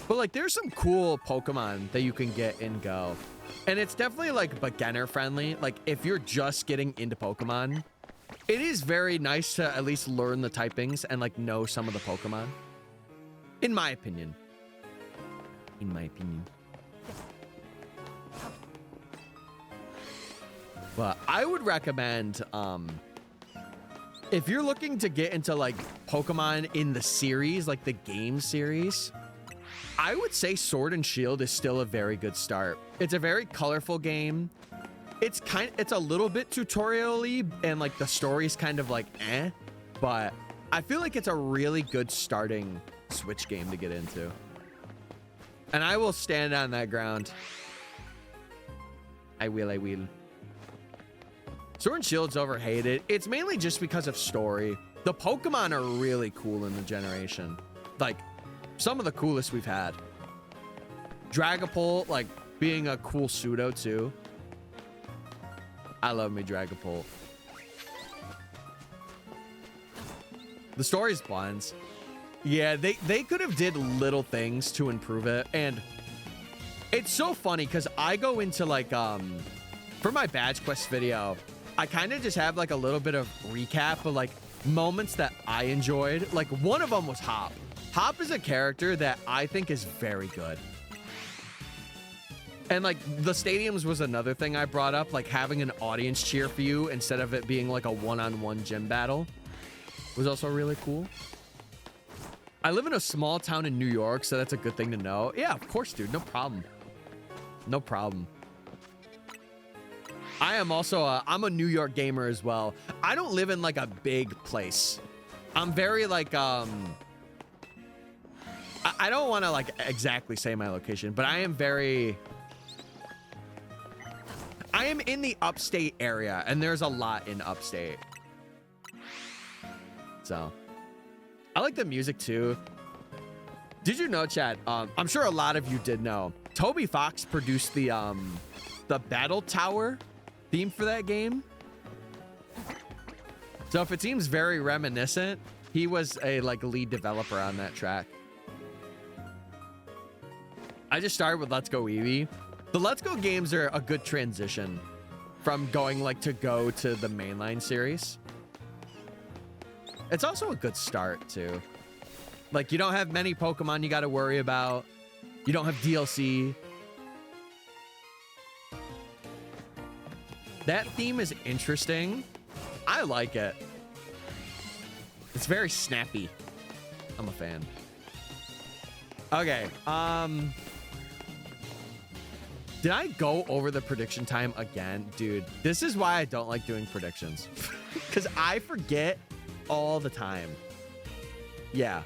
But like there's some cool Pokemon that you can get in Go. And it's definitely like beginner friendly. Like if you're just getting into Pokemon, it is very nice to at least learn the typings and like know some of the Pokemon. In my opinion. In my opinion. But I would recommend, if you're looking to get into like Pokemon in the series, like the game series, I would say Sword and Shield is still a very good start. It's a very colorful game. It's a little bit tutorial-y, and like the story's kind of like but I feel like it's a really good starting Switch game to get into. And I will stand on that ground. I will. Sword and Shield's overhated. It's mainly just because of story. The Pokemon are really cool in the generation. Like, some of the coolest we've had. Dragapult, like, being a cool pseudo, too. I love me Dragapult. The story's blends. Yeah, they could have did little things to improve it. And it's so funny, because I go into, like, for my badge quest video, I kind of just have like a little bit of recap of like moments that I enjoyed. Like one of them was Hop. Hop is a character that I think is very good. And like the stadiums was another thing I brought up, like having an audience cheer for you instead of it being like a one-on-one gym battle was also really cool. I live in a small town in New York, so that's a good thing to know. Yeah, of course, dude. No problem. No problem. I am also I'm a New York gamer as well. I don't live in like a big place. I'm very like I don't want to like exactly say my location, but I am in the upstate area, and there's a lot in upstate. So I like the music too. Did you know, chat? I'm sure a lot of you did know. Toby Fox produced the Battle Tower theme for that game. So if it seems very reminiscent, he was a like lead developer on that track. I just started with Let's Go Eevee. The Let's Go games are a good transition from going like to go to the mainline series. It's also a good start too. Like you don't have many Pokemon you got to worry about. You don't have DLC. That theme is interesting. I like it. It's very snappy. I'm a fan. Okay. Did I go over the prediction time again? Dude, this is why I don't like doing predictions. Because I forget all the time. Yeah.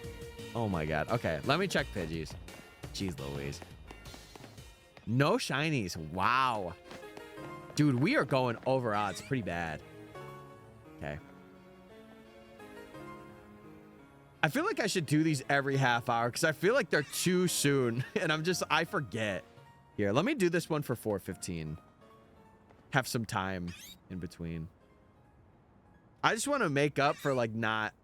Oh my god. Okay, let me check Pidgeys. Jeez Louise. No shinies. Wow. Dude, we are going over odds pretty bad. Okay. I feel like I should do these every half hour because I feel like they're too soon. And I forget. Here, let me do this one for 4:15. Have some time in between. I just want to make up for like not.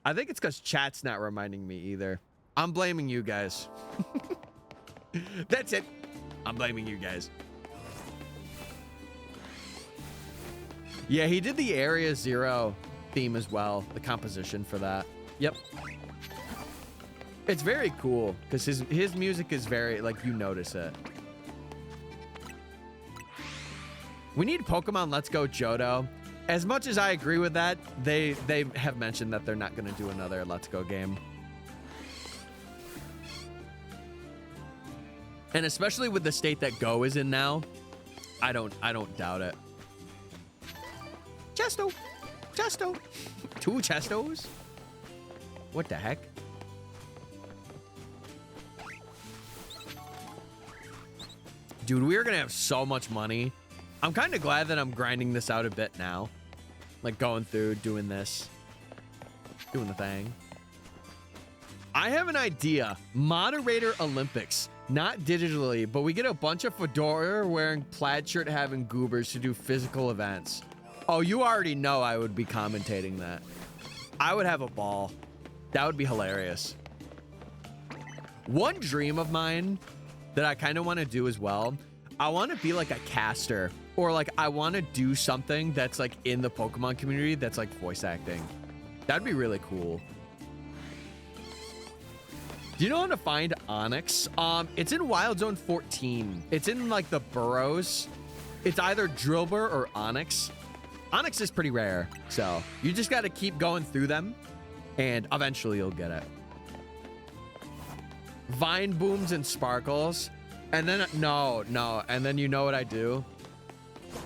I think it's because chat's not reminding me either. I'm blaming you guys. That's it. I'm blaming you guys. Yeah, he did the Area Zero theme as well. The composition for that. Yep. It's very cool because his music is very like you notice it. We need Pokemon Let's Go Johto. As much as I agree with that, they have mentioned that they're not going to do another Let's Go game. And especially with the state that Go is in now, I don't doubt it. Chesto. Chesto. 2 Chestos? What the heck? Dude, we are going to have so much money. I'm kind of glad that I'm grinding this out a bit now. Like going through, doing this. Doing the thing. I have an idea. Moderator Olympics. Not digitally, but we get a bunch of fedora wearing plaid shirt having goobers to do physical events. Oh, you already know I would be commentating that. I would have a ball. That would be hilarious. One dream of mine that I kind of want to do as well, I want to be like a caster, or like I want to do something that's like in the Pokemon community that's like voice acting. That'd be really cool. Do you know how to find Onyx? It's in Wild Zone 14. It's in like the burrows. It's either Drillbur or Onyx. Onyx is pretty rare, so you just got to keep going through them, and eventually you'll get it. Vine Booms and Sparkles, and then and then you know what I do?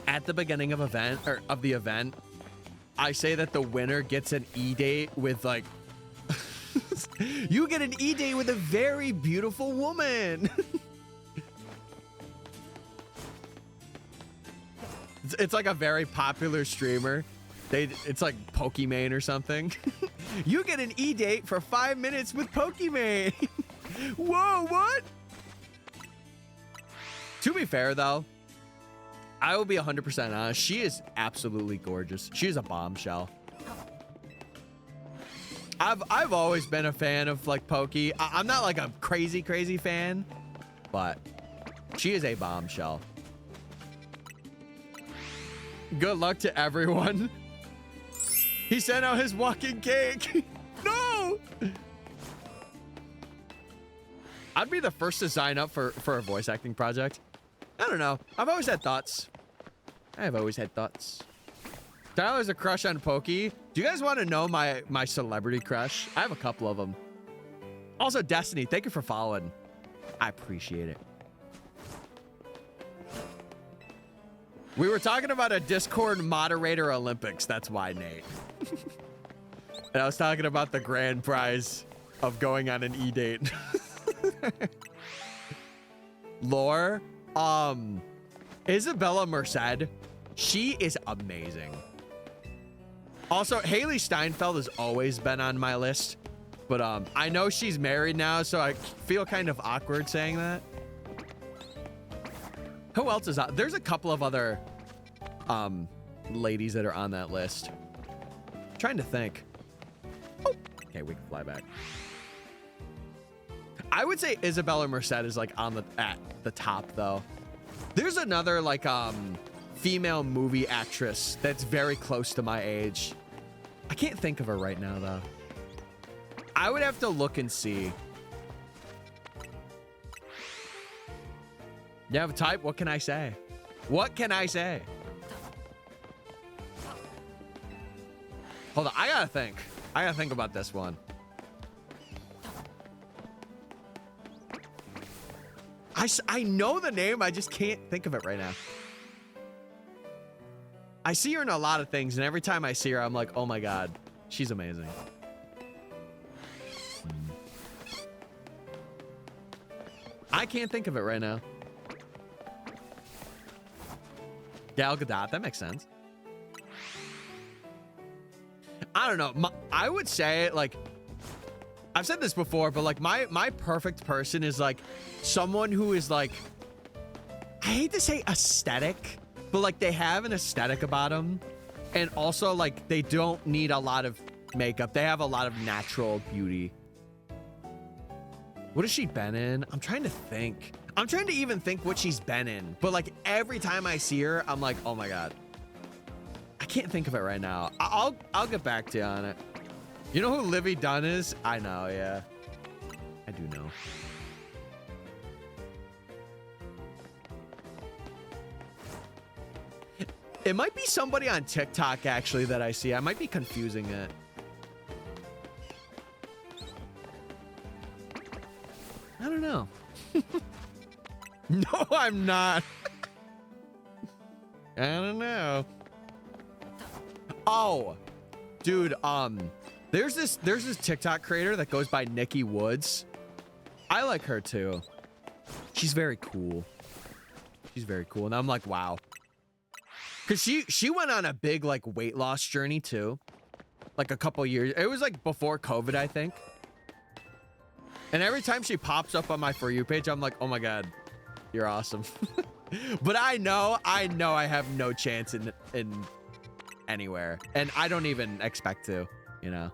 At the beginning of the event, I say that the winner gets an E-date with like. You get an E-date with a very beautiful woman. It's like a very popular streamer. It's like Pokimane or something. You get an E-date for 5 minutes with Pokimane. Whoa, what? To be fair, though, I will be 100% honest. She is absolutely gorgeous. She is a bombshell. I've always been a fan of like Pokey. I'm not like a crazy fan, but she is a bombshell. Good luck to everyone. He sent out his walking cake. No! I'd be the first to sign up for a voice acting project. I don't know. I've always had thoughts. I've always had thoughts. Tyler's a crush on Pokey. Do you guys want to know my celebrity crush? I have a couple of them. Also, Destiny, thank you for following. I appreciate it. We were talking about a Discord moderator Olympics. That's why, Nate. And I was talking about the grand prize of going on an E-date. Lore, Isabella Merced, she is amazing. Also, Haley Steinfeld has always been on my list, but I know she's married now, so I feel kind of awkward saying that. Who else is out? There's a couple of other ladies that are on that list. I'm trying to think. Oh, okay, we can fly back. I would say Isabella Merced is like at the top though. There's another like female movie actress that's very close to my age. I can't think of her right now though. I would have to look and see. You have a type? What can I say? What can I say? Hold on, I gotta think. I gotta think about this one. I know the name, I just can't think of it right now. I see her in a lot of things, and every time I see her, I'm like, oh my god, she's amazing. I can't think of it right now. Gal Gadot, that makes sense. I don't know. I would say, like, I've said this before, but like my perfect person is like someone who is like, I hate to say aesthetic, but like they have an aesthetic about them, and also like they don't need a lot of makeup. They have a lot of natural beauty. What has she been in? I'm trying to think. I'm trying to even think what she's been in, but like every time I see her, I'm like, oh my god. I can't think of it right now. I'll get back to you on it. You know who Livy Dunn is? I know, yeah. I do know. It might be somebody on TikTok, actually, that I see. I might be confusing it. I don't know. No, I'm not. I don't know. Oh, dude, there's this TikTok creator that goes by Nikki Woods. I like her too. She's very cool. She's very cool. And I'm like, wow. Cause she went on a big like weight loss journey too. Like a couple years. It was like before COVID, I think. And every time she pops up on my For You page, I'm like, oh my god, you're awesome. But I know I have no chance in anywhere. And I don't even expect to, you know.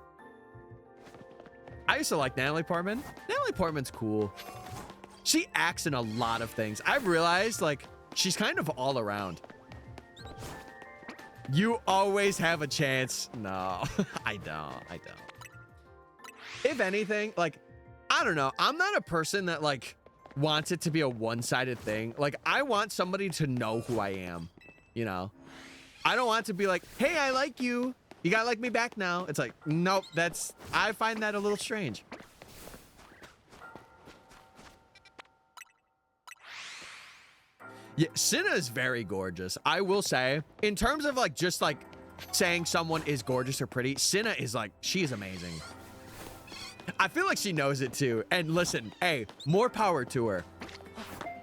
I used to like Natalie Portman. Natalie Portman's cool. She acts in a lot of things. I've realized, like, she's kind of all around. You always have a chance. No, I don't. If anything, like, I don't know. I'm not a person that, like, wants it to be a one-sided thing. Like, I want somebody to know who I am, you know? I don't want to be like, hey, I like you. You gotta like me back now. It's like, nope, I find that a little strange. Yeah, Cinna is very gorgeous. I will say, in terms of like, just like saying someone is gorgeous or pretty, Cinna is like, she is amazing. I feel like she knows it too. And listen, hey, more power to her.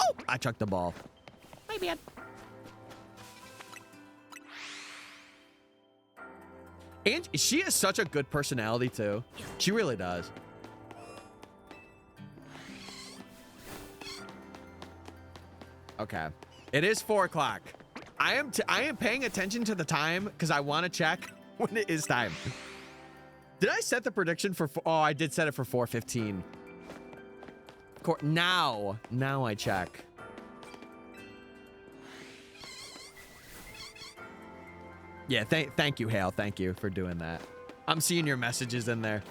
Oh, I chucked the ball. My bad. And she has such a good personality too. She really does. Okay. It is 4 o'clock. I am paying attention to the time because I want to check when it is time. Did I set the prediction for, oh, I did set it for 4:15. Now I check. Yeah, thank you, Hale. Thank you for doing that. I'm seeing your messages in there.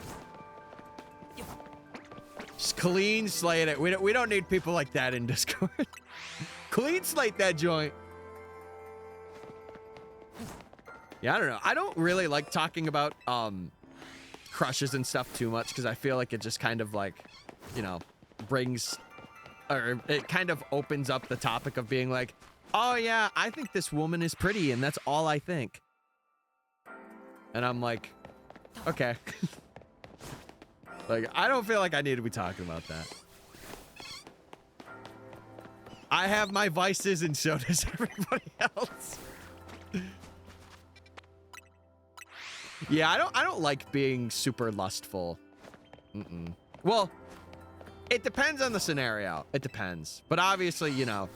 Just clean slate it. We don't need people like that in Discord. Clean slate that joint. Yeah, I don't know. I don't really like talking about crushes and stuff too much because I feel like it just kind of like, you know, brings, or it kind of opens up the topic of being like, oh yeah, I think this woman is pretty and that's all I think. And I'm like, okay. Like, I don't feel like I need to be talking about that. I have my vices and so does everybody else. Yeah, I don't like being super lustful. Well, it depends on the scenario. It depends. But obviously, you know,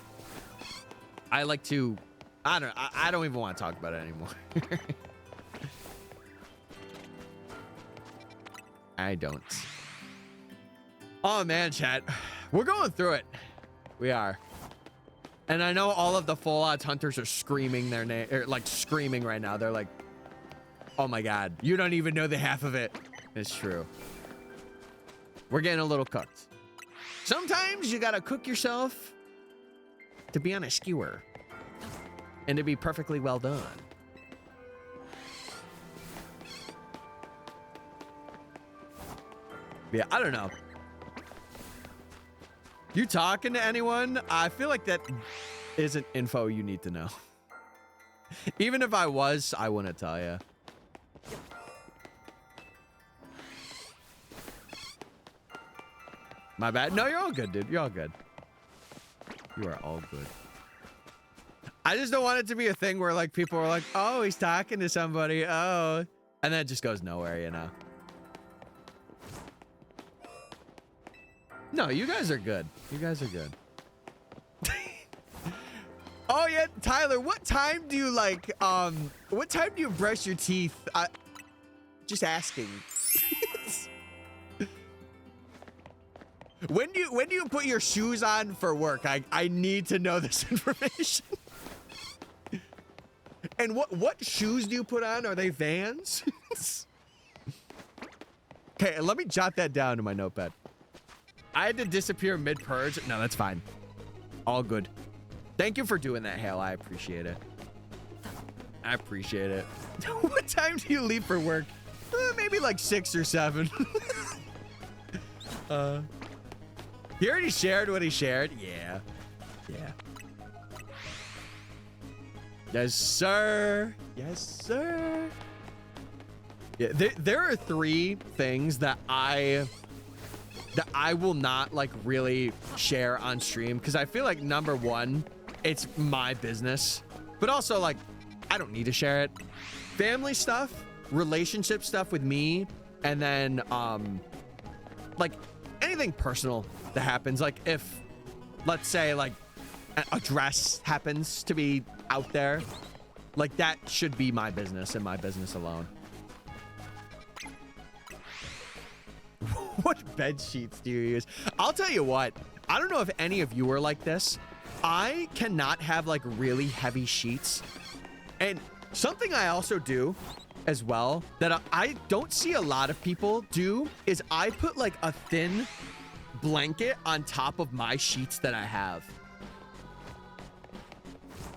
I like to, I don't even want to talk about it anymore. I don't. Oh man, chat. We're going through it. We are. And I know all of the full odds hunters are screaming their name, or like screaming right now. They're like, oh my God, you don't even know the half of it. It's true. We're getting a little cooked. Sometimes you gotta cook yourself to be on a skewer and to be perfectly well done. Yeah, I don't know. You talking to anyone? I feel like that isn't info you need to know. Even if I was, I wouldn't tell you. My bad. No, you're all good, dude. You're all good. You are all good. I just don't want it to be a thing where like people are like, oh, he's talking to somebody. Oh, and then it just goes nowhere, you know? No, you guys are good. You guys are good. Oh yeah, Tyler, what time do you like, what time do you brush your teeth? Just asking. When do you put your shoes on for work? I need to know this information. And what shoes do you put on? Are they Vans? Okay, let me jot that down in my notepad. I had to disappear mid-purge. No, that's fine. All good. Thank you for doing that, Hale. I appreciate it. I appreciate it. What time do you leave for work? Maybe like 6 or 7. He already shared what he shared. Yeah. Yeah. Yes, sir. Yes, sir. Yeah, there are 3 things that I will not like really share on stream because I feel like number 1, it's my business, but also like I don't need to share it. Family stuff, relationship stuff with me, and then like anything personal that happens. Like if, let's say like a dress happens to be out there, like that should be my business and my business alone. What bed sheets do you use? I'll tell you what, I don't know if any of you are like this. I cannot have like really heavy sheets. And something I also do as well that I don't see a lot of people do is I put like a thin blanket on top of my sheets that I have.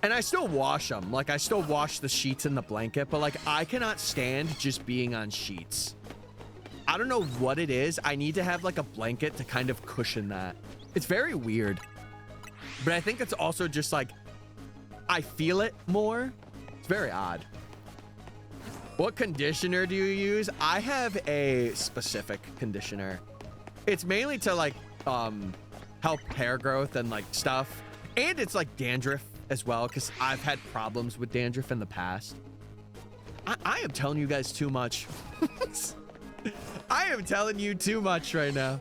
And I still wash them. Like I still wash the sheets and the blanket, but like I cannot stand just being on sheets. I don't know what it is. I need to have like a blanket to kind of cushion that. It's very weird. But I think it's also just like, I feel it more. It's very odd. What conditioner do you use? I have a specific conditioner. It's mainly to like help hair growth and like stuff. And it's like dandruff as well, because I've had problems with dandruff in the past. I am telling you guys too much. I am telling you too much right now.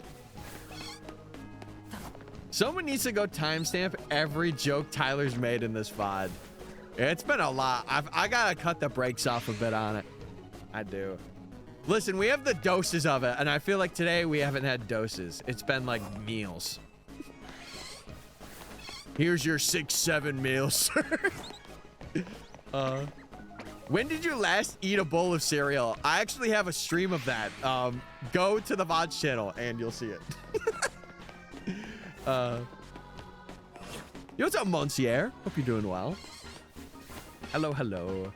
Someone needs to go timestamp every joke Tyler's made in this VOD. It's been a lot. I gotta cut the brakes off a bit on it. I do. Listen, we have the doses of it, and I feel like today we haven't had doses. It's been like meals. Here's your 6-7 meals, sir. When did you last eat a bowl of cereal? I actually have a stream of that. Go to the VODs channel and you'll see it. Yo, what's up, Monsieur? Hope you're doing well. Hello, hello.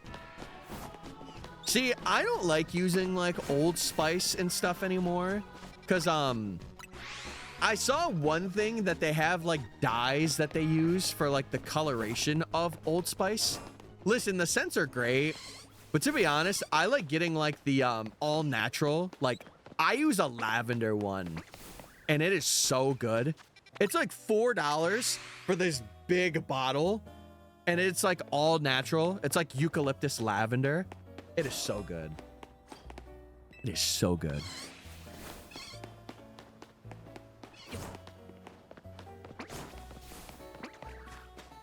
See, I don't like using like Old Spice and stuff anymore. Cause I saw one thing that they have like dyes that they use for like the coloration of Old Spice. Listen, the scents are great, but to be honest, I like getting like the all natural. Like I use a lavender one and it is so good. It's like $4 for this big bottle and it's like all natural. It's like eucalyptus lavender. It is so good. It is so good.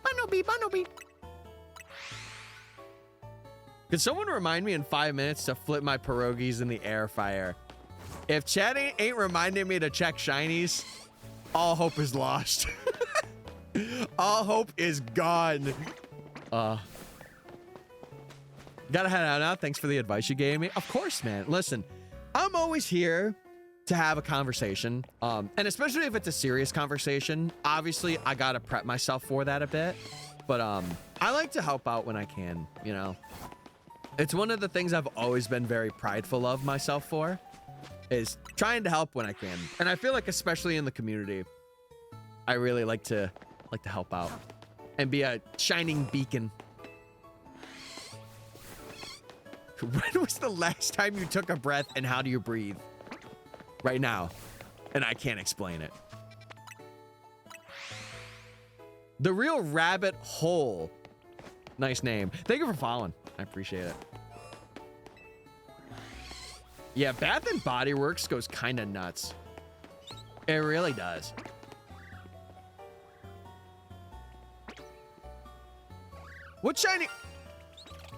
Bunnelby, Bunnelby. Could someone remind me in 5 minutes to flip my pierogies in the air fryer? If chat ain't reminding me to check shinies, all hope is lost. All hope is gone. Gotta head out now. Thanks for the advice you gave me. Of course, man. Listen, I'm always here to have a conversation. And especially if it's a serious conversation, obviously I gotta prep myself for that a bit. But I like to help out when I can, you know. It's one of the things I've always been very prideful of myself for, is trying to help when I can. And I feel like especially in the community, I really like to help out and be a shining beacon. When was the last time you took a breath and how do you breathe? Right now. And I can't explain it. The Real Rabbit Hole. Nice name. Thank you for following. I appreciate it. Yeah, Bath and Body Works goes kind of nuts. It really does. What shiny?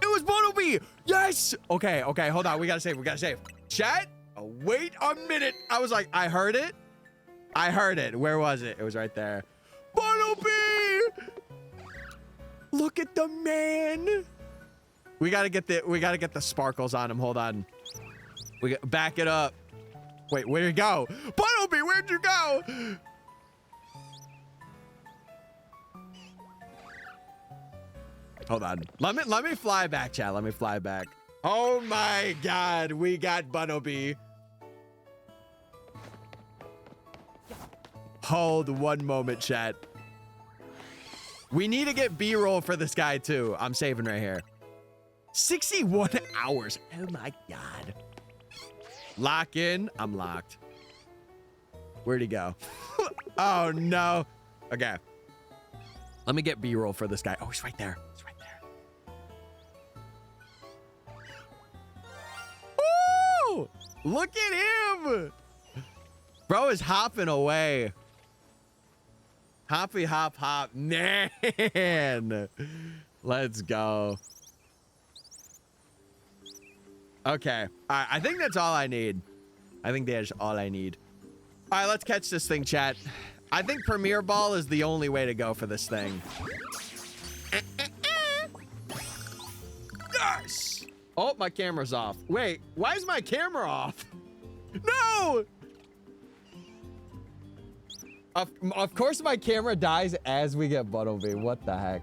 It was Bunnelby! Yes! Okay, okay, hold on. We gotta save, we gotta save. Chat, wait a minute. I was like, I heard it. I heard it. Where was it? It was right there. Bunnelby! Look at the man. We gotta get the sparkles on him. Hold on. Back it up. Wait, where'd you go? Bunnelby, where'd you go? Hold on. Let me fly back, chat. Let me fly back. Oh my god, we got Bunnelby. Hold one moment, chat. We need to get B-roll for this guy too. I'm saving right here. 61 hours. Oh my god. Lock in. I'm locked. Where'd he go? Oh no. Okay. Let me get B-roll for this guy. Oh, he's right there. He's right there. Woo! Look at him. Bro is hopping away. Hoppy hop hop. Man. Let's go. Okay. All right. I think that's all I need. I think that's all I need. All right. Let's catch this thing, chat. I think Premier Ball is the only way to go for this thing. Yes! Oh, my camera's off. Wait, why is my camera off? No! Of course my camera dies as we get Bunnelby. What the heck?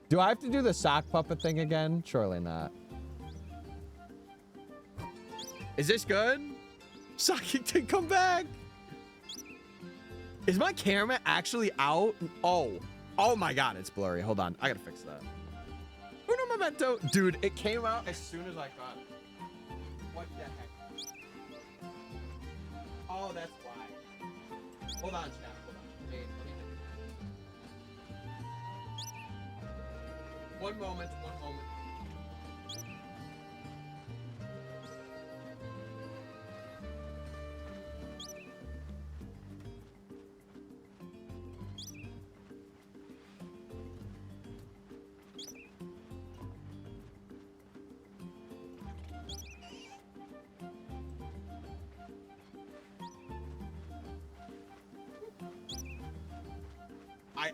Do I have to do the sock puppet thing again? Surely not. Is this good? Socky can come back. Is my camera actually out? Oh my god, it's blurry. Hold on, I gotta fix that. Uno momento. Dude, it came out as soon as I got it. What the heck? Oh, that's why. Hold on, chat. Hold on. Let me one moment, one moment.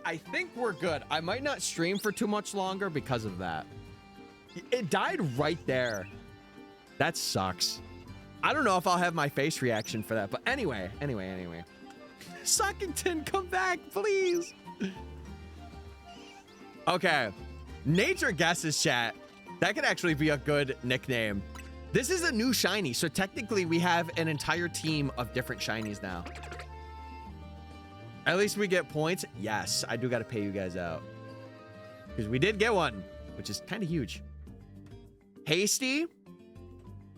I think we're good. I might not stream for too much longer because of that. It died right there. That sucks. I don't know if I'll have my face reaction for that, but anyway. Sockington, come back, please. Okay. Nature Guesses chat. That could actually be a good nickname. This is a new shiny, so technically we have an entire team of different shinies now. At least we get points. Yes, I do got to pay you guys out. Because we did get one, which is kind of huge. Hasty?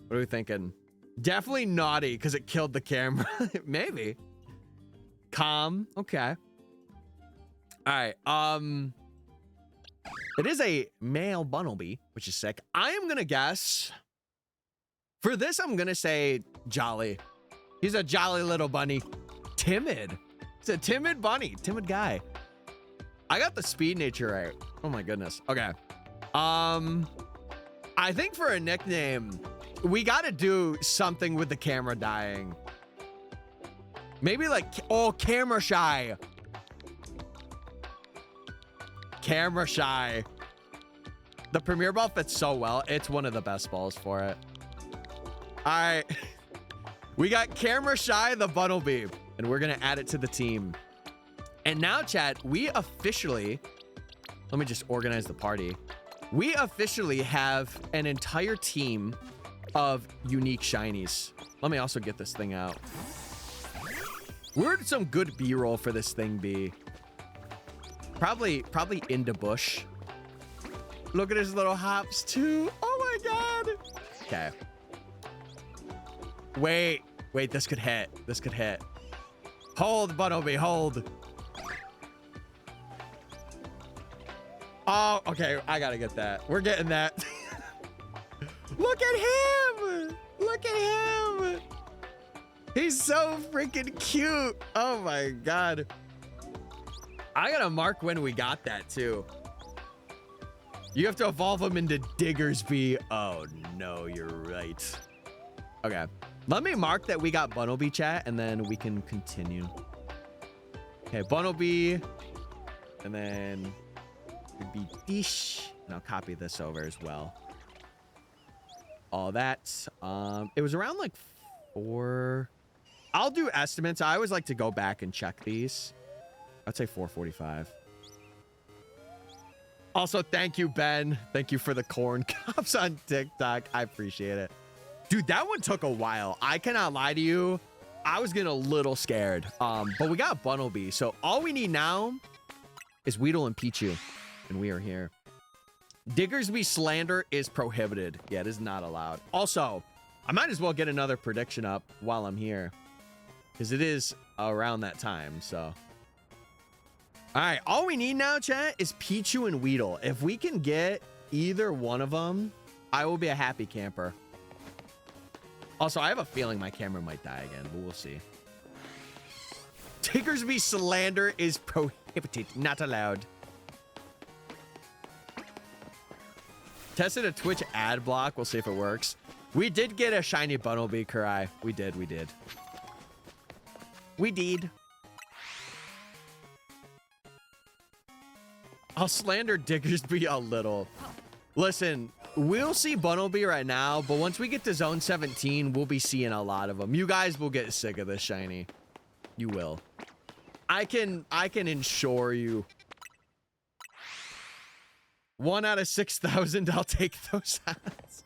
What are we thinking? Definitely naughty because it killed the camera. Maybe. Calm. Okay. All right. It is a male Bunnelby, which is sick. I am going to guess. For this, I'm going to say jolly. He's a jolly little bunny. Timid. He's a timid bunny. Timid guy. I got the speed nature right. Oh my goodness. Okay. I think for a nickname, we got to do something with the camera dying. Maybe like, oh, camera shy. Camera shy. The Premier Ball fits so well. It's one of the best balls for it. All right. We got Camera Shy, the Bunnelby, and we're going to add it to the team. And now, chat, we officially, let me just organize the party. We officially have an entire team of unique shinies. Let me also get this thing out. Where'd some good B-roll for this thing be? Probably into bush. Look at his little hops too. Oh my God. Okay. Wait, this could hit. This could hit. Hold, Bunnelby, hold. Oh, okay. I gotta get that. We're getting that. Look at him. Look at him. He's so freaking cute. Oh my God. I gotta mark when we got that too. You have to evolve him into Diggersby. Oh no, you're right. Okay. Let me mark that we got Bunnelby, chat, and then we can continue. Okay, Bunnelby. And then it'd be Dish. And I'll copy this over as well. All that. It was around like 4. I'll do estimates. I always like to go back and check these. I'd say 445. Also, thank you, Ben. Thank you for the corn cups on TikTok. I appreciate it. Dude, that one took a while. I cannot lie to you. I was getting a little scared. But we got Bunnelby. So all we need now is Weedle and Pichu. And we are here. Diggersby slander is prohibited. Yeah, it is not allowed. Also, I might as well get another prediction up while I'm here. Because it is around that time, so. All right, all we need now, chat, is Pichu and Weedle. If we can get either one of them, I will be a happy camper. Also, I have a feeling my camera might die again, but we'll see. Diggersby slander is prohibited, not allowed. Tested a Twitch ad block. We'll see if it works. We did get a shiny Bunnelby, Kurai. We did. We did. I'll slander Diggersby a little. Listen, we'll see Bunnelby right now, but once we get to Zone 17, we'll be seeing a lot of them. You guys will get sick of this shiny. You will. I can ensure you. 1 out of 6,000, I'll take those odds.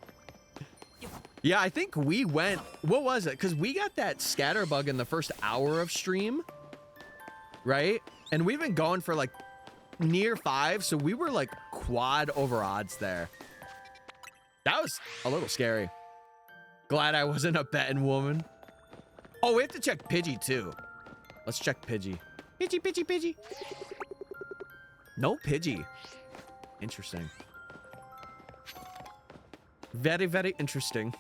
Yeah, I think we went, what was it? Because we got that scatterbug in the first hour of stream, right? And we've been going for like near 5, so we were like quad over odds there. That was a little scary. Glad I wasn't a betting woman. Oh, we have to check Pidgey too. Let's check Pidgey. Pidgey. No Pidgey. Interesting. Very, very interesting.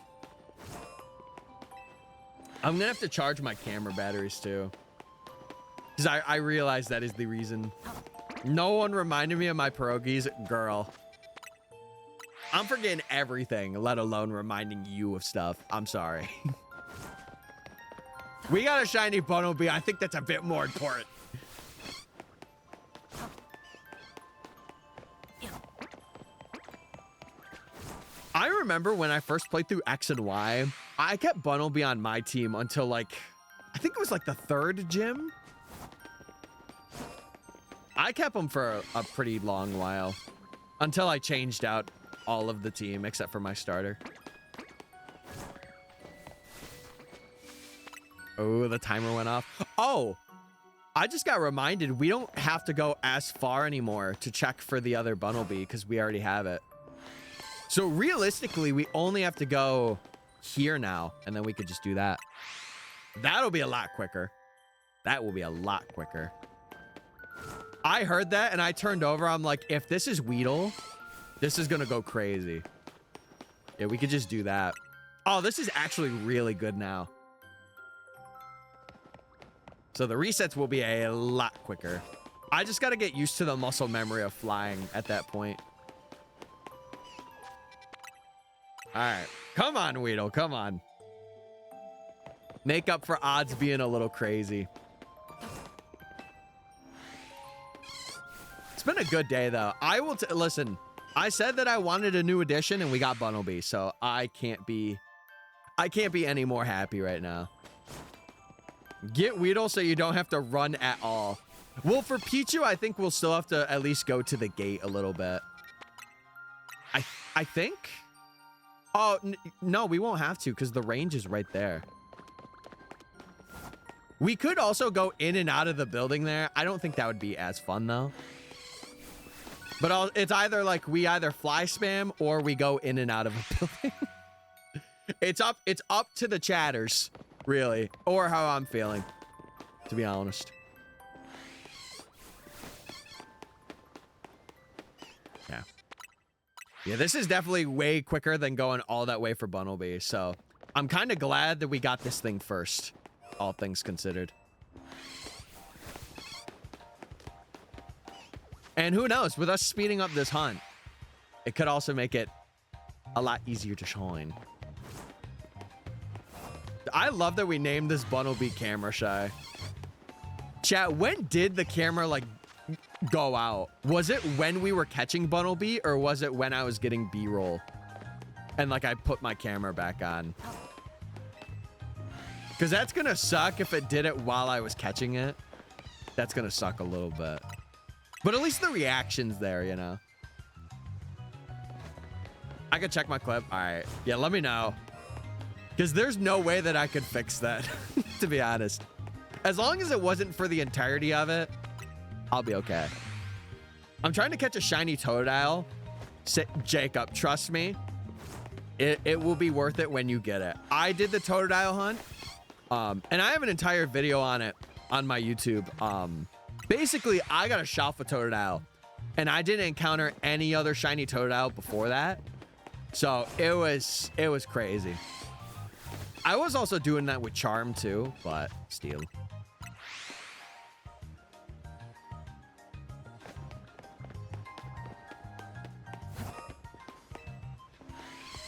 I'm gonna have to charge my camera batteries too. Because I realize that is the reason. No one reminded me of my pierogies. Girl. I'm forgetting everything, let alone reminding you of stuff. I'm sorry. We got a shiny Bunnelby. I think that's a bit more important. I remember when I first played through X and Y, I kept Bunnelby on my team until like, I think it was like the 3rd gym. I kept him for a pretty long while until I changed out all of the team except for my starter. Oh, the timer went off. Oh, I just got reminded we don't have to go as far anymore to check for the other Bunnelby because we already have it. So realistically, we only have to go here now, and then we could just do that. That'll be a lot quicker. That will be a lot quicker. I heard that, and I turned over. I'm like, if this is Weedle, this is going to go crazy. Yeah, we could just do that. Oh, this is actually really good now. So the resets will be a lot quicker. I just got to get used to the muscle memory of flying at that point. All right. Come on, Weedle. Come on. Make up for odds being a little crazy. It's been a good day, though. I will listen. I said that I wanted a new edition, and we got Bunnelby, so I can't be any more happy right now. Get Weedle so you don't have to run at all. Well, for Pichu, I think we'll still have to at least go to the gate a little bit. I think. Oh no, we won't have to because the range is right there. We could also go in and out of the building there. I don't think that would be as fun though. But it's either like we either fly spam or we go in and out of a building. It's up to the chatters, really, or how I'm feeling, to be honest. Yeah. Yeah, this is definitely way quicker than going all that way for Bunnelby. So I'm kind of glad that we got this thing first, all things considered. And who knows, with us speeding up this hunt, it could also make it a lot easier to shine. I love that we named this Bunnelby Camera Shy. Chat, when did the camera like go out? Was it when we were catching Bunnelby, or was it when I was getting B-roll and like I put my camera back on? Because that's gonna suck if it did it while I was catching it. That's gonna suck a little bit. But at least the reaction's there, you know? I could check my clip. All right. Yeah, let me know. Because there's no way that I could fix that, to be honest. As long as it wasn't for the entirety of it, I'll be okay. I'm trying to catch a shiny Totodile. Jacob, trust me. It will be worth it when you get it. I did the Totodile hunt. And I have an entire video on it on my YouTube. Basically, I got a shot for Totodile, and I didn't encounter any other shiny Totodile before that. So it was crazy. I was also doing that with Charm too, but still.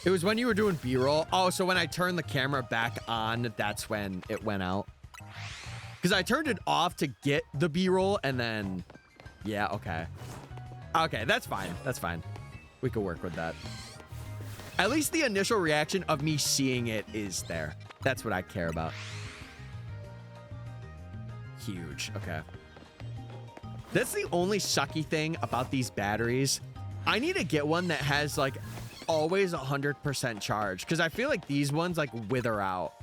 It was when you were doing B-roll. Oh, so when I turned the camera back on, that's when it went out. Because I turned it off to get the B-roll, and then... Yeah, okay. Okay, that's fine. That's fine. We could work with that. At least the initial reaction of me seeing it is there. That's what I care about. Huge. Okay. That's the only sucky thing about these batteries. I need to get one that has, like, always 100% charge. Because I feel like these ones, like, wither out.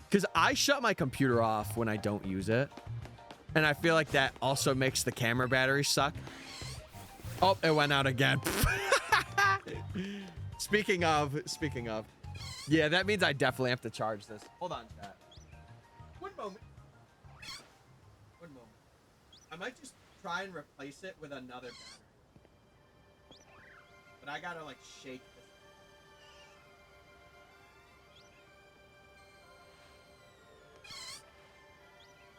Because I shut my computer off when I don't use it. And I feel like that also makes the camera battery suck. Oh, it went out again. Speaking of. Yeah, that means I definitely have to charge this. Hold on, chat. One moment. I might just try and replace it with another battery. But I gotta, like, shake this.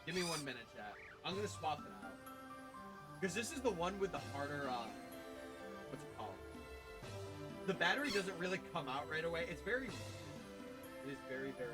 Give me 1 minute, chat. I'm gonna swap it out. Because this is the one with the harder, what's it called? The battery doesn't really come out right away. It's very... It is very, very...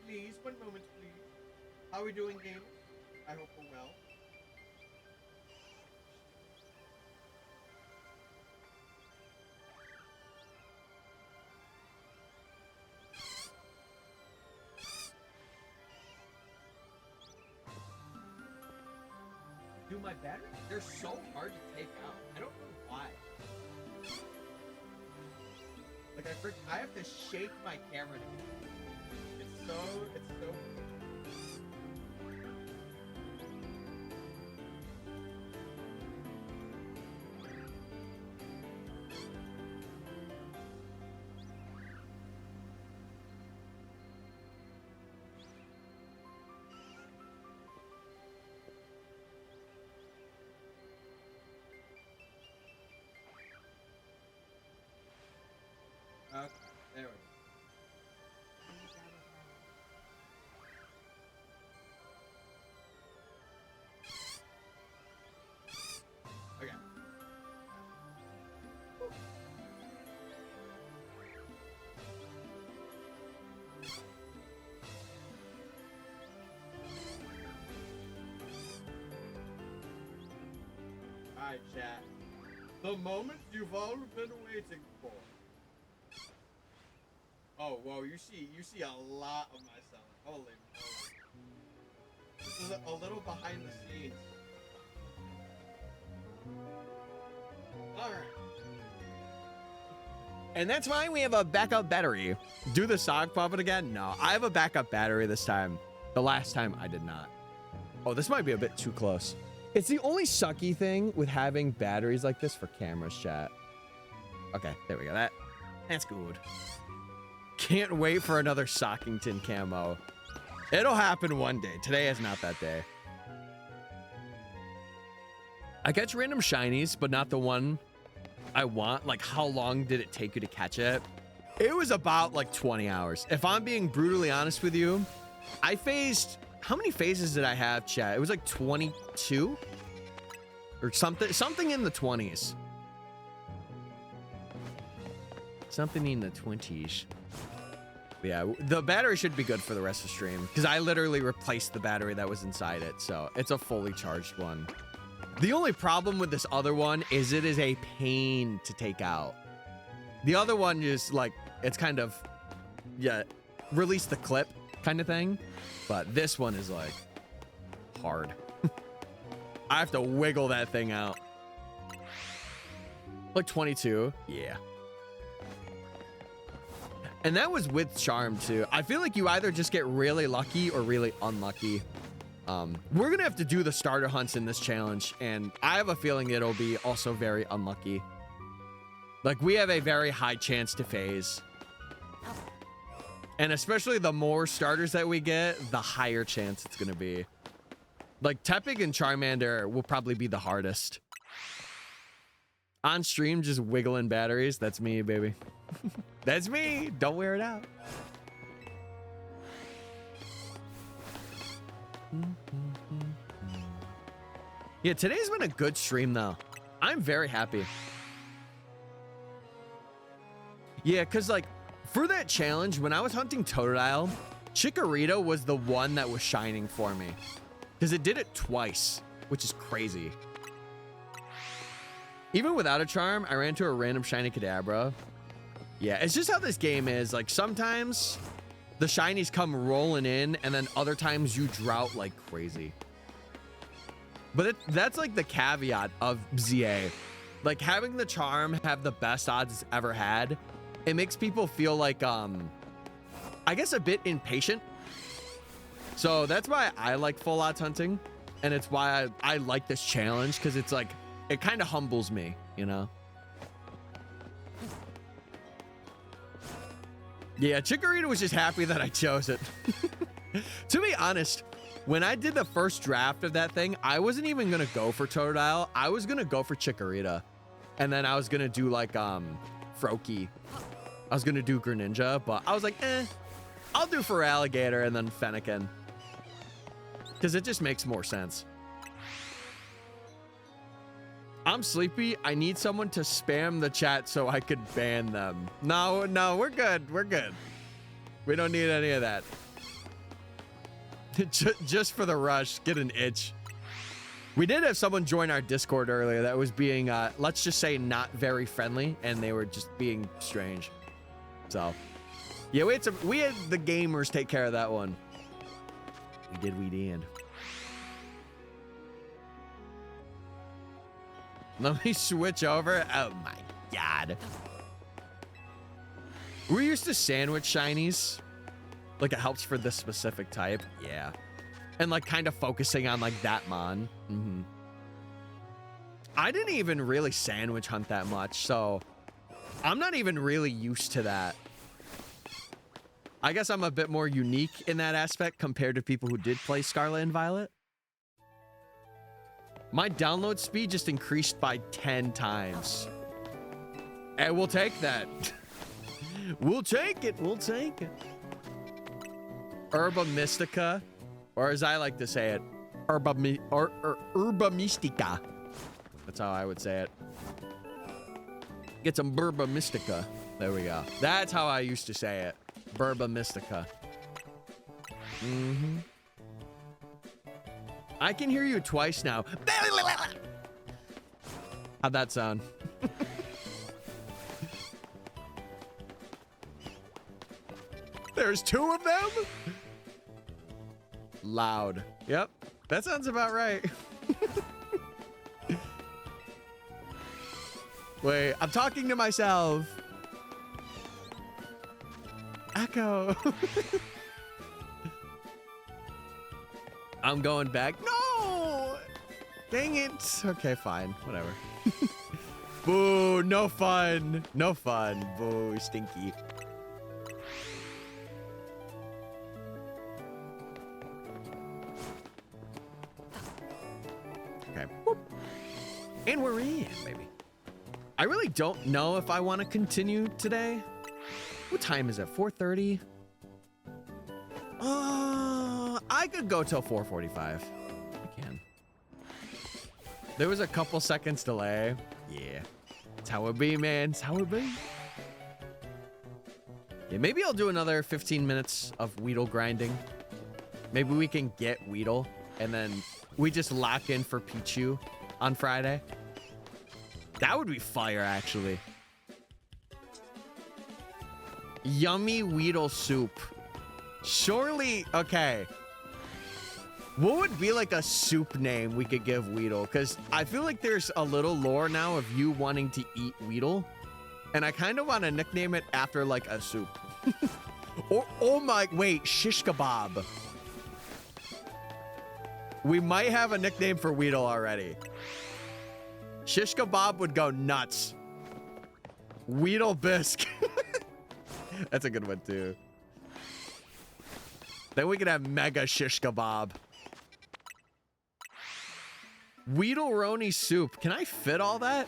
please. 1 moment, please. How are we doing, game? I hope we're well. Dude, my batteries, they're so hard to take out. I don't know why. Like, I have to shake my camera to get it. It's so okay, there we go. Okay. Alright, chat. The moment you've all been waiting for. Oh, whoa, you see a lot of myself. Holy moly. This is a little behind the scenes. Alright. And that's why we have a backup battery. Do the sock puppet again? No, I have a backup battery this time. The last time I did not. Oh, this might be a bit too close. It's the only sucky thing with having batteries like this for cameras, chat. Okay, there we go. That's good. Can't wait for another Sockington camo. It'll happen one day. Today is not that day. I catch random shinies, but not the one I want. Like, how long did it take you to catch it? It was about like 20 hours. If I'm being brutally honest with you, I phased... How many phases did I have, chat? It was like 22? Or something in the 20s. Something in the 20s. Yeah, the battery should be good for the rest of the stream because I literally replaced the battery that was inside it, so it's a fully charged one. The only problem with this other one is it is a pain to take out. The other one is like, it's kind of, yeah, release the clip kind of thing, but this one is like hard. I have to wiggle that thing out. Like 22, yeah. And that was with charm too. I feel like you either just get really lucky or really unlucky. We're gonna have to do the starter hunts in this challenge, and I have a feeling it'll be also very unlucky. Like, we have a very high chance to phase. And especially the more starters that we get, the higher chance it's gonna be. Like, Tepig and Charmander will probably be the hardest. On stream, just wiggling batteries. That's me, baby. That's me. Don't wear it out. Yeah, today's been a good stream, though. I'm very happy. Yeah, because, like, for that challenge, when I was hunting Totodile, Chikorita was the one that was shining for me. Because it did it twice, which is crazy. Even without a charm, I ran into a random shiny Kadabra. Yeah, it's just how this game is. Like, sometimes the shinies come rolling in, and then other times you drought like crazy. But that's like the caveat of ZA. Like, having the charm have the best odds it's ever had, it makes people feel like, I guess a bit impatient. So that's why I like full odds hunting. And it's why I like this challenge, because it's like, it kind of humbles me, you know? Yeah, Chikorita was just happy that I chose it. To be honest, when I did the first draft of that thing, I wasn't even going to go for Totodile. I was going to go for Chikorita. And then I was going to do like Froakie. I was going to do Greninja, but I was like, I'll do for Alligator and then Fennekin. Because it just makes more sense. I'm sleepy. I need someone to spam the chat so I could ban them. No, we're good. We're good. We don't need any of that. Just for the rush, get an itch. We did have someone join our Discord earlier that was being, let's just say, not very friendly, and they were just being strange. So, yeah, we had the gamers take care of that one. We did. Let me switch over. Oh my god. We're used to sandwich shinies. Like, it helps for this specific type. Yeah. And, like, kind of focusing on, like, that mon. Mm-hmm. I didn't even really sandwich hunt that much, so I'm not even really used to that. I guess I'm a bit more unique in that aspect compared to people who did play Scarlet and Violet. My download speed just increased by 10 times. And we'll take that. We'll take it. We'll take it. Herba Mystica, or as I like to say it, Herba Mystica. That's how I would say it. Get some Herba Mystica. There we go. That's how I used to say it. Herba Mystica. Mm-hmm. I can hear you twice now. How'd that sound? There's 2 of them? Loud. Yep. That sounds about right. Wait, I'm talking to myself. Echo. I'm going back. No! Dang it. Okay, fine. Whatever. Boo. No fun. No fun. Boo. Stinky. Okay. Whoop. And we're in, baby. I really don't know if I want to continue today. What time is it? 4:30? I could go till 4:45. I can. There was a couple seconds delay. Yeah. That's how it be, man. It's how it be. Yeah, maybe I'll do another 15 minutes of Weedle grinding. Maybe we can get Weedle, and then we just lock in for Pichu on Friday. That would be fire, actually. Yummy Weedle soup. Surely, okay. What would be like a soup name we could give Weedle? Because I feel like there's a little lore now of you wanting to eat Weedle. And I kind of want to nickname it after like a soup. Or, oh my, wait, shish kebab. We might have a nickname for Weedle already. Shish kebab would go nuts. Weedle bisque. That's a good one too. Then we could have mega shish kebab. Weedle Roni soup. Can I fit all that?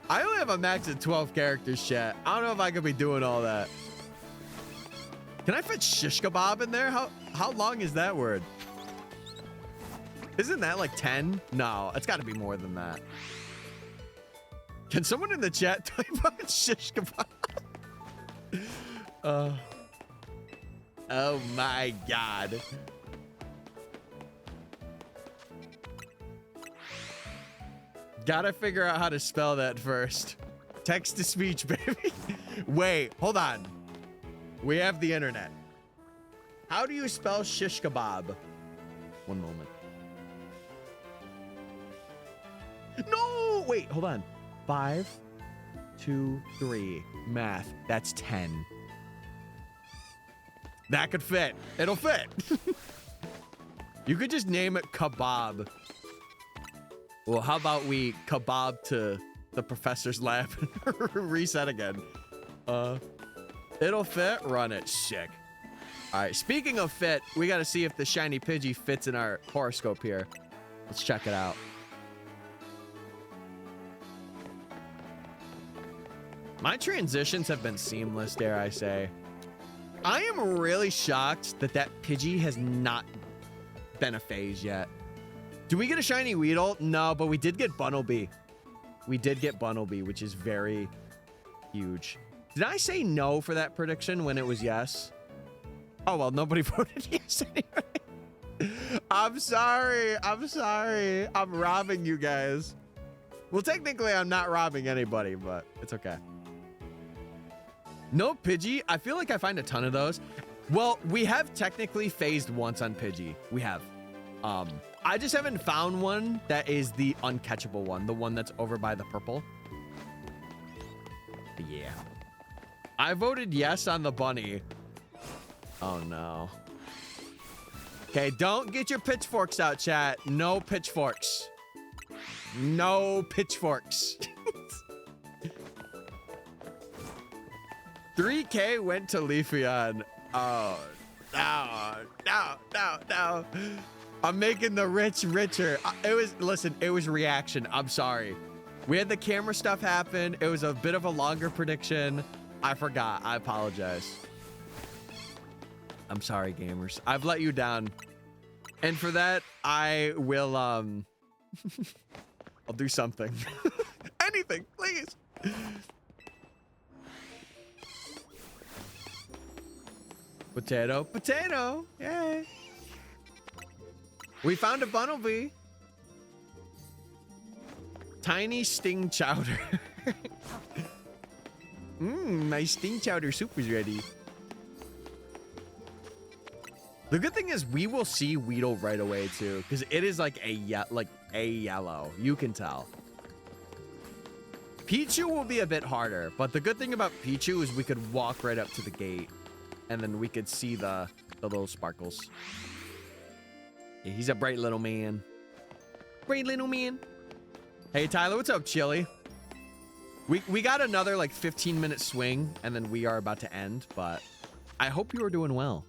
I only have a max of 12 characters, chat. I don't know if I could be doing all that. Can I fit shish kebab in there? How long is that word? Isn't that like 10? No, it's got to be more than that. Can someone in the chat type out shish kebab? Oh my god. Gotta figure out how to spell that first. Text to speech, baby. Wait, hold on. We have the internet. How do you spell shish kebab? One moment. No! Wait, hold on. 5, 2, 3. Math. That's 10. That could fit. It'll fit. You could just name it kebab. Well, how about we kebab to the professor's lab and reset again? It'll fit. Run it. Sick. All right. Speaking of fit, we got to see if the shiny Pidgey fits in our horoscope here. Let's check it out. My transitions have been seamless, dare I say. I am really shocked that that Pidgey has not been a phase yet. Do we get a shiny Weedle? No, but we did get Bunnelby. We did get Bunnelby, which is very huge. Did I say no for that prediction when it was yes? Oh, well, nobody voted yes anyway. I'm sorry. I'm sorry. I'm robbing you guys. Well, technically, I'm not robbing anybody, but it's okay. No Pidgey. I feel like I find a ton of those. Well, we have technically phased once on Pidgey. We have. I just haven't found one that is the uncatchable one. The one that's over by the purple. Yeah. I voted yes on the bunny. Oh, no. Okay, don't get your pitchforks out, chat. No pitchforks. No pitchforks. 3K went to Leafeon. Oh, no. I'm making the rich richer. Listen, it was reaction. I'm sorry. We had the camera stuff happen. It was a bit of a longer prediction. I forgot. I apologize. I'm sorry, gamers. I've let you down. And for that, I will, I'll do something. Anything, please. Potato, potato. Yay. We found a Bunnelby. Tiny sting chowder. My sting chowder soup is ready. The good thing is we will see Weedle right away too, because it is like a yellow. You can tell. Pichu will be a bit harder, but the good thing about Pichu is we could walk right up to the gate, and then we could see the little sparkles. Yeah, he's a bright little man. Bright little man. Hey Tyler, what's up, Chili? We got another like 15-minute swing, and then we are about to end, but I hope you are doing well.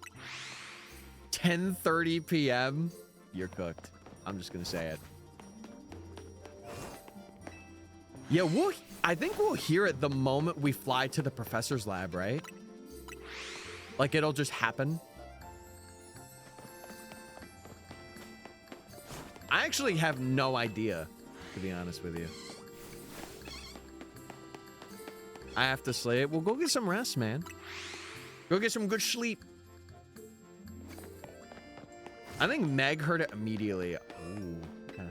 10:30 p.m. You're cooked. I'm just gonna say it. Yeah, I think we'll hear it the moment we fly to the professor's lab, right? Like it'll just happen. I actually have no idea, to be honest with you. I have to sleep. Well, go get some rest, man. Go get some good sleep. I think Meg heard it immediately. Ooh, okay.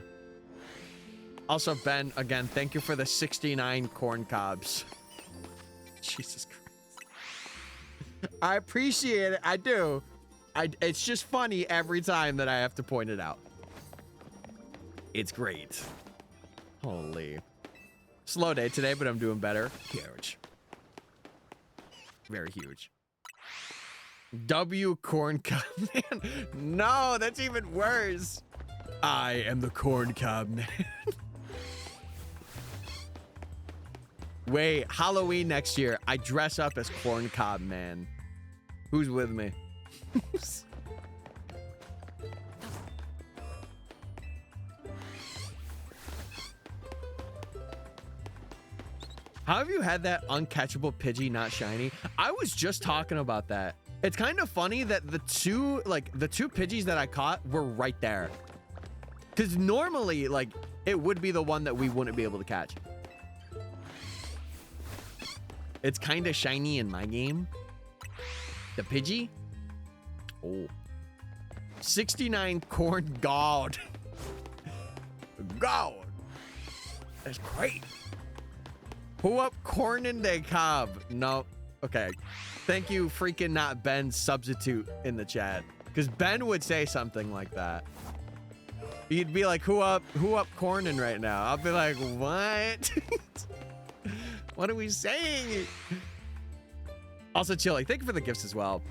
Also, Ben, again, thank you for the 69 corn cobs. Jesus Christ. I appreciate it. I do. It's just funny every time that I have to point it out. It's great. Holy. Slow day today, but I'm doing better. Huge. Very huge. W corn cob man. No, that's even worse. I am the corn cob man. Wait, Halloween next year. I dress up as corn cob man. Who's with me? How have you had that uncatchable Pidgey not shiny? I was just talking about that. It's kind of funny that the two Pidgeys that I caught were right there. Because normally, like, it would be the one that we wouldn't be able to catch. It's kind of shiny in my game. The Pidgey? Oh. 69 corn god. God. That's great. Who up corn in the cob? No. Okay. Thank you, freaking not Ben substitute in the chat. Because Ben would say something like that. He'd be like, who up cornin right now? I'll be like, what? What are we saying? Also, Chili, thank you for the gifts as well.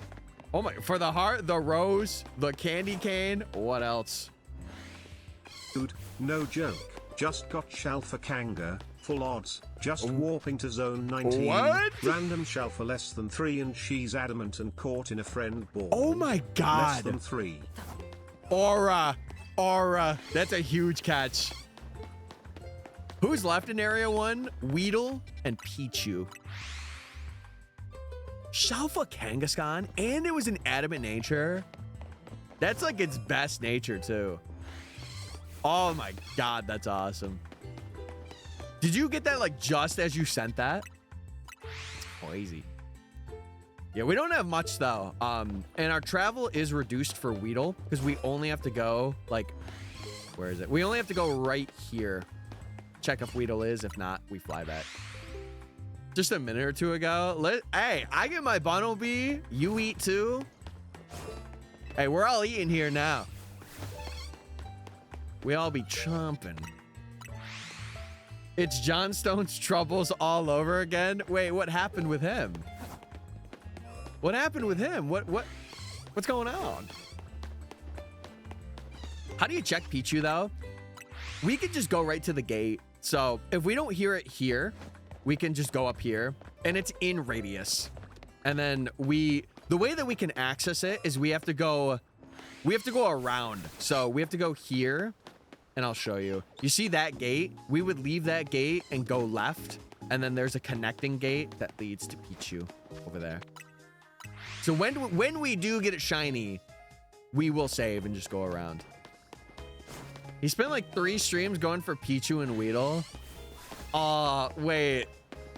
Oh my, for the heart, the rose, the candy cane, what else? Dude, no joke. Just got Shalfa Kanga, full odds, just warping to zone 19. What? Random Shalfa less than 3 and she's adamant and caught in a friend ball. Oh my god. Less than 3. Aura. That's a huge catch. Who's left in area 1? Weedle and Pichu. Shalfa Kangaskhan, and it was an adamant nature. That's like its best nature too. Oh my god, that's awesome. Did you get that like just as you sent that? It's crazy. Yeah, we don't have much though. And our travel is reduced for Weedle because we only have to go like, where is it? We only have to go right here. Check if Weedle is. If not, we fly back. Just a minute or two ago. Hey, I get my Bunnelby. You eat too. Hey, we're all eating here now. We all be chomping. It's John Stone's troubles all over again. Wait, what happened with him? What happened with him? What's going on? How do you check Pichu though? We could just go right to the gate. So if we don't hear it here, we can just go up here and it's in radius. And then the way that we can access it is we have to go around. So we have to go here and I'll show you. You see that gate? We would leave that gate and go left. And then there's a connecting gate that leads to Pichu over there. So when we do get it shiny, we will save and just go around. He spent like 3 streams going for Pichu and Weedle. Wait.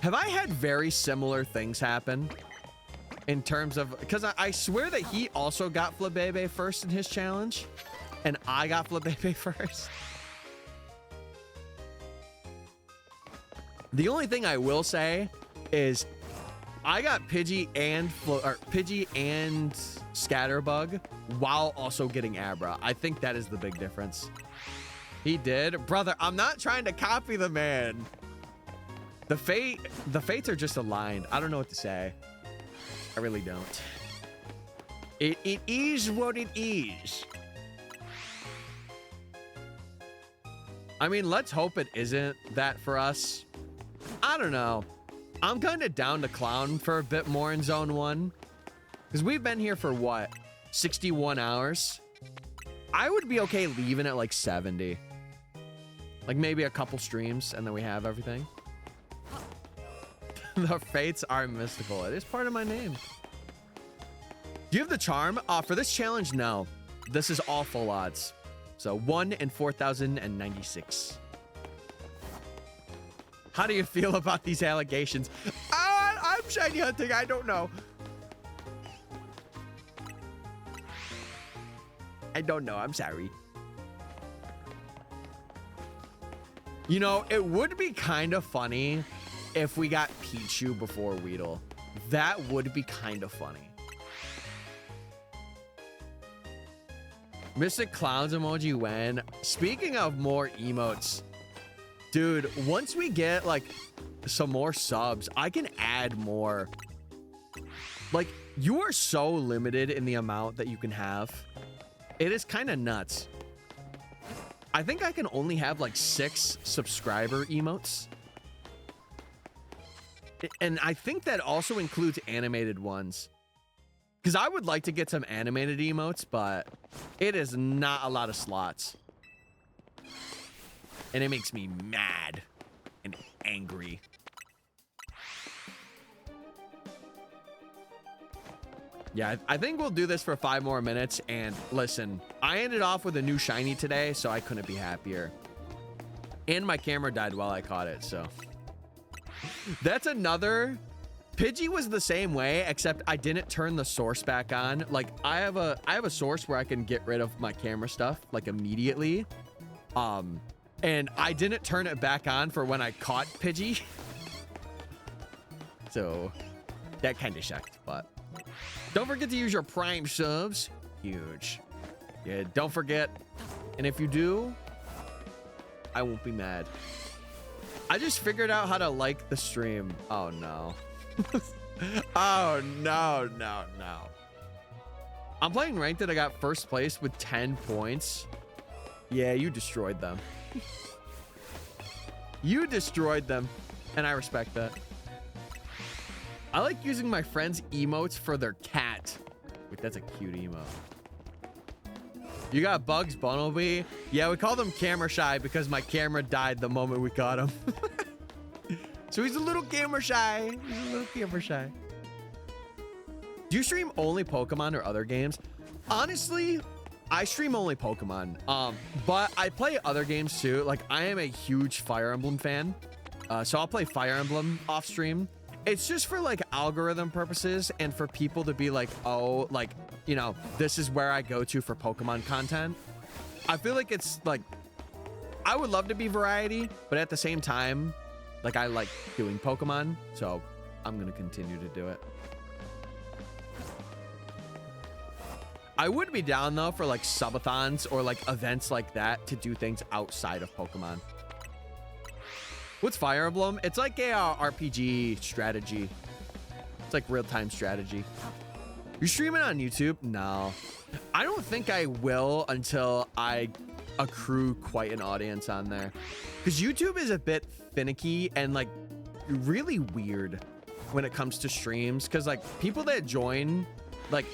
Have I had very similar things happen? In terms of... Because I swear that he also got Flabebe first in his challenge. And I got Flabebe first. The only thing I will say is... I got Pidgey and Scatterbug while also getting Abra. I think that is the big difference. He did. Brother, I'm not trying to copy the man. The fates are just aligned. I don't know what to say. I really don't. It is what it is. I mean, let's hope it isn't that for us. I don't know. I'm kind of down to clown for a bit more in Zone 1. Because we've been here for what? 61 hours? I would be okay leaving at like 70. Like maybe a couple streams and then we have everything. The fates are mystical. It is part of my name. Do you have the charm? For this challenge, no. This is all full odds. So 1 in 4,096. How do you feel about these allegations? I'm shiny hunting. I don't know. I don't know. I'm sorry. You know, it would be kind of funny if we got Pichu before Weedle. That would be kind of funny. Mystic Clowns emoji when. Speaking of more emotes. Dude, once we get like some more subs, I can add more. Like, you are so limited in the amount that you can have. It is kind of nuts. I think I can only have like 6 subscriber emotes. And I think that also includes animated ones. Because I would like to get some animated emotes, but it is not a lot of slots. And it makes me mad and angry. Yeah, I think we'll do this for 5 more minutes. And listen, I ended off with a new shiny today, so I couldn't be happier. And my camera died while I caught it, so. That's another... Pidgey was the same way, except I didn't turn the source back on. Like, I have a source where I can get rid of my camera stuff, like, immediately. And I didn't turn it back on for when I caught Pidgey. So, that kind of sucked, but... Don't forget to use your Prime subs. Huge. Yeah, don't forget. And if you do, I won't be mad. I just figured out how to like the stream. Oh, no. Oh, no. I'm playing ranked and I got first place with 10 points. Yeah, you destroyed them. You destroyed them. And I respect that. I like using my friends' emotes for their cat. Wait, that's a cute emote. You got Bugs Bunnelby? Yeah, we call them camera shy because my camera died the moment we caught him. So he's a little camera shy. He's a little camera shy. Do you stream only Pokemon or other games? Honestly, I stream only Pokemon. But I play other games too. Like, I am a huge Fire Emblem fan. So I'll play Fire Emblem off stream. it's just for like algorithm purposes and for people to be like, oh, like, you know, this is where I go to for Pokemon content. I feel like it's like, I would love to be variety, but at the same time, like I like doing Pokemon, so I'm gonna continue to do it. I would be down though for like subathons or like events like that to do things outside of Pokemon. What's Fire Emblem? It's like a RPG strategy. It's like real-time strategy. You're streaming on YouTube? No. I don't think I will until I accrue quite an audience on there. Because YouTube is a bit finicky and like really weird when it comes to streams. Because like people that join, like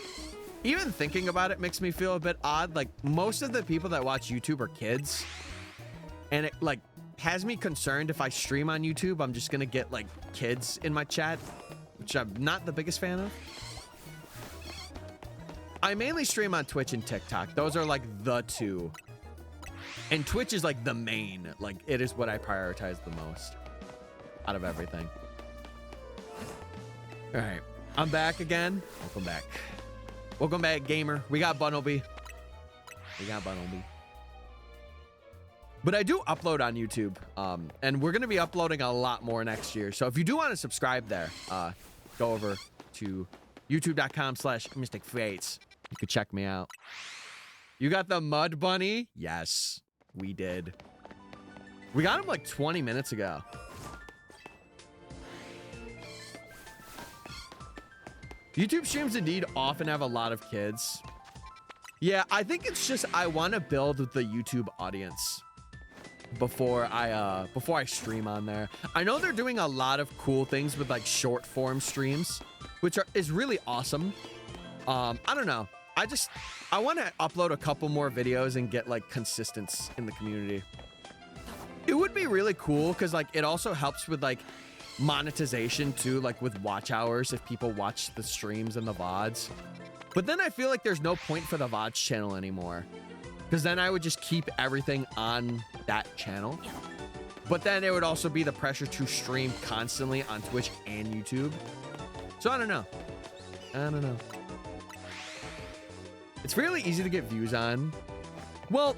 even thinking about it makes me feel a bit odd. Like most of the people that watch YouTube are kids. And it like has me concerned if I stream on YouTube, I'm just gonna get like kids in my chat, which I'm not the biggest fan of. I mainly stream on Twitch and TikTok. Those are like the two. And Twitch is like the main, like it is what I prioritize the most out of everything. All right, I'm back again. Welcome back. Welcome back, gamer. We got Bunnelby. But I do upload on YouTube, and we're going to be uploading a lot more next year. So if you do want to subscribe there, go over to youtube.com/MysticFates. You could check me out. You got the Mud Bunny? Yes, we did. We got him like 20 minutes ago. YouTube streams indeed often have a lot of kids. Yeah, I think it's just I want to build the YouTube audience before I stream on there. I know they're doing a lot of cool things with like short form streams, which is really awesome. I don't know. I want to upload a couple more videos and get like consistency in the community. It would be really cool because like it also helps with like monetization too, like with watch hours if people watch the streams and the VODs. But then I feel like there's no point for the VODs channel anymore, because then I would just keep everything on that channel. But then it would also be the pressure to stream constantly on Twitch and YouTube. So I don't know. It's fairly easy to get views on. Well,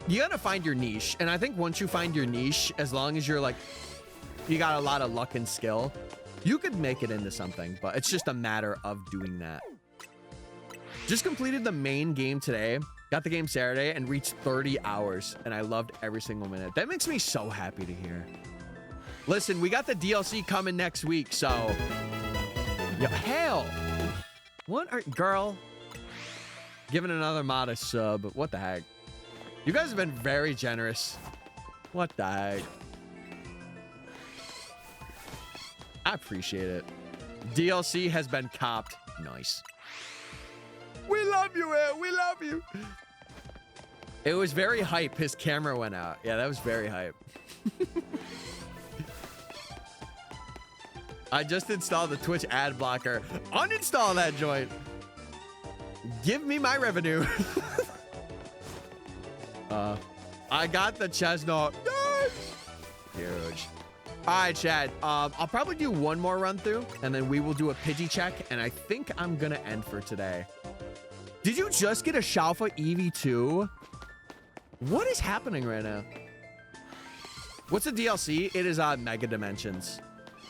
you gotta find your niche. And I think once you find your niche, as long as you're like, you got a lot of luck and skill, you could make it into something, but it's just a matter of doing that. Just completed the main game today. Got the game Saturday and reached 30 hours, and I loved every single minute. That makes me so happy to hear. Listen, we got the DLC coming next week, so... Yo, hell! What are... Girl. Giving another modest sub. What the heck? You guys have been very generous. What the heck? I appreciate it. DLC has been copped. Nice. We love you, Ed. We love you. It was very hype. His camera went out. Yeah, that was very hype. I just installed the Twitch ad blocker. Uninstall that joint. Give me my revenue. I got the chestnut. Yes! Huge. All right, Chad. I'll probably do one more run through, and then we will do a Pidgey check, and I think I'm gonna end for today. Did you just get a Shalfa EV2? What is happening right now? What's the DLC? It is Mega Dimensions.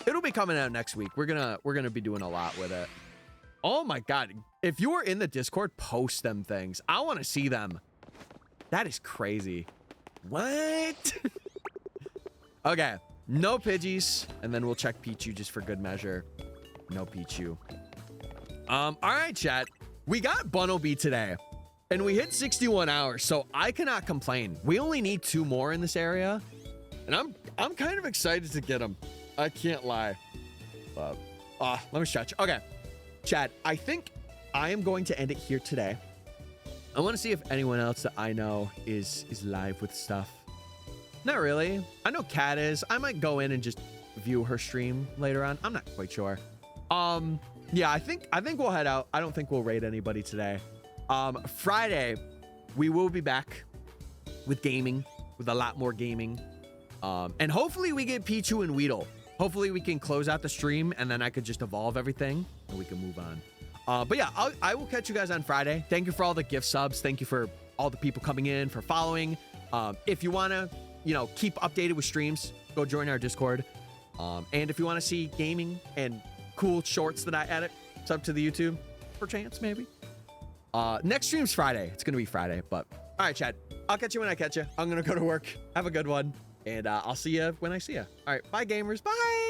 It'll be coming out next week. We're gonna be doing a lot with it. Oh my god. If you are in the Discord, post them things. I want to see them. That is crazy. What? Okay. No Pidgeys, and then we'll check Pichu just for good measure. No Pichu. All right, chat. We got Bunnelby today, and we hit 61 hours, so I cannot complain. We only need 2 more in this area, and I'm kind of excited to get them. I can't lie. But let me stretch. Okay, chat. I think I am going to end it here today. I want to see if anyone else that I know is live with stuff. Not really. I know Kat is. I might go in and just view her stream later on. I'm not quite sure. Yeah, I think we'll head out. I don't think we'll raid anybody today. Friday, we will be back with gaming, with a lot more gaming. And hopefully we get Pichu and Weedle. hopefully we can close out the stream and then I could just evolve everything and we can move on. But yeah, I will catch you guys on Friday. Thank you for all the gift subs. Thank you for all the people coming in, for following. If you want to, keep updated with streams, go join our Discord. And if you want to see gaming and cool shorts that I edit, it's up to the YouTube, perchance, maybe. Next stream's Friday. It's going to be Friday, but all right, Chad. I'll catch you when I catch you. I'm going to go to work. Have a good one. And I'll see you when I see you. All right. Bye, gamers. Bye.